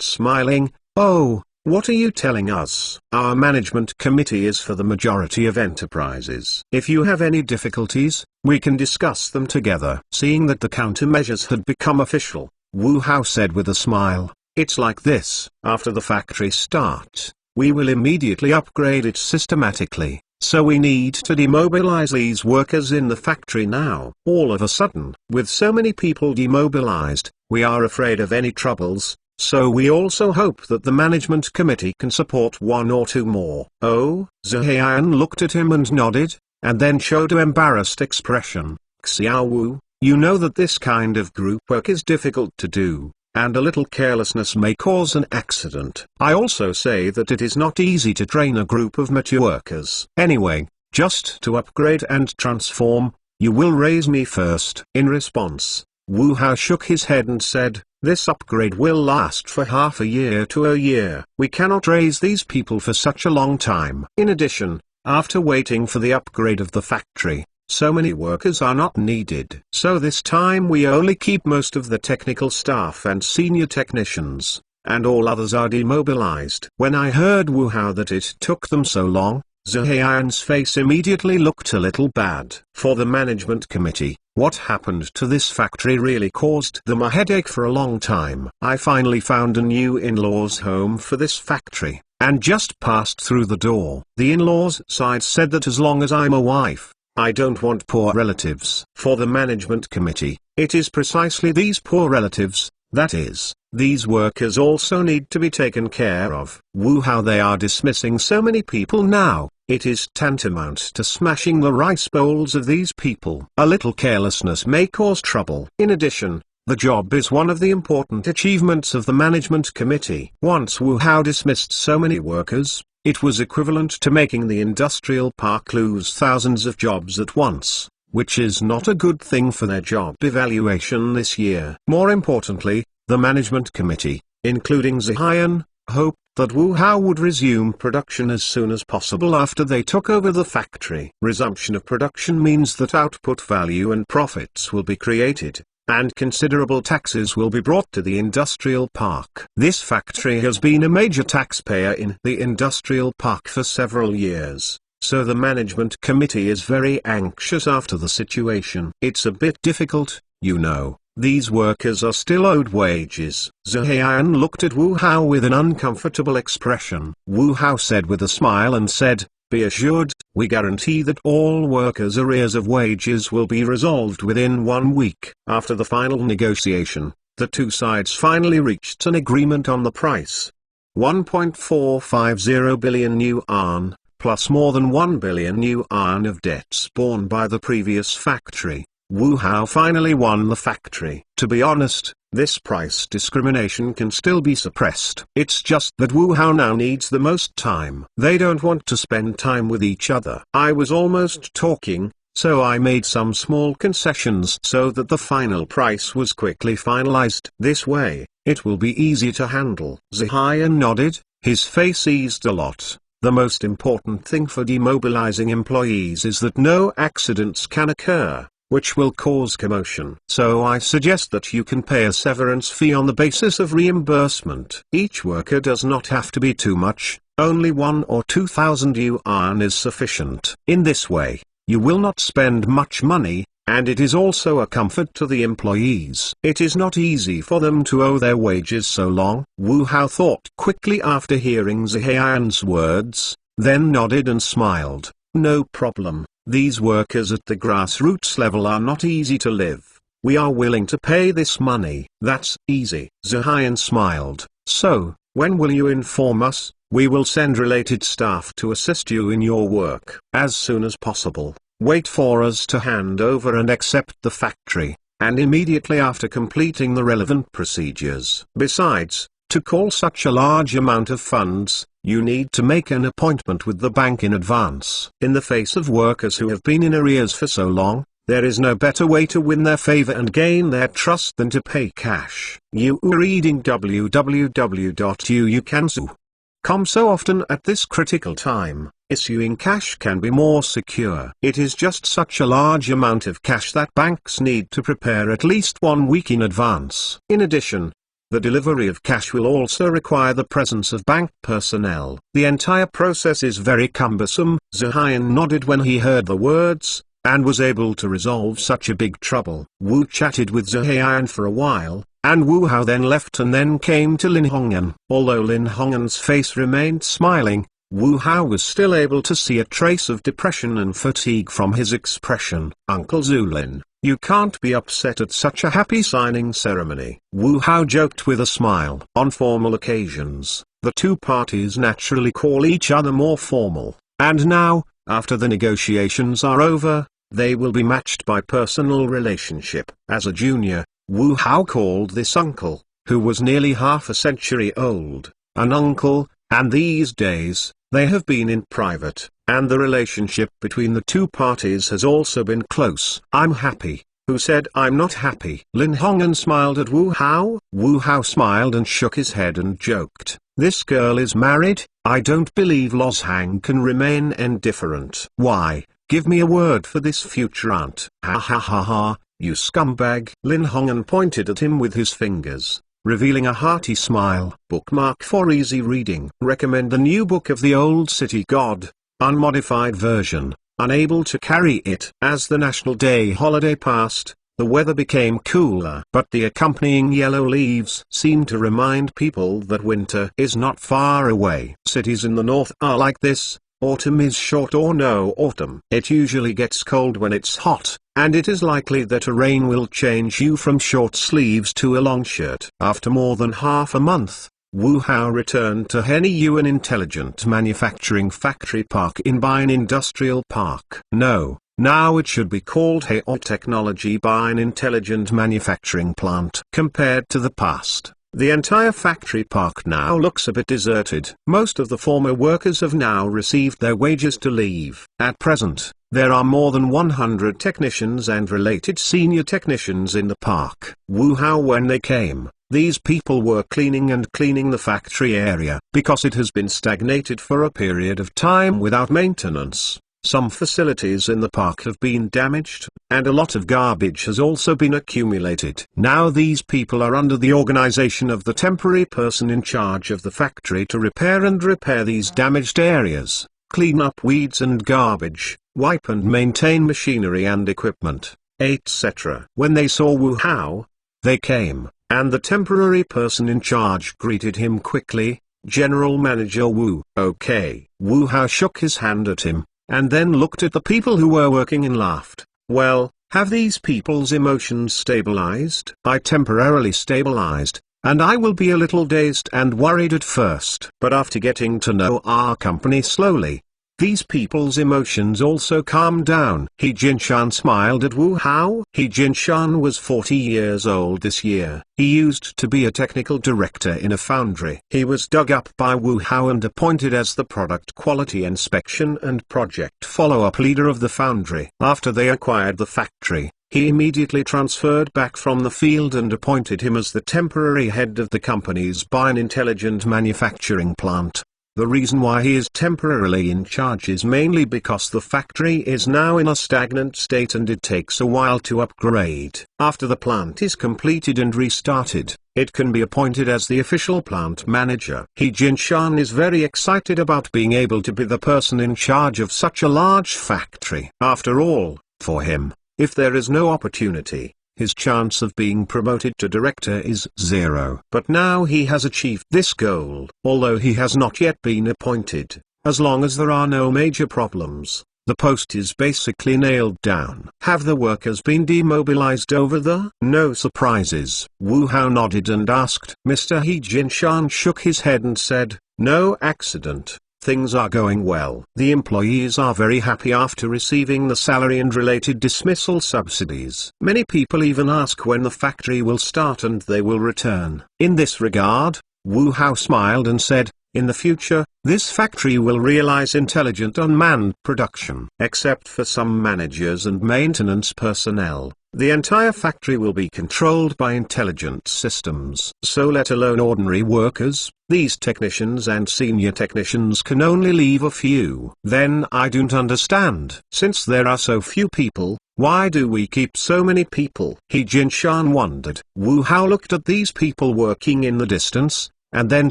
smiling. "Oh, what are you telling us? Our management committee is for the majority of enterprises. If you have any difficulties, we can discuss them together." Seeing that the countermeasures had become official, Wu Hao said with a smile, "It's like this. After the factory starts, we will immediately upgrade it systematically, so we need to demobilize these workers in the factory now. All of a sudden, with so many people demobilized, we are afraid of any troubles. So we also hope that the management committee can support one or two more." "Oh?" Zhu Haiyan looked at him and nodded, and then showed an embarrassed expression. "Xiao Wu, you know that this kind of group work is difficult to do, and a little carelessness may cause an accident. I also say that it is not easy to train a group of mature workers. Anyway, just to upgrade and transform, you will raise me first." In response, Wu Hao shook his head and said, "This upgrade will last for half a year to a year. We cannot raise these people for such a long time. In addition, after waiting for the upgrade of the factory, so many workers are not needed. So this time we only keep most of the technical staff and senior technicians, and all others are demobilized." When I heard Wu Hao that it took them so long, Zhu Haiyan's face immediately looked a little bad. For the management committee, what happened to this factory really caused them a headache for a long time. I finally found a new in-laws home for this factory, and just passed through the door. The in-laws side said that as long as I'm a wife, I don't want poor relatives. For the management committee, it is precisely these poor relatives, that is, these workers also need to be taken care of. Wu Hao, they are dismissing so many people now. It is tantamount to smashing the rice bowls of these people. A little carelessness may cause trouble. In addition, the job is one of the important achievements of the management committee. Once Wu Hao dismissed so many workers, it was equivalent to making the industrial park lose thousands of jobs at once, which is not a good thing for their job evaluation this year. More importantly, the management committee, including Zhu Haiyan, hoped that Wu Hao would resume production as soon as possible after they took over the factory. Resumption of production means that output value and profits will be created, and considerable taxes will be brought to the industrial park. This factory has been a major taxpayer in the industrial park for several years, so the management committee is very anxious after the situation. It's a bit difficult, you know. These workers are still owed wages. Zhu Haiyan looked at Wu Hao with an uncomfortable expression. Wu Hao said with a smile and said, "Be assured, we guarantee that all workers' arrears of wages will be resolved within 1 week." After the final negotiation, the two sides finally reached an agreement on the price. 1.450 billion yuan, plus more than 1 billion yuan of debts borne by the previous factory. Wu Hao finally won the factory. To be honest, this price discrimination can still be suppressed. It's just that Wu Hao now needs the most time. They don't want to spend time with each other. I was almost talking, so I made some small concessions so that the final price was quickly finalized. This way, it will be easy to handle. Zihan nodded, his face eased a lot. The most important thing for demobilizing employees is that no accidents can occur, which will cause commotion. So I suggest that you can pay a severance fee on the basis of reimbursement. Each worker does not have to be too much, only 1 or 2,000 yuan is sufficient. In this way, you will not spend much money, and it is also a comfort to the employees. It is not easy for them to owe their wages so long. Wu Hao thought quickly after hearing Zihan's words, then nodded and smiled. No problem, these workers at the grassroots level are not easy to live. We are willing to pay this money. That's easy. Zihan smiled. So, when will you inform us? We will send related staff to assist you in your work. As soon as possible. Wait for us to hand over and accept the factory, and immediately after completing the relevant procedures. Besides, to call such a large amount of funds, you need to make an appointment with the bank in advance. In the face of workers who have been in arrears for so long, there is no better way to win their favor and gain their trust than to pay cash. You are reading www.youcansu.com. So often at this critical time, issuing cash can be more secure. It is just such a large amount of cash that banks need to prepare at least 1 week in advance. In addition, the delivery of cash will also require the presence of bank personnel. The entire process is very cumbersome. Zihan nodded when he heard the words, and was able to resolve such a big trouble. Wu chatted with Zihan for a while, and Wu Hao then left and then came to Lin Hongyan. Although Lin Hongyan's face remained smiling, Wu Hao was still able to see a trace of depression and fatigue from his expression. Uncle Zulin, you can't be upset at such a happy signing ceremony. Wu Hao joked with a smile. On formal occasions, the two parties naturally call each other more formal, and now, after the negotiations are over, they will be matched by personal relationship. As a junior, Wu Hao called this uncle, who was nearly half a century old, an uncle, and these days, they have been in private, and the relationship between the two parties has also been close. I'm happy. Who said I'm not happy? Lin Hongyan smiled at Wu Hao. Wu Hao smiled and shook his head and joked. This girl is married. I don't believe Los Hang can remain indifferent. Why, give me a word for this future aunt. Ha ha ha ha, you scumbag. Lin Hongyan pointed at him with his fingers, revealing a hearty smile. Bookmark for easy reading. Recommend the new book of the Old City God, unmodified version. Unable to carry it. As the National Day holiday passed, the weather became cooler. But the accompanying yellow leaves seemed to remind people that winter is not far away. Cities in the north are like this. Autumn is short or no autumn. It usually gets cold when it's hot, and it is likely that a rain will change you from short sleeves to a long shirt. After more than half a month, Wu Hao returned to Henny Yuan Intelligent Manufacturing Factory Park in Bain Industrial Park. No, now it should be called Heol Technology Bain Intelligent Manufacturing Plant. Compared to the past, the entire factory park now looks a bit deserted. Most of the former workers have now received their wages to leave. At present, there are more than 100 technicians and related senior technicians in the park. Wu Hao, when they came, these people were cleaning the factory area. Because it has been stagnated for a period of time without maintenance, some facilities in the park have been damaged, and a lot of garbage has also been accumulated. Now these people are under the organization of the temporary person in charge of the factory to repair these damaged areas, clean up weeds and garbage, wipe and maintain machinery and equipment, etc. When they saw Wu Hao, they came, and the temporary person in charge greeted him quickly. General Manager Wu. Okay. Wu Hao shook his hand at him, and then looked at the people who were working and laughed. Well, have these people's emotions stabilized? I temporarily stabilized, and I will be a little dazed and worried at first. But after getting to know our company slowly, these people's emotions also calmed down. He Jinshan smiled at Wu Hao. He Jinshan was 40 years old this year. He used to be a technical director in a foundry. He was dug up by Wu Hao and appointed as the product quality inspection and project follow-up leader of the foundry. After they acquired the factory, he immediately transferred back from the field and appointed him as the temporary head of the company's Bion Intelligent Manufacturing Plant. The reason why he is temporarily in charge is mainly because the factory is now in a stagnant state and it takes a while to upgrade. After the plant is completed and restarted, it can be appointed as the official plant manager. He Jinshan is very excited about being able to be the person in charge of such a large factory. After all, for him, if there is no opportunity, his chance of being promoted to director is 0. But now he has achieved this goal. Although he has not yet been appointed, as long as there are no major problems, the post is basically nailed down. Have the workers been demobilized over the? No surprises. Wu Hao nodded and asked. Mr. He Jinshan shook his head and said, no accident. Things are going well. The employees are very happy after receiving the salary and related dismissal subsidies. Many people even ask when the factory will start and they will return. In this regard, Wu Hao smiled and said, in the future, this factory will realize intelligent unmanned production. Except for some managers and maintenance personnel, the entire factory will be controlled by intelligent systems. So let alone ordinary workers, these technicians and senior technicians can only leave a few. Then I don't understand. Since there are so few people, why do we keep so many people? He Jinshan wondered. Wu Hao looked at these people working in the distance, and then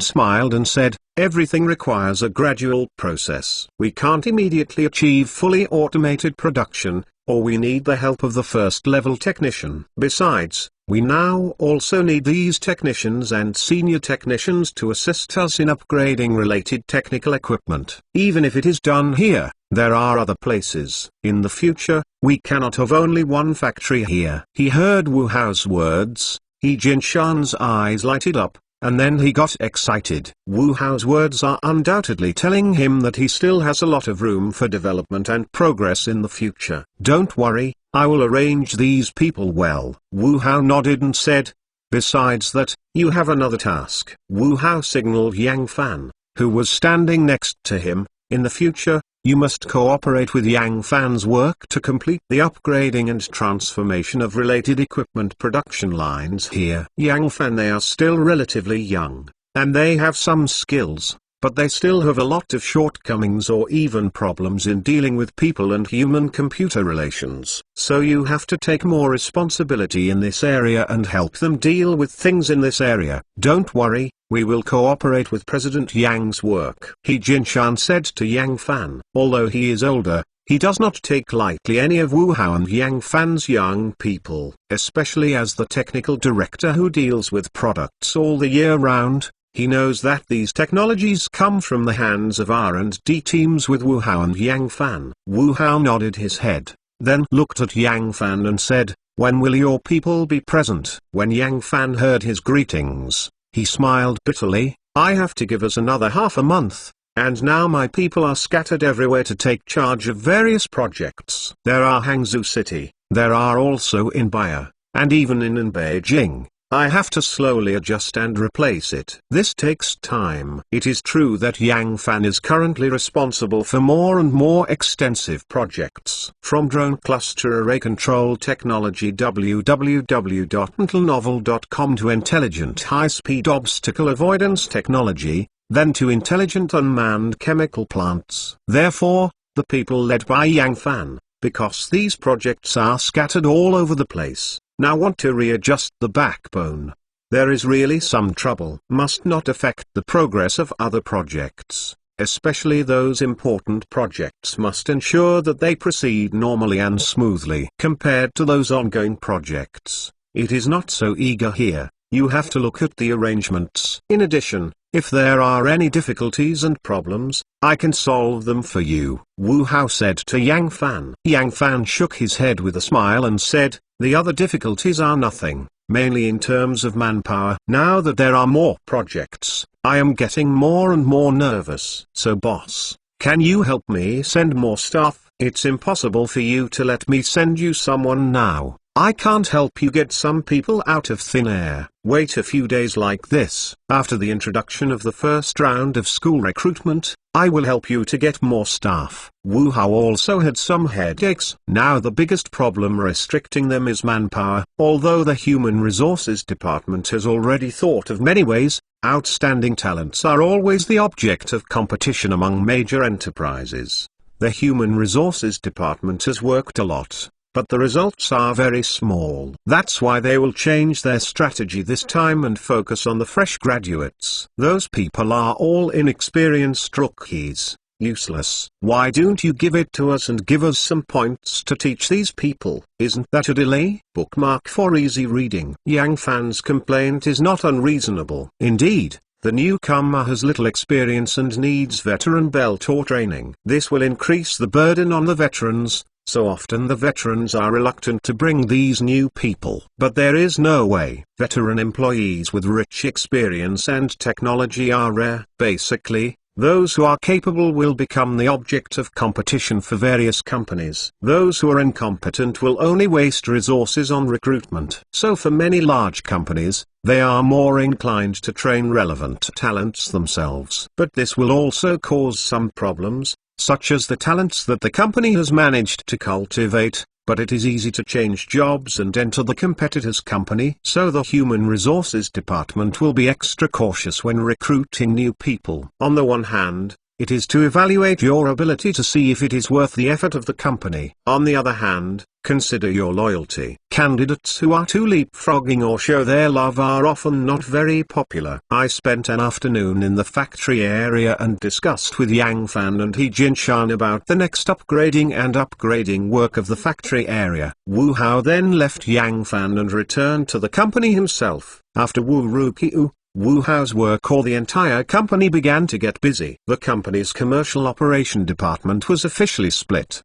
smiled and said, everything requires a gradual process. We can't immediately achieve fully automated production, or we need the help of the first-level technician. Besides, we now also need these technicians and senior technicians to assist us in upgrading related technical equipment. Even if it is done here, there are other places. In the future, we cannot have only one factory here. He heard Wu Hao's words. He Jinshan's eyes lighted up, and then he got excited. Wu Hao's words are undoubtedly telling him that he still has a lot of room for development and progress in the future. Don't worry, I will arrange these people well. Wu Hao nodded and said, besides that, you have another task. Wu Hao signaled Yang Fan, who was standing next to him. In the future, you must cooperate with Yang Fan's work to complete the upgrading and transformation of related equipment production lines here. Yang Fan, they are still relatively young, and they have some skills, but they still have a lot of shortcomings or even problems in dealing with people and human-computer relations. So you have to take more responsibility in this area and help them deal with things in this area. Don't worry, we will cooperate with President Yang's work. He Jinshan said to Yang Fan. Although he is older, he does not take lightly any of Wu Hao and Yang Fan's young people, especially as the technical director who deals with products all the year round. He knows that these technologies come from the hands of R&D teams with Wu Hao and Yang Fan. Wu Hao nodded his head, then looked at Yang Fan and said, when will your people be present? When Yang Fan heard his greetings, he smiled bitterly. I have to give us another half a month, and now my people are scattered everywhere to take charge of various projects. There are Hangzhou City, there are also in Bayer, and even in Beijing. I have to slowly adjust and replace it. This takes time. It is true that Yang Fan is currently responsible for more and more extensive projects. From drone cluster array control technology www.intelnovel.com to intelligent high-speed obstacle avoidance technology, then to intelligent unmanned chemical plants. Therefore, the people led by Yang Fan, because these projects are scattered all over the place, now want to readjust the backbone. There is really some trouble. Must not affect the progress of other projects. Especially those important projects must ensure that they proceed normally and smoothly. Compared to those ongoing projects, it is not so eager here. You have to look at the arrangements. In addition, if there are any difficulties and problems, I can solve them for you, Wu Hao said to Yang Fan. Yang Fan shook his head with a smile and said, the other difficulties are nothing. mainly in terms of manpower. Now that there are more projects, I am getting more and more nervous. So boss, can you help me send more staff? It's impossible for you to let me send you someone now. I can't help you get some people out of thin air. Wait a few days like this. After the introduction of the first round of school recruitment, I will help you to get more staff. Wu Hao also had some headaches. Now the biggest problem restricting them is manpower. Although the Human Resources Department has already thought of many ways, outstanding talents are always the object of competition among major enterprises. The Human Resources Department has worked a lot, but the results are very small. That's why they will change their strategy this time and focus on the fresh graduates. Those people are all inexperienced rookies, useless. Why don't you give it to us and give us some points to teach these people? Isn't that a delay? Bookmark for easy reading. Yang Fan's complaint is not unreasonable. Indeed, the newcomer has little experience and needs veteran Beltor training. This will increase the burden on the veterans. So often the veterans are reluctant to bring these new people. But there is no way. Veteran employees with rich experience and technology are rare. Basically, those who are capable will become the object of competition for various companies. Those who are incompetent will only waste resources on recruitment. So for many large companies, they are more inclined to train relevant talents themselves. But this will also cause some problems, such as the talents that the company has managed to cultivate, but it is easy to change jobs and enter the competitor's company. So the Human Resources Department will be extra cautious when recruiting new people. On the one hand, it is to evaluate your ability to see if it is worth the effort of the company. On the other hand, consider your loyalty. Candidates who are too leapfrogging or show their love are often not very popular. I spent an afternoon in the factory area and discussed with Yang Fan and He Jinshan about the next upgrading work of the factory area. Wu Hao then left Yang Fan and returned to the company himself. After Wu Ruqiu, Wu Hao's work or the entire company began to get busy. The company's commercial operation department was officially split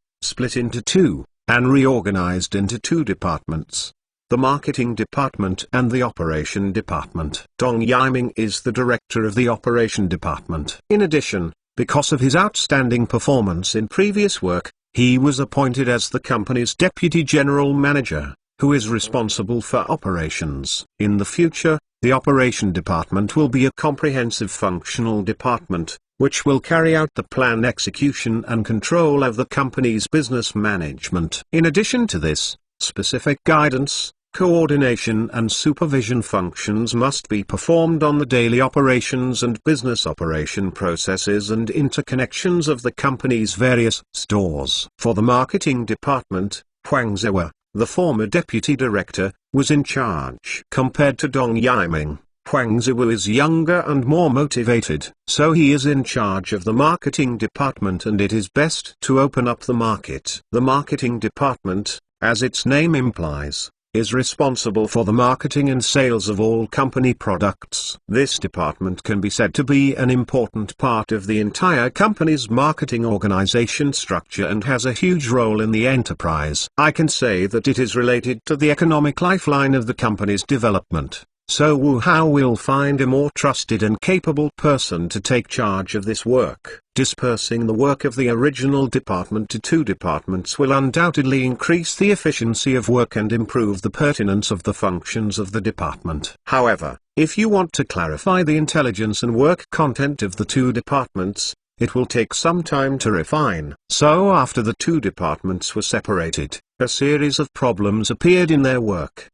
into two, and reorganized into two departments: the marketing department and the operation department. Dong Yiming is the director of the operation department. In addition, because of his outstanding performance in previous work, he was appointed as the company's deputy general manager, who is responsible for operations. In the future, the operation department will be a comprehensive functional department, which will carry out the plan execution and control of the company's business management. In addition to this, specific guidance, coordination and supervision functions must be performed on the daily operations and business operation processes and interconnections of the company's various stores. For the marketing department, Huang Ziwa, the former deputy director, was in charge. Compared to Dong Yiming, Huang Ziwa is younger and more motivated. So he is in charge of the marketing department and it is best to open up the market. The marketing department, as its name implies, is responsible for the marketing and sales of all company products. This department can be said to be an important part of the entire company's marketing organization structure and has a huge role in the enterprise. I can say that it is related to the economic lifeline of the company's development. So Wu Hao will find a more trusted and capable person to take charge of this work. Dispersing the work of the original department to two departments will undoubtedly increase the efficiency of work and improve the pertinence of the functions of the department. However, if you want to clarify the intelligence and work content of the two departments, it will take some time to refine. So after the two departments were separated, a series of problems appeared in their work.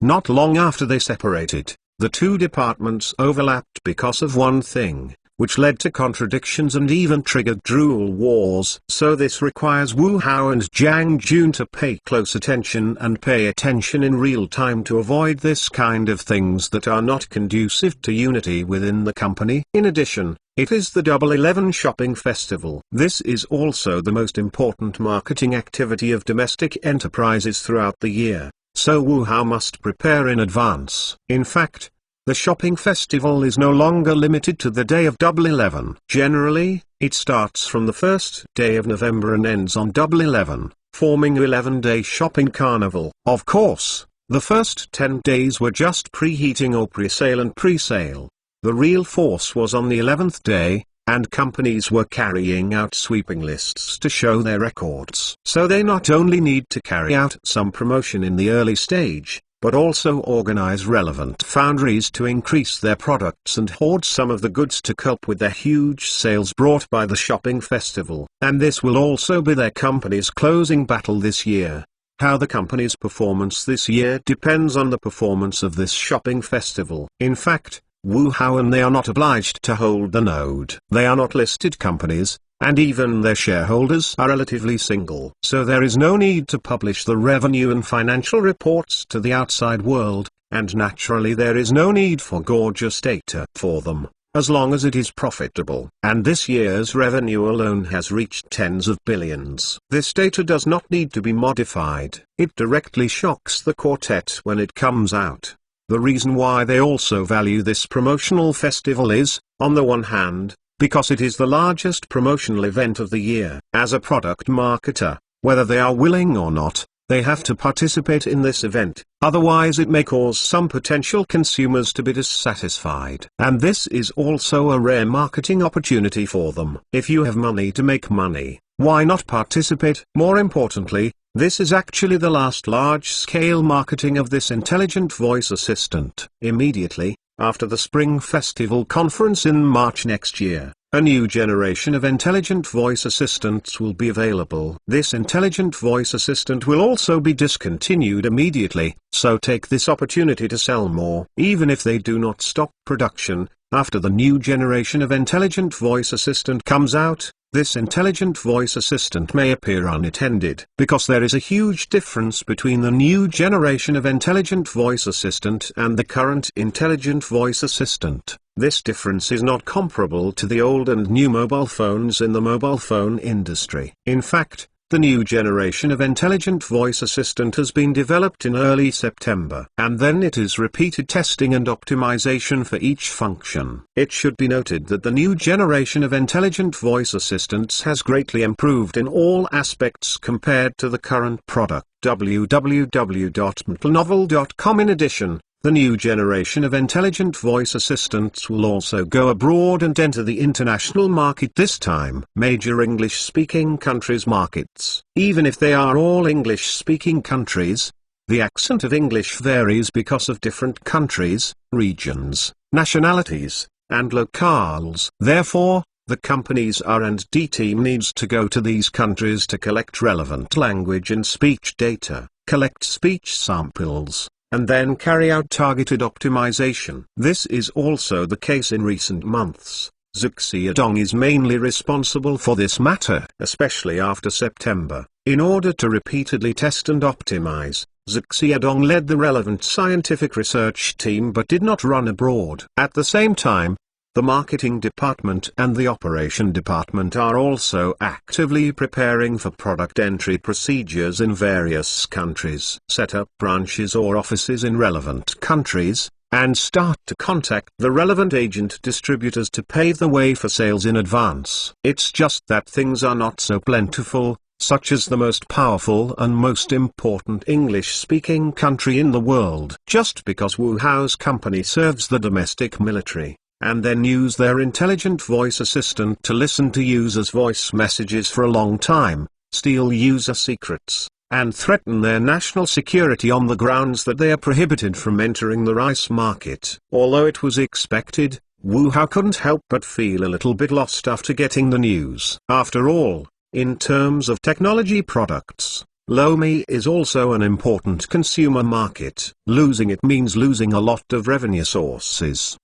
Not long after they separated, the two departments overlapped because of one thing, which led to contradictions and even triggered dual wars. So this requires Wu Hao and Jiang Jun to pay close attention and pay attention in real time to avoid this kind of things that are not conducive to unity within the company. In addition, it is the Double 11 shopping festival. This is also the most important marketing activity of domestic enterprises throughout the year. So Wu Hao must prepare in advance. In fact, the shopping festival is no longer limited to the day of Double 11. Generally, it starts from the first day of November and ends on Double 11, forming an 11-day shopping carnival. Of course, The first 10 days were just preheating or pre-sale and pre-sale. The real force was on the 11th day, and companies were carrying out sweeping lists to show their records. So they not only need to carry out some promotion in the early stage, but also organize relevant foundries to increase their products and hoard some of the goods to cope with their huge sales brought by the shopping festival. And this will also be their company's closing battle this year. How the company's performance this year depends on the performance of this shopping festival. In fact, Wuhao and they are not obliged to hold the node. They are not listed companies, and even their shareholders are relatively single. So there is no need to publish the revenue and financial reports to the outside world, and naturally there is no need for gorgeous data for them, as long as it is profitable. And this year's revenue alone has reached tens of billions. This data does not need to be modified. It directly shocks the quartet when it comes out. The reason why they also value this promotional festival is, on the one hand, because it is the largest promotional event of the year. As a product marketer, whether they are willing or not, they have to participate in this event, otherwise it may cause some potential consumers to be dissatisfied. And this is also a rare marketing opportunity for them. If you have money to make money, why not participate? More importantly, this is actually the last large-scale marketing of this intelligent voice assistant. Immediately after the Spring Festival conference in March next year, a new generation of intelligent voice assistants will be available. This intelligent voice assistant will also be discontinued immediately, so take this opportunity to sell more. Even if they do not stop production, after the new generation of intelligent voice assistant comes out, this intelligent voice assistant may appear unattended, because there is a huge difference between the new generation of intelligent voice assistant and the current intelligent voice assistant. This difference is not comparable to the old and new mobile phones in the mobile phone industry. In fact, the new generation of intelligent voice assistant has been developed in early September, and then it is repeated testing and optimization for each function. It should be noted that the new generation of intelligent voice assistants has greatly improved in all aspects compared to the current product. www.mtlnovel.com. In addition, the new generation of intelligent voice assistants will also go abroad and enter the international market this time. Major English-speaking countries' markets. Even if they are all English-speaking countries, the accent of English varies because of different countries, regions, nationalities, and locales. Therefore, the company's R&D team needs to go to these countries to collect relevant language and speech data, collect speech samples, and then carry out targeted optimization. This is also the case in recent months. Zhou Xiaodong is mainly responsible for this matter, especially after September. In order to repeatedly test and optimize, Zhou Xiaodong led the relevant scientific research team but did not run abroad. At the same time, the marketing department and the operation department are also actively preparing for product entry procedures in various countries. Set up branches or offices in relevant countries, and start to contact the relevant agent distributors to pave the way for sales in advance. It's just that things are not so plentiful, such as the most powerful and most important English-speaking country in the world. Just because Wuhao's company serves the domestic military, and then use their intelligent voice assistant to listen to users' voice messages for a long time, steal user secrets, and threaten their national security on the grounds that they are prohibited from entering the rice market. Although it was expected, Wuhao couldn't help but feel a little bit lost after getting the news. After all, in terms of technology products, Lomi is also an important consumer market. Losing it means losing a lot of revenue sources.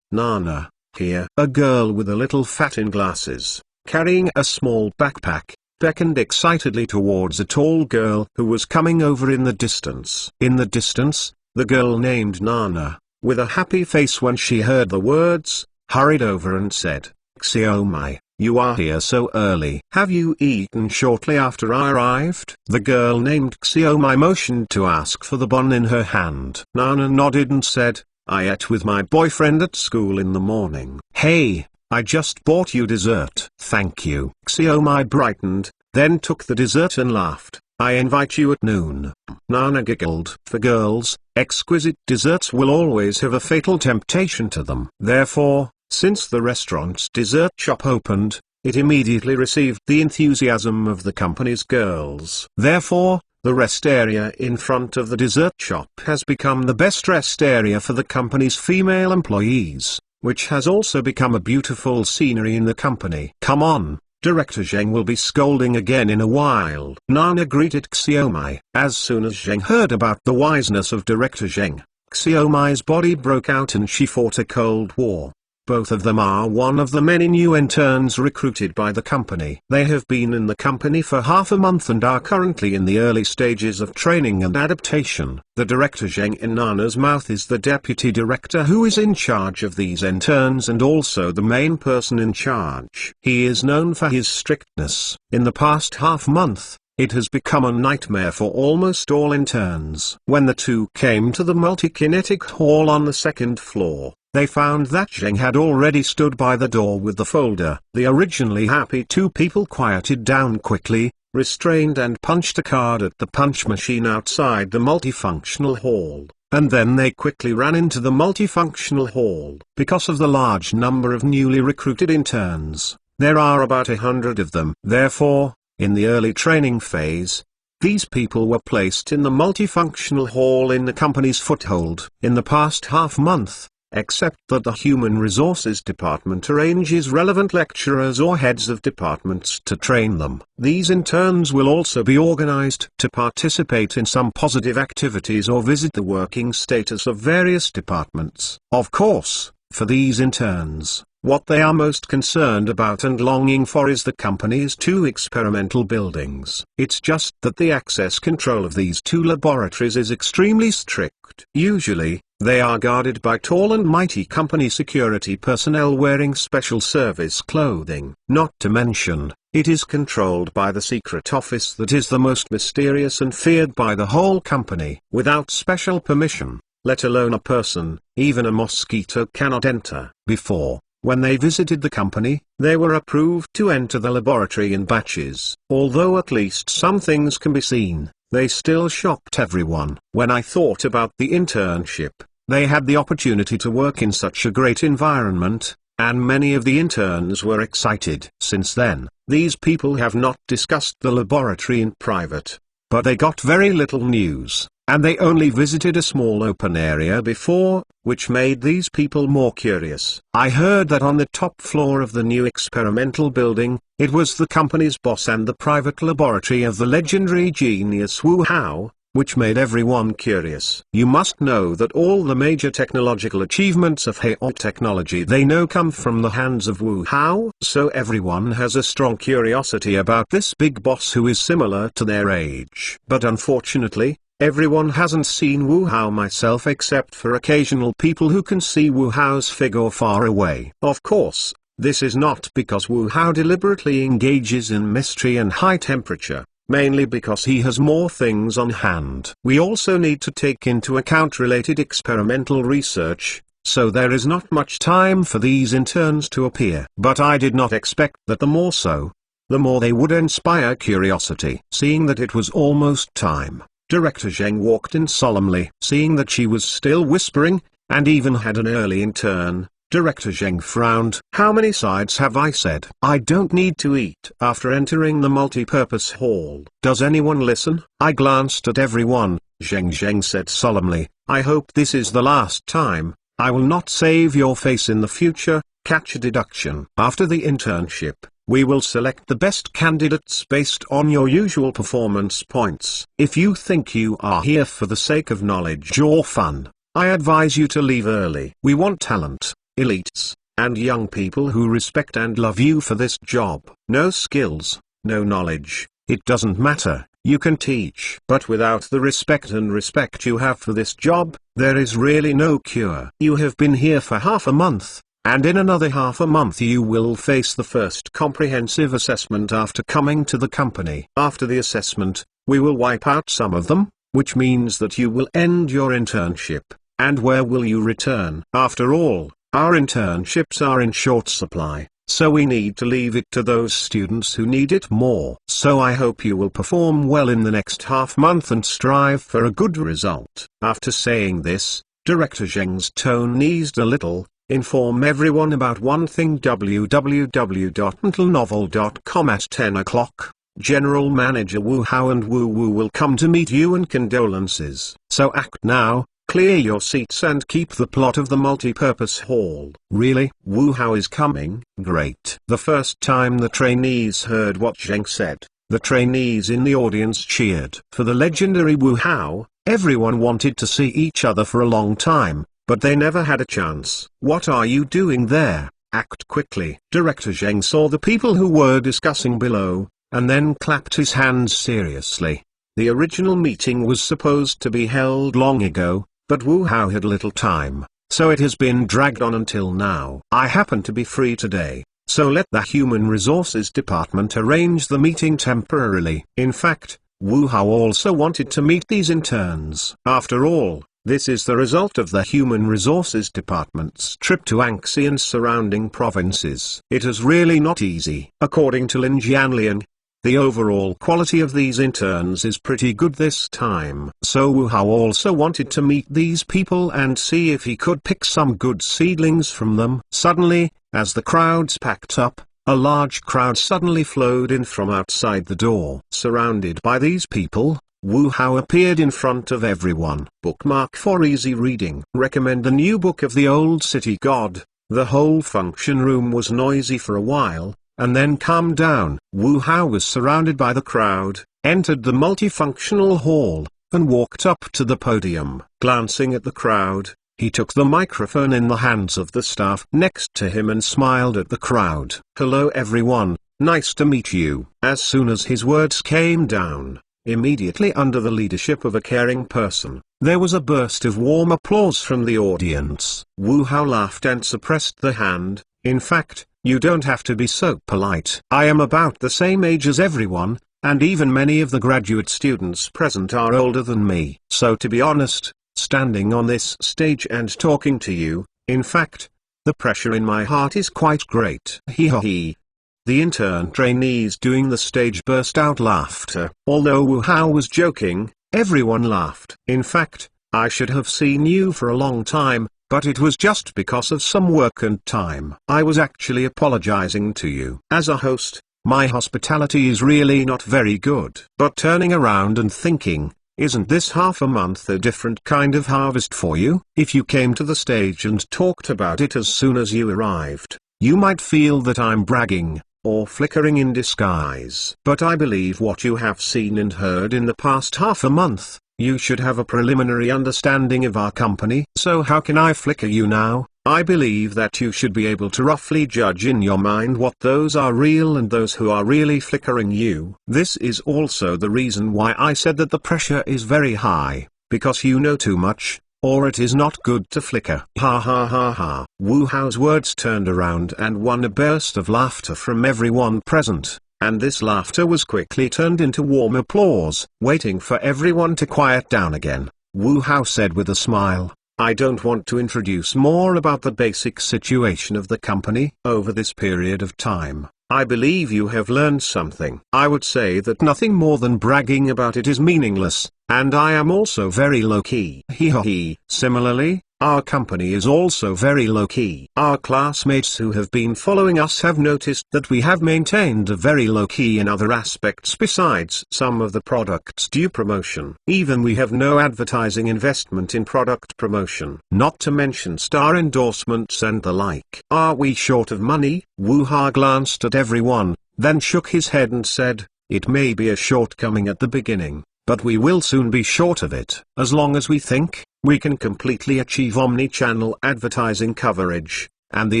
Nana, here. A girl with a little fat in glasses, carrying a small backpack, beckoned excitedly towards a tall girl who was coming over in the distance. In the distance, the girl named Nana, with a happy face when she heard the words, hurried over and said, "Xiaomai, you are here so early. Have you eaten shortly after I arrived?" The girl named Xiaomai motioned to ask for the bun in her hand. Nana nodded and said, "I ate with my boyfriend at school in the morning." "Hey, I just bought you dessert." "Thank you." Xiaomai brightened, then took the dessert and laughed. "I invite you at noon." Nana giggled. For girls, exquisite desserts will always have a fatal temptation to them. Therefore, since the restaurant's dessert shop opened, it immediately received the enthusiasm of the company's girls. Therefore, the rest area in front of the dessert shop has become the best rest area for the company's female employees, which has also become a beautiful scenery in the company. Come on, Director Zheng will be scolding again in a while. Nana greeted Xiaomai. As soon as Zheng heard about the wiseness of Director Zheng, Xiaomai's body broke out and she fought a cold war. Both of them are one of the many new interns recruited by the company. They have been in the company for half a month and are currently in the early stages of training and adaptation. The Director Zheng in Nana's mouth is the deputy director who is in charge of these interns and also the main person in charge. He is known for his strictness. In the past half month, it has become a nightmare for almost all interns. When the two came to the multi-kinetic hall on the second floor, they found that Zheng had already stood by the door with the folder. The originally happy two people quieted down quickly, restrained and punched a card at the punch machine outside the multifunctional hall, and then they quickly ran into the multifunctional hall. Because of the large number of newly recruited interns, there are about 100 of them. Therefore, in the early training phase, these people were placed in the multifunctional hall in the company's foothold. In the past half month, except that the Human Resources Department arranges relevant lecturers or heads of departments to train them, these interns will also be organized to participate in some positive activities or visit the working status of various departments. Of course, for these interns, what they are most concerned about and longing for is the company's two experimental buildings. It's just that the access control of these two laboratories is extremely strict. Usually, they are guarded by tall and mighty company security personnel wearing special service clothing. Not to mention, it is controlled by the secret office that is the most mysterious and feared by the whole company. Without special permission, let alone a person, even a mosquito cannot enter. Before, when they visited the company, they were approved to enter the laboratory in batches. Although at least some things can be seen, they still shocked everyone. When I thought about the internship, they had the opportunity to work in such a great environment, and many of the interns were excited. Since then, these people have not discussed the laboratory in private, but they got very little news, and they only visited a small open area before, which made these people more curious. I heard that on the top floor of the new experimental building, it was the company's boss and the private laboratory of the legendary genius Wu Hao, which made everyone curious. You must know that all the major technological achievements of Hao technology they know come from the hands of Wu Hao. So everyone has a strong curiosity about this big boss who is similar to their age. But unfortunately, everyone hasn't seen Wu Hao myself except for occasional people who can see Wu Hao's figure far away. Of course, this is not because Wu Hao deliberately engages in mystery and high temperature, mainly because he has more things on hand. We also need to take into account related experimental research, so there is not much time for these interns to appear. But I did not expect that the more they would inspire curiosity. Seeing that it was almost time, Director Zheng walked in solemnly. Seeing that she was still whispering, and even had an early intern, Director Zheng frowned. How many sides have I said? I don't need to eat. After entering the multi-purpose hall, does anyone listen? I glanced at everyone. Zheng said solemnly, I hope this is the last time. I will not save your face in the future. Catch a deduction. After the internship, we will select the best candidates based on your usual performance points. If you think you are here for the sake of knowledge or fun, I advise you to leave early. We want talent, elites, and young people who respect and love you for this job. No skills, no knowledge, it doesn't matter, you can teach. But without the respect you have for this job, there is really no cure. You have been here for half a month, and in another half a month you will face the first comprehensive assessment after coming to the company. After the assessment, we will wipe out some of them, which means that you will end your internship. And where will you return? After all, our internships are in short supply. so we need to leave it to those students who need it more. So I hope you will perform well in the next half month and strive for a good result. After saying this, Director Zheng's tone eased a little. Inform everyone about one thing: www.mentalnovel.com at 10 o'clock. General Manager Wu Hao and Wu Wu will come to meet you and condolences. So act now, clear your seats and keep the plot of the multi-purpose hall. Really? Wu Hao is coming? Great. The first time the trainees heard what Zheng said, the trainees in the audience cheered. For the legendary Wu Hao, everyone wanted to see each other for a long time, but they never had a chance. What are you doing there? Act quickly. Director Zheng saw the people who were discussing below, and then clapped his hands seriously. The original meeting was supposed to be held long ago, but Wu Hao had little time, so it has been dragged on until now. I happen to be free today, so let the Human Resources Department arrange the meeting temporarily. In fact, Wu Hao also wanted to meet these interns. After all, this is the result of the Human Resources Department's trip to Anxi and surrounding provinces. It is really not easy. According to Lin Jianlian, the overall quality of these interns is pretty good this time. So Wu Hao also wanted to meet these people and see if he could pick some good seedlings from them. Suddenly, as the crowds packed up, a large crowd suddenly flowed in from outside the door. Surrounded by these people, Wu Hao appeared in front of everyone. Bookmark for easy reading. Recommend the new book of the Old City God. The whole function room was noisy for a while, and then calmed down. Wu Hao was surrounded by the crowd, entered the multifunctional hall, and walked up to the podium. Glancing at the crowd, he took the microphone in the hands of the staff next to him and smiled at the crowd. Hello everyone, nice to meet you. As soon as his words came down, immediately under the leadership of a caring person, there was a burst of warm applause from the audience. Wu Hao laughed and suppressed the hand. In fact, you don't have to be so polite. I am about the same age as everyone, and even many of the graduate students present are older than me. So to be honest, standing on this stage and talking to you, in fact, the pressure in my heart is quite great. Hee ha hee. The intern trainees doing the stage burst out laughter. Although Wu Hao was joking, everyone laughed. In fact, I should have seen you for a long time, but it was just because of some work and time. I was actually apologizing to you. As a host, my hospitality is really not very good. But turning around and thinking, isn't this half a month a different kind of harvest for you? If you came to the stage and talked about it as soon as you arrived, you might feel that I'm bragging, or flickering in disguise. But I believe what you have seen and heard in the past half a month, you should have a preliminary understanding of our company. So how can I flicker you now? I believe that you should be able to roughly judge in your mind what those are real and those who are really flickering you. This is also the reason why I said that the pressure is very high, because you know too much, or it is not good to flicker. Ha ha ha ha. Wu Hao's words turned around and won a burst of laughter from everyone present, and this laughter was quickly turned into warm applause. Waiting for everyone to quiet down again, Wu Hao said with a smile, I don't want to introduce more about the basic situation of the company. Over this period of time, I believe you have learned something. I would say that nothing more than bragging about it is meaningless, and I am also very low-key. Hee ha hee. Similarly, our company is also very low-key. Our classmates who have been following us have noticed that we have maintained a very low-key in other aspects besides some of the products due promotion. Even we have no advertising investment in product promotion, not to mention star endorsements and the like. Are we short of money? Wu Hao glanced at everyone, then shook his head and said, it may be a shortcoming at the beginning, but we will soon be short of it. As long as we think, we can completely achieve omni-channel advertising coverage, and the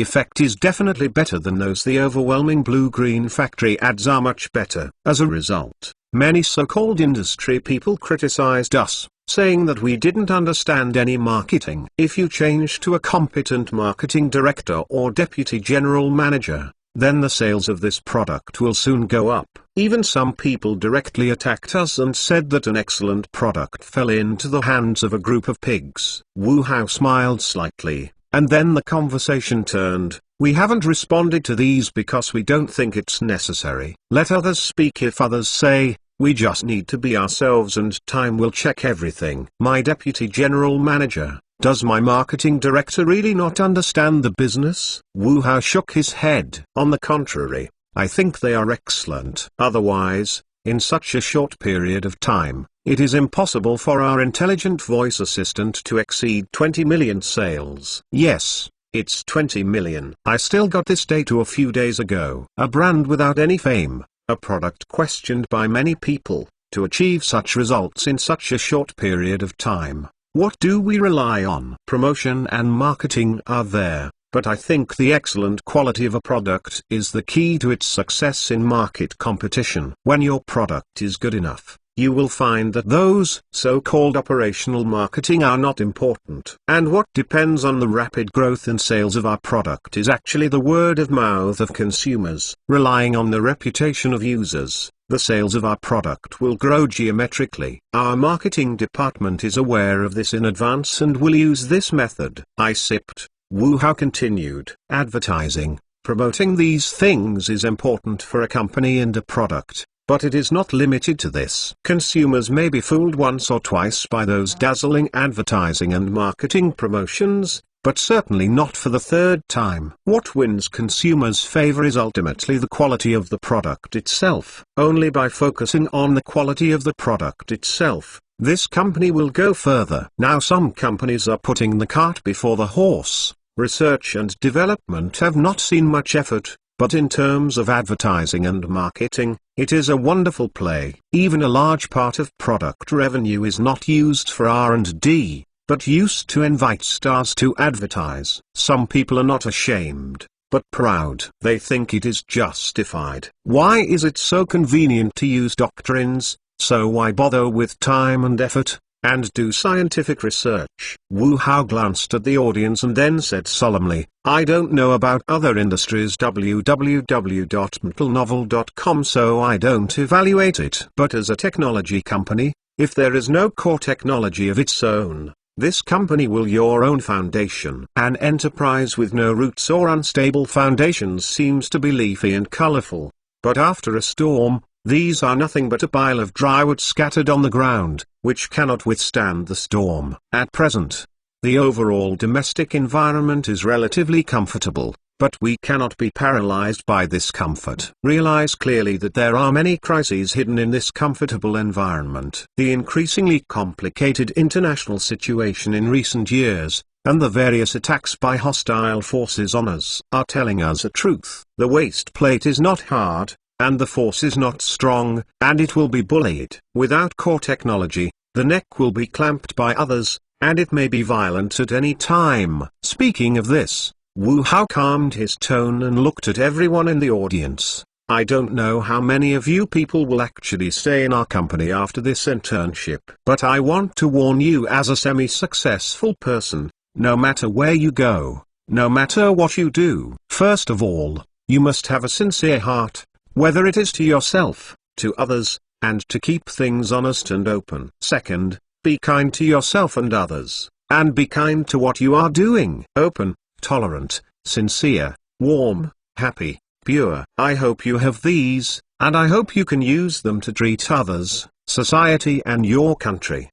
effect is definitely better than those. The overwhelming blue-green factory ads are much better. As a result, many so-called industry people criticized us, saying that we didn't understand any marketing. If you change to a competent marketing director or deputy general manager, then the sales of this product will soon go up. Even some people directly attacked us and said that an excellent product fell into the hands of a group of pigs. Wu Hao smiled slightly, and then the conversation turned. We haven't responded to these because we don't think it's necessary. Let others speak if others say, we just need to be ourselves and time will check everything. My deputy general manager, does my marketing director really not understand the business? Wu Hao shook his head. On the contrary, I think they are excellent. Otherwise, in such a short period of time, it is impossible for our intelligent voice assistant to exceed 20 million sales. Yes, it's 20 million. I still got this data a few days ago. A brand without any fame, a product questioned by many people, to achieve such results in such a short period of time. What do we rely on? Promotion and marketing are there, but I think the excellent quality of a product is the key to its success in market competition. When your product is good enough, you will find that those so-called operational marketing are not important. And what depends on the rapid growth and sales of our product is actually the word of mouth of consumers. Relying on the reputation of users, the sales of our product will grow geometrically. Our marketing department is aware of this in advance and will use this method. I sipped. Wu Hao continued. Advertising, promoting these things is important for a company and a product. But it is not limited to this. Consumers may be fooled once or twice by those dazzling advertising and marketing promotions, but certainly not for the third time. What wins consumers' favor is ultimately the quality of the product itself. Only by focusing on the quality of the product itself, this company will go further. Now some companies are putting the cart before the horse. Research and development have not seen much effort, but in terms of advertising and marketing, it is a wonderful play. Even a large part of product revenue is not used for R&D, but used to invite stars to advertise. Some people are not ashamed, but proud. They think it is justified. Why is it so convenient to use doctrines? So why bother with time and effort, and do scientific research? Wu Hao glanced at the audience and then said solemnly, I don't know about other industries www.mentalnovel.com, so I don't evaluate it. But as a technology company, if there is no core technology of its own, this company will your own foundation. An enterprise with no roots or unstable foundations seems to be leafy and colorful, but after a storm, these are nothing but a pile of dry wood scattered on the ground, which cannot withstand the storm. At present, the overall domestic environment is relatively comfortable, but we cannot be paralyzed by this comfort. Realize clearly that there are many crises hidden in this comfortable environment. The increasingly complicated international situation in recent years, and the various attacks by hostile forces on us, are telling us a truth. The waist plate is not hard, and the force is not strong, and it will be bullied. Without core technology, the neck will be clamped by others, and it may be violent at any time. Speaking of this, Wu Hao calmed his tone and looked at everyone in the audience. I don't know how many of you people will actually stay in our company after this internship, but I want to warn you as a semi-successful person, no matter where you go, no matter what you do. First of all, you must have a sincere heart, whether it is to yourself, to others, and to keep things honest and open. Second, be kind to yourself and others, and be kind to what you are doing. Open, tolerant, sincere, warm, happy, pure. I hope you have these, and I hope you can use them to treat others, society and your country.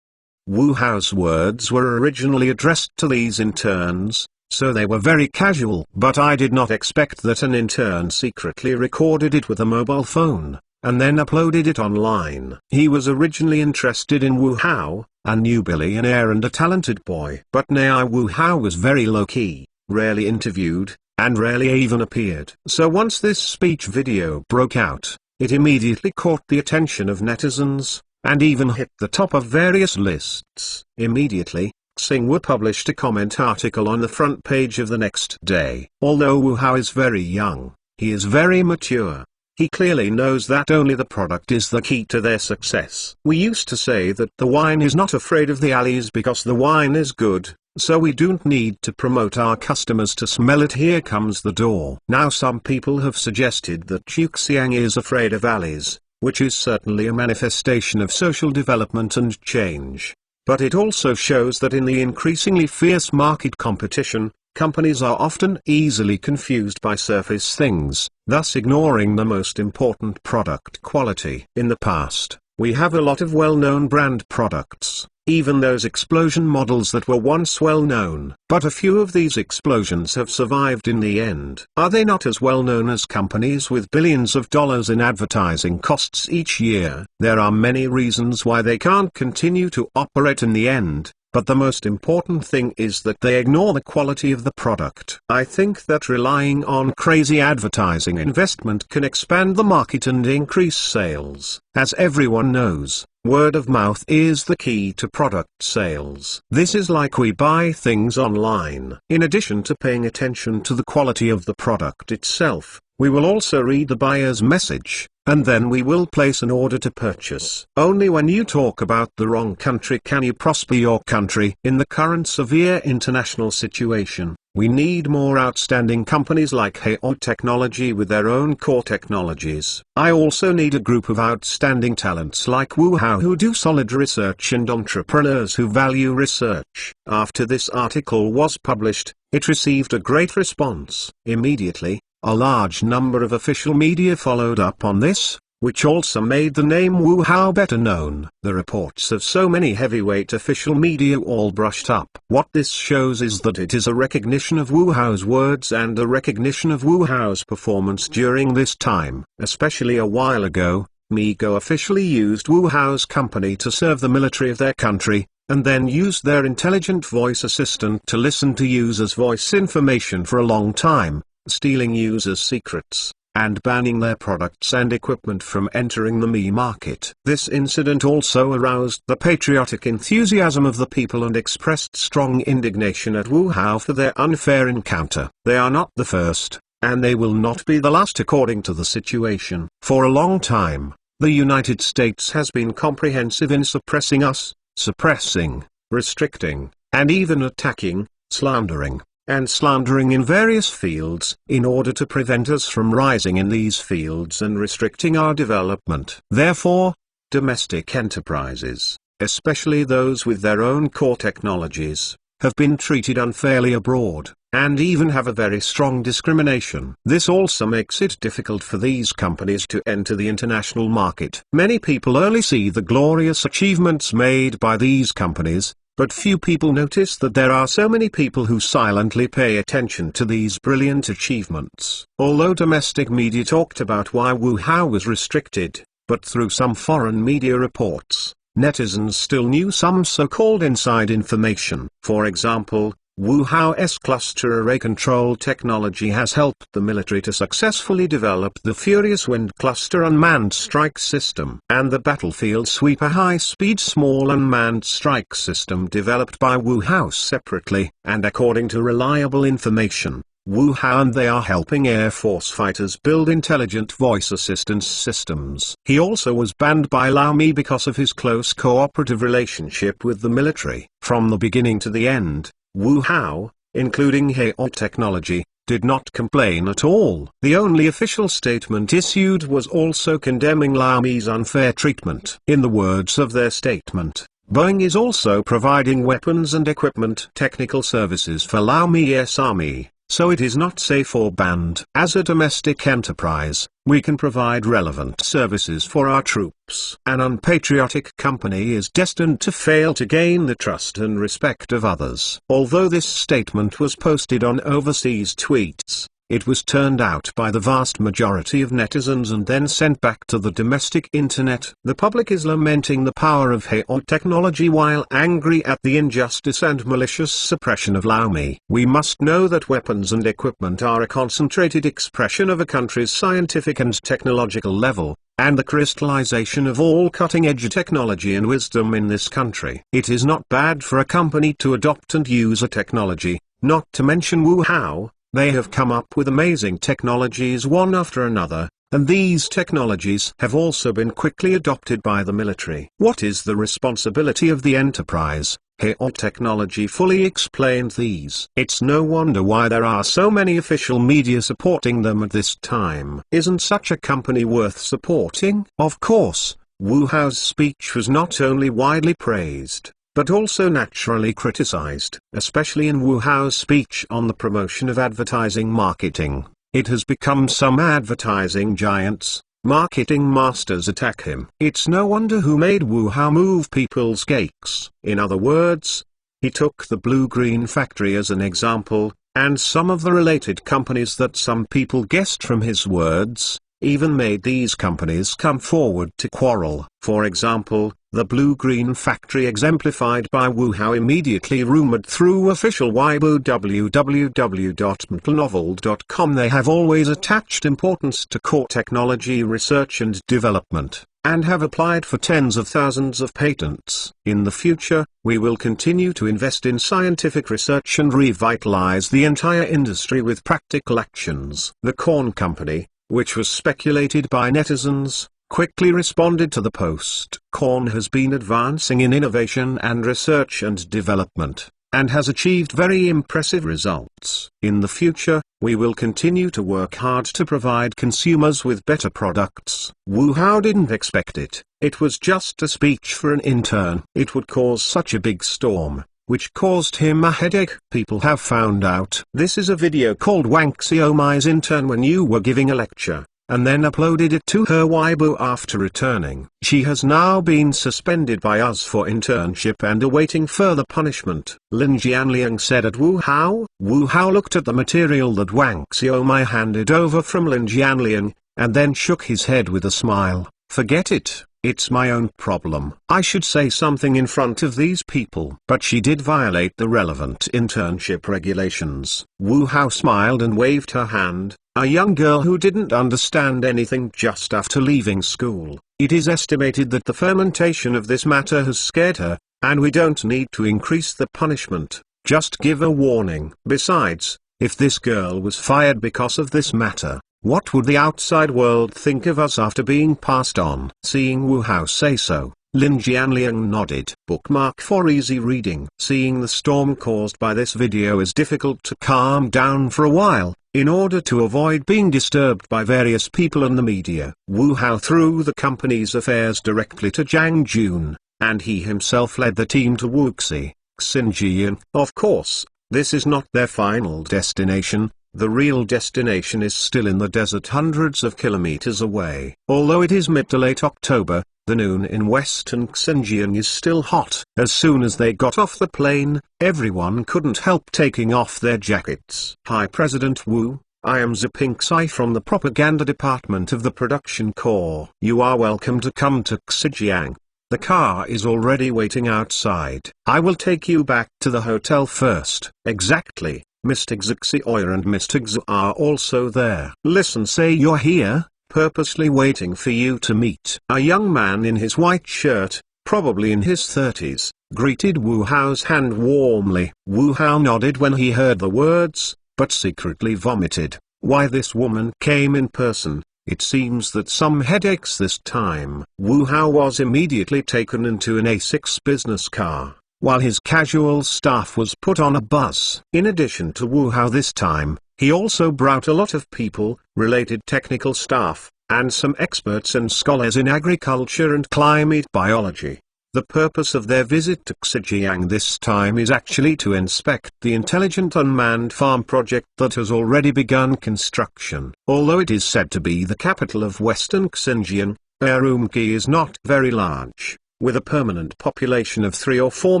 Wu Hao's words were originally addressed to these interns, so they were very casual. But I did not expect that an intern secretly recorded it with a mobile phone, and then uploaded it online. He was originally interested in Wu Hao, a new billionaire and a talented boy. But now Wu Hao was very low-key, rarely interviewed, and rarely even appeared. So once this speech video broke out, it immediately caught the attention of netizens, and even hit the top of various lists. Immediately, Xinhua published a comment article on the front page of the next day. Although Wu Hao is very young, he is very mature. He clearly knows that only the product is the key to their success. We used to say that the wine is not afraid of the alleys because the wine is good, so we don't need to promote our customers to smell it. Here comes the door. Now some people have suggested that Xuexiang is afraid of alleys, which is certainly a manifestation of social development and change. But it also shows that in the increasingly fierce market competition, Companies are often easily confused by surface things, thus ignoring the most important product quality. In the past, we have a lot of well-known brand products, even those explosion models that were once well-known. But a few of these explosions have survived in the end. Are they not as well-known as companies with billions of dollars in advertising costs each year? There are many reasons why they can't continue to operate in the end. But the most important thing is that they ignore the quality of the product. I think that relying on crazy advertising investment can expand the market and increase sales. As everyone knows, word of mouth is the key to product sales. This is like we buy things online. In addition to paying attention to the quality of the product itself, we will also read the buyer's message, and then we will place an order to purchase. Only when you talk about the wrong country can you prosper your country. In the current severe international situation, we need more outstanding companies like Hayo Technology with their own core technologies. I also need a group of outstanding talents like WuHao who do solid research and entrepreneurs who value research. After this article was published, it received a great response. Immediately, a large number of official media followed up on this, which also made the name WuHao better known. The reports of so many heavyweight official media all brushed up. What this shows is that it is a recognition of WuHao's words and a recognition of WuHao's performance during this time. Especially a while ago, MeeGo officially used WuHao's company to serve the military of their country, and then used their intelligent voice assistant to listen to users' voice information for a long time, stealing users' secrets, and banning their products and equipment from entering the Me market. This incident also aroused the patriotic enthusiasm of the people and expressed strong indignation at WuHao for their unfair encounter. They are not the first, and they will not be the last according to the situation. For a long time, the United States has been comprehensive in suppressing us, suppressing, restricting, and even attacking, slandering in various fields, in order to prevent us from rising in these fields and restricting our development. Therefore, domestic enterprises, especially those with their own core technologies, have been treated unfairly abroad, and even have a very strong discrimination. This also makes it difficult for these companies to enter the international market. Many people only see the glorious achievements made by these companies, but few people notice that there are so many people who silently pay attention to these brilliant achievements. Although domestic media talked about why WuHao was restricted, but through some foreign media reports, netizens still knew some so-called inside information. For example, WuHao's cluster array control technology has helped the military to successfully develop the Furious Wind cluster unmanned strike system and the Battlefield Sweeper high-speed small unmanned strike system developed by WuHao separately, and according to reliable information, WuHao and they are helping Air Force fighters build intelligent voice assistance systems. He also was banned by Xiaomi because of his close cooperative relationship with the military. From the beginning to the end, WuHao, including Hayo Technology, did not complain at all. The only official statement issued was also condemning Xiaomi's unfair treatment. In the words of their statement, Boeing is also providing weapons and equipment technical services for Xiaomi's army, so it is not safe or banned. As a domestic enterprise, we can provide relevant services for our troops. An unpatriotic company is destined to fail to gain the trust and respect of others. Although this statement was posted on overseas tweets, it was turned out by the vast majority of netizens and then sent back to the domestic internet. The public is lamenting the power of Hayo Technology while angry at the injustice and malicious suppression of Xiaomi. We must know that weapons and equipment are a concentrated expression of a country's scientific and technological level, and the crystallization of all cutting-edge technology and wisdom in this country. It is not bad for a company to adopt and use a technology, not to mention WuHao. They have come up with amazing technologies one after another, and these technologies have also been quickly adopted by the military. What is the responsibility of the enterprise? Hayo Technology fully explained these. It's no wonder why there are so many official media supporting them at this time. Isn't such a company worth supporting? Of course, WuHao's speech was not only widely praised, but also naturally criticized. Especially in Wu Hao's speech on the promotion of advertising marketing, it has become some advertising giants, marketing masters attack him. It's no wonder who made Wu Hao move people's cakes. In other words, he took the Blue-Green Factory as an example, and some of the related companies that some people guessed from his words, even made these companies come forward to quarrel. For example, the Blue-Green Factory exemplified by Wu Hao immediately rumored through official Weibo www.mtnovel.com they have always attached importance to core technology research and development, and have applied for tens of thousands of patents. In the future, we will continue to invest in scientific research and revitalize the entire industry with practical actions. The Corn Company, which was speculated by netizens, quickly responded to the post. Corn has been advancing in innovation and research and development, and has achieved very impressive results. In the future, we will continue to work hard to provide consumers with better products. Wu Hao didn't expect it. It was just a speech for an intern. It would cause such a big storm, which caused him a headache. People have found out. This is a video called Wang Xiaomai's intern when you were giving a lecture, and then uploaded it to her Weibo after returning. She has now been suspended by us for internship and awaiting further punishment. Lin Jianliang said at Wu Hao. Wu Hao looked at the material that Wang Xiaomai handed over from Lin Jianliang, and then shook his head with a smile. Forget it. It's my own problem. I should say something in front of these people. But she did violate the relevant internship regulations. Wu Hao smiled and waved her hand, a young girl who didn't understand anything just after leaving school. It is estimated that the fermentation of this matter has scared her, and we don't need to increase the punishment, just give a warning. Besides, if this girl was fired because of this matter, what would the outside world think of us after being passed on? Seeing Wu Hao say so, Lin Jianliang nodded. Bookmark for easy reading. Seeing the storm caused by this video is difficult to calm down for a while, in order to avoid being disturbed by various people and the media. Wu Hao threw the company's affairs directly to Zhang Jun, and he himself led the team to Wuxi, Xinjiang. Of course, this is not their final destination. The real destination is still in the desert hundreds of kilometers away. Although it is mid to late October, the noon in western Xinjiang is still hot. As soon as they got off the plane, everyone couldn't help taking off their jackets. Hi President Wu, I am Ziping Sai from the Propaganda Department of the Production Corps. You are welcome to come to Xinjiang. The car is already waiting outside. I will take you back to the hotel first. Exactly. Mr. Xixioya and Mr. Xu are also there. Listen, say you're here, purposely waiting for you to meet. A young man in his white shirt, probably in his 30s, greeted Wu Hao's hand warmly. Wu Hao nodded when he heard the words, but secretly vomited. Why this woman came in person? It seems that some headaches this time. Wu Hao was immediately taken into an A6 business car, while his casual staff was put on a bus. In addition to Wu Hao this time, he also brought a lot of people, related technical staff, and some experts and scholars in agriculture and climate biology. The purpose of their visit to Xinjiang this time is actually to inspect the intelligent unmanned farm project that has already begun construction. Although it is said to be the capital of Western Xinjiang, Urumqi is not very large, with a permanent population of 3 or 4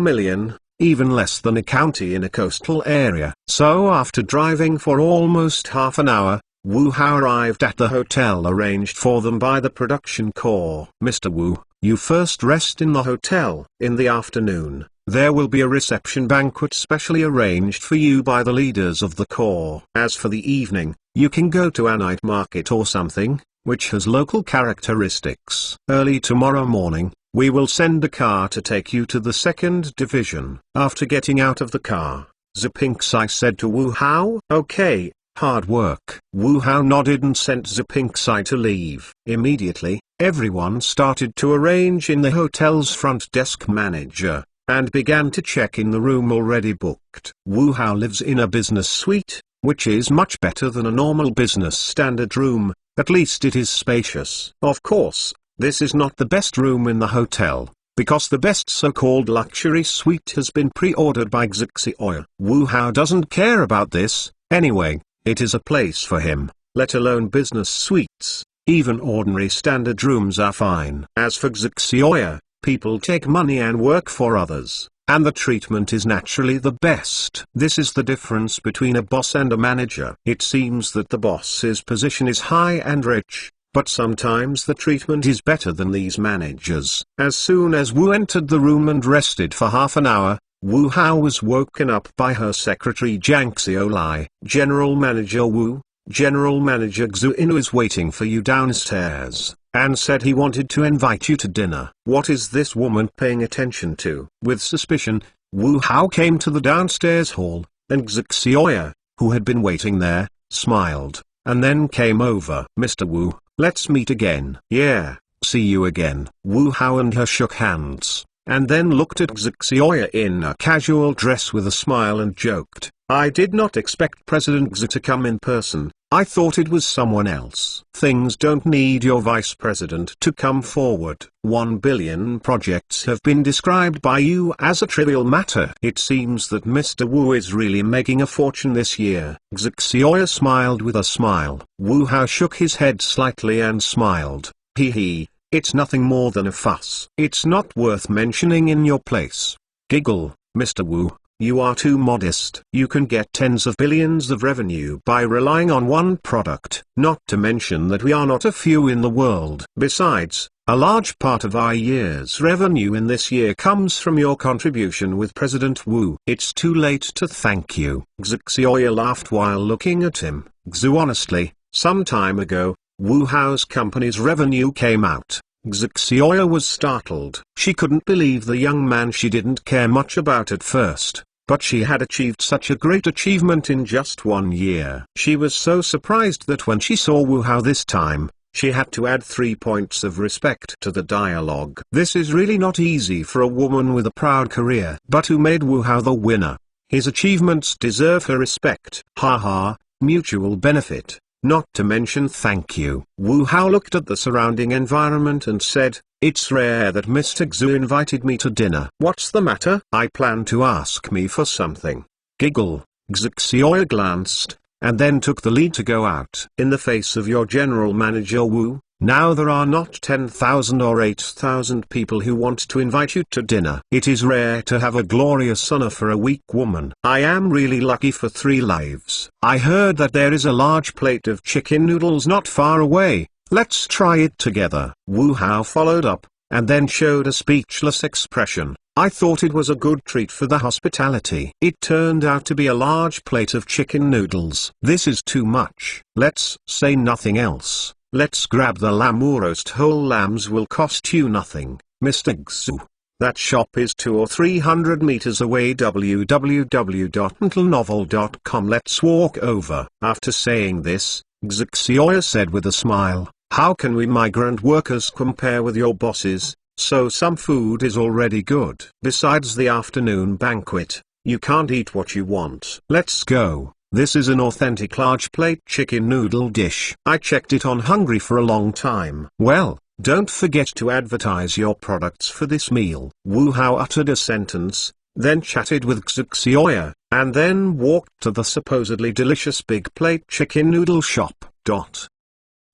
million, even less than a county in a coastal area. So after driving for almost half an hour, Wu Hao arrived at the hotel arranged for them by the production corps. Mr. Wu, you first rest in the hotel. In the afternoon, there will be a reception banquet specially arranged for you by the leaders of the corps. As for the evening, you can go to a night market or something, which has local characteristics. Early tomorrow morning, we will send a car to take you to the 2nd Division. After getting out of the car, Ziping Sai said to Wu Hao, okay, hard work. Wu Hao nodded and sent Ziping Sai to leave. Immediately, everyone started to arrange in the hotel's front desk manager, and began to check in the room already booked. Wu Hao lives in a business suite, which is much better than a normal business standard room, at least it is spacious. Of course, this is not the best room in the hotel, because the best so-called luxury suite has been pre-ordered by Xixioya. Wu Hao doesn't care about this, anyway. It is a place for him, let alone business suites. Even ordinary standard rooms are fine. As for Xixioya, people take money and work for others, and the treatment is naturally the best. This is the difference between a boss and a manager. It seems that the boss's position is high and rich, but sometimes the treatment is better than these managers. As soon as Wu entered the room and rested for half an hour, Wu Hao was woken up by her secretary Jiang Xiaolai. General Manager Wu, General Manager Xu Inu is waiting for you downstairs, and said he wanted to invite you to dinner. What is this woman paying attention to? With suspicion, Wu Hao came to the downstairs hall, and Xixioya, who had been waiting there, smiled, and then came over. Mr. Wu, let's meet again. Yeah, see you again. Wu Hao and her shook hands, and then looked at Xixioya in a casual dress with a smile and joked, I did not expect President Xi to come in person. I thought it was someone else. Things don't need your vice president to come forward. 1 billion projects have been described by you as a trivial matter. It seems that Mr. Wu is really making a fortune this year. Xixioya smiled with a smile. Wu Hao shook his head slightly and smiled. Hee, it's nothing more than a fuss. It's not worth mentioning in your place. Giggle, Mr. Wu. You are too modest. You can get tens of billions of revenue by relying on one product. Not to mention that we are not a few in the world. Besides, a large part of our year's revenue in this year comes from your contribution with President Wu. It's too late to thank you. Xixioya laughed while looking at him. Xu, honestly, some time ago, Wu Hao's company's revenue came out. Xixioya was startled. She couldn't believe the young man she didn't care much about at first, but she had achieved such a great achievement in just 1 year. She was so surprised that when she saw Wu Hao this time, she had to add 3 points of respect to the dialogue. This is really not easy for a woman with a proud career. But who made Wu Hao the winner? His achievements deserve her respect. Haha, mutual benefit. Not to mention thank you. Wu Hao looked at the surrounding environment and said, it's rare that Mr. Xu invited me to dinner. What's the matter? I plan to ask me for something. Giggle. Xixioya glanced, and then took the lead to go out. In the face of your general manager Wu, now there are not 10,000 or 8,000 people who want to invite you to dinner. It is rare to have a glorious honor for a weak woman. I am really lucky for 3 lives. I heard that there is a large plate of chicken noodles not far away. Let's try it together. Wu Hao followed up, and then showed a speechless expression. I thought it was a good treat for the hospitality. It turned out to be a large plate of chicken noodles. This is too much. Let's say nothing else. Let's grab the lamb roast. Whole lambs will cost you nothing, Mr. Xu. That shop is 200 or 300 meters away. www.mentalnovel.com. Let's walk over. After saying this, Xixioya said with a smile, how can we migrant workers compare with your bosses? So some food is already good. Besides the afternoon banquet, you can't eat what you want. Let's go. This is an authentic large plate chicken noodle dish. I checked it on Hungry for a long time. Well, don't forget to advertise your products for this meal. Wu Hao uttered a sentence, then chatted with Xixioya, and then walked to the supposedly delicious big plate chicken noodle shop.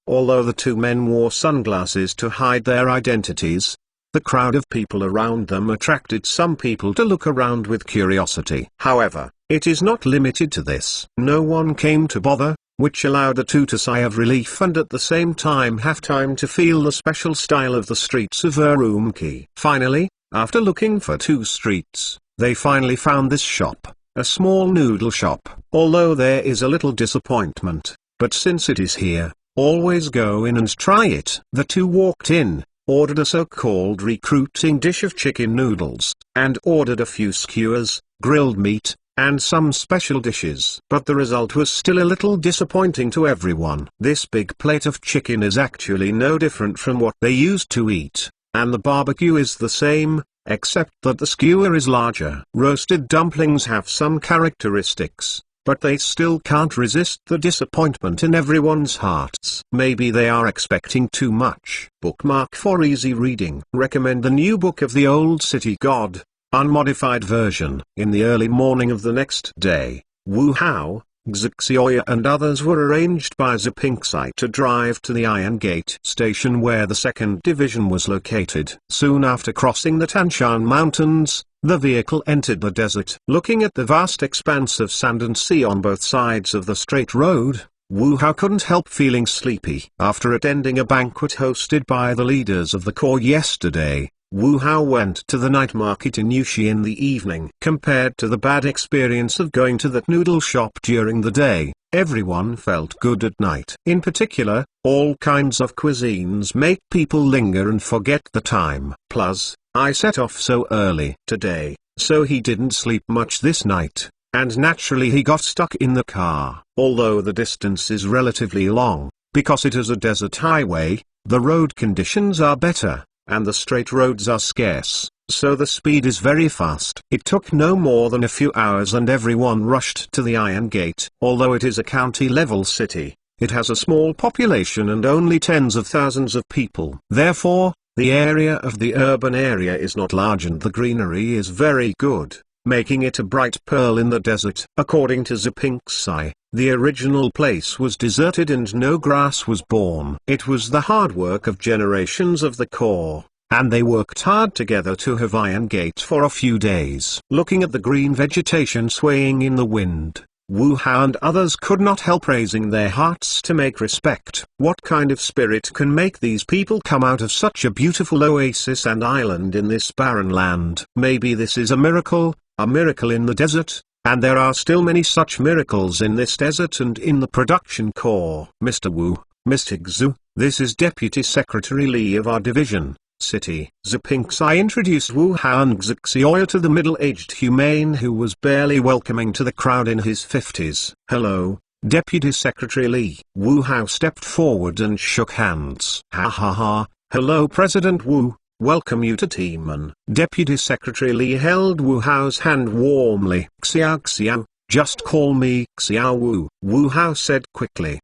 Although the 2 men wore sunglasses to hide their identities, the crowd of people around them attracted some people to look around with curiosity. However, it is not limited to this. No one came to bother, which allowed the 2 to sigh of relief and at the same time have time to feel the special style of the streets of Urumqi. Finally, after looking for 2 streets, they finally found this shop, a small noodle shop. Although there is a little disappointment, but since it is here, always go in and try it. The 2 walked in, ordered a so-called recruiting dish of chicken noodles, and ordered a few skewers, grilled meat, and some special dishes. But the result was still a little disappointing to everyone. This big plate of chicken is actually no different from what they used to eat, and the barbecue is the same, except that the skewer is larger. Roasted dumplings have some characteristics, but they still can't resist the disappointment in everyone's hearts. Maybe they are expecting too much. Bookmark for easy reading. Recommend the new book of the Old City God, unmodified version. In the early morning of the next day, Wu Hao, Xixioya and others were arranged by Zipingxai to drive to the Iron Gate station where the 2nd Division was located. Soon after crossing the Tanshan Mountains, the vehicle entered the desert. Looking at the vast expanse of sand and sea on both sides of the straight road, Wu Hao couldn't help feeling sleepy. After attending a banquet hosted by the leaders of the Corps yesterday, Wu Hao went to the night market in Yushi in the evening. Compared to the bad experience of going to that noodle shop during the day, everyone felt good at night. In particular, all kinds of cuisines make people linger and forget the time. Plus, I set off so early today, so he didn't sleep much this night, and naturally he got stuck in the car. Although the distance is relatively long, because it is a desert highway, the road conditions are better, and the straight roads are scarce, so the speed is very fast. It took no more than a few hours and everyone rushed to the Iron Gate. Although it is a county-level city, it has a small population and only tens of thousands of people. Therefore, the area of the urban area is not large and the greenery is very good, making it a bright pearl in the desert. According to Zipingxai, the original place was deserted and no grass was born. It was the hard work of generations of the Corps, and they worked hard together to have Iron Gate for a few days. Looking at the green vegetation swaying in the wind, Wu Hao and others could not help raising their hearts to make respect. What kind of spirit can make these people come out of such a beautiful oasis and island in this barren land? Maybe this is a miracle in the desert, and there are still many such miracles in this desert and in the production corps. Mr. Wu, Mr. Xu, this is Deputy Secretary Li of our division, City. Zipingxai introduced Wu Hao and Xixioya to the middle-aged humane who was barely welcoming to the crowd in his 50s. Hello, Deputy Secretary Li. Wu Hao stepped forward and shook hands. Ha ha ha, hello President Wu, welcome you to Timan. Deputy Secretary Li held Wu Hao's hand warmly. Xiao, just call me Xiao Wu. Wu Hao said quickly.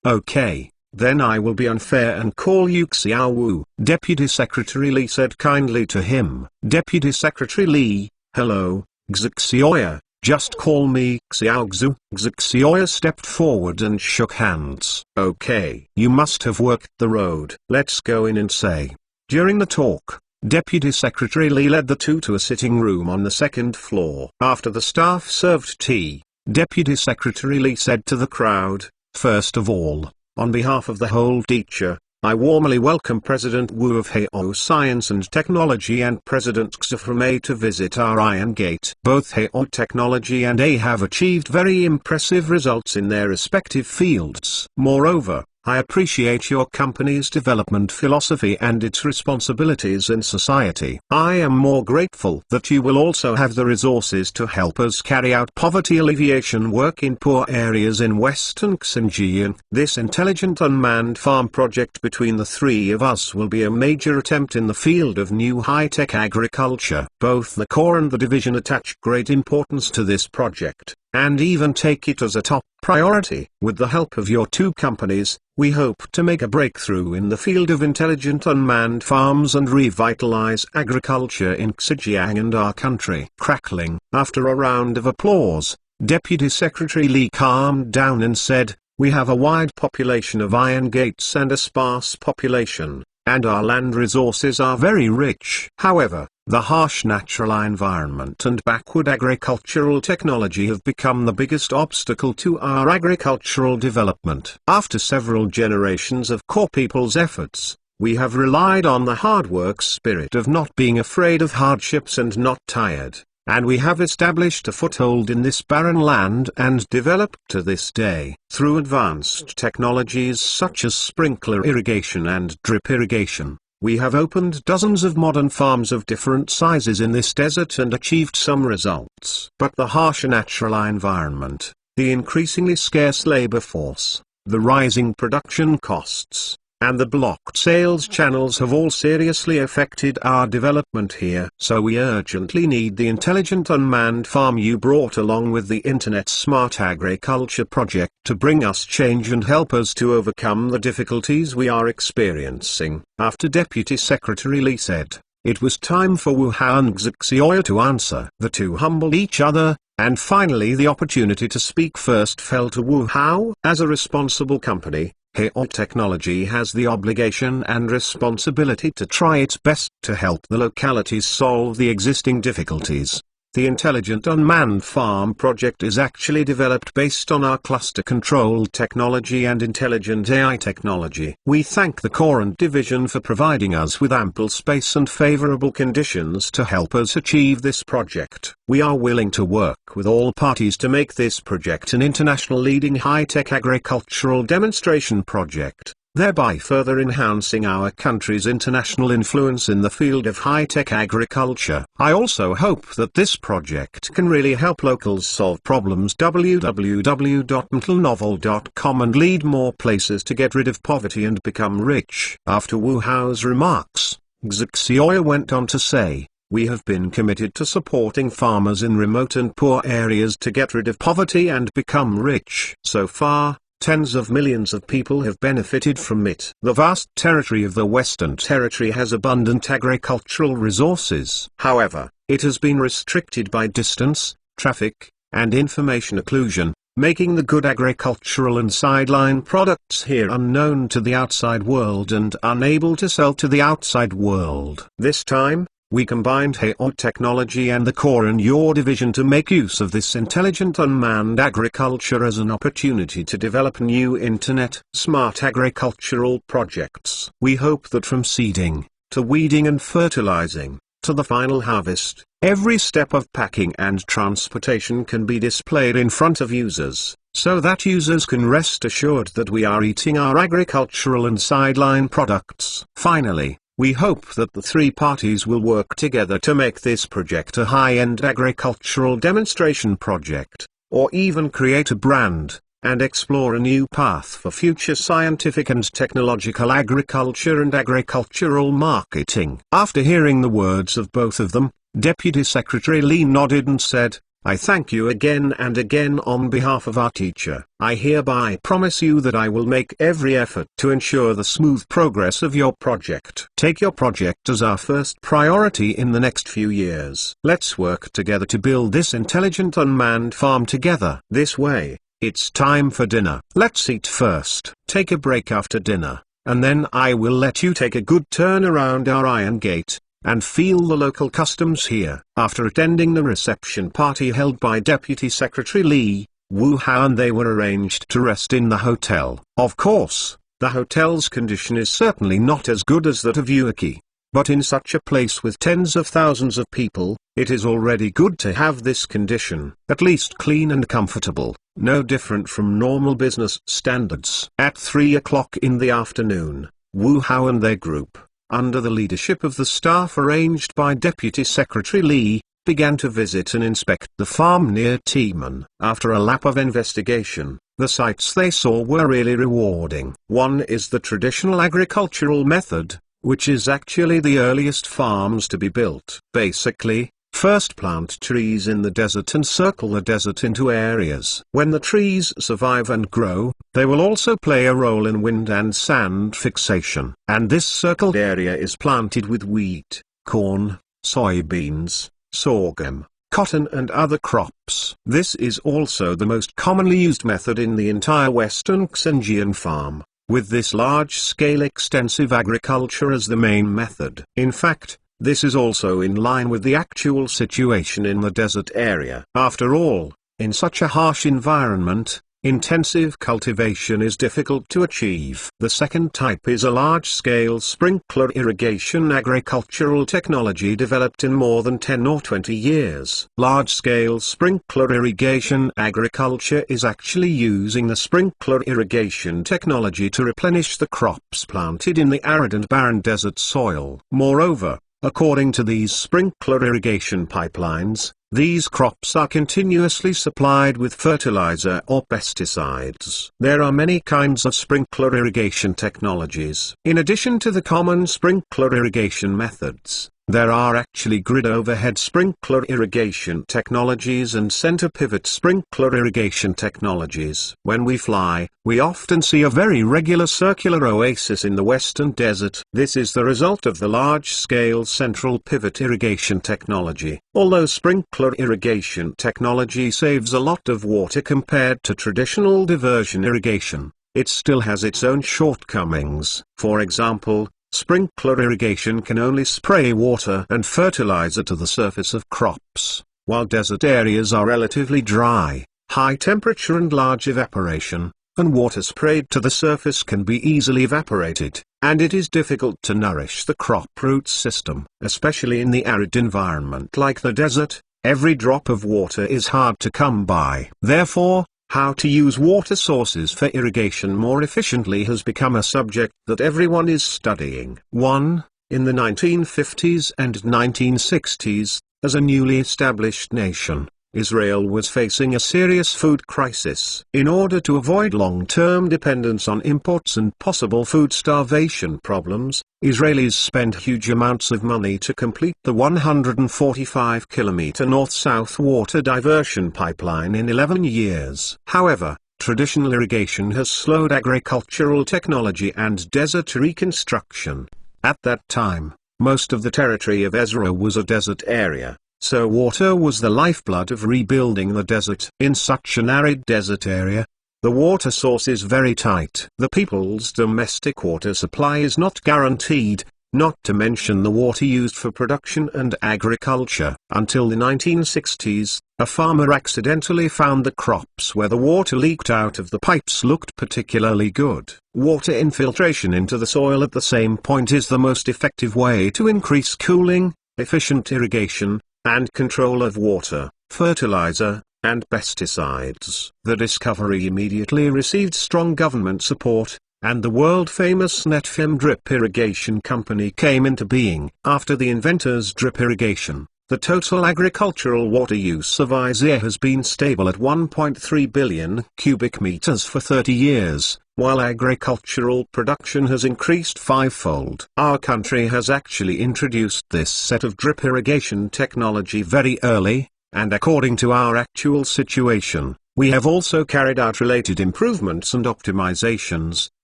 Okay. Then I will be unfair and call you Xiao Wu. Deputy Secretary Li said kindly to him. Deputy Secretary Li, hello, Xixioya, just call me Xiao Xu. Xixioya stepped forward and shook hands. Okay. You must have worked the road. Let's go in and say. During the talk, Deputy Secretary Li led the two to a sitting room on the 2nd floor. After the staff served tea, Deputy Secretary Li said to the crowd, first of all, on behalf of the whole teacher, I warmly welcome President Wu of Hao Science and Technology and President Xu from A to visit our Iron Gate. Both Hao Technology and A have achieved very impressive results in their respective fields. Moreover, I appreciate your company's development philosophy and its responsibilities in society. I am more grateful that you will also have the resources to help us carry out poverty alleviation work in poor areas in Western Xinjiang. This intelligent unmanned farm project between the three of us will be a major attempt in the field of new high-tech agriculture. Both the Corps and the division attach great importance to this project, and even take it as a top priority. With the help of your two companies, we hope to make a breakthrough in the field of intelligent unmanned farms and revitalize agriculture in Xinjiang and our country. Crackling. After a round of applause, Deputy Secretary Li calmed down and said, we have a wide population of iron gates and a sparse population, and our land resources are very rich. However, the harsh natural environment and backward agricultural technology have become the biggest obstacle to our agricultural development. After several generations of Corps people's efforts, we have relied on the hard work spirit of not being afraid of hardships and not tired, and we have established a foothold in this barren land and developed to this day. Through advanced technologies such as sprinkler irrigation and drip irrigation, we have opened dozens of modern farms of different sizes in this desert and achieved some results. But the harsh natural environment, the increasingly scarce labor force, the rising production costs, and the blocked sales channels have all seriously affected our development here. So we urgently need the intelligent unmanned farm you brought along with the Internet Smart Agriculture project to bring us change and help us to overcome the difficulties we are experiencing. After Deputy Secretary Lee said, it was time for Wu Hao and Xiaoya to answer. The two humbled each other, and finally the opportunity to speak first fell to Wu Hao. As a responsible company, Hao Technology has the obligation and responsibility to try its best to help the localities solve the existing difficulties. The Intelligent Unmanned Farm project is actually developed based on our cluster control technology and intelligent AI technology. We thank the Courant Division for providing us with ample space and favorable conditions to help us achieve this project. We are willing to work with all parties to make this project an international leading high-tech agricultural demonstration project, thereby further enhancing our country's international influence in the field of high-tech agriculture. I also hope that this project can really help locals solve problems. www.mtlnovel.com and lead more places to get rid of poverty and become rich. After Wu Hao's remarks, Xiaoya went on to say, we have been committed to supporting farmers in remote and poor areas to get rid of poverty and become rich. So far, tens of millions of people have benefited from it. The vast territory of the Western Territory has abundant agricultural resources. However, it has been restricted by distance, traffic, and information occlusion, making the good agricultural and sideline products here unknown to the outside world and unable to sell to the outside world. This time, we combined Hao Technology and the Courant Division to make use of this intelligent unmanned agriculture as an opportunity to develop new internet smart agricultural projects. We hope that from seeding, to weeding and fertilizing, to the final harvest, every step of packing and transportation can be displayed in front of users, so that users can rest assured that we are eating our agricultural and sideline products. Finally, we hope that the three parties will work together to make this project a high-end agricultural demonstration project, or even create a brand, and explore a new path for future scientific and technological agriculture and agricultural marketing. After hearing the words of both of them, Deputy Secretary Lee nodded and said, I thank you again and again on behalf of our teacher. I hereby promise you that I will make every effort to ensure the smooth progress of your project. Take your project as our first priority in the next few years. Let's work together to build this intelligent unmanned farm together. This way, it's time for dinner. Let's eat first. Take a break after dinner, and then I will let you take a good turn around our iron gate and feel the local customs here. After attending the reception party held by Deputy Secretary Lee, Wu Hao and they were arranged to rest in the hotel. Of course, the hotel's condition is certainly not as good as that of Ueki, but in such a place with tens of thousands of people, it is already good to have this condition, at least clean and comfortable, no different from normal business standards. At 3 o'clock in the afternoon, Wu Hao and their group, under the leadership of the staff arranged by Deputy Secretary Lee, began to visit and inspect the farm near Timan. After a lap of investigation, the sights they saw were really rewarding. One is the traditional agricultural method, which is actually the earliest farms to be built. Basically, first plant trees in the desert and circle the desert into areas. When the trees survive and grow, they will also play a role in wind and sand fixation. And this circled area is planted with wheat, corn, soybeans, sorghum, cotton and other crops. This is also the most commonly used method in the entire Western Xinjiang farm, with this large-scale extensive agriculture as the main method. In fact, this is also in line with the actual situation in the desert area. After all, in such a harsh environment, intensive cultivation is difficult to achieve. The second type is a large-scale sprinkler irrigation agricultural technology developed in more than 10 or 20 years. Large-scale sprinkler irrigation agriculture is actually using the sprinkler irrigation technology to replenish the crops planted in the arid and barren desert soil. Moreover, according to these sprinkler irrigation pipelines, These crops are continuously supplied with fertilizer or pesticides. There are many kinds of sprinkler irrigation technologies. In addition to the common sprinkler irrigation methods, there are actually grid overhead sprinkler irrigation technologies and center pivot sprinkler irrigation technologies. When we fly, we often see a very regular circular oasis in the western desert. This is the result of the large-scale central pivot irrigation technology. Although sprinkler irrigation technology saves a lot of water compared to traditional diversion irrigation, it still has its own shortcomings. For example, sprinkler irrigation can only spray water and fertilizer to the surface of crops, while desert areas are relatively dry, high temperature and large evaporation, and water sprayed to the surface can be easily evaporated, and it is difficult to nourish the crop root system. Especially in the arid environment like the desert, every drop of water is hard to come by. Therefore, how to use water sources for irrigation more efficiently has become a subject that everyone is studying. 1. In the 1950s and 1960s, as a newly established nation, Israel was facing a serious food crisis. In order to avoid long-term dependence on imports and possible food starvation problems, Israelis spent huge amounts of money to complete the 145-kilometer north-south water diversion pipeline in 11 years. However, traditional irrigation has slowed agricultural technology and desert reconstruction. At that time, most of the territory of Israel was a desert area, so water was the lifeblood of rebuilding the desert. In such an arid desert area, the water source is very tight. The people's domestic water supply is not guaranteed, not to mention the water used for production and agriculture. Until the 1960s, a farmer accidentally found the crops where the water leaked out of the pipes looked particularly good. Water infiltration into the soil at the same point is the most effective way to increase cooling, efficient irrigation, and control of water, fertilizer, and pesticides. The discovery immediately received strong government support, and the world-famous Netfim drip irrigation company came into being. After the inventors' drip irrigation, the total agricultural water use of Israel has been stable at 1.3 billion cubic meters for 30 years, while agricultural production has increased fivefold. Our country has actually introduced this set of drip irrigation technology very early, and according to our actual situation, we have also carried out related improvements and optimizations,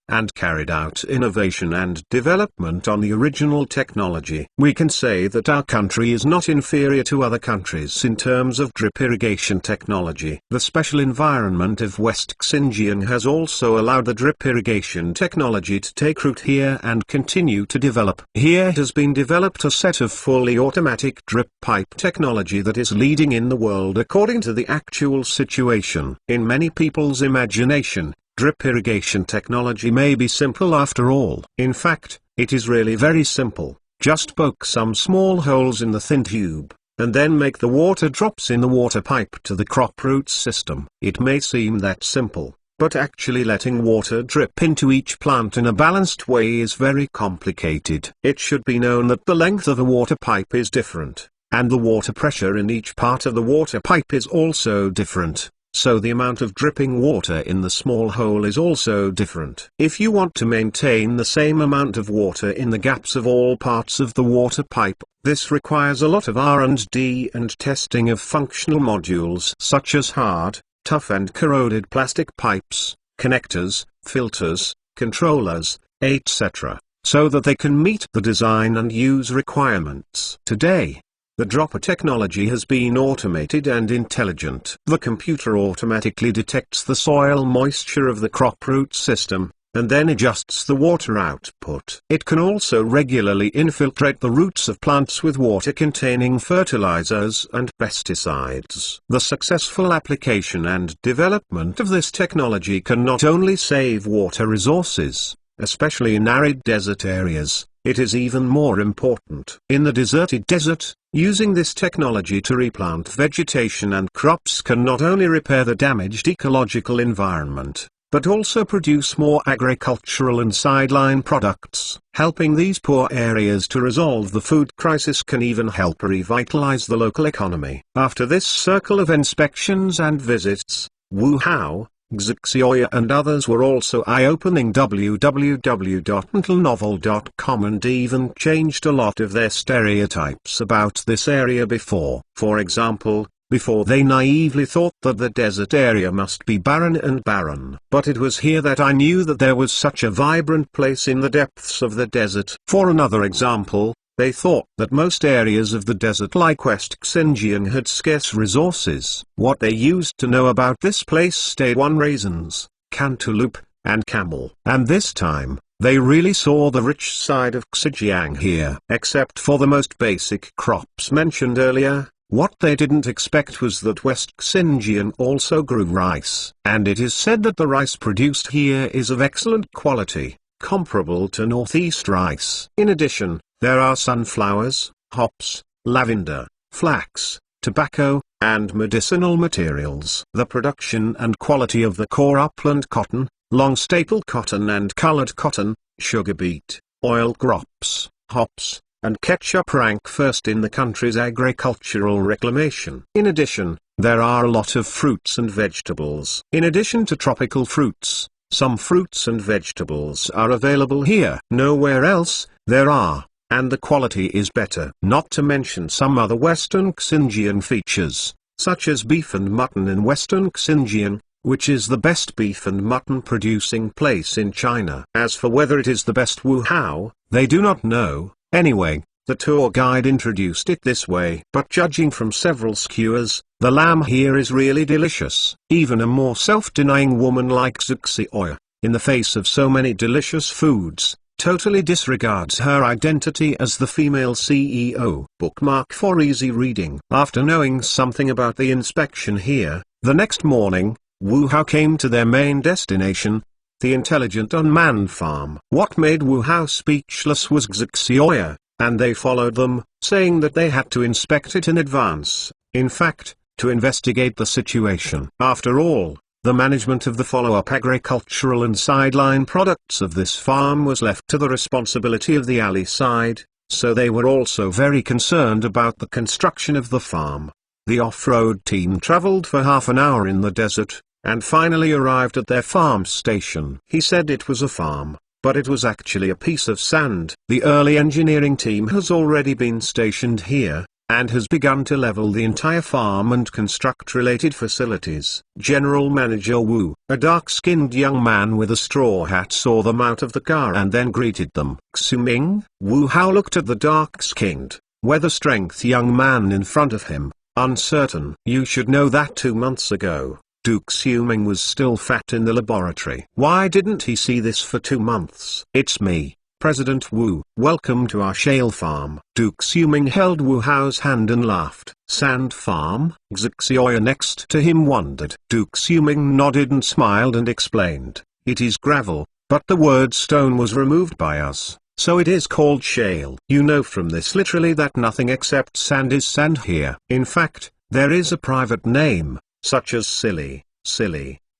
and carried out innovation and development on the original technology. We can say that our country is not inferior to other countries in terms of drip irrigation technology. The special environment of West Xinjiang has also allowed the drip irrigation technology to take root here and continue to develop. Here has been developed a set of fully automatic drip pipe technology that is leading in the world according to the actual situation. In many people's imagination, drip irrigation technology may be simple after all. In fact, it is really very simple. Just poke some small holes in the thin tube, and then make the water drops in the water pipe to the crop root system. It may seem that simple, but actually letting water drip into each plant in a balanced way is very complicated. It should be known that the length of a water pipe is different, and the water pressure in each part of the water pipe is also different. So the amount of dripping water in the small hole is also different. If you want to maintain the same amount of water in the gaps of all parts of the water pipe, this requires a lot of R&D and testing of functional modules such as hard, tough and corroded plastic pipes, connectors, filters, controllers, etc., so that they can meet the design and use requirements. Today, the dropper technology has been automated and intelligent. The computer automatically detects the soil moisture of the crop root system, and then adjusts the water output. It can also regularly infiltrate the roots of plants with water-containing fertilizers and pesticides. The successful application and development of this technology can not only save water resources, especially in arid desert areas, it is even more important. In the deserted desert, using this technology to replant vegetation and crops can not only repair the damaged ecological environment, but also produce more agricultural and sideline products. Helping these poor areas to resolve the food crisis can even help revitalize the local economy. After this circle of inspections and visits, Wu Hao, Xu Xiaoya and others were also eye-opening. www.mentalnovel.com and even changed a lot of their stereotypes about this area before. For example, before they naively thought that the desert area must be barren and barren. But it was here that I knew that there was such a vibrant place in the depths of the desert. For another example, they thought that most areas of the desert like West Xinjiang had scarce resources. What they used to know about this place stayed one raisins, cantaloupe, and camel. And this time, they really saw the rich side of Xinjiang here. Except for the most basic crops mentioned earlier, what they didn't expect was that West Xinjiang also grew rice. And it is said that the rice produced here is of excellent quality, comparable to Northeast rice. In addition, there are sunflowers, hops, lavender, flax, tobacco, and medicinal materials. The production and quality of the core upland cotton, long staple cotton and colored cotton, sugar beet, oil crops, hops, and ketchup rank first in the country's agricultural reclamation. In addition, there are a lot of fruits and vegetables. In addition to tropical fruits, some fruits and vegetables are available here. Nowhere else, there are. And the quality is better. Not to mention some other Western Xinjiang features, such as beef and mutton in Western Xinjiang, which is the best beef and mutton producing place in China. As for whether it is the best Wu Hao, they do not know. Anyway, the tour guide introduced it this way. But judging from several skewers, the lamb here is really delicious. Even a more self-denying woman like Xu Xiaoya, in the face of so many delicious foods, totally disregards her identity as the female CEO. Bookmark for easy reading. After knowing something about the inspection here, the next morning, Wu Hao came to their main destination, the intelligent unmanned farm. What made Wu Hao speechless was Xu Xiaoya, and they followed them, saying that they had to inspect it in advance, in fact, to investigate the situation. After all, the management of the follow-up agricultural and sideline products of this farm was left to the responsibility of the alley side, so they were also very concerned about the construction of the farm. The off-road team traveled for half an hour in the desert, and finally arrived at their farm station. He said it was a farm, but it was actually a piece of sand. The early engineering team has already been stationed here, and has begun to level the entire farm and construct related facilities. General Manager Wu, a dark-skinned young man with a straw hat, saw them out of the car and then greeted them. Xuming? Wu Hao looked at the dark-skinned, weather-strength young man in front of him, uncertain. You should know that 2 months ago, Duke Xuming was still fat in the laboratory. Why didn't he see this for 2 months? It's me, President Wu. Welcome to our shale farm. Duke Xuming held Wu Hao's hand and laughed. Sand farm? Xu Xiaoya next to him wondered. Duke Xuming nodded and smiled and explained, it is gravel, but the word stone was removed by us, so it is called shale. You know from this literally that nothing except sand is sand here. In fact, there is a private name, such as silly,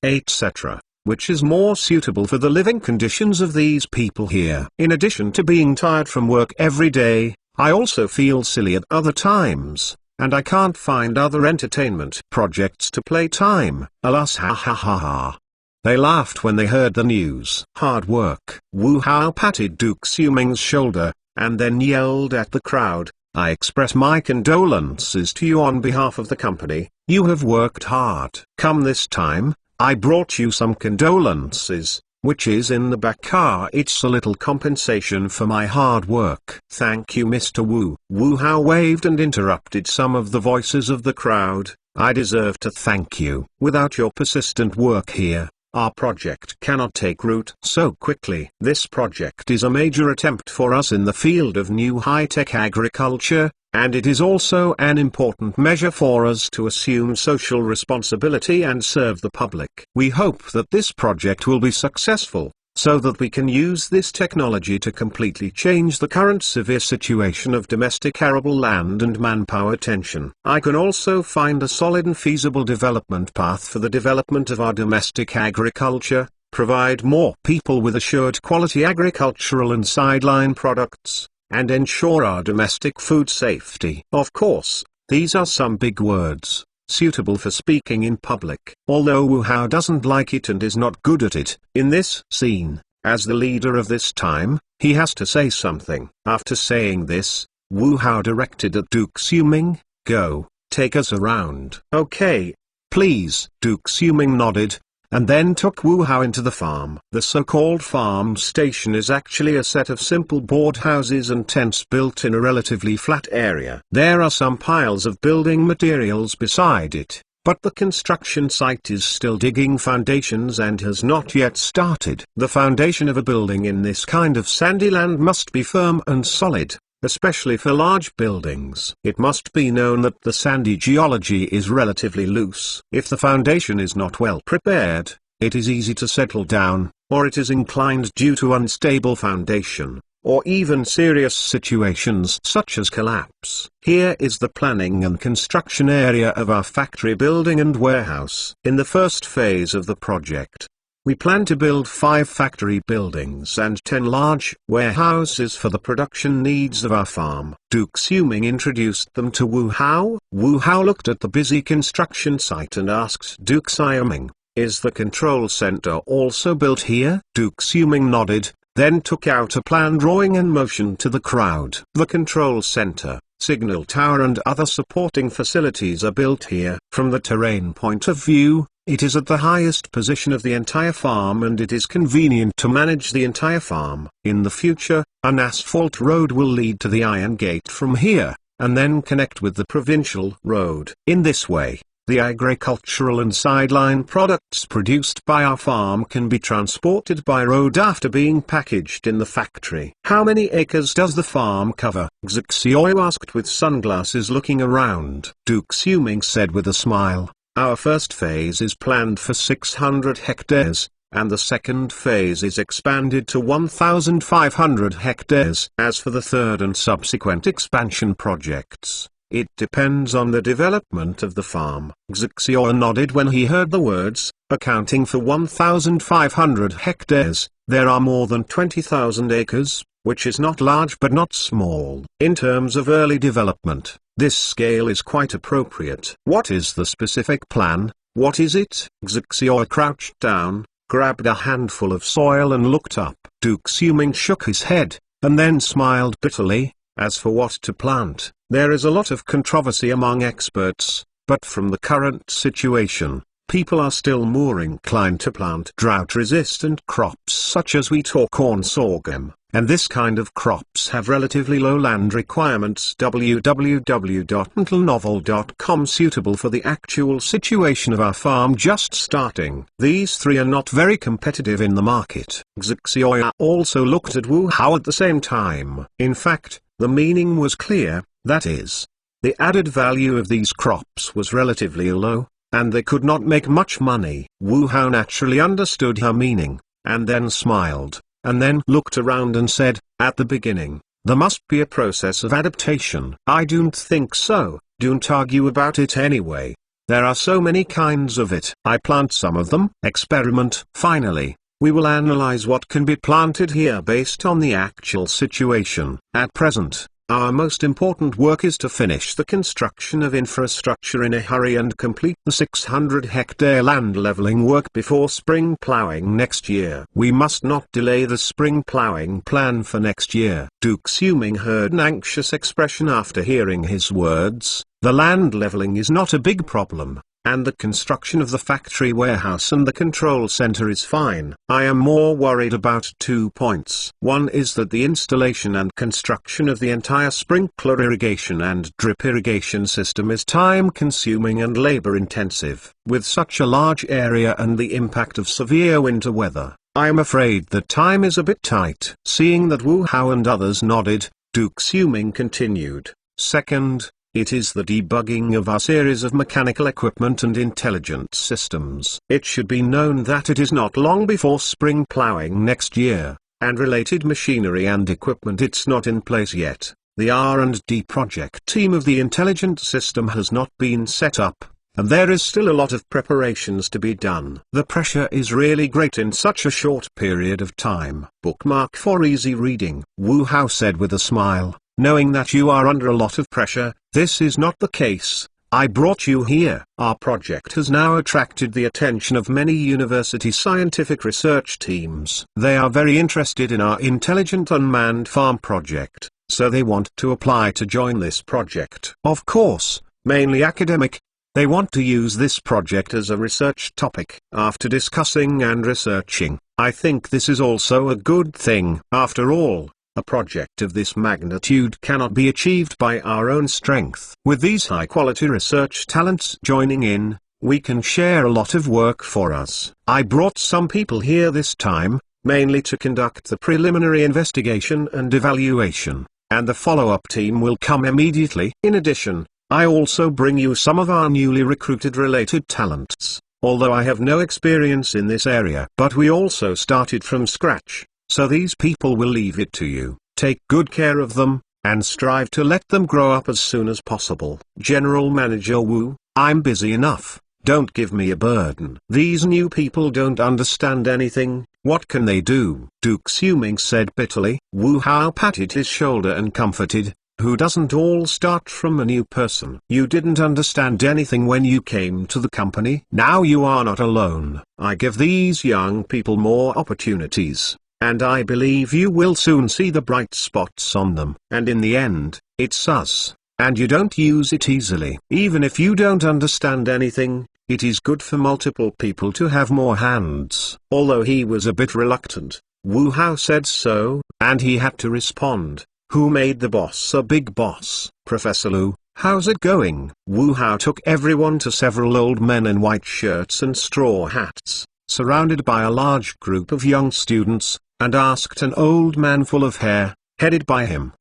etc., which is more suitable for the living conditions of these people here. In addition to being tired from work every day, I also feel silly at other times, and I can't find other entertainment projects to play time. Alas, ha ha ha ha. They laughed when they heard the news. Hard work. Wu Hao patted Duke Xuming's shoulder, and then yelled at the crowd, I express my condolences to you on behalf of the company. You have worked hard. Come this time, I brought you some condolences, which is in the back car. It's a little compensation for my hard work. Thank you, Mr. Wu. Wu Hao waved and interrupted some of the voices of the crowd. I deserve to thank you. Without your persistent work here, our project cannot take root so quickly. This project is a major attempt for us in the field of new high-tech agriculture, and it is also an important measure for us to assume social responsibility and serve the public. We hope that this project will be successful, so that we can use this technology to completely change the current severe situation of domestic arable land and manpower tension. I can also find a solid and feasible development path for the development of our domestic agriculture, provide more people with assured quality agricultural and sideline products, and ensure our domestic food safety. Of course, these are some big words, suitable for speaking in public. Although Wu Hao doesn't like it and is not good at it, in this scene, as the leader of this time, he has to say something. After saying this, Wu Hao directed at Duke Xuming, "Go, take us around." "Okay, please." Duke Xuming nodded, and then took Wu Hao into the farm. The so-called farm station is actually a set of simple board houses and tents built in a relatively flat area. There are some piles of building materials beside it, but the construction site is still digging foundations and has not yet started. The foundation of a building in this kind of sandy land must be firm and solid, especially for large buildings. It must be known that the sandy geology is relatively loose. If the foundation is not well prepared, it is easy to settle down, or it is inclined due to unstable foundation, or even serious situations such as collapse. Here is the planning and construction area of our factory building and warehouse. In the first phase of the project, we plan to build 5 factory buildings and 10 large warehouses for the production needs of our farm. Duke Xuming introduced them to Wu Hao. Wu Hao looked at the busy construction site and asked Duke Xuming, "Is the control center also built here?" Duke Xuming nodded, then took out a plan drawing and motioned to the crowd. "The control center, signal tower and other supporting facilities are built here. From the terrain point of view, it is at the highest position of the entire farm and it is convenient to manage the entire farm. In the future, an asphalt road will lead to the iron gate from here, and then connect with the provincial road. In this way, the agricultural and sideline products produced by our farm can be transported by road after being packaged in the factory." "How many acres does the farm cover?" Xu Xiao asked with sunglasses, looking around. Duke Xuming said with a smile, "Our first phase is planned for 600 hectares, and the second phase is expanded to 1,500 hectares. As for the third and subsequent expansion projects, it depends on the development of the farm." Xu Xiao nodded when he heard the words, accounting for 1,500 hectares, there are more than 20,000 acres, which is not large but not small. In terms of early development, this scale is quite appropriate. "What is the specific plan? What is it?" Xu Xiao crouched down, grabbed a handful of soil and looked up. Duke Xuming shook his head, and then smiled bitterly. "As for what to plant, there is a lot of controversy among experts, but from the current situation, people are still more inclined to plant drought-resistant crops such as wheat or corn sorghum, and this kind of crops have relatively low land requirements. www.mentalnovel.com suitable for the actual situation of our farm just starting. These 3 are not very competitive in the market." Xu Xiao also looked at Wu Hao at the same time. In fact, the meaning was clear, that is, the added value of these crops was relatively low, and they could not make much money. Wu Hao naturally understood her meaning, and then smiled, and then looked around and said, "At the beginning, there must be a process of adaptation." "I don't think so, don't argue about it anyway. There are so many kinds of it. I plant some of them. Experiment." Finally, we will analyze what can be planted here based on the actual situation. At present, our most important work is to finish the construction of infrastructure in a hurry and complete the 600-hectare land leveling work before spring plowing next year. We must not delay the spring plowing plan for next year. Duke Xuming heard an anxious expression after hearing his words. The land leveling is not a big problem, and the construction of the factory warehouse and the control center is fine. I am more worried about 2 points. One is that the installation and construction of the entire sprinkler irrigation and drip irrigation system is time-consuming and labor-intensive. With such a large area and the impact of severe winter weather, I am afraid that time is a bit tight. Seeing that Wu Hao and others nodded, Duke Xuming continued. Second, it is the debugging of our series of mechanical equipment and intelligent systems. It should be known that it is not long before spring plowing next year, and related machinery and equipment it's not in place yet. The R&D project team of the intelligent system has not been set up, and there is still a lot of preparations to be done. The pressure is really great in such a short period of time. Bookmark for easy reading. Wu Hao said with a smile, knowing that you are under a lot of pressure. This is not the case. I brought you here. Our project has now attracted the attention of many university scientific research teams. They are very interested in our intelligent unmanned farm project, so they want to apply to join this project. Of course, mainly academic. They want to use this project as a research topic. After discussing and researching, I think this is also a good thing. After all, a project of this magnitude cannot be achieved by our own strength. With these high-quality research talents joining in, we can share a lot of work for us. I brought some people here this time, mainly to conduct the preliminary investigation and evaluation, and the follow-up team will come immediately. In addition, I also bring you some of our newly recruited related talents, although I have no experience in this area. But we also started from scratch. So these people will leave it to you. Take good care of them, and strive to let them grow up as soon as possible. General Manager Wu, I'm busy enough. Don't give me a burden. These new people don't understand anything. What can they do? Duke Xuming said bitterly. Wu Hao patted his shoulder and comforted, who doesn't all start from a new person? You didn't understand anything when you came to the company. Now you are not alone. I give these young people more opportunities, and I believe you will soon see the bright spots on them. And in the end, it's us, and you don't use it easily. Even if you don't understand anything, it is good for multiple people to have more hands. Although he was a bit reluctant, Wu Hao said so, and he had to respond. Who made the boss a big boss? Professor Lu, how's it going? Wu Hao took everyone to several old men in white shirts and straw hats, surrounded by a large group of young students, and asked an old man full of hair, headed by him.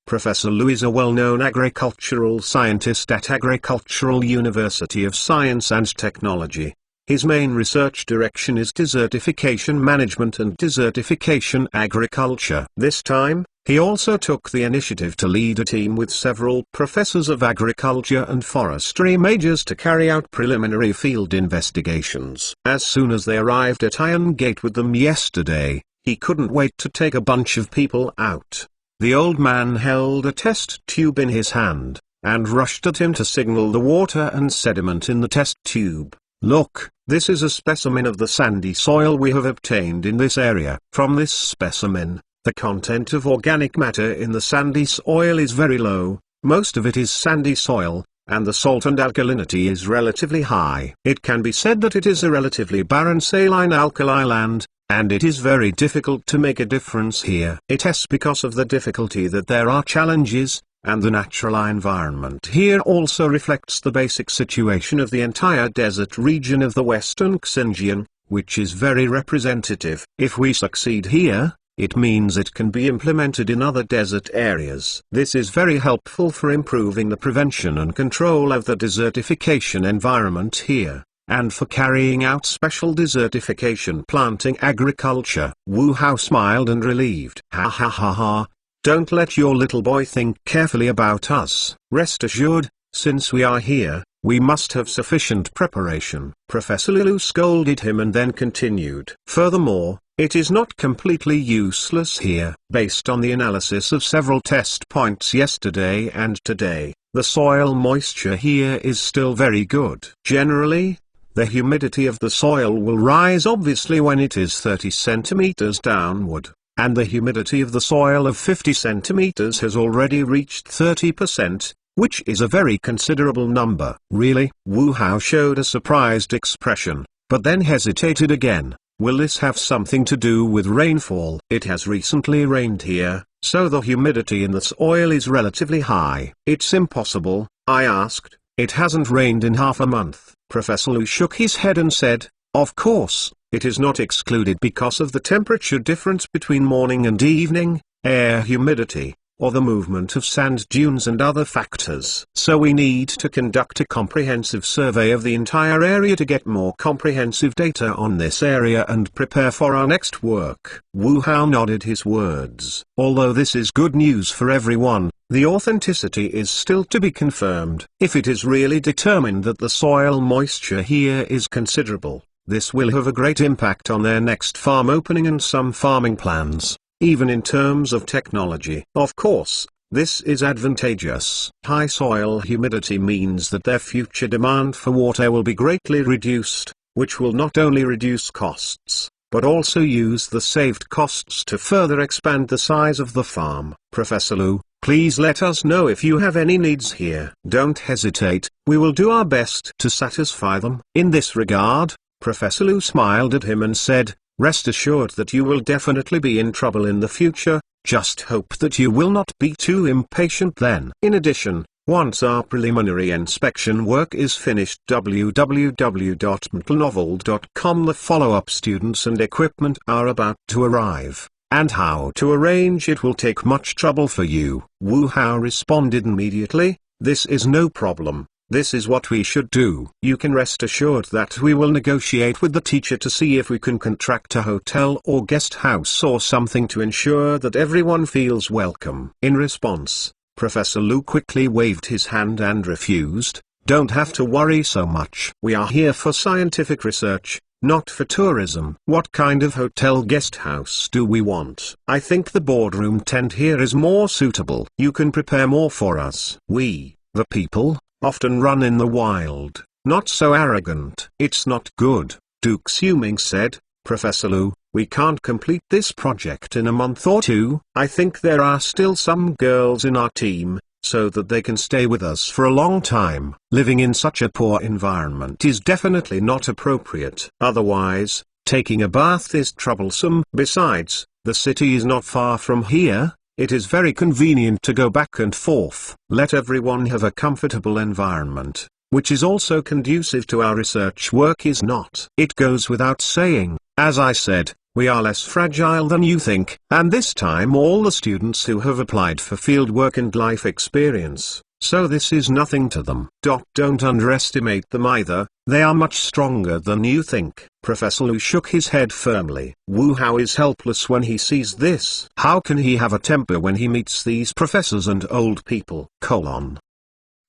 Professor Lu is a well-known agricultural scientist at Agricultural University of Science and Technology. His main research direction is desertification management and desertification agriculture. This time, he also took the initiative to lead a team with several professors of agriculture and forestry majors to carry out preliminary field investigations. As soon as they arrived at Iron Gate with them yesterday, he couldn't wait to take a bunch of people out. The old man held a test tube in his hand, and rushed at him to signal the water and sediment in the test tube. Look, this is a specimen of the sandy soil we have obtained in this area. From this specimen, the content of organic matter in the sandy soil is very low. Most of it is sandy soil, and the salt and alkalinity is relatively high. It can be said that it is a relatively barren saline alkali land, and it is very difficult to make a difference here. It is because of the difficulty that there are challenges, and the natural environment here also reflects the basic situation of the entire desert region of the Western Xinjiang, which is very representative. If we succeed here, it means it can be implemented in other desert areas. This is very helpful for improving the prevention and control of the desertification environment here, and for carrying out special desertification planting agriculture. Wu Hao smiled and relieved. Ha ha ha ha. Don't let your little boy think carefully about us. Rest assured, since we are here, we must have sufficient preparation. Professor Liu scolded him and then continued. Furthermore, it is not completely useless here. Based on the analysis of several test points yesterday and today, the soil moisture here is still very good. Generally, the humidity of the soil will rise obviously when it is 30 centimeters downward, and the humidity of the soil of 50 centimeters has already reached 30%, which is a very considerable number. Really? Wu Hao showed a surprised expression, but then hesitated again. Will this have something to do with rainfall? It has recently rained here, so the humidity in the soil is relatively high. It's impossible, I asked. It hasn't rained in half a month. Professor Liu shook his head and said, of course, it is not excluded because of the temperature difference between morning and evening, air humidity, or the movement of sand dunes and other factors. So we need to conduct a comprehensive survey of the entire area to get more comprehensive data on this area and prepare for our next work. Wu Hao nodded his words. Although this is good news for everyone, The authenticity is still to be confirmed. If it is really determined that the soil moisture here is considerable, this will have a great impact on their next farm opening and some farming plans, even in terms of technology. Of course, this is advantageous. High soil humidity means that their future demand for water will be greatly reduced, which will not only reduce costs, but also use the saved costs to further expand the size of the farm. Professor Lu, please let us know if you have any needs here. Don't hesitate, we will do our best to satisfy them. In this regard, Professor Lu smiled at him and said, rest assured that you will definitely be in trouble in the future, just hope that you will not be too impatient then. In addition, once our preliminary inspection work is finished, www.mtlnovel.com, the follow-up students and equipment are about to arrive, and how to arrange it will take much trouble for you. Wu Hao responded immediately, this is no problem. This is what we should do. You can rest assured that we will negotiate with the teacher to see if we can contract a hotel or guest house or something to ensure that everyone feels welcome. In response, Professor Lu quickly waved his hand and refused. Don't have to worry so much. We are here for scientific research, not for tourism. What kind of hotel guest house do we want? I think the boardroom tent here is more suitable. You can prepare more for us. We, the people, often run in the wild, not so arrogant. It's not good, Duke Xuming said. Professor Lu, we can't complete this project in a month or two. I think there are still some girls in our team, so that they can stay with us for a long time. Living in such a poor environment is definitely not appropriate. Otherwise, taking a bath is troublesome. Besides, the city is not far from here. It is very convenient to go back and forth. Let everyone have a comfortable environment, which is also conducive to our research work is not. It goes without saying, as I said, we are less fragile than you think, and this time all the students who have applied for field work and life experience, so this is nothing to them. Don't underestimate them either, they are much stronger than you think. Professor Lu shook his head firmly. Wu Hao is helpless when he sees this. How can he have a temper when he meets these professors and old people?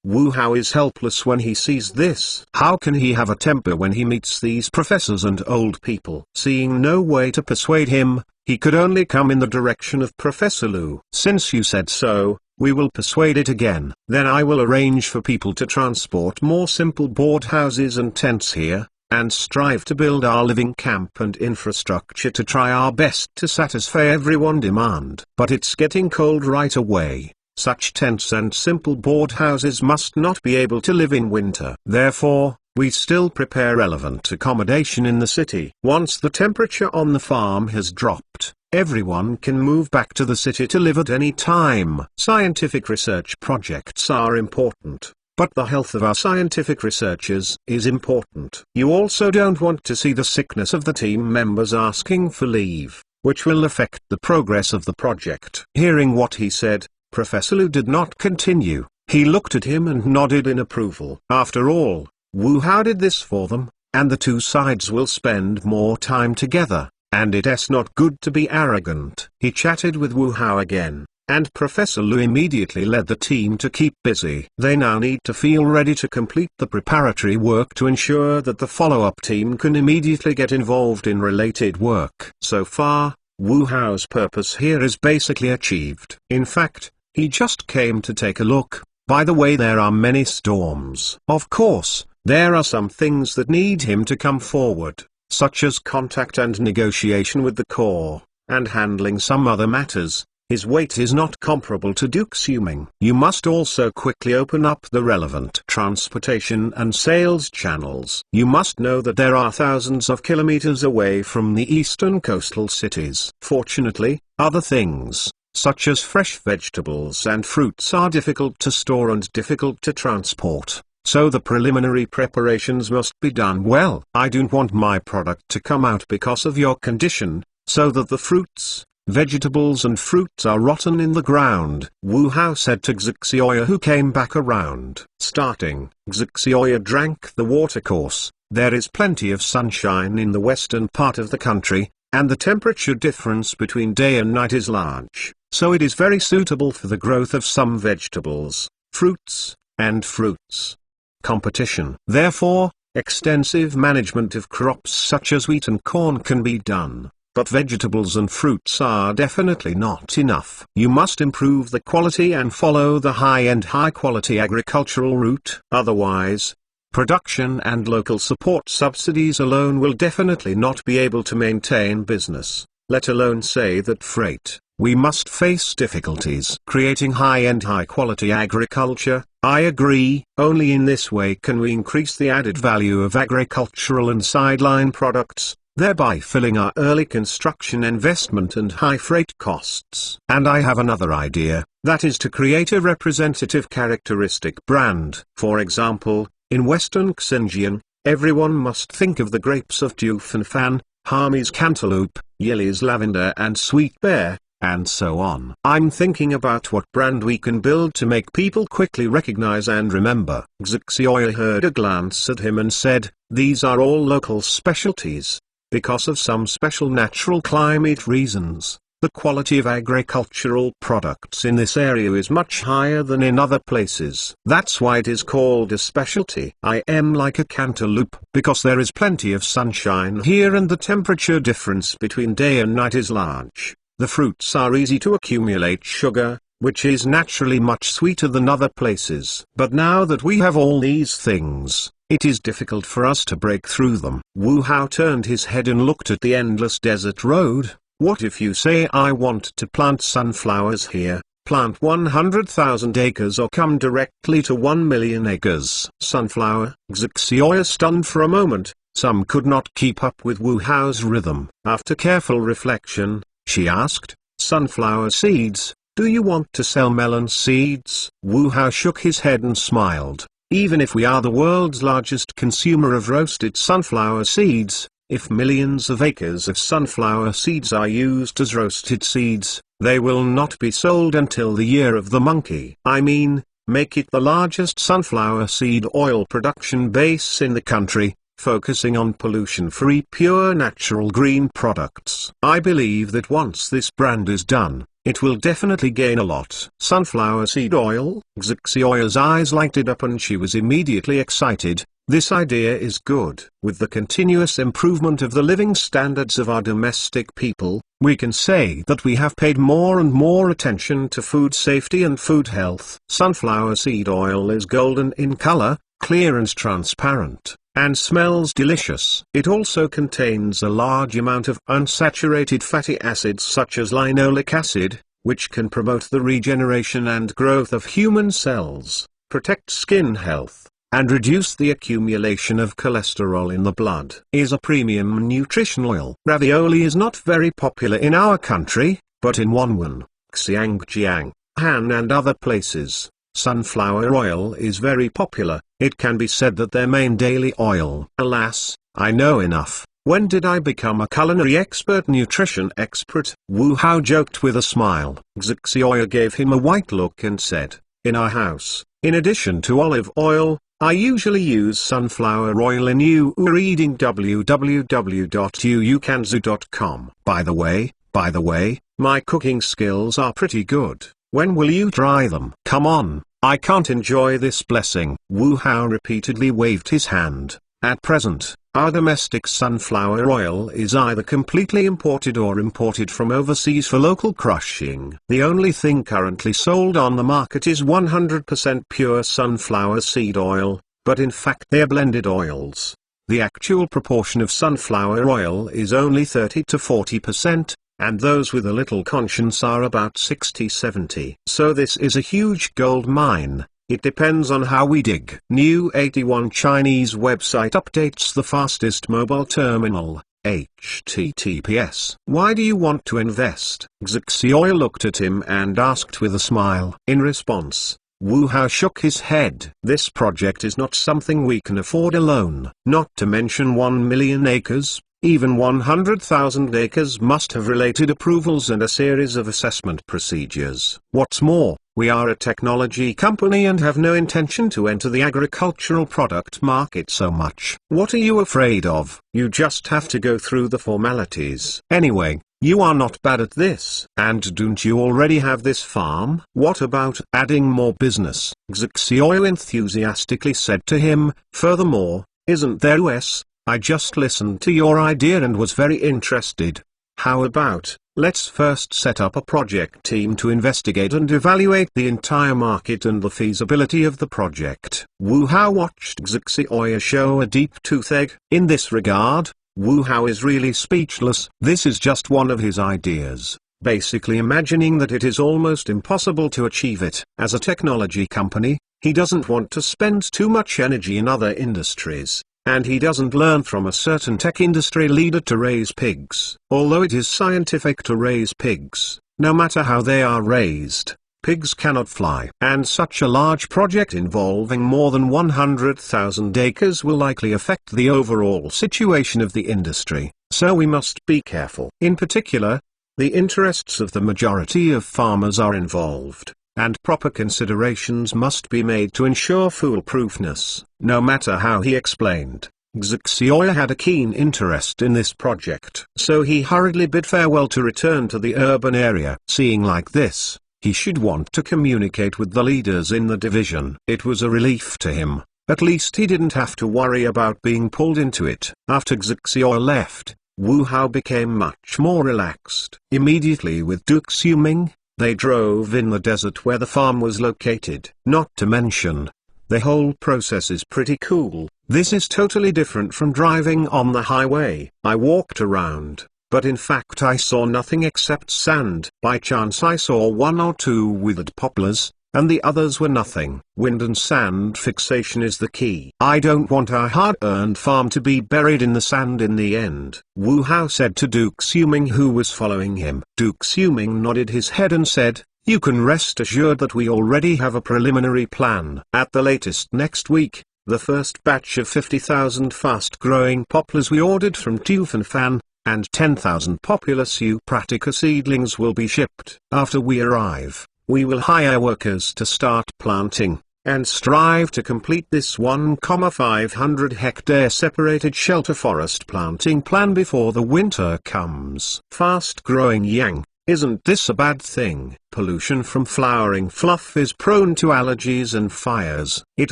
Wu Hao is helpless when he sees this. How can he have a temper when he meets these professors and old people? Seeing no way to persuade him, he could only come in the direction of Professor Lu. Since you said so, we will persuade it again. Then I will arrange for people to transport more simple board houses and tents here, and strive to build our living camp and infrastructure to try our best to satisfy everyone's demand. But it's getting cold right away. Such tents and simple board houses must not be able to live in winter. Therefore, we still prepare relevant accommodation in the city. Once the temperature on the farm has dropped, everyone can move back to the city to live at any time. Scientific research projects are important, but the health of our scientific researchers is important. You also don't want to see the sickness of the team members asking for leave, which will affect the progress of the project. Hearing what he said, Professor Lu did not continue. He looked at him and nodded in approval. After all, Wu Hao did this for them, and the two sides will spend more time together, and it's not good to be arrogant. He chatted with Wu Hao again, and Professor Lu immediately led the team to keep busy. They now need to feel ready to complete the preparatory work to ensure that the follow-up team can immediately get involved in related work. So far, Wu Hao's purpose here is basically achieved. In fact, he just came to take a look. By the way, there are many storms. Of course, there are some things that need him to come forward, such as contact and negotiation with the Corps, and handling some other matters. His weight is not comparable to Duke Xuming. You must also quickly open up the relevant transportation and sales channels. You must know that there are thousands of kilometers away from the eastern coastal cities. Fortunately, other things, such as fresh vegetables and fruits, are difficult to store and difficult to transport, so the preliminary preparations must be done well. I don't want my product to come out because of your condition, so that the fruits, vegetables and fruits are rotten in the ground, Wu Hao said to Xixioya, who came back around. Starting, Xixioya drank the watercourse. There is plenty of sunshine in the western part of the country, and the temperature difference between day and night is large. so it is very suitable for the growth of some vegetables, fruits, and fruits. Competition. Therefore, extensive management of crops such as wheat and corn can be done, but vegetables and fruits are definitely not enough. You must improve the quality and follow the high-end high-quality agricultural route. Otherwise, production and local support subsidies alone will definitely not be able to maintain business, let alone say that freight. We must face difficulties creating high-end high-quality agriculture. I agree, only in this way can we increase the added value of agricultural and sideline products, thereby filling our early construction investment and high freight costs. And I have another idea, that is to create a representative characteristic brand. For example, in Western Xinjiang, everyone must think of the grapes of Dufan, Harmy's cantaloupe, Yili's lavender and sweet pear, and so on. I'm thinking about what brand we can build to make people quickly recognize and remember. Xiaoya heard a glance at him and said, "These are all local specialties. Because of some special natural climate reasons, the quality of agricultural products in this area is much higher than in other places. That's why it is called a specialty. I am like a cantaloupe, because there is plenty of sunshine here and the temperature difference between day and night is large. The fruits are easy to accumulate sugar, which is naturally much sweeter than other places. But now that we have all these things, it is difficult for us to break through them." Wu Hao turned his head and looked at the endless desert road. "What if you say I want to plant sunflowers here, plant 100,000 acres or come directly to 1 million acres?" Sunflower? Xiaoya stunned for a moment. Some could not keep up with Wu Hao's rhythm. After careful reflection, she asked, "Sunflower seeds, do you want to sell melon seeds?" Wu Hao shook his head and smiled. "Even if we are the world's largest consumer of roasted sunflower seeds, if millions of acres of sunflower seeds are used as roasted seeds, they will not be sold until the year of the monkey. I mean, make it the largest sunflower seed oil production base in the country, focusing on pollution-free pure natural green products. I believe that once this brand is done, it will definitely gain a lot." Sunflower seed oil? Xiaoya's eyes lighted up and she was immediately excited. This idea is good. With the continuous improvement of the living standards of our domestic people, we can say that we have paid more and more attention to food safety and food health. Sunflower seed oil is golden in color, clear and transparent, and smells delicious. It also contains a large amount of unsaturated fatty acids such as linoleic acid, which can promote the regeneration and growth of human cells, protect skin health, and reduce the accumulation of cholesterol in the blood. Is a premium nutrition oil. Ravioli is not very popular in our country, but in Wanwan, Xiangjiang, Han and other places, sunflower oil is very popular. It can be said that their main daily oil. Alas, I know enough. When did I become a culinary expert, nutrition expert? Wu Hao joked with a smile. Xiaoya gave him a white look and said, "In our house, in addition to olive oil, I usually use sunflower oil in you are reading www.uukanzu.com. By the way, my cooking skills are pretty good. When will you try them? Come on, I can't enjoy this blessing." Wu Hao repeatedly waved his hand. At present, our domestic sunflower oil is either completely imported or imported from overseas for local crushing. The only thing currently sold on the market is 100% pure sunflower seed oil, but in fact they are blended oils. The actual proportion of sunflower oil is only 30 to 40%, and those with a little conscience are about 60-70. So this is a huge gold mine. It depends on how we dig. New 81 Chinese website updates the fastest mobile terminal, HTTPS. Why do you want to invest? Xiaoya looked at him and asked with a smile. In response, Wu Hao shook his head. This project is not something we can afford alone. Not to mention 1 million acres, even 100,000 acres must have related approvals and a series of assessment procedures. What's more, we are a technology company and have no intention to enter the agricultural product market so much. What are you afraid of? You just have to go through the formalities. Anyway, You are not bad at this. And don't you already have this farm? What about adding more business? Xixioyo enthusiastically said to him. Furthermore, isn't there US? I just listened to your idea and was very interested. How about, let's first set up a project team to investigate and evaluate the entire market and the feasibility of the project. Wu Hao watched Xixioyo show a deep toothache. In this regard, Wu Hao is really speechless. This is just one of his ideas, basically imagining that it is almost impossible to achieve it. As a technology company, he doesn't want to spend too much energy in other industries. And he doesn't learn from a certain tech industry leader to raise pigs. Although it is scientific to raise pigs, no matter how they are raised, pigs cannot fly. And such a large project involving more than 100,000 acres will likely affect the overall situation of the industry, so we must be careful. In particular, the interests of the majority of farmers are involved, and proper considerations must be made to ensure foolproofness. No matter how he explained, Xixioyo had a keen interest in this project. So he hurriedly bid farewell to return to the urban area. Seeing like this, he should want to communicate with the leaders in the division. It was a relief to him. At least he didn't have to worry about being pulled into it. After Xixioyo left, Wu Hao became much more relaxed. Immediately with Duke Xuming, they drove in the desert where the farm was located. Not to mention, the whole process is pretty cool. This is totally different from driving on the highway. I walked around, but in fact I saw nothing except sand. By chance I saw one or two withered poplars, and the others were nothing. Wind and sand fixation is the key. I don't want our hard-earned farm to be buried in the sand in the end, Wu Hao said to Duke Xuming, who was following him. Duke Xuming nodded his head and said, "You can rest assured that we already have a preliminary plan. At the latest next week, the first batch of 50,000 fast-growing poplars we ordered from Tufan and 10,000 Populus Eupratica seedlings will be shipped. After we arrive, we will hire workers to start planting, and strive to complete this 1,500 hectare separated shelter forest planting plan before the winter comes." Fast-growing yang. Isn't this a bad thing? Pollution from flowering fluff is prone to allergies and fires. It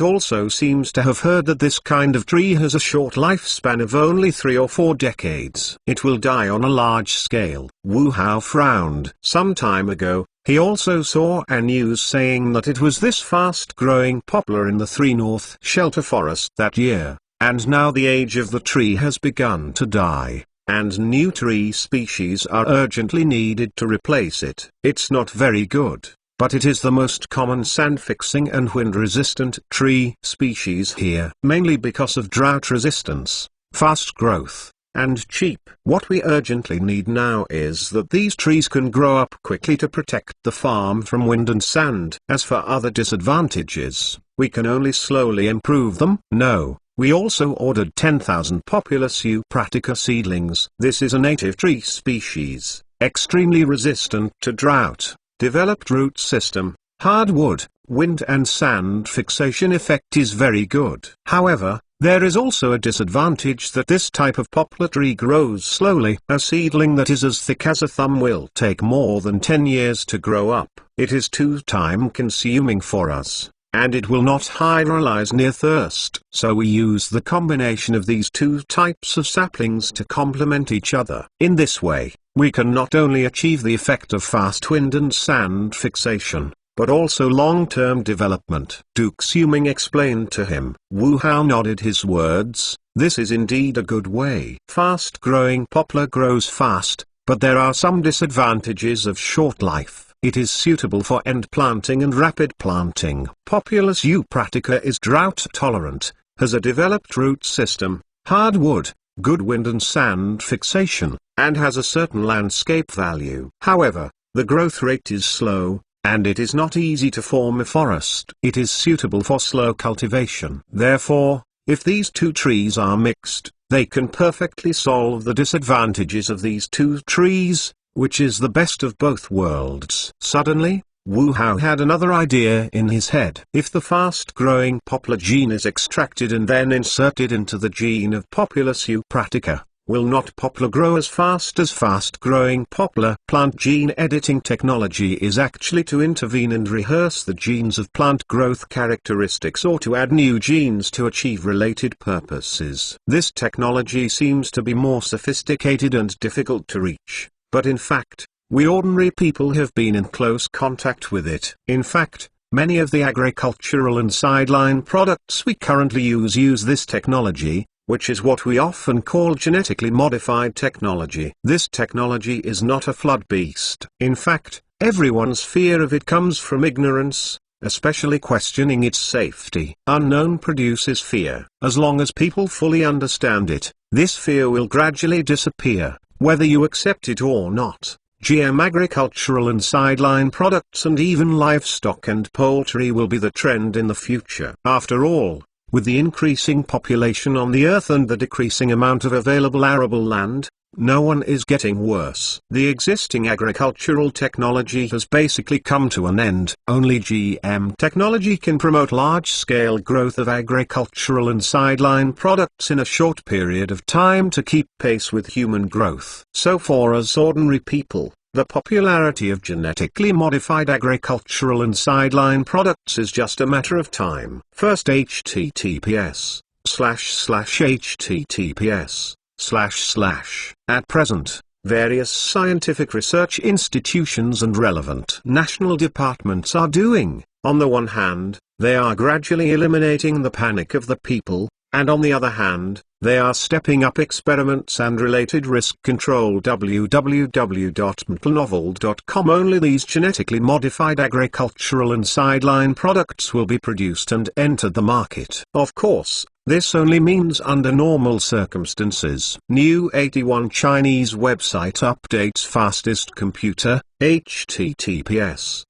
also seems to have heard that this kind of tree has a short lifespan of only 3 or 4 decades. It will die on a large scale. Wu Hao frowned. Some time ago, he also saw a news saying that it was this fast-growing poplar in the 3 North shelter forest that year, and now the age of the tree has begun to die, and new tree species are urgently needed to replace it. It's not very good, but it is the most common sand-fixing and wind-resistant tree species here, mainly because of drought resistance, fast growth, and cheap. What we urgently need now is that these trees can grow up quickly to protect the farm from wind and sand. As for other disadvantages, we can only slowly improve them. No. We also ordered 10,000 Populus Eupratica seedlings. This is a native tree species, extremely resistant to drought, developed root system, hardwood, wind and sand fixation effect is very good. However, there is also a disadvantage that this type of poplar tree grows slowly. A seedling that is as thick as a thumb will take more than 10 years to grow up. It is too time-consuming for us, and it will not hydrolyze near thirst. So we use the combination of these 2 types of saplings to complement each other. In this way, we can not only achieve the effect of fast wind and sand fixation, but also long-term development. Duke Xuming explained to him. Wu Hao nodded his words. This is indeed a good way. Fast-growing poplar grows fast, but there are some disadvantages of short life. It is suitable for end planting and rapid planting. Populus Eupratica is drought tolerant, has a developed root system, hardwood, good wind and sand fixation, and has a certain landscape value. However, the growth rate is slow, and it is not easy to form a forest. It is suitable for slow cultivation. Therefore, if these 2 trees are mixed, they can perfectly solve the disadvantages of these 2 trees, which is the best of both worlds. Suddenly, Wu Hao had another idea in his head. If the fast-growing poplar gene is extracted and then inserted into the gene of Populus Eupratica, Will not poplar grow as fast-growing poplar? Plant gene editing technology is actually to intervene and rehearse the genes of plant growth characteristics or to add new genes to achieve related purposes. This technology seems to be more sophisticated and difficult to reach, but in fact, we ordinary people have been in close contact with it. In fact, many of the agricultural and sideline products we currently use this technology, which is what we often call genetically modified technology. This technology is not a flood beast. In fact, everyone's fear of it comes from ignorance, especially questioning its safety. Unknown produces fear. As long as people fully understand it, this fear will gradually disappear, whether you accept it or not. GM agricultural and sideline products and even livestock and poultry will be the trend in the future. After all, with the increasing population on the earth and the decreasing amount of available arable land, no one is getting worse. The existing agricultural technology has basically come to an end. Only GM technology can promote large-scale growth of agricultural and sideline products in a short period of time to keep pace with human growth. So for us ordinary people, the popularity of genetically modified agricultural and sideline products is just a matter of time. First https://https:// At present, various scientific research institutions and relevant national departments are doing, on the one hand, they are gradually eliminating the panic of the people, and on the other hand, they are stepping up experiments and related risk control. www.mtlnovel.com. Only these genetically modified agricultural and sideline products will be produced and enter the market. Of course, this only means under normal circumstances. New 81 Chinese website updates fastest computer, https://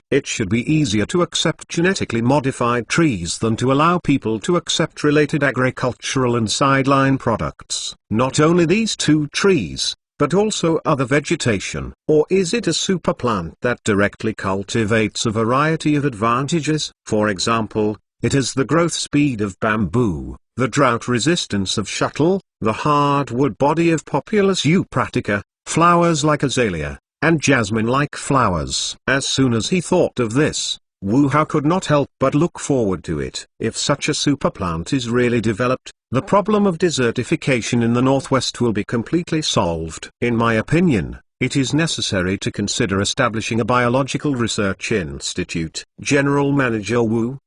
It should be easier to accept genetically modified trees than to allow people to accept related agricultural and sideline products. Not only these two trees, but also other vegetation. Or is it a super plant that directly cultivates a variety of advantages? For example, it has the growth speed of bamboo, the drought resistance of shuttle, the hardwood body of Populus eupratica, flowers like azalea, and jasmine-like flowers. As soon as he thought of this, Wu Hao could not help but look forward to it. If such a super plant is really developed, the problem of desertification in the Northwest will be completely solved. In my opinion, it is necessary to consider establishing a biological research institute. General Manager Wu.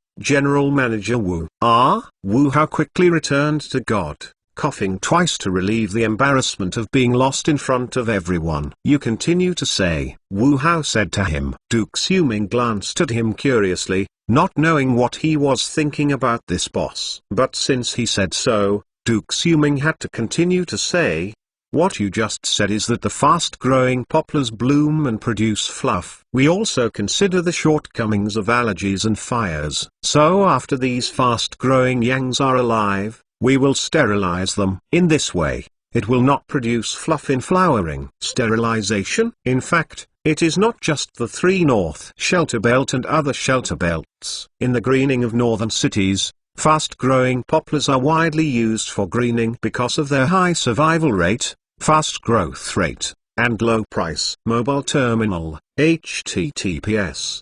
Wu Hao quickly returned to God, coughing twice to relieve the embarrassment of being lost in front of everyone. You continue to say, Wu Hao said to him. Duke Xuming glanced at him curiously, not knowing what he was thinking about this boss. But since he said so, Duke Xuming had to continue to say, what you just said is that the fast-growing poplars bloom and produce fluff. We also consider the shortcomings of allergies and fires. So after these fast-growing yangs are alive, we will sterilize them. In this way, it will not produce fluff in flowering. Sterilization? In fact, it is not just the 3 North Shelter Belt and other shelter belts. In the greening of northern cities, fast-growing poplars are widely used for greening because of their high survival rate, fast growth rate, and low price. Mobile terminal, https://m.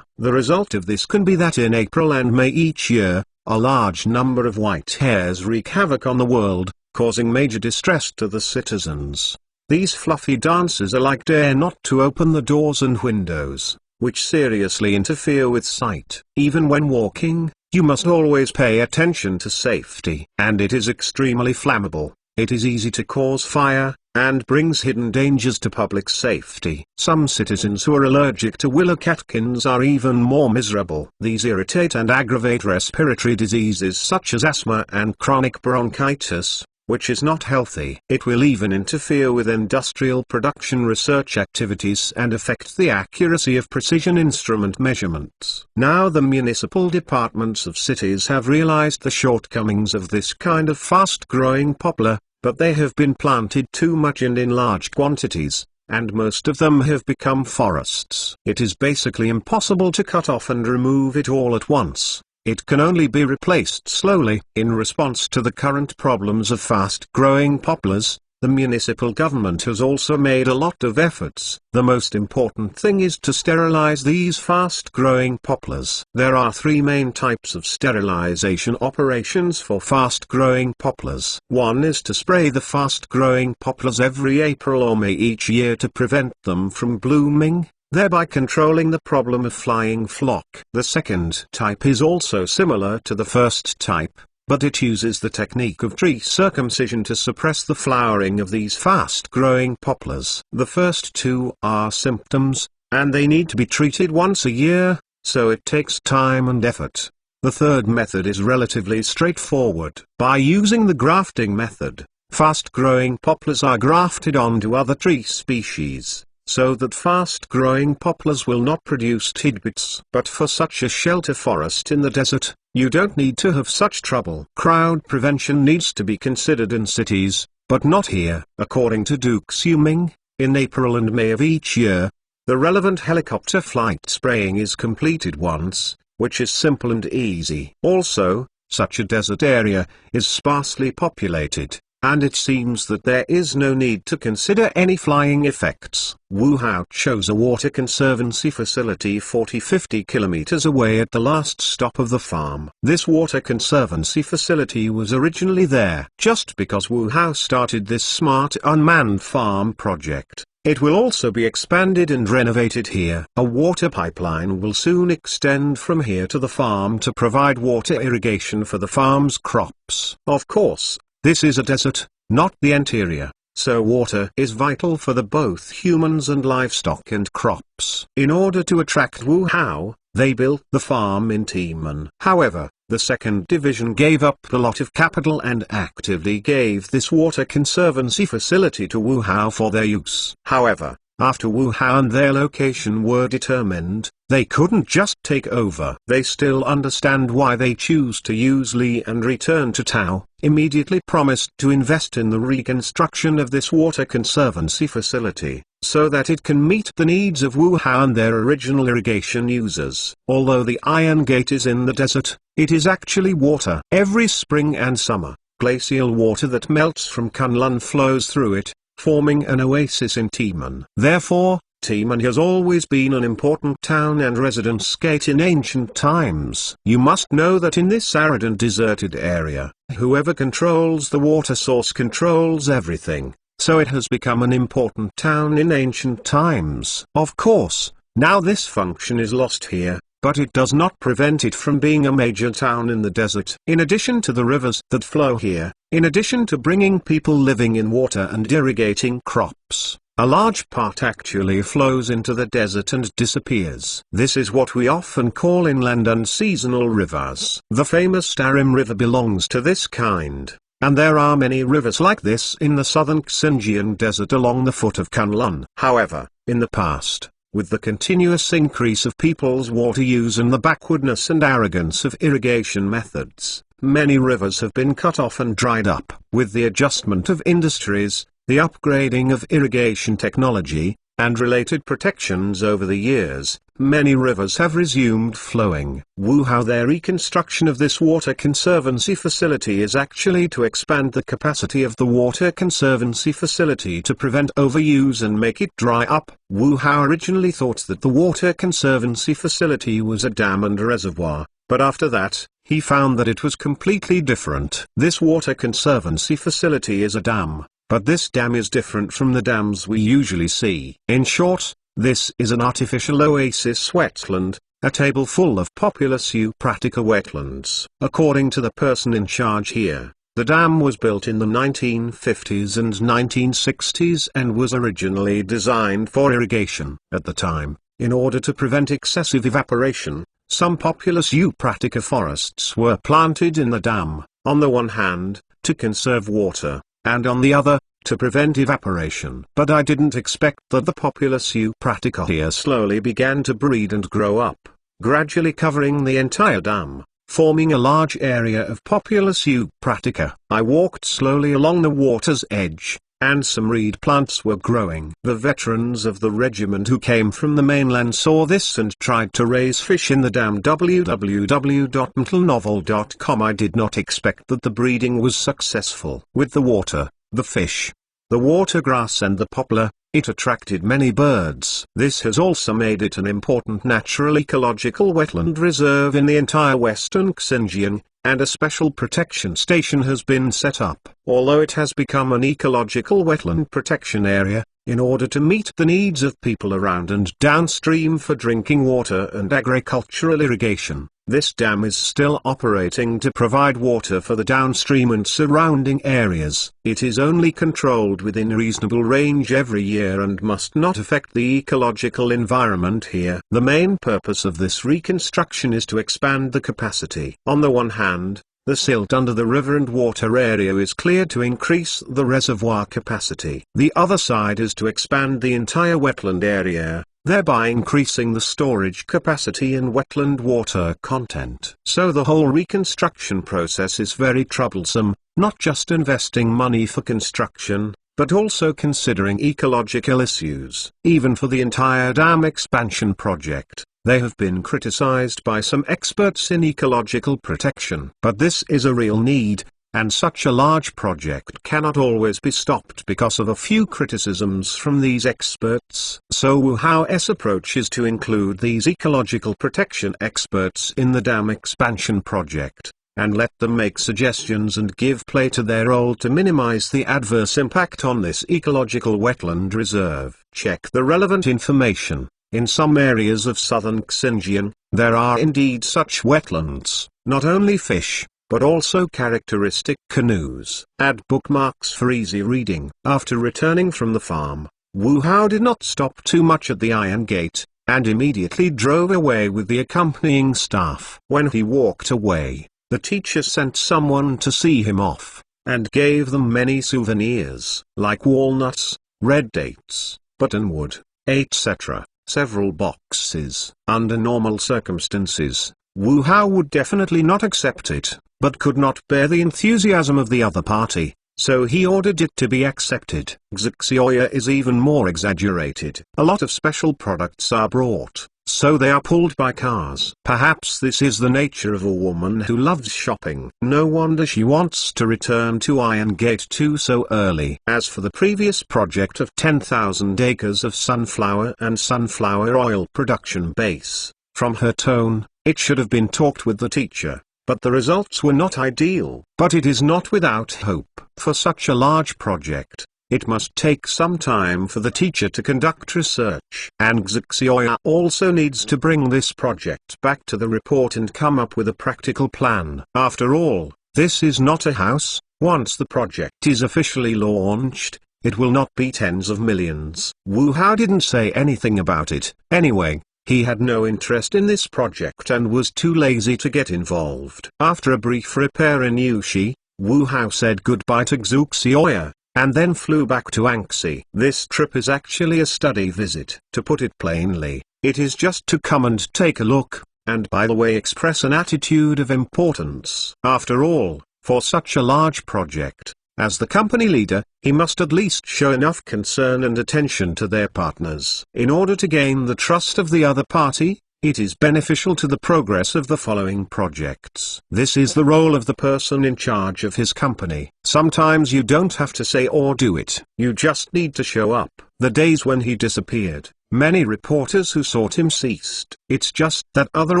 The result of this can be that in April and May each year, a large number of white hairs wreak havoc on the world, causing major distress to the citizens. These fluffy dancers alike dare not to open the doors and windows, which seriously interfere with sight. Even when walking, you must always pay attention to safety. And it is extremely flammable. It is easy to cause fire, and brings hidden dangers to public safety. Some citizens who are allergic to willow catkins are even more miserable. These irritate and aggravate respiratory diseases such as asthma and chronic bronchitis, which is not healthy. It will even interfere with industrial production research activities and affect the accuracy of precision instrument measurements. Now the municipal departments of cities have realized the shortcomings of this kind of fast-growing poplar, but they have been planted too much and in large quantities, and most of them have become forests. It is basically impossible to cut off and remove it all at once. it can only be replaced slowly. In response to the current problems of fast-growing poplars, the municipal government has also made a lot of efforts. The most important thing is to sterilize these fast-growing poplars. There are three main types of sterilization operations for fast-growing poplars. One is to spray the fast-growing poplars every April or May each year to prevent them from blooming, thereby controlling the problem of flying flock. The second type is also similar to the first type, but it uses the technique of tree circumcision to suppress the flowering of these fast-growing poplars. The first two are symptoms, and they need to be treated once a year, so it takes time and effort. The third method is relatively straightforward. By using the grafting method, fast-growing poplars are grafted onto other tree species, so that fast-growing poplars will not produce tidbits. But for such a shelter forest in the desert, you don't need to have such trouble. Crowd prevention needs to be considered in cities, but not here. According to Duke Suming, in April and May of each year, the relevant helicopter flight spraying is completed once, which is simple and easy. Also, such a desert area is sparsely populated, and it seems that there is no need to consider any flying effects. Wuhao chose a water conservancy facility 40-50 kilometers away at the last stop of the farm. This water conservancy facility was originally there just because Wuhao started this smart unmanned farm project. It will also be expanded and renovated here. A water pipeline will soon extend from here to the farm to provide water irrigation for the farm's crops. Of course, this is a desert, not the interior, so water is vital for both humans and livestock and crops. In order to attract Wuhao, they built the farm in Timan. However, the second division gave up a lot of capital and actively gave this water conservancy facility to Wuhao for their use. However, after Wuhao and their location were determined, they couldn't just take over. They still understand why they choose to use Li and return to Tao, immediately promised to invest in the reconstruction of this water conservancy facility, so that it can meet the needs of Wuhao and their original irrigation users. Although the Iron Gate is in the desert, it is actually water. Every spring and summer, glacial water that melts from Kunlun flows through it, forming an oasis in Timan. Therefore, Timan has always been an important town and residence gate in ancient times. You must know that in this arid and deserted area, whoever controls the water source controls everything, so it has become an important town in ancient times. Of course, now this function is lost here, but it does not prevent it from being a major town in the desert. In addition to the rivers that flow here, in addition to bringing people living in water and irrigating crops, a large part actually flows into the desert and disappears. This is what we often call inland and seasonal rivers. The famous Tarim River belongs to this kind, and there are many rivers like this in the southern Xinjiang desert along the foot of Kunlun. However, in the past, with the continuous increase of people's water use and the backwardness and arrogance of irrigation methods, many rivers have been cut off and dried up. With the adjustment of industries, the upgrading of irrigation technology, and related protections over the years, many rivers have resumed flowing. Wuhao, their reconstruction of this water conservancy facility is actually to expand the capacity of the water conservancy facility to prevent overuse and make it dry up. Wuhao originally thought that the water conservancy facility was a dam and a reservoir, but after that, he found that it was completely different. This water conservancy facility is a dam, but this dam is different from the dams we usually see. In short, this is an artificial oasis wetland, a table full of populous Eupratica wetlands. According to the person in charge here, the dam was built in the 1950s and 1960s and was originally designed for irrigation. At the time, in order to prevent excessive evaporation, some populous Eupratica forests were planted in the dam, on the one hand, to conserve water, and on the other, to prevent evaporation. But I didn't expect that the populous Eupratica here slowly began to breed and grow up, gradually covering the entire dam, forming a large area of populous Eupratica. I walked slowly along the water's edge, and some reed plants were growing. The veterans of the regiment who came from the mainland saw this and tried to raise fish in the dam. www.mtlnovel.com. I did not expect that the breeding was successful. With the water, the fish, the water grass and the poplar, it attracted many birds. This has also made it an important natural ecological wetland reserve in the entire western Xinjiang, and a special protection station has been set up. Although it has become an ecological wetland protection area, in order to meet the needs of people around and downstream for drinking water and agricultural irrigation, this dam is still operating to provide water for the downstream and surrounding areas. It is only controlled within reasonable range every year and must not affect the ecological environment here. The main purpose of this reconstruction is to expand the capacity. On the one hand, the silt under the river and water area is cleared to increase the reservoir capacity. The other side is to expand the entire wetland area, thereby increasing the storage capacity and wetland water content. So the whole reconstruction process is very troublesome, not just investing money for construction, but also considering ecological issues. Even for the entire dam expansion project, they have been criticized by some experts in ecological protection. But this is a real need, and such a large project cannot always be stopped because of a few criticisms from these experts. So Wu Hao's approach is to include these ecological protection experts in the dam expansion project, and let them make suggestions and give play to their role to minimize the adverse impact on this ecological wetland reserve. Check the relevant information. In some areas of southern Xinjiang, there are indeed such wetlands, not only fish, but also characteristic canoes. Add bookmarks for easy reading. After returning from the farm, Wu Hao did not stop too much at the iron gate, and immediately drove away with the accompanying staff. When he walked away, the teacher sent someone to see him off, and gave them many souvenirs, like walnuts, red dates, buttonwood, etc. Several boxes. Under normal circumstances, Wu Hao would definitely not accept it, but could not bear the enthusiasm of the other party, so he ordered it to be accepted. Xixioya is even more exaggerated. A lot of special products are brought, so they are pulled by cars. Perhaps this is the nature of a woman who loves shopping. No wonder she wants to return to Iron Gate 2 so early. As for the previous project of 10,000 acres of sunflower and sunflower oil production base, from her tone, it should have been talked with the teacher, but the results were not ideal. But it is not without hope. For such a large project, it must take some time for the teacher to conduct research. And Xixioya also needs to bring this project back to the report and come up with a practical plan. After all, this is not a house. Once the project is officially launched, it will not be tens of millions. Wu Hao didn't say anything about it. Anyway, he had no interest in this project and was too lazy to get involved. After a brief repair in Yushi, Wu Hao said goodbye to Xixioya, and then flew back to Anxi. This trip is actually a study visit. To put it plainly, it is just to come and take a look, and by the way express an attitude of importance. After all, for such a large project, as the company leader, he must at least show enough concern and attention to their partners. In order to gain the trust of the other party, it is beneficial to the progress of the following projects. This is the role of the person in charge of his company. Sometimes you don't have to say or do it. You just need to show up. The days when he disappeared, many reporters who sought him ceased. It's just that other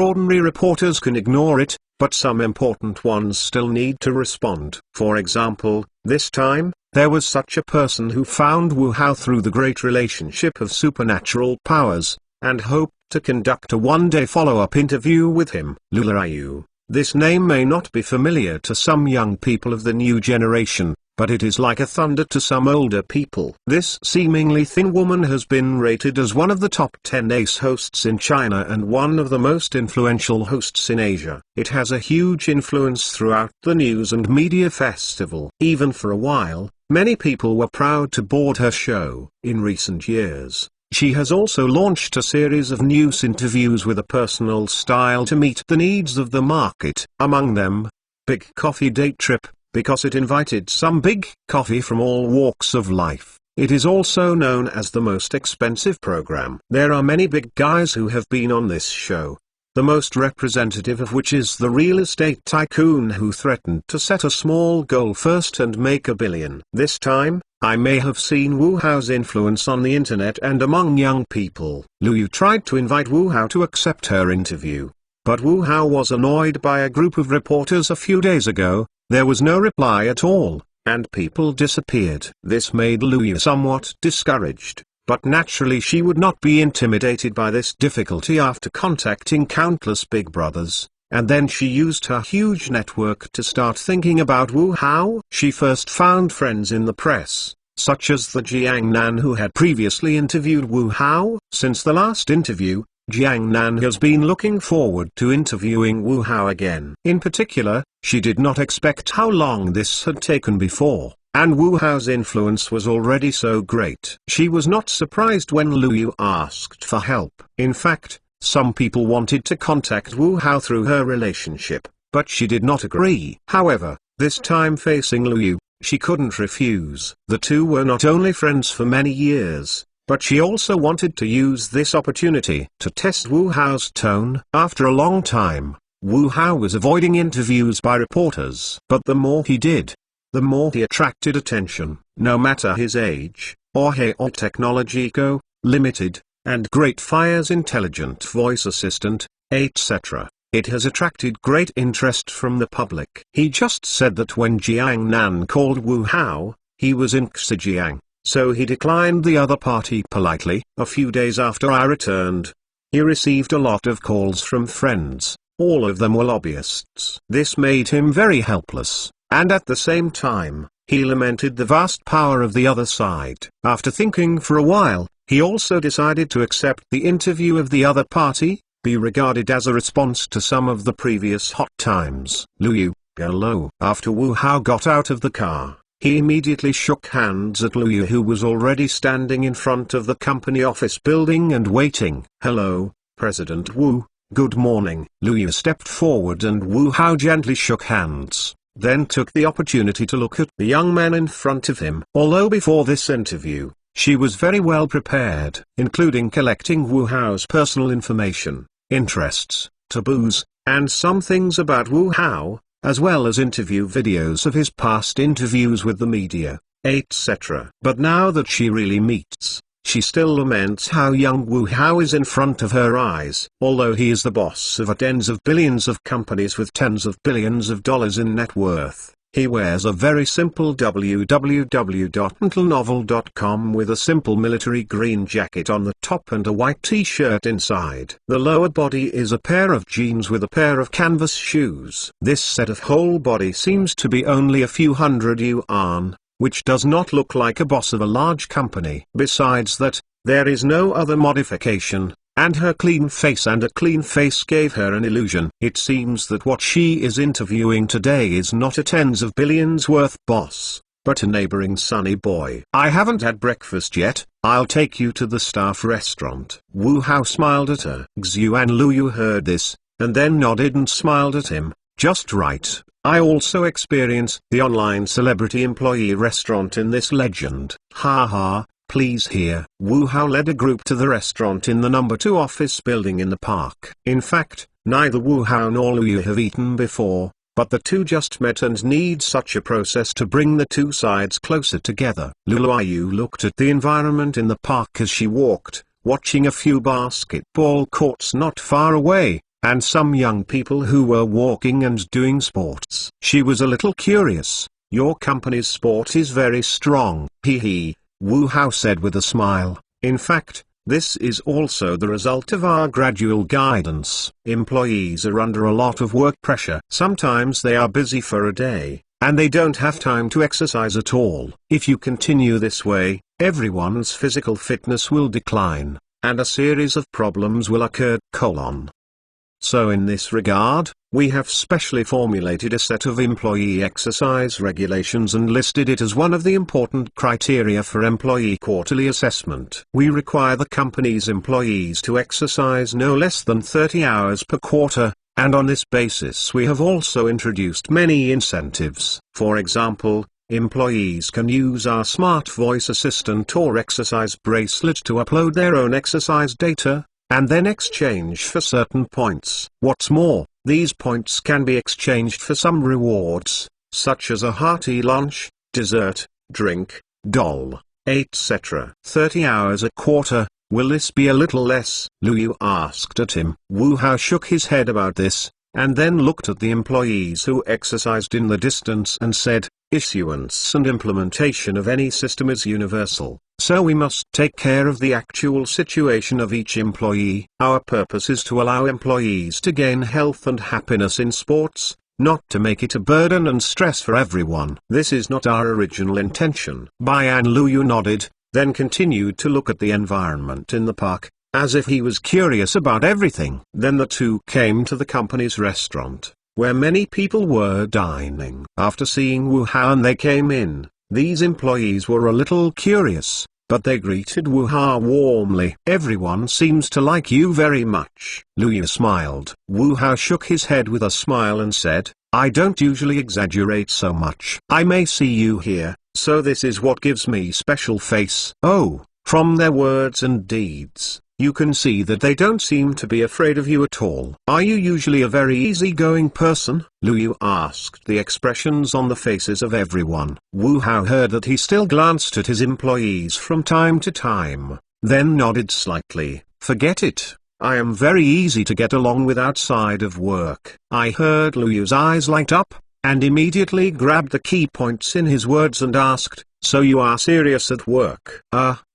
ordinary reporters can ignore it, but some important ones still need to respond. For example, this time, there was such a person who found Wu Hao through the great relationship of supernatural powers, and hoped to conduct a one-day follow-up interview with him. Lulayu. This name may not be familiar to some young people of the new generation, but it is like a thunder to some older people. This seemingly thin woman has been rated as one of the top 10 ace hosts in China and one of the most influential hosts in Asia. It has a huge influence throughout the news and media festival. Even for a while, many people were proud to board her show. In recent years, she has also launched a series of news interviews with a personal style to meet the needs of the market. Among them, Big Coffee Date Trip, because it invited some big coffee from all walks of life. It is also known as the most expensive program. There are many big guys who have been on this show. The most representative of which is the real estate tycoon who threatened to set a small goal first and make $1 billion. This time, I may have seen Wu Hao's influence on the internet and among young people. Lu Yu tried to invite Wu Hao to accept her interview. But Wu Hao was annoyed by a group of reporters a few days ago. There was no reply at all, and people disappeared. This made Lu Yu somewhat discouraged, but naturally she would not be intimidated by this difficulty after contacting countless big brothers, and then she used her huge network to start thinking about Wu Hao. She first found friends in the press, such as the Jiang Nan who had previously interviewed Wu Hao. Since the last interview, Jiang Nan has been looking forward to interviewing Wu Hao again. In particular, she did not expect how long this had taken before, and Wu Hao's influence was already so great. She was not surprised when Lu Yu asked for help. In fact, some people wanted to contact Wu Hao through her relationship, but she did not agree. However, this time facing Lu Yu, she couldn't refuse. The two were not only friends for many years, but she also wanted to use this opportunity to test Wu Hao's tone. After a long time, Wu Hao was avoiding interviews by reporters. But the more he did, the more he attracted attention. No matter his age, or Haoe Technology Co., Limited, and Great Fire's intelligent voice assistant, etc., it has attracted great interest from the public. He just said that when Jiang Nan called Wu Hao, he was in Xinjiang. So he declined the other party politely. A few days after I returned, he received a lot of calls from friends. All of them were lobbyists. This made him very helpless, and at the same time, he lamented the vast power of the other side. After thinking for a while, he also decided to accept the interview of the other party, be regarded as a response to some of the previous hot times. Lu Yu, hello. After Wu Hao got out of the car, he immediately shook hands at Lu Yu, who was already standing in front of the company office building and waiting. Hello, President Wu, good morning. Lu Yu stepped forward and Wu Hao gently shook hands, then took the opportunity to look at the young man in front of him. Although before this interview, she was very well prepared, including collecting Wu Hao's personal information, interests, taboos, and some things about Wu Hao, as well as interview videos of his past interviews with the media, etc. But now that she really meets, she still laments how young Wu Hao is in front of her eyes. Although he is the boss of tens of billions of companies with tens of billions of dollars in net worth, he wears a very simple www.mentalnovel.com with a simple military green jacket on the top and a white t-shirt inside. The lower body is a pair of jeans with a pair of canvas shoes. This set of whole body seems to be only a few hundred yuan, which does not look like a boss of a large company. Besides that, there is no other modification, and her clean face and a clean face gave her an illusion. It seems that what she is interviewing today is not a tens of billions worth boss, but a neighboring sunny boy. I haven't had breakfast yet, I'll take you to the staff restaurant. Wu Hao smiled at her. Xu and Lu Yu heard this, and then nodded and smiled at him. Just right. I also experience the online celebrity employee restaurant in this legend. Ha. Please here. Wu Hao led a group to the restaurant in the number 2 office building in the park. In fact, neither Wu Hao nor Lu Yu have eaten before, but the two just met and need such a process to bring the two sides closer together. Lu Yu looked at the environment in the park as she walked, watching a few basketball courts not far away, and some young people who were walking and doing sports. She was a little curious. Your company's sport is very strong. Hee. Wu Hao said with a smile. In fact, this is also the result of our gradual guidance. Employees are under a lot of work pressure. Sometimes they are busy for a day, and they don't have time to exercise at all. If you continue this way, everyone's physical fitness will decline, and a series of problems will occur. So in this regard, we have specially formulated a set of employee exercise regulations and listed it as one of the important criteria for employee quarterly assessment. We require the company's employees to exercise no less than 30 hours per quarter, And on this basis we have also introduced many incentives. For example, employees can use our smart voice assistant or exercise bracelet to upload their own exercise data, and then exchange for certain points. What's more, these points can be exchanged for some rewards, such as a hearty lunch, dessert, drink, doll, etc. 30 hours a quarter. Will this be a little less? Luyu asked at him. Wu Hao shook his head about this, and then looked at the employees who exercised in the distance and said, issuance and implementation of any system is universal, so we must take care of the actual situation of each employee. Our purpose is to allow employees to gain health and happiness in sports, not to make it a burden and stress for everyone. This is not our original intention. Bian Luyu nodded, then continued to look at the environment in the park, as if he was curious about everything. Then the two came to the company's restaurant, where many people were dining. After seeing Wu Hao and they came in, these employees were a little curious, but they greeted Wu Hao warmly. Everyone seems to like you very much. Luyu smiled. Wu Hao shook his head with a smile and said, I don't usually exaggerate so much. I may see you here, so this is what gives me special face. Oh, from their words and deeds, you can see that they don't seem to be afraid of you at all. Are you usually a very easygoing person? Luyu asked the expressions on the faces of everyone. Wu Hao heard that he still glanced at his employees from time to time, then nodded slightly. Forget it. I am very easy to get along with outside of work. I heard Luyu's eyes light up, and immediately grabbed the key points in his words and asked, so you are serious at work?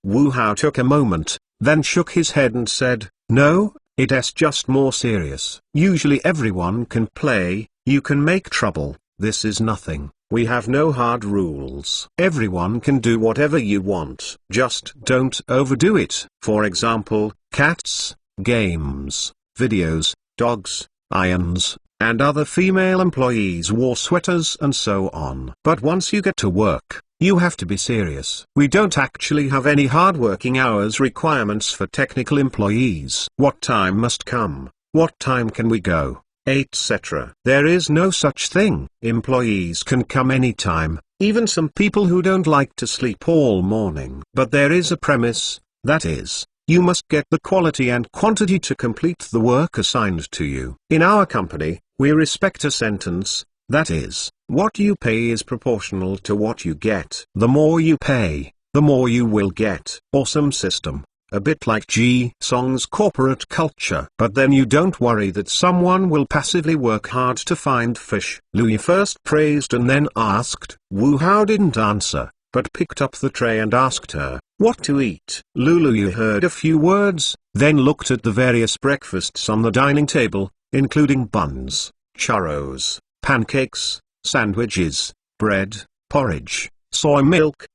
Wu Hao took a moment, then shook his head and said, no, it's just more serious. Usually everyone can play, you can make trouble, this is nothing. We have no hard rules. Everyone can do whatever you want. Just don't overdo it. For example, cats, games, videos, dogs, irons, and other female employees wore sweaters and so on. But once you get to work, you have to be serious. We don't actually have any hard working hours requirements for technical employees. What time must come? What time can we go? Etc. There is no such thing. Employees can come anytime, even some people who don't like to sleep all morning. But there is a premise, that is, you must get the quality and quantity to complete the work assigned to you. In our company, we respect a sentence, that is, what you pay is proportional to what you get. The more you pay, the more you will get. Awesome system. A bit like G-Song's corporate culture. But then you don't worry that someone will passively work hard to find fish. Luyu first praised and then asked. Wu Hao didn't answer, but picked up the tray and asked her, what to eat? Luyu heard a few words, then looked at the various breakfasts on the dining table, including buns, churros, pancakes, sandwiches, bread, porridge, soy milk,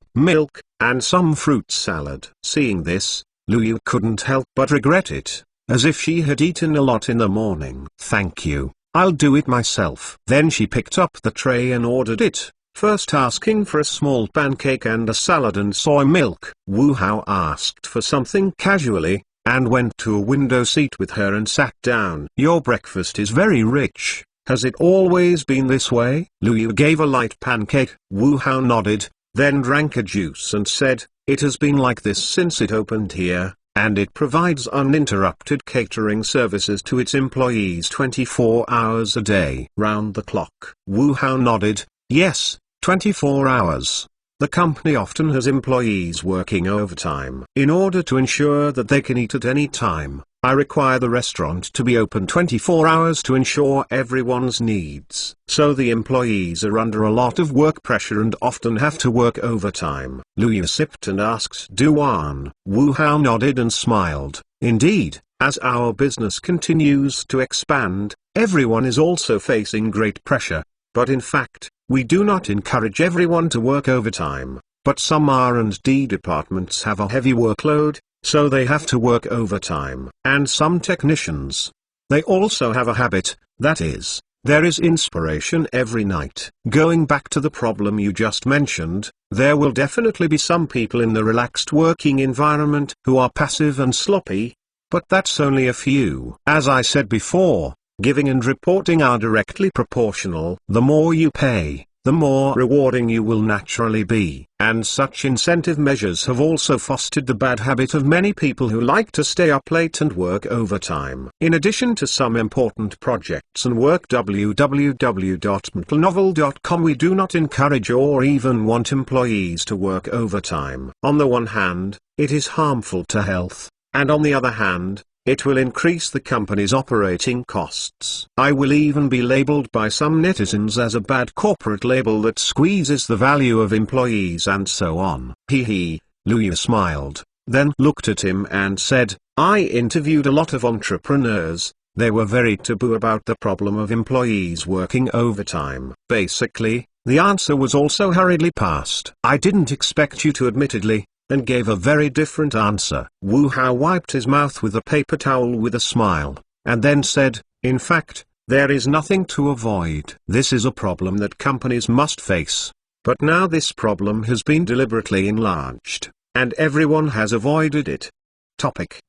and some fruit salad. Seeing this, Luyu couldn't help but regret it, as if she had eaten a lot in the morning. Thank you, I'll do it myself. Then she picked up the tray and ordered it, first asking for a small pancake and a salad and soy milk. Wu Hao asked for something casually, and went to a window seat with her and sat down. Your breakfast is very rich. Has it always been this way? Luyu gave a light pancake. Wu Hao nodded, then drank a juice and said, it has been like this since it opened here, and it provides uninterrupted catering services to its employees 24 hours a day. Round the clock. Wu Hao nodded, yes, 24 hours. The company often has employees working overtime. In order to ensure that they can eat at any time, I require the restaurant to be open 24 hours to ensure everyone's needs. So the employees are under a lot of work pressure and often have to work overtime. Luyu sipped and asked Duan. Wu Hao nodded and smiled. Indeed, as our business continues to expand, everyone is also facing great pressure. But in fact, we do not encourage everyone to work overtime, but some R&D departments have a heavy workload, so they have to work overtime. And some technicians, they also have a habit, that is, there is inspiration every night. Going back to the problem you just mentioned, there will definitely be some people in the relaxed working environment who are passive and sloppy, but that's only a few. As I said before, Giving and reporting are directly proportional. The more you pay, the more rewarding you will naturally be. And such incentive measures have also fostered the bad habit of many people who like to stay up late and work overtime. In addition to some important projects and work www.mentalnovel.com, we do not encourage or even want employees to work overtime. On the one hand, it is harmful to health, and on the other hand, it will increase the company's operating costs. I will even be labeled by some netizens as a bad corporate label that squeezes the value of employees and so on. Hee. Luyu smiled, then looked at him and said, I interviewed a lot of entrepreneurs. They were very taboo about the problem of employees working overtime. Basically, the answer was also hurriedly passed. I didn't expect you to, admittedly, and gave a very different answer. Wu Hao wiped his mouth with a paper towel with a smile, and then said, in fact, there is nothing to avoid. This is a problem that companies must face. But now this problem has been deliberately enlarged, and everyone has avoided it.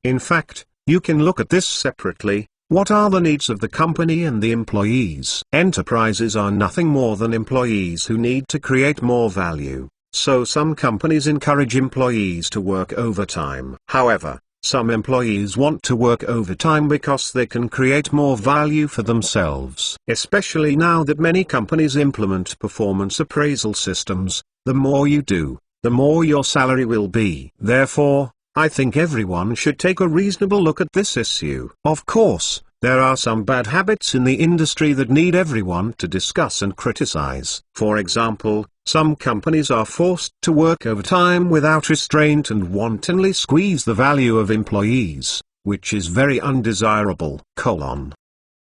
In fact, you can look at this separately. What are the needs of the company and the employees? Enterprises are nothing more than employees who need to create more value. So some companies encourage employees to work overtime. However, some employees want to work overtime because they can create more value for themselves. Especially now that many companies implement performance appraisal systems, the more you do, the more your salary will be. Therefore, I think everyone should take a reasonable look at this issue. Of course, there are some bad habits in the industry that need everyone to discuss and criticize. For example, some companies are forced to work overtime without restraint and wantonly squeeze the value of employees, which is very undesirable.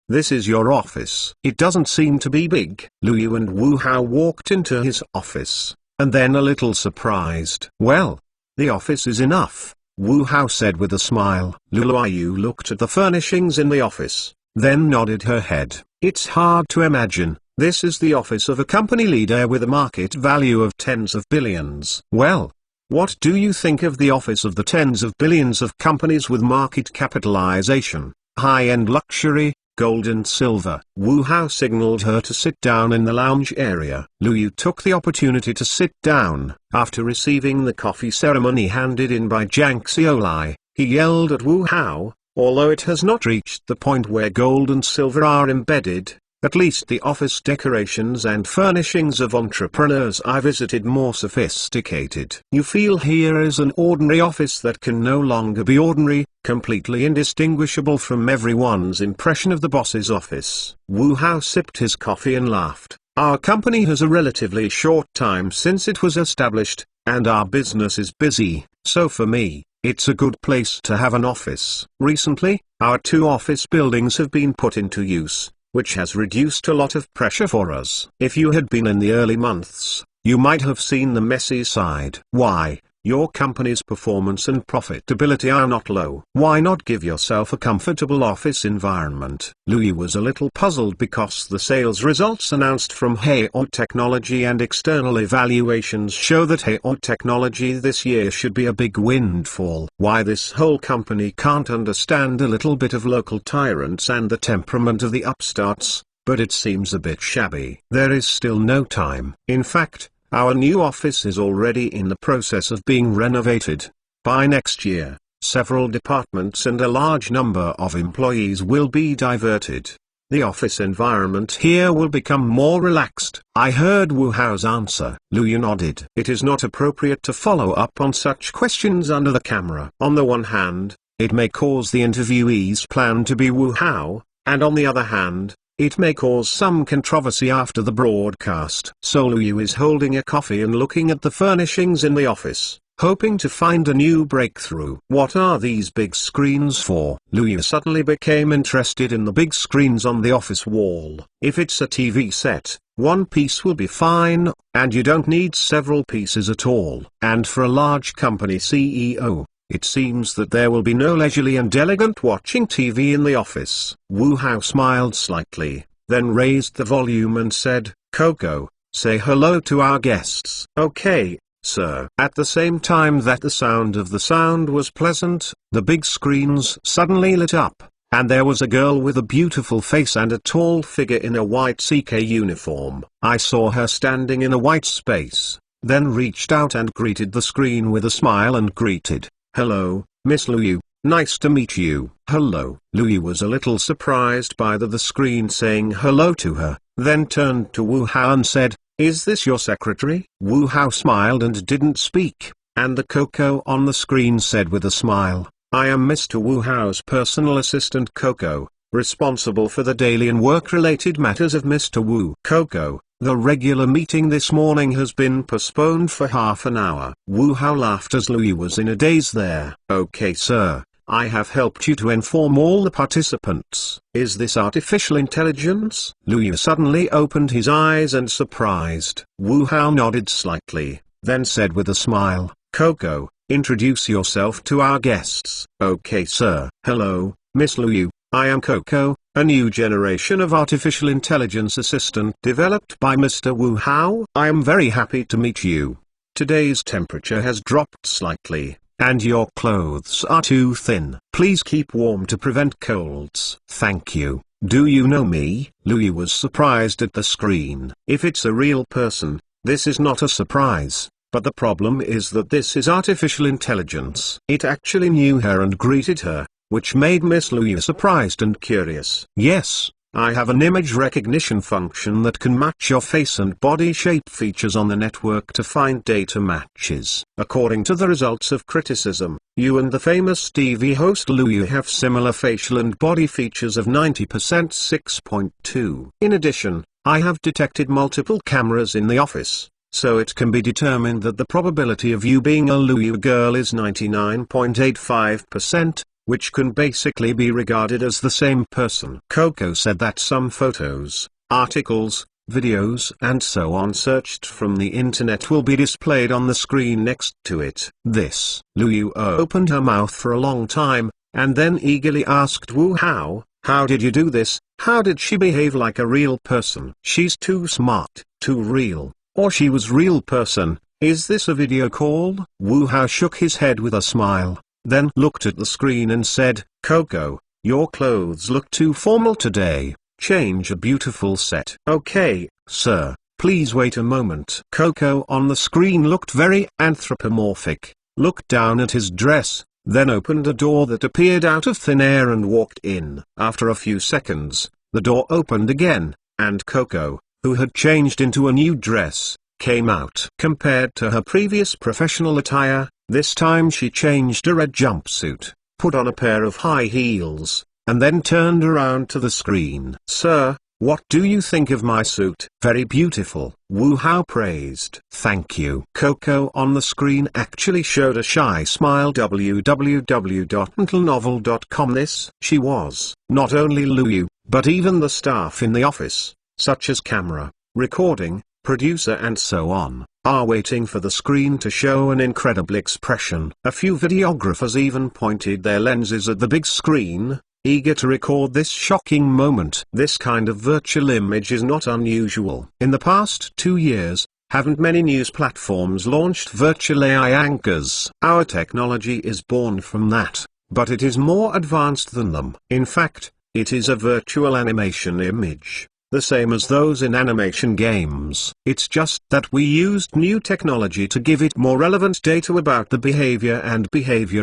This is your office. It doesn't seem to be big. Luyu and Wu Hao walked into his office, and then a little surprised. Well, the office is enough, Wu Hao said with a smile. Luyu looked at the furnishings in the office, then nodded her head. It's hard to imagine. This is the office of a company leader with a market value of tens of billions. Well, what do you think of the office of the tens of billions of companies with market capitalization, high-end luxury, gold and silver? Wu Hao signaled her to sit down in the lounge area. Luyu took the opportunity to sit down. After receiving the coffee ceremony handed in by Jiang Xiaolai, he yelled at Wu Hao, although it has not reached the point where gold and silver are embedded, at least the office decorations and furnishings of entrepreneurs I visited more sophisticated. You feel here is an ordinary office that can no longer be ordinary, completely indistinguishable from everyone's impression of the boss's office. Wu Hao sipped his coffee and laughed. Our company has a relatively short time since it was established, and our business is busy, so for me, it's a good place to have an office. Recently, our 2 office buildings have been put into use, which has reduced a lot of pressure for us. If you had been in the early months, you might have seen the messy side. Why? Your company's performance and profitability are not low. Why not give yourself a comfortable office environment? Luyu was a little puzzled because the sales results announced from Haote Technology and external evaluations show that Haote Technology this year should be a big windfall. Why this whole company can't understand a little bit of local tyrants and the temperament of the upstarts, but it seems a bit shabby. There is still no time. In fact, our new office is already in the process of being renovated. By next year, several departments and a large number of employees will be diverted. The office environment here will become more relaxed. I heard Wu Hao's answer. Luyu nodded. It is not appropriate to follow up on such questions under the camera. On the one hand, it may cause the interviewee's plan to be Wu Hao, and on the other hand, it may cause some controversy after the broadcast. So Luyu is holding a coffee and looking at the furnishings in the office, hoping to find a new breakthrough. What are these big screens for? Luyu suddenly became interested in the big screens on the office wall. If it's a TV set, one piece will be fine, and you don't need several pieces at all. And for a large company CEO, it seems that there will be no leisurely and elegant watching TV in the office. Wu Hao smiled slightly, then raised the volume and said, Coco, say hello to our guests. Okay, sir. At the same time that the sound of the sound was pleasant, the big screens suddenly lit up, and there was a girl with a beautiful face and a tall figure in a white CK uniform. I saw her standing in a white space, then reached out and greeted the screen with a smile and greeted, "Hello, Miss Liu, nice to meet you." "Hello." Liu was a little surprised by the screen saying hello to her, then turned to Wu Hao and said, "Is this your secretary?" Wu Hao smiled and didn't speak, and the Coco on the screen said with a smile, "I am Mr. Wu Hao's personal assistant Coco, responsible for the daily and work-related matters of Mr. Wu." "Coco, the regular meeting this morning has been postponed for half an hour." Wu Hao laughed as Liu was in a daze there. "Okay sir, I have helped you to inform all the participants." "Is this artificial intelligence?" Liu suddenly opened his eyes and surprised. Wu Hao nodded slightly, then said with a smile, "Coco, introduce yourself to our guests." "Okay sir." "Hello, Miss Liu, I am Coco, a new generation of artificial intelligence assistant developed by Mr. Wu Hao. I am very happy to meet you. Today's temperature has dropped slightly, and your clothes are too thin. Please keep warm to prevent colds." "Thank you." "Do you know me?" Liu was surprised at the screen. If it's a real person, this is not a surprise. But the problem is that this is artificial intelligence. It actually knew her and greeted her, which made Miss Liu surprised and curious. "Yes, I have an image recognition function that can match your face and body shape features on the network to find data matches. According to the results of criticism, you and the famous TV host Liu have similar facial and body features of 90% 6.2. In addition, I have detected multiple cameras in the office, so it can be determined that the probability of you being a Liu girl is 99.85%, which can basically be regarded as the same person." Coco said that some photos, articles, videos and so on searched from the internet will be displayed on the screen next to it. This. Liu opened her mouth for a long time, and then eagerly asked Wu Hao, "How did you do this? How did she behave like a real person?" "She's too smart, too real. Or she was real person." "Is this a video call?" Wu Hao shook his head with a smile, then looked at the screen and said, "Coco, your clothes look too formal today. Change a beautiful set." "Okay, sir, please wait a moment." Coco on the screen looked very anthropomorphic, looked down at his dress, then opened a door that appeared out of thin air and walked in. After a few seconds, the door opened again, and Coco, who had changed into a new dress, came out. Compared to her previous professional attire, this time she changed a red jumpsuit, put on a pair of high heels, and then turned around to the screen. "Sir, what do you think of my suit?" "Very beautiful," Wu Hao praised. "Thank you." Coco on the screen actually showed a shy smile. www.mentalnovel.com. This she was. Not only Liu, but even the staff in the office, such as camera, recording, producer and so on, are waiting for the screen to show an incredible expression. A few videographers even pointed their lenses at the big screen, eager to record this shocking moment. This kind of virtual image is not unusual. In the past 2 years, haven't many news platforms launched virtual AI anchors? Our technology is born from that, but it is more advanced than them. In fact, it is a virtual animation image, the same as those in animation games. It's just that we used new technology to give it more relevant data about the behavior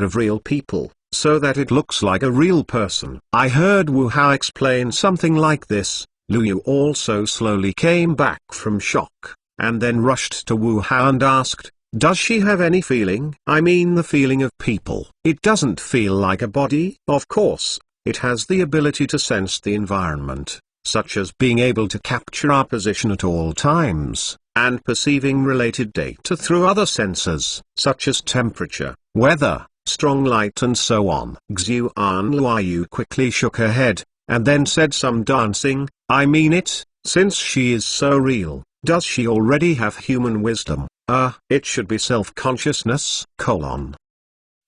of real people, so that it looks like a real person. I heard Wu Hao explain something like this. Liu also slowly came back from shock, and then rushed to Wu Hao and asked, "Does she have any feeling? I mean the feeling of people." "It doesn't feel like a body." "Of course, it has the ability to sense the environment, such as being able to capture our position at all times, and perceiving related data through other sensors, such as temperature, weather, strong light and so on." Xuan Luoyu quickly shook her head, and then said some dancing, "I mean it, since she is so real, does she already have human wisdom? It should be self-consciousness,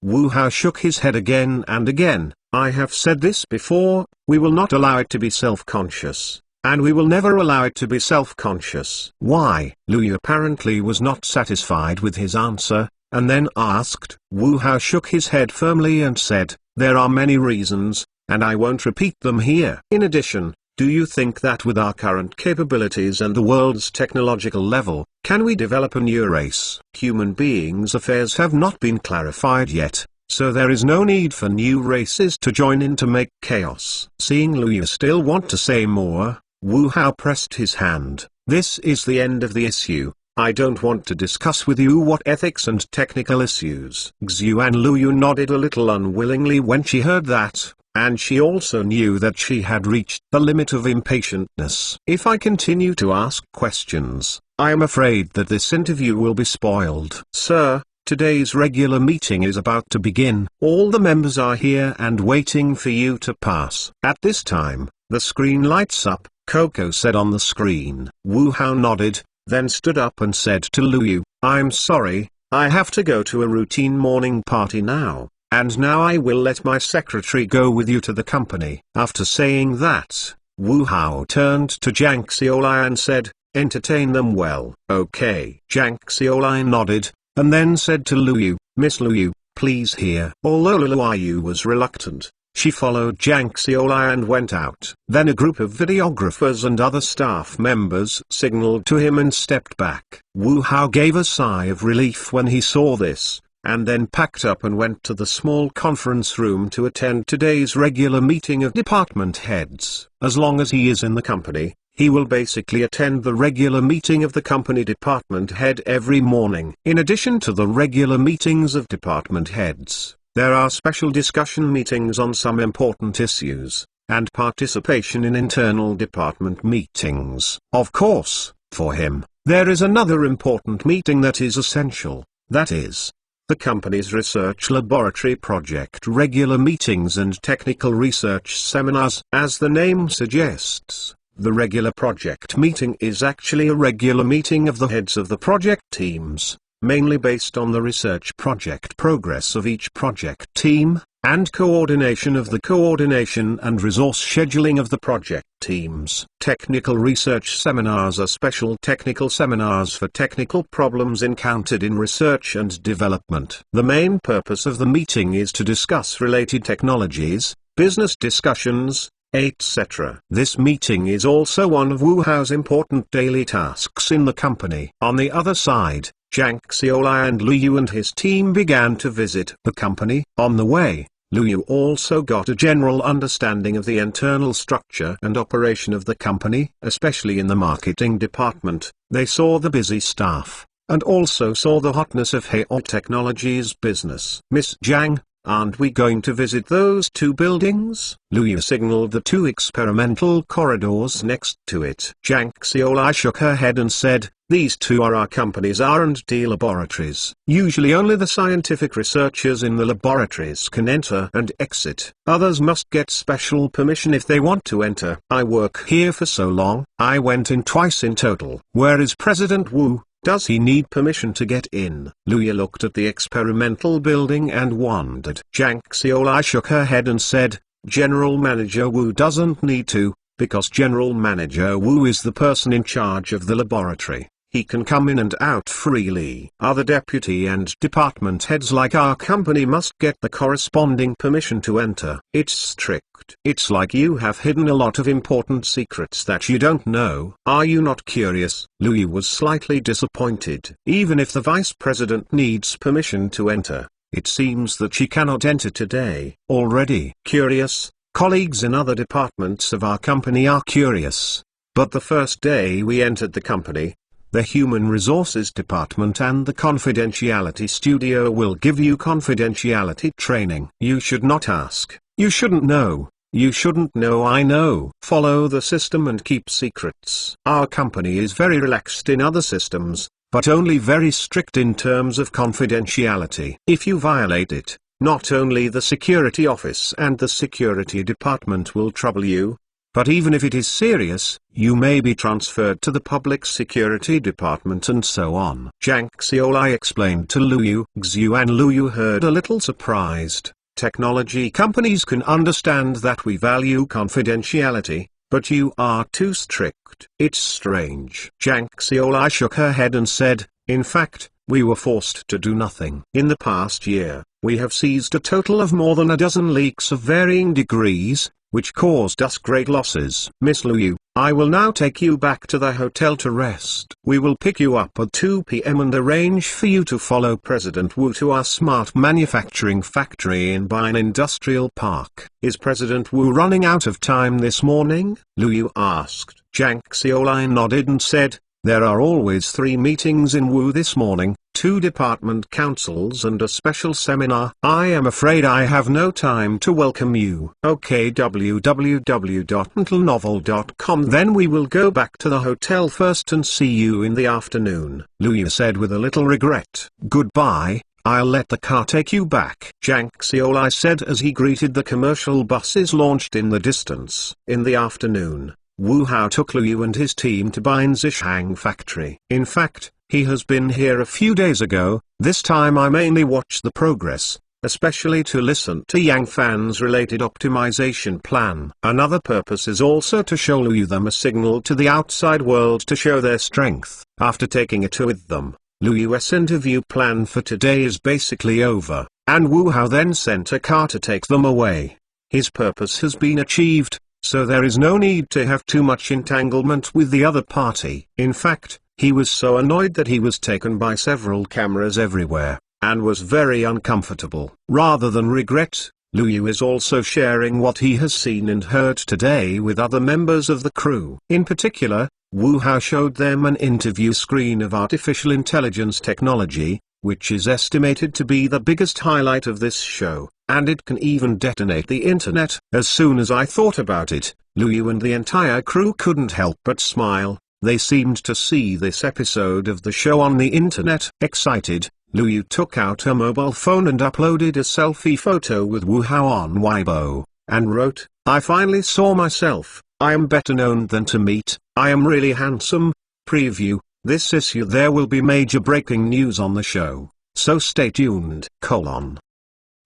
Wu Hao shook his head again and again. "I have said this before, we will not allow it to be self-conscious, and we will never allow it to be self-conscious." "Why?" Liu apparently was not satisfied with his answer, and then asked. Wu Hao shook his head firmly and said, "There are many reasons, and I won't repeat them here. In addition, do you think that with our current capabilities and the world's technological level, can we develop a new race? Human beings' affairs have not been clarified yet, so there is no need for new races to join in to make chaos. Seeing Luyu still want to say more, Wu Hao pressed his hand. This is the end of the issue. I don't want to discuss with you what ethics and technical issues. Xuan Luyu nodded a little unwillingly when she heard that, and she also knew that she had reached the limit of impatientness. If I continue to ask questions, I am afraid that this interview will be spoiled. Sir, today's regular meeting is about to begin. All the members are here and waiting for you to pass. At this time, the screen lights up, Coco said on the screen. Wu Hao nodded, then stood up and said to Luyu, I'm sorry, I have to go to a routine morning party now. And now I will let my secretary go with you to the company. After saying that, Wu Hao turned to Zhang Xiaolai and said, entertain them well. Okay. Zhang Xiaolai nodded, and then said to Luyu, Miss Luyu, please here. Although Luyu was reluctant, she followed Zhang Xiaolai and went out. Then a group of videographers and other staff members signaled to him and stepped back. Wu Hao gave a sigh of relief when he saw this, and then packed up and went to the small conference room to attend today's regular meeting of department heads. As long as he is in the company, he will basically attend the regular meeting of the company department head every morning. In addition to the regular meetings of department heads, there are special discussion meetings on some important issues, and participation in internal department meetings. Of course, for him, there is another important meeting that is essential, that is, the company's research laboratory project regular meetings and technical research seminars. As the name suggests, the regular project meeting is actually a regular meeting of the heads of the project teams, mainly based on the research project progress of each project team, and coordination of the coordination and resource scheduling of the project teams. Technical research seminars are special technical seminars for technical problems encountered in research and development. The main purpose of the meeting is to discuss related technologies, business discussions, etc. This meeting is also one of Wu Hao's important daily tasks in the company. On the other side, Zhang Xiaolai and Luyu and his team began to visit the company. On the way, Luyu also got a general understanding of the internal structure and operation of the company, especially in the marketing department. They saw the busy staff, and also saw the hotness of Hao Technologies business. Miss Zhang, aren't we going to visit those two buildings? Luyu signaled the two experimental corridors next to it. Zhang Xiaolai shook her head and said, these two are our company's R&D laboratories. Usually only the scientific researchers in the laboratories can enter and exit. Others must get special permission if they want to enter. I work here for so long, I went in twice in total. Where is President Wu? Does he need permission to get in? Luyu looked at the experimental building and wondered. Zhang Xiaolai shook her head and said, General Manager Wu doesn't need to, because General Manager Wu is the person in charge of the laboratory. He can come in and out freely. Other deputy and department heads like our company must get the corresponding permission to enter. It's strict. It's like you have hidden a lot of important secrets that you don't know. Are you not curious? Luyu was slightly disappointed. Even if the vice president needs permission to enter, it seems that she cannot enter today. Already curious, colleagues in other departments of our company are curious. But the first day we entered the company, the Human Resources Department and the Confidentiality Studio will give you confidentiality training. You should not ask. You shouldn't know. You shouldn't know. I know. Follow the system and keep secrets. Our company is very relaxed in other systems, but only very strict in terms of confidentiality. If you violate it, not only the security office and the security department will trouble you, but even if it is serious, you may be transferred to the public security department and so on. Zhang Xiaolai explained to Luyu. Xuan Luyu heard a little surprised. Technology companies can understand that we value confidentiality, but you are too strict. It's strange. Zhang Xiaolai shook her head and said, in fact, we were forced to do nothing. In the past year, we have seized a total of more than a dozen leaks of varying degrees, which caused us great losses. Miss Liu, I will now take you back to the hotel to rest. We will pick you up at 2 p.m. and arrange for you to follow President Wu to our smart manufacturing factory in Bin Industrial Park. Is President Wu running out of time this morning? Liu asked. Zhang Xiaolai nodded and said, there are always 3 meetings in Wu this morning, 2 department councils and a special seminar. I am afraid I have no time to welcome you. Okay, www.mentalnovel.com. Then we will go back to the hotel first and see you in the afternoon, Liu said with a little regret. Goodbye, I'll let the car take you back, Zhang Xiaolai said as he greeted the commercial buses launched in the distance. In the afternoon, Wu Hao took Liu and his team to Bin Zishang factory. In fact, he has been here a few days ago. This time I mainly watched the progress, especially to listen to Yang Fan's related optimization plan. Another purpose is also to show Liu them a signal to the outside world to show their strength. After taking a tour with them, Liu's interview plan for today is basically over, and Wu Hao then sent a car to take them away. His purpose has been achieved, so there is no need to have too much entanglement with the other party. In fact, he was so annoyed that he was taken by several cameras everywhere, and was very uncomfortable. Rather than regret, Liu is also sharing what he has seen and heard today with other members of the crew. In particular, Wu Hao showed them an interview screen of artificial intelligence technology, which is estimated to be the biggest highlight of this show, and it can even detonate the internet. As soon as I thought about it, Liu and the entire crew couldn't help but smile. They seemed to see this episode of the show on the internet. Excited, Liu took out her mobile phone and uploaded a selfie photo with Wu Hao on Weibo, and wrote, I finally saw myself, I am better known than to meet, I am really handsome. Preview, this issue there will be major breaking news on the show, so stay tuned.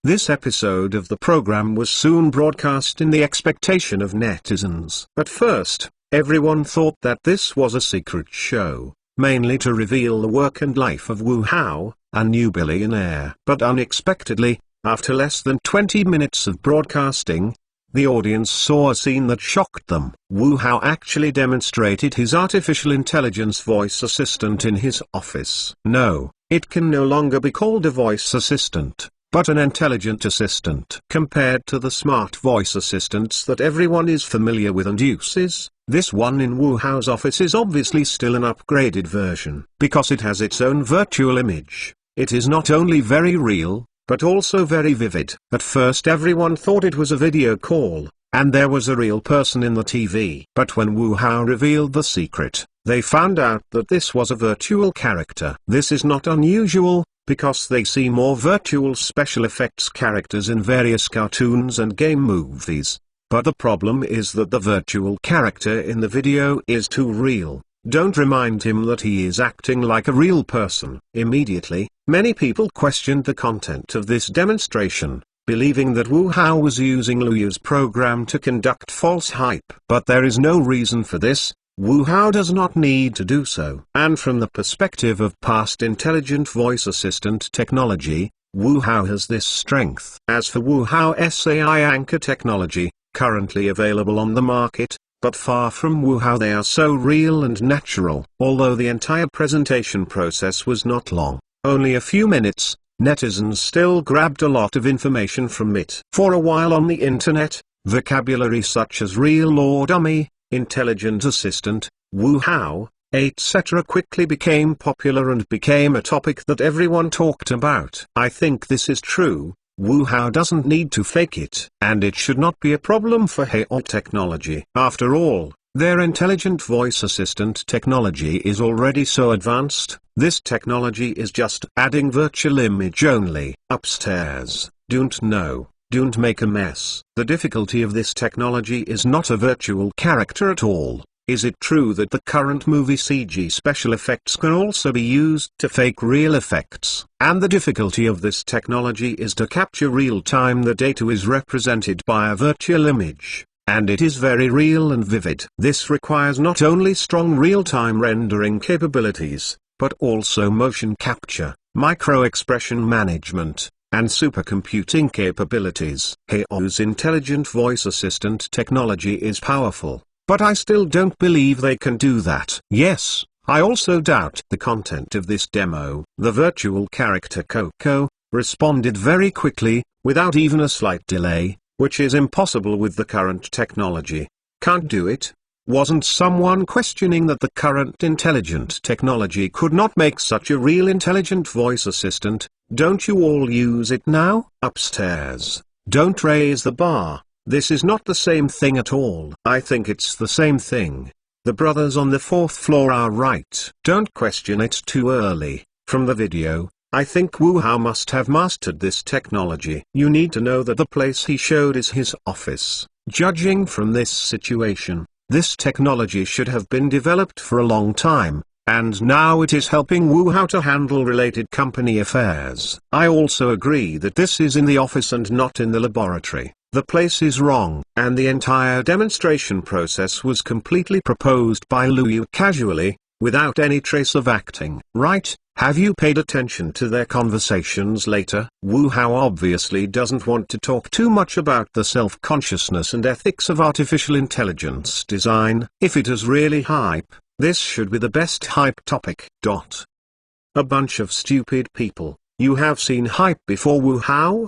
This episode of the program was soon broadcast in the expectation of netizens. At first, everyone thought that this was a secret show, mainly to reveal the work and life of Wu Hao, a new billionaire. But unexpectedly, after less than 20 minutes of broadcasting, the audience saw a scene that shocked them. Wu Hao actually demonstrated his artificial intelligence voice assistant in his office. No, it can no longer be called a voice assistant, but an intelligent assistant. Compared to the smart voice assistants that everyone is familiar with and uses, this one in Wu Hao's office is obviously still an upgraded version. Because it has its own virtual image, it is not only very real, but also very vivid. At first everyone thought it was a video call, and there was a real person in the TV. But when Wu Hao revealed the secret, they found out that this was a virtual character. This is not unusual, because they see more virtual special effects characters in various cartoons and game movies. But the problem is that the virtual character in the video is too real. Don't remind him that he is acting like a real person. Immediately, many people questioned the content of this demonstration, believing that Wu Hao was using Liu's program to conduct false hype. But there is no reason for this. Wu Hao does not need to do so. And from the perspective of past intelligent voice assistant technology, Wu Hao has this strength. As for Wu Hao's AI anchor technology, currently available on the market, but far from Wu Hao they are so real and natural. Although the entire presentation process was not long, only a few minutes, netizens still grabbed a lot of information from it. For a while on the internet, vocabulary such as real or dummy, intelligent assistant, Wu Hao, etc. quickly became popular and became a topic that everyone talked about. I think this is true. Wu Hao doesn't need to fake it, and it should not be a problem for Hao technology. After all, their intelligent voice assistant technology is already so advanced. This technology is just adding virtual image only. Upstairs, don't make a mess. The difficulty of this technology is not a virtual character at all. Is it true that the current movie CG special effects can also be used to fake real effects? And the difficulty of this technology is to capture real-time the data is represented by a virtual image, and it is very real and vivid. This requires not only strong real-time rendering capabilities, but also motion capture, micro-expression management, and supercomputing capabilities. Huawei's intelligent voice assistant technology is powerful, but I still don't believe they can do that. Yes, I also doubt the content of this demo. The virtual character Coco responded very quickly, without even a slight delay, which is impossible with the current technology. Can't do it? Wasn't someone questioning that the current intelligent technology could not make such a real intelligent voice assistant? Don't you all use it now? Upstairs. Don't raise the bar. This is not the same thing at all. I think it's the same thing. The brothers on the fourth floor are right. Don't question it too early. From the video, I think Wu Hao must have mastered this technology. You need to know that the place he showed is his office. Judging from this situation, this technology should have been developed for a long time, and now it is helping Wu Hao to handle related company affairs. I also agree that this is in the office and not in the laboratory. The place is wrong, and the entire demonstration process was completely proposed by Lu Yu casually, without any trace of acting. Right? Have you paid attention to their conversations later? Wu Hao obviously doesn't want to talk too much about the self-consciousness and ethics of artificial intelligence design. If it is really hype, this should be the best hype topic. A bunch of stupid people. You have seen hype before, Wu Hao?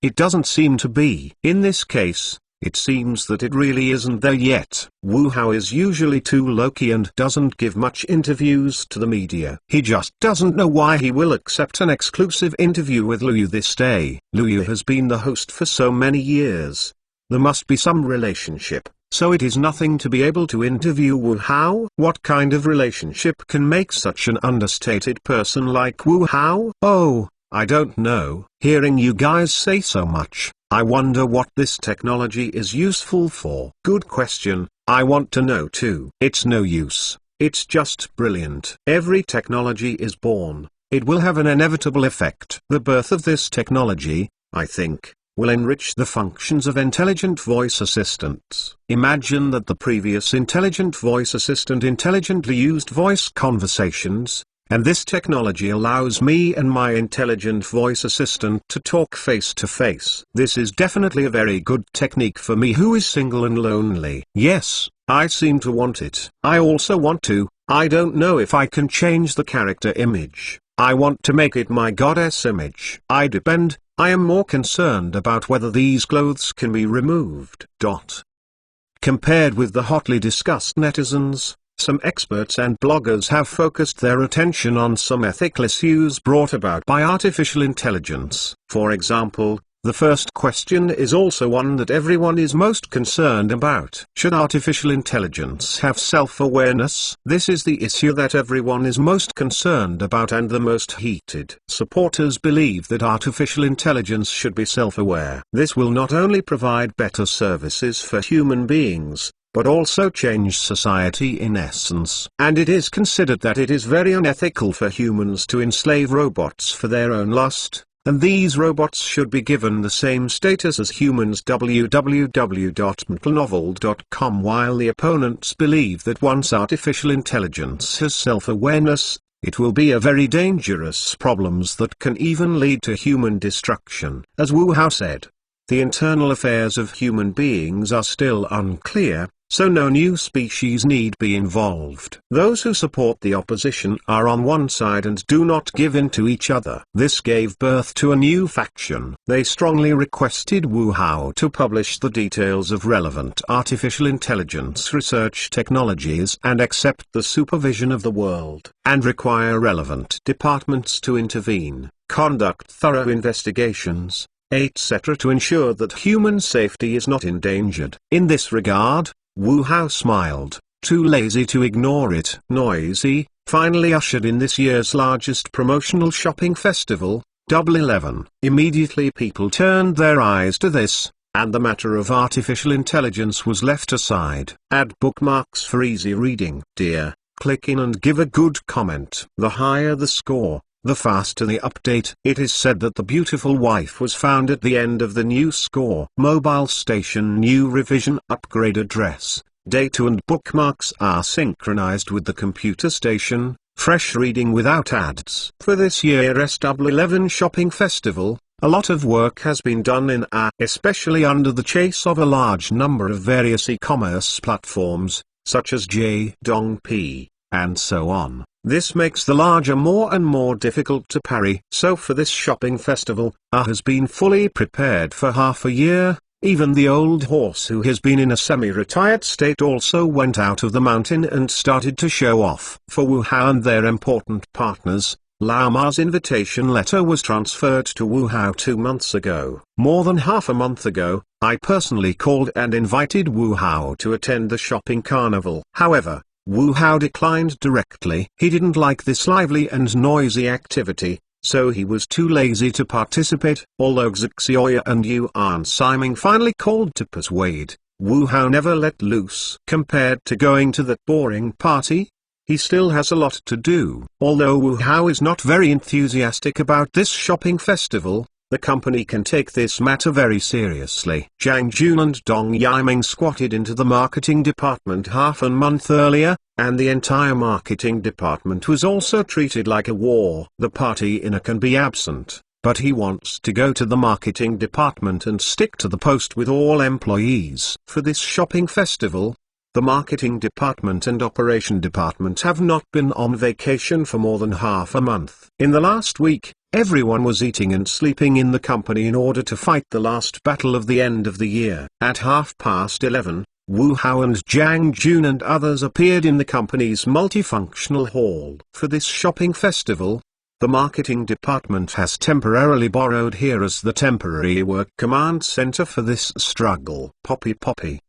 It doesn't seem to be. In this case, it seems that it really isn't there yet. Wu Hao is usually too low-key and doesn't give much interviews to the media. He just doesn't know why he will accept an exclusive interview with Lu Yu this day. Lu Yu has been the host for so many years. There must be some relationship, so it is nothing to be able to interview Wu Hao. What kind of relationship can make such an understated person like Wu Hao? Oh, I don't know. Hearing you guys say so much, I wonder what this technology is useful for. Good question, I want to know too. It's no use, it's just brilliant. Every technology is born, it will have an inevitable effect. The birth of this technology, I think, will enrich the functions of intelligent voice assistants. Imagine that the previous intelligent voice assistant intelligently used voice conversations, and this technology allows me and my intelligent voice assistant to talk face to face. This is definitely a very good technique for me who is single and lonely. Yes, I seem to want it. I also want to, I don't know if I can change the character image. I want to make it my goddess image. I am more concerned about whether these clothes can be removed. Compared with the hotly discussed netizens, some experts and bloggers have focused their attention on some ethical issues brought about by artificial intelligence. For example, the first question is also one that everyone is most concerned about. Should artificial intelligence have self-awareness? This is the issue that everyone is most concerned about and the most heated. Supporters believe that artificial intelligence should be self-aware. This will not only provide better services for human beings, but also change society in essence. And it is considered that it is very unethical for humans to enslave robots for their own lust, and these robots should be given the same status as humans. www.mtlnovel.com. While the opponents believe that once artificial intelligence has self-awareness, it will be a very dangerous problems that can even lead to human destruction. As Wu Hao said, the internal affairs of human beings are still unclear, so no new species need be involved. Those who support the opposition are on one side and do not give in to each other. This gave birth to a new faction. They strongly requested Wu Hao to publish the details of relevant artificial intelligence research technologies and accept the supervision of the world, and require relevant departments to intervene, conduct thorough investigations, etc. to ensure that human safety is not endangered. In this regard, Wu Hao smiled, too lazy to ignore it. Noisy finally ushered in this year's largest promotional shopping festival, Double 11. Immediately people turned their eyes to this, and the matter of artificial intelligence was left aside. Add bookmarks for easy reading. Dear, click in and give a good comment. The higher the score, the faster the update. It is said that the beautiful wife was found at the end of the new score. Mobile station new revision upgrade address, data and bookmarks are synchronized with the computer station. fresh reading without ads. For this year's Double 11 Shopping Festival, a lot of work has been done especially under the chase of a large number of various e-commerce platforms, such as JD.com, and so on. This makes the larger more and more difficult to parry. So for this shopping festival, has been fully prepared for half a year. Even the old horse who has been in a semi-retired state also went out of the mountain and started to show off. For Wu Hao and their important partners, Lao Ma's invitation letter was transferred to Wu Hao 2 months ago. More than half a month ago, I personally called and invited Wu Hao to attend the shopping carnival. However, Wu Hao declined directly. He didn't like this lively and noisy activity, so he was too lazy to participate. Although Zhou Xiaoya and Yuan Siming finally called to persuade, Wu Hao never let loose. Compared to going to that boring party, he still has a lot to do. Although Wu Hao is not very enthusiastic about this shopping festival, the company can take this matter very seriously. Zhang Jun and Dong Yiming squatted into the marketing department half a month earlier, and the entire marketing department was also treated like a war. The party inner can be absent, but he wants to go to the marketing department and stick to the post with all employees. For this shopping festival, the marketing department and operation department have not been on vacation for more than half a month. In the last week, everyone was eating and sleeping in the company in order to fight the last battle of the end of the year. At 11:30, Wu Hao and Zhang Jun and others appeared in the company's multifunctional hall. For this shopping festival, the marketing department has temporarily borrowed here as the temporary work command center for this struggle. Poppy.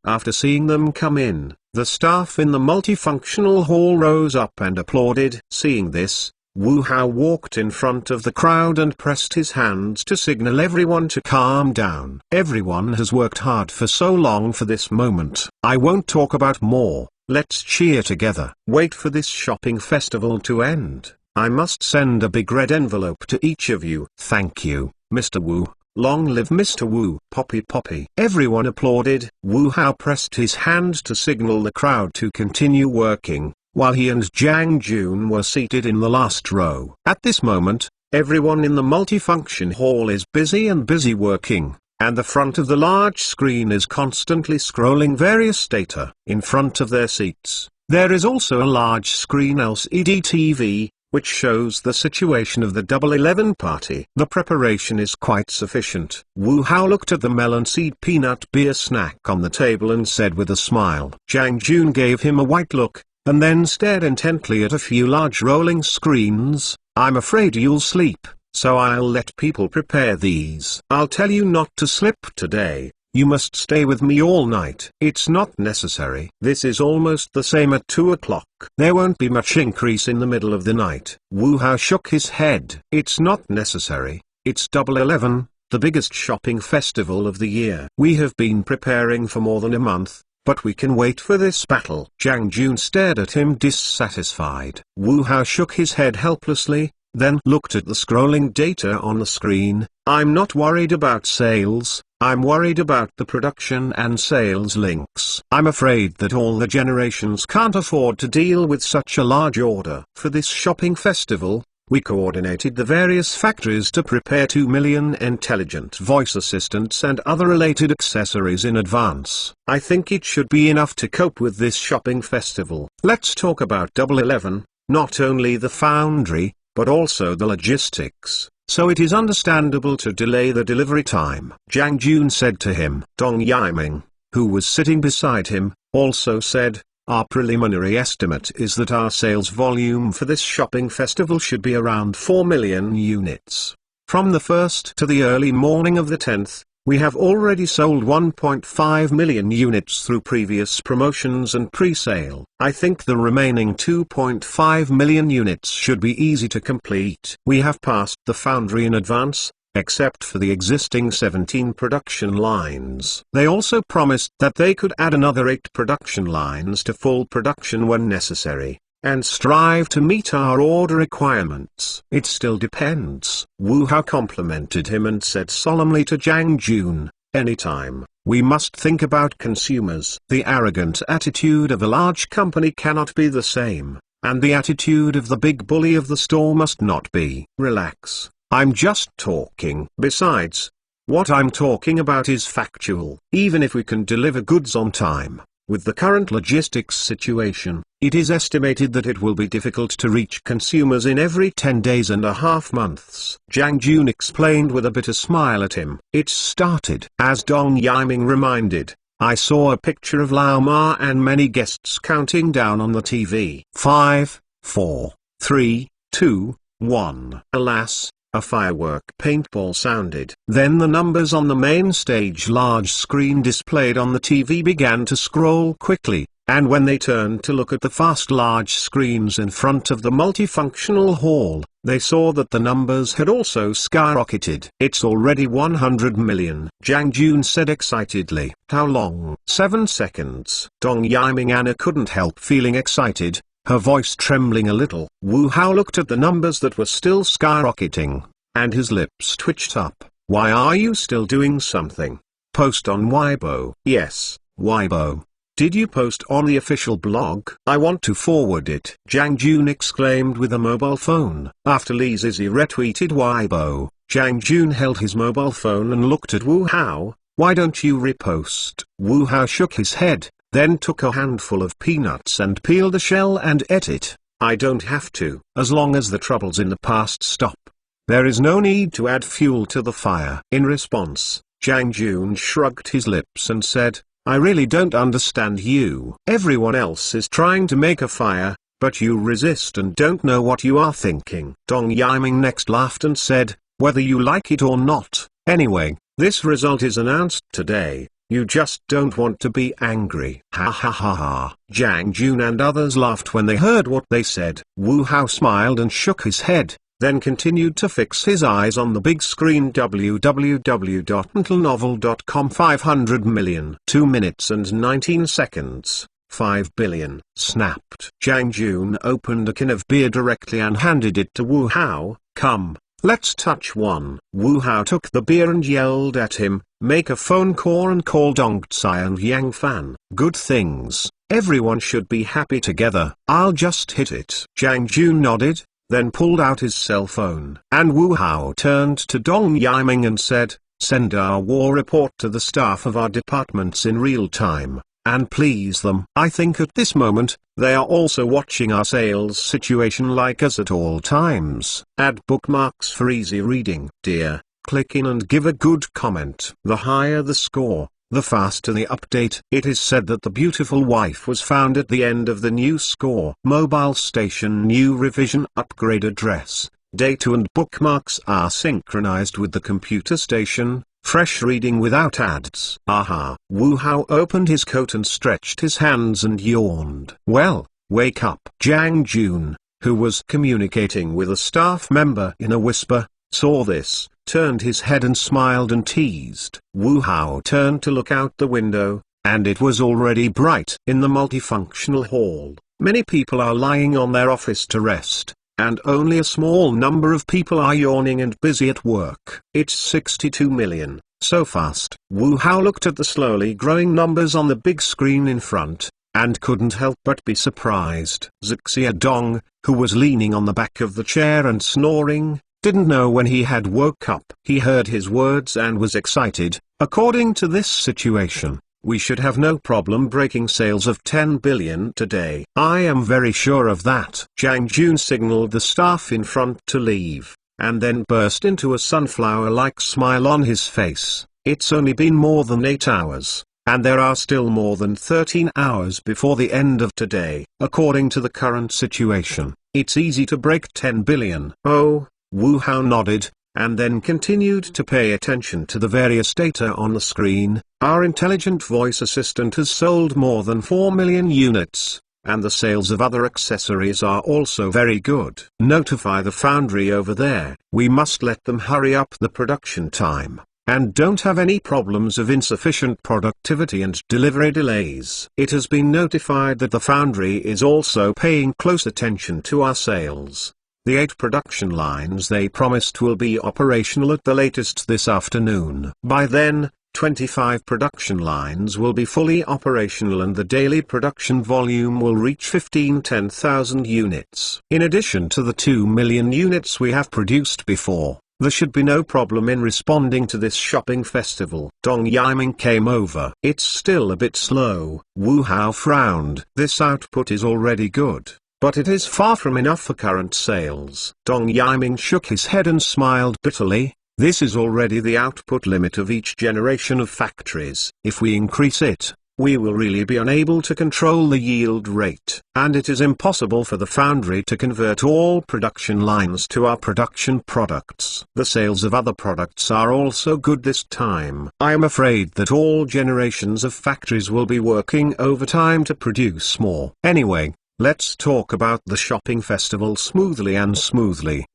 After seeing them come in, the staff in the multifunctional hall rose up and applauded. Seeing this, Wu Hao walked in front of the crowd and pressed his hands to signal everyone to calm down. Everyone has worked hard for so long for this moment. I won't talk about more, let's cheer together. Wait for this shopping festival to end. I must send a big red envelope to each of you. Thank you, Mr. Wu. Long live Mr. Wu. Poppy. Everyone applauded. Wu Hao pressed his hand to signal the crowd to continue working, while he and Zhang Jun were seated in the last row. At this moment, everyone in the multifunction hall is busy working, and the front of the large screen is constantly scrolling various data. In front of their seats, there is also a large screen LCD TV, which shows the situation of the Double 11 party. The preparation is quite sufficient. Wu Hao looked at the melon seed peanut beer snack on the table and said with a smile. Zhang Jun gave him a white look, and then stared intently at a few large rolling screens. I'm afraid you'll sleep, so I'll let people prepare these. I'll tell you not to slip today. You must stay with me all night. It's not necessary. This is almost the same at 2 o'clock. There won't be much increase in the middle of the night. Wu Hao shook his head. It's not necessary. It's Double 11, the biggest shopping festival of the year. We have been preparing for more than a month, but we can wait for this battle. Zhang Jun stared at him dissatisfied. Wu Hao shook his head helplessly, then looked at the scrolling data on the screen. I'm not worried about sales. I'm worried about the production and sales links. I'm afraid that all the generations can't afford to deal with such a large order. For this shopping festival, we coordinated the various factories to prepare 2 million intelligent voice assistants and other related accessories in advance. I think it should be enough to cope with this shopping festival. Let's talk about Double 11, not only the foundry, but also the logistics. So it is understandable to delay the delivery time. Zhang Jun said to him. Dong Yiming, who was sitting beside him, also said, our preliminary estimate is that our sales volume for this shopping festival should be around 4 million units. From the 1st to the early morning of the 10th, we have already sold 1.5 million units through previous promotions and pre-sale. I think the remaining 2.5 million units should be easy to complete. We have passed the foundry in advance, except for the existing 17 production lines. They also promised that they could add another 8 production lines to full production when necessary, and strive to meet our order requirements. It still depends. Wu Hao complimented him and said solemnly to Zhang Jun, anytime, we must think about consumers. The arrogant attitude of a large company cannot be the same. And the attitude of the big bully of the store must not be, relax, I'm just talking. Besides, what I'm talking about is factual. Even if we can deliver goods on time, with the current logistics situation, it is estimated that it will be difficult to reach consumers in every 10 days and a half months. Jiang Jun explained with a bitter smile at him. It started. As Dong Yiming reminded, I saw a picture of Lao Ma and many guests counting down on the TV. 5, 4, 3, 2, 1. Alas, a firework paintball sounded. Then the numbers on the main stage large screen displayed on the TV began to scroll quickly, and when they turned to look at the fast large screens in front of the multifunctional hall, they saw that the numbers had also skyrocketed. It's already 100 million, Jiang Jun said excitedly. How long? 7 seconds. Dong Yiming Anna couldn't help feeling excited, her voice trembling a little. Wu Hao looked at the numbers that were still skyrocketing, and his lips twitched up. Why are you still doing something? Post on Weibo. Yes, Weibo. Did you post on the official blog? I want to forward it, Jiang Jun exclaimed with a mobile phone. After Li Zizi retweeted Weibo, Jiang Jun held his mobile phone and looked at Wu Hao. Why don't you repost? Wu Hao shook his head, then took a handful of peanuts and peeled the shell and ate it. I don't have to. As long as the troubles in the past stop, there is no need to add fuel to the fire. In response, Jiang Jun shrugged his lips and said, I really don't understand you. Everyone else is trying to make a fire, but you resist and don't know what you are thinking. Dong Yiming next laughed and said, whether you like it or not. Anyway, this result is announced today. You just don't want to be angry. Ha ha ha ha. Jiang Jun and others laughed when they heard what they said. Wu Hao smiled and shook his head, then continued to fix his eyes on the big screen. www.mentalnovel.com 500 million. 2 minutes and 19 seconds. 5 billion. Snapped. Jiang Jun opened a can of beer directly and handed it to Wu Hao. Come, let's touch one. Wu Hao took the beer and yelled at him, make a phone call and call Dong Tsai and Yang Fan. Good things. Everyone should be happy together. I'll just hit it. Jiang Jun nodded, then pulled out his cell phone. And Wu Hao turned to Dong Yiming and said, send our war report to the staff of our departments in real time, and please them. I think at this moment, they are also watching our sales situation like us at all times. Add bookmarks for easy reading. Dear, click in and give a good comment. The higher the score, the faster the update. It is said that the beautiful wife was found at the end of the new score. Mobile station new revision upgrade address, data and bookmarks are synchronized with the computer station. Fresh reading without ads. Aha. Wu Hao opened his coat and stretched his hands and yawned. Well, wake up. Jiang Jun, who was communicating with a staff member in a whisper, saw this, turned his head and smiled and teased. Wu Hao turned to look out the window, and it was already bright. In the multifunctional hall, many people are lying on their office to rest, and only a small number of people are yawning and busy at work. It's 62 million, so fast. Wu Hao looked at the slowly growing numbers on the big screen in front, and couldn't help but be surprised. Zixia Dong, who was leaning on the back of the chair and snoring, didn't know when he had woke up. He heard his words and was excited. According to this situation, we should have no problem breaking sales of 10 billion today. I am very sure of that. Jiang Jun signaled the staff in front to leave, and then burst into a sunflower-like smile on his face. It's only been more than 8 hours, and there are still more than 13 hours before the end of today. According to the current situation, it's easy to break 10 billion. Oh, Wu Hao nodded, and then continued to pay attention to the various data on the screen. Our intelligent voice assistant has sold more than 4 million units, and the sales of other accessories are also very good. Notify the foundry over there. We must let them hurry up the production time, and don't have any problems of insufficient productivity and delivery delays. It has been notified that the foundry is also paying close attention to our sales. The 8 production lines they promised will be operational at the latest this afternoon. By then, 25 production lines will be fully operational and the daily production volume will reach 10,000 units. In addition to the 2 million units we have produced before, there should be no problem in responding to this shopping festival. Dong Yiming came over. It's still a bit slow. Wu Hao frowned. This output is already good, but it is far from enough for current sales. Dong Yiming shook his head and smiled bitterly. This is already the output limit of each generation of factories. If we increase it, we will really be unable to control the yield rate. And it is impossible for the foundry to convert all production lines to our production products. The sales of other products are also good this time. I am afraid that all generations of factories will be working overtime to produce more. Anyway, let's talk about the shopping festival smoothly.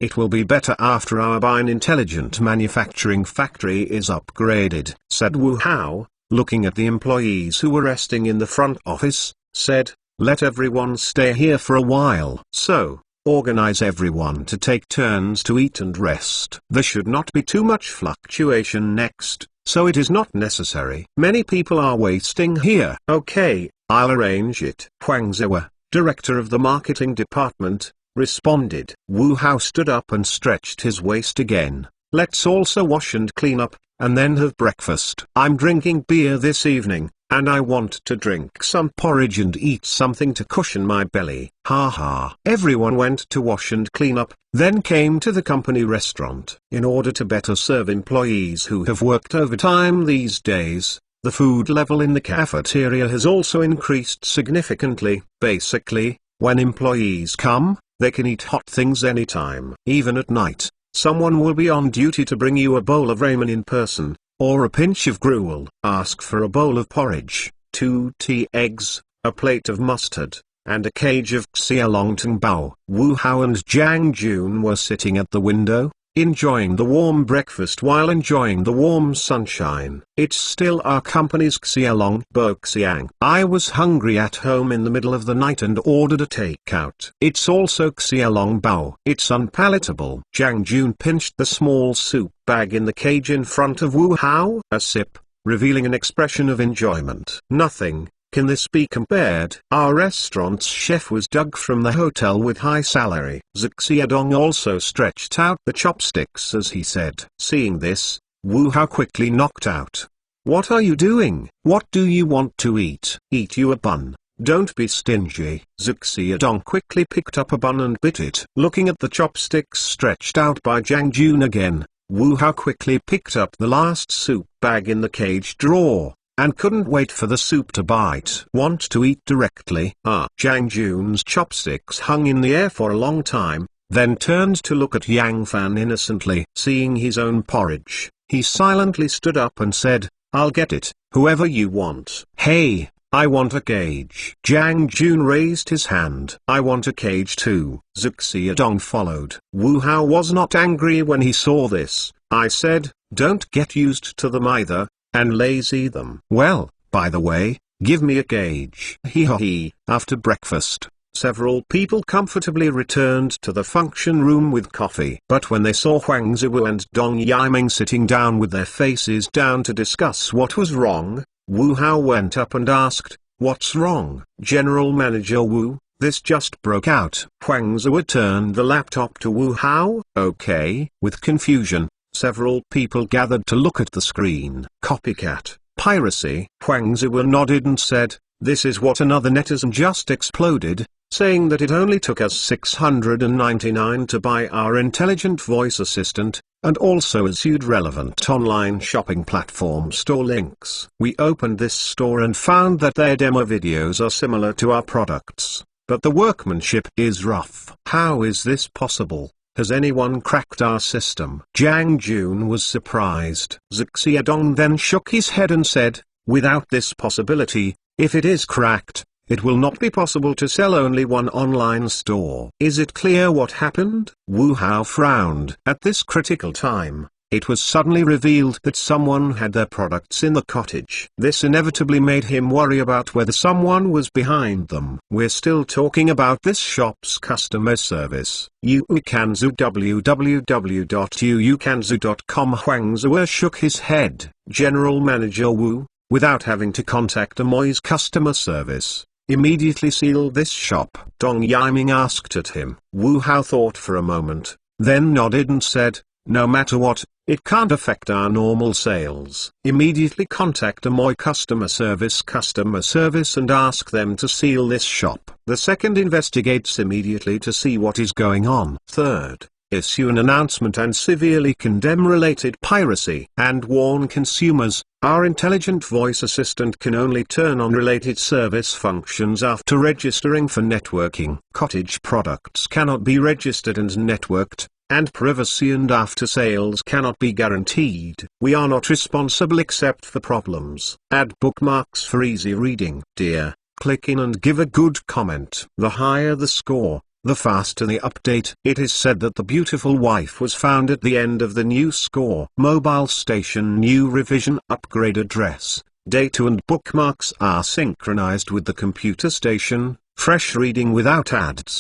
It will be better after our Bin Intelligent Manufacturing Factory is upgraded, said Wu Hao, looking at the employees who were resting in the front office, said, let everyone stay here for a while. So, organize everyone to take turns to eat and rest. There should not be too much fluctuation next, so it is not necessary. Many people are wasting here. Okay, I'll arrange it. Huang Ziwa, director of the marketing department, responded. Wu Hao stood up and stretched his waist again. Let's also wash and clean up, and then have breakfast. I'm drinking beer this evening, and I want to drink some porridge and eat something to cushion my belly. Ha ha. Everyone went to wash and clean up, then came to the company restaurant. In order to better serve employees who have worked overtime these days, the food level in the cafeteria has also increased significantly. Basically, when employees come, they can eat hot things anytime. Even at night, someone will be on duty to bring you a bowl of ramen in person, or a pinch of gruel. Ask for a bowl of porridge, 2 tea eggs, a plate of mustard, and a cage of xiaolongtangbao. Wu Hao and Jiang Jun were sitting at the window, enjoying the warm breakfast while enjoying the warm sunshine. It's still our company's Xiaolongbao Xiang. I was hungry at home in the middle of the night and ordered a takeout. It's also Xiaolongbao. It's unpalatable. Jiang Jun pinched the small soup bag in the cage in front of Wu Hao. A sip, revealing an expression of enjoyment. Nothing can this be compared? Our restaurant's chef was dug from the hotel with high salary. Xiaodong also stretched out the chopsticks as he said. Seeing this, Wu Hao quickly knocked out. What are you doing? What do you want to eat? Eat you a bun. Don't be stingy. Xiaodong quickly picked up a bun and bit it. Looking at the chopsticks stretched out by Jiang Jun again, Wu Hao quickly picked up the last soup bag in the cage drawer, and couldn't wait for the soup to bite. Want to eat directly? Jiang Jun's chopsticks hung in the air for a long time, then turned to look at Yang Fan innocently. Seeing his own porridge, he silently stood up and said, I'll get it, whoever you want. Hey, I want a cage. Jiang Jun raised his hand. I want a cage too. Xiaodong followed. Wu Hao was not angry when he saw this. I said, don't get used to them either, and lazy them. Well, by the way, give me a cage. He. After breakfast, several people comfortably returned to the function room with coffee. But when they saw Huang Ziwu and Dong Yiming sitting down with their faces down to discuss what was wrong, Wu Hao went up and asked, what's wrong? General Manager Wu, this just broke out. Huang Ziwu turned the laptop to Wu Hao. Okay. With confusion, several people gathered to look at the screen. Copycat, piracy. Huang Ziwu nodded and said, this is what another netizen just exploded, saying that it only took us 699 to buy our intelligent voice assistant, and also issued relevant online shopping platform store links. We opened this store and found that their demo videos are similar to our products, but the workmanship is rough. How is this possible? Has anyone cracked our system? Jiang Jun was surprised. Xiaodong then shook his head and said, without this possibility, if it is cracked, it will not be possible to sell only one online store. Is it clear what happened? Wu Hao frowned. At this critical time, it was suddenly revealed that someone had their products in the cottage. This inevitably made him worry about whether someone was behind them. We're still talking about this shop's customer service. Yuukanzu www.yuukanzu.com. Huang Zuo shook his head. General Manager Wu, without having to contact Amoy's customer service, immediately sealed this shop. Dong Yiming asked at him. Wu Hao thought for a moment, then nodded and said, no matter what, it can't affect our normal sales. Immediately contact Amoy customer service and ask them to seal this shop. The second investigates immediately to see what is going on. Third, issue an announcement and severely condemn related piracy and warn consumers. Our intelligent voice assistant can only turn on related service functions after registering for networking. Cottage products cannot be registered and networked, and privacy and after-sales cannot be guaranteed. We are not responsible except for problems. Add bookmarks for easy reading. Dear, click in and give a good comment. The higher the score, the faster the update. It is said that the beautiful wife was found at the end of the new score. Mobile station new revision upgrade address, data and bookmarks are synchronized with the computer station. Fresh reading without ads.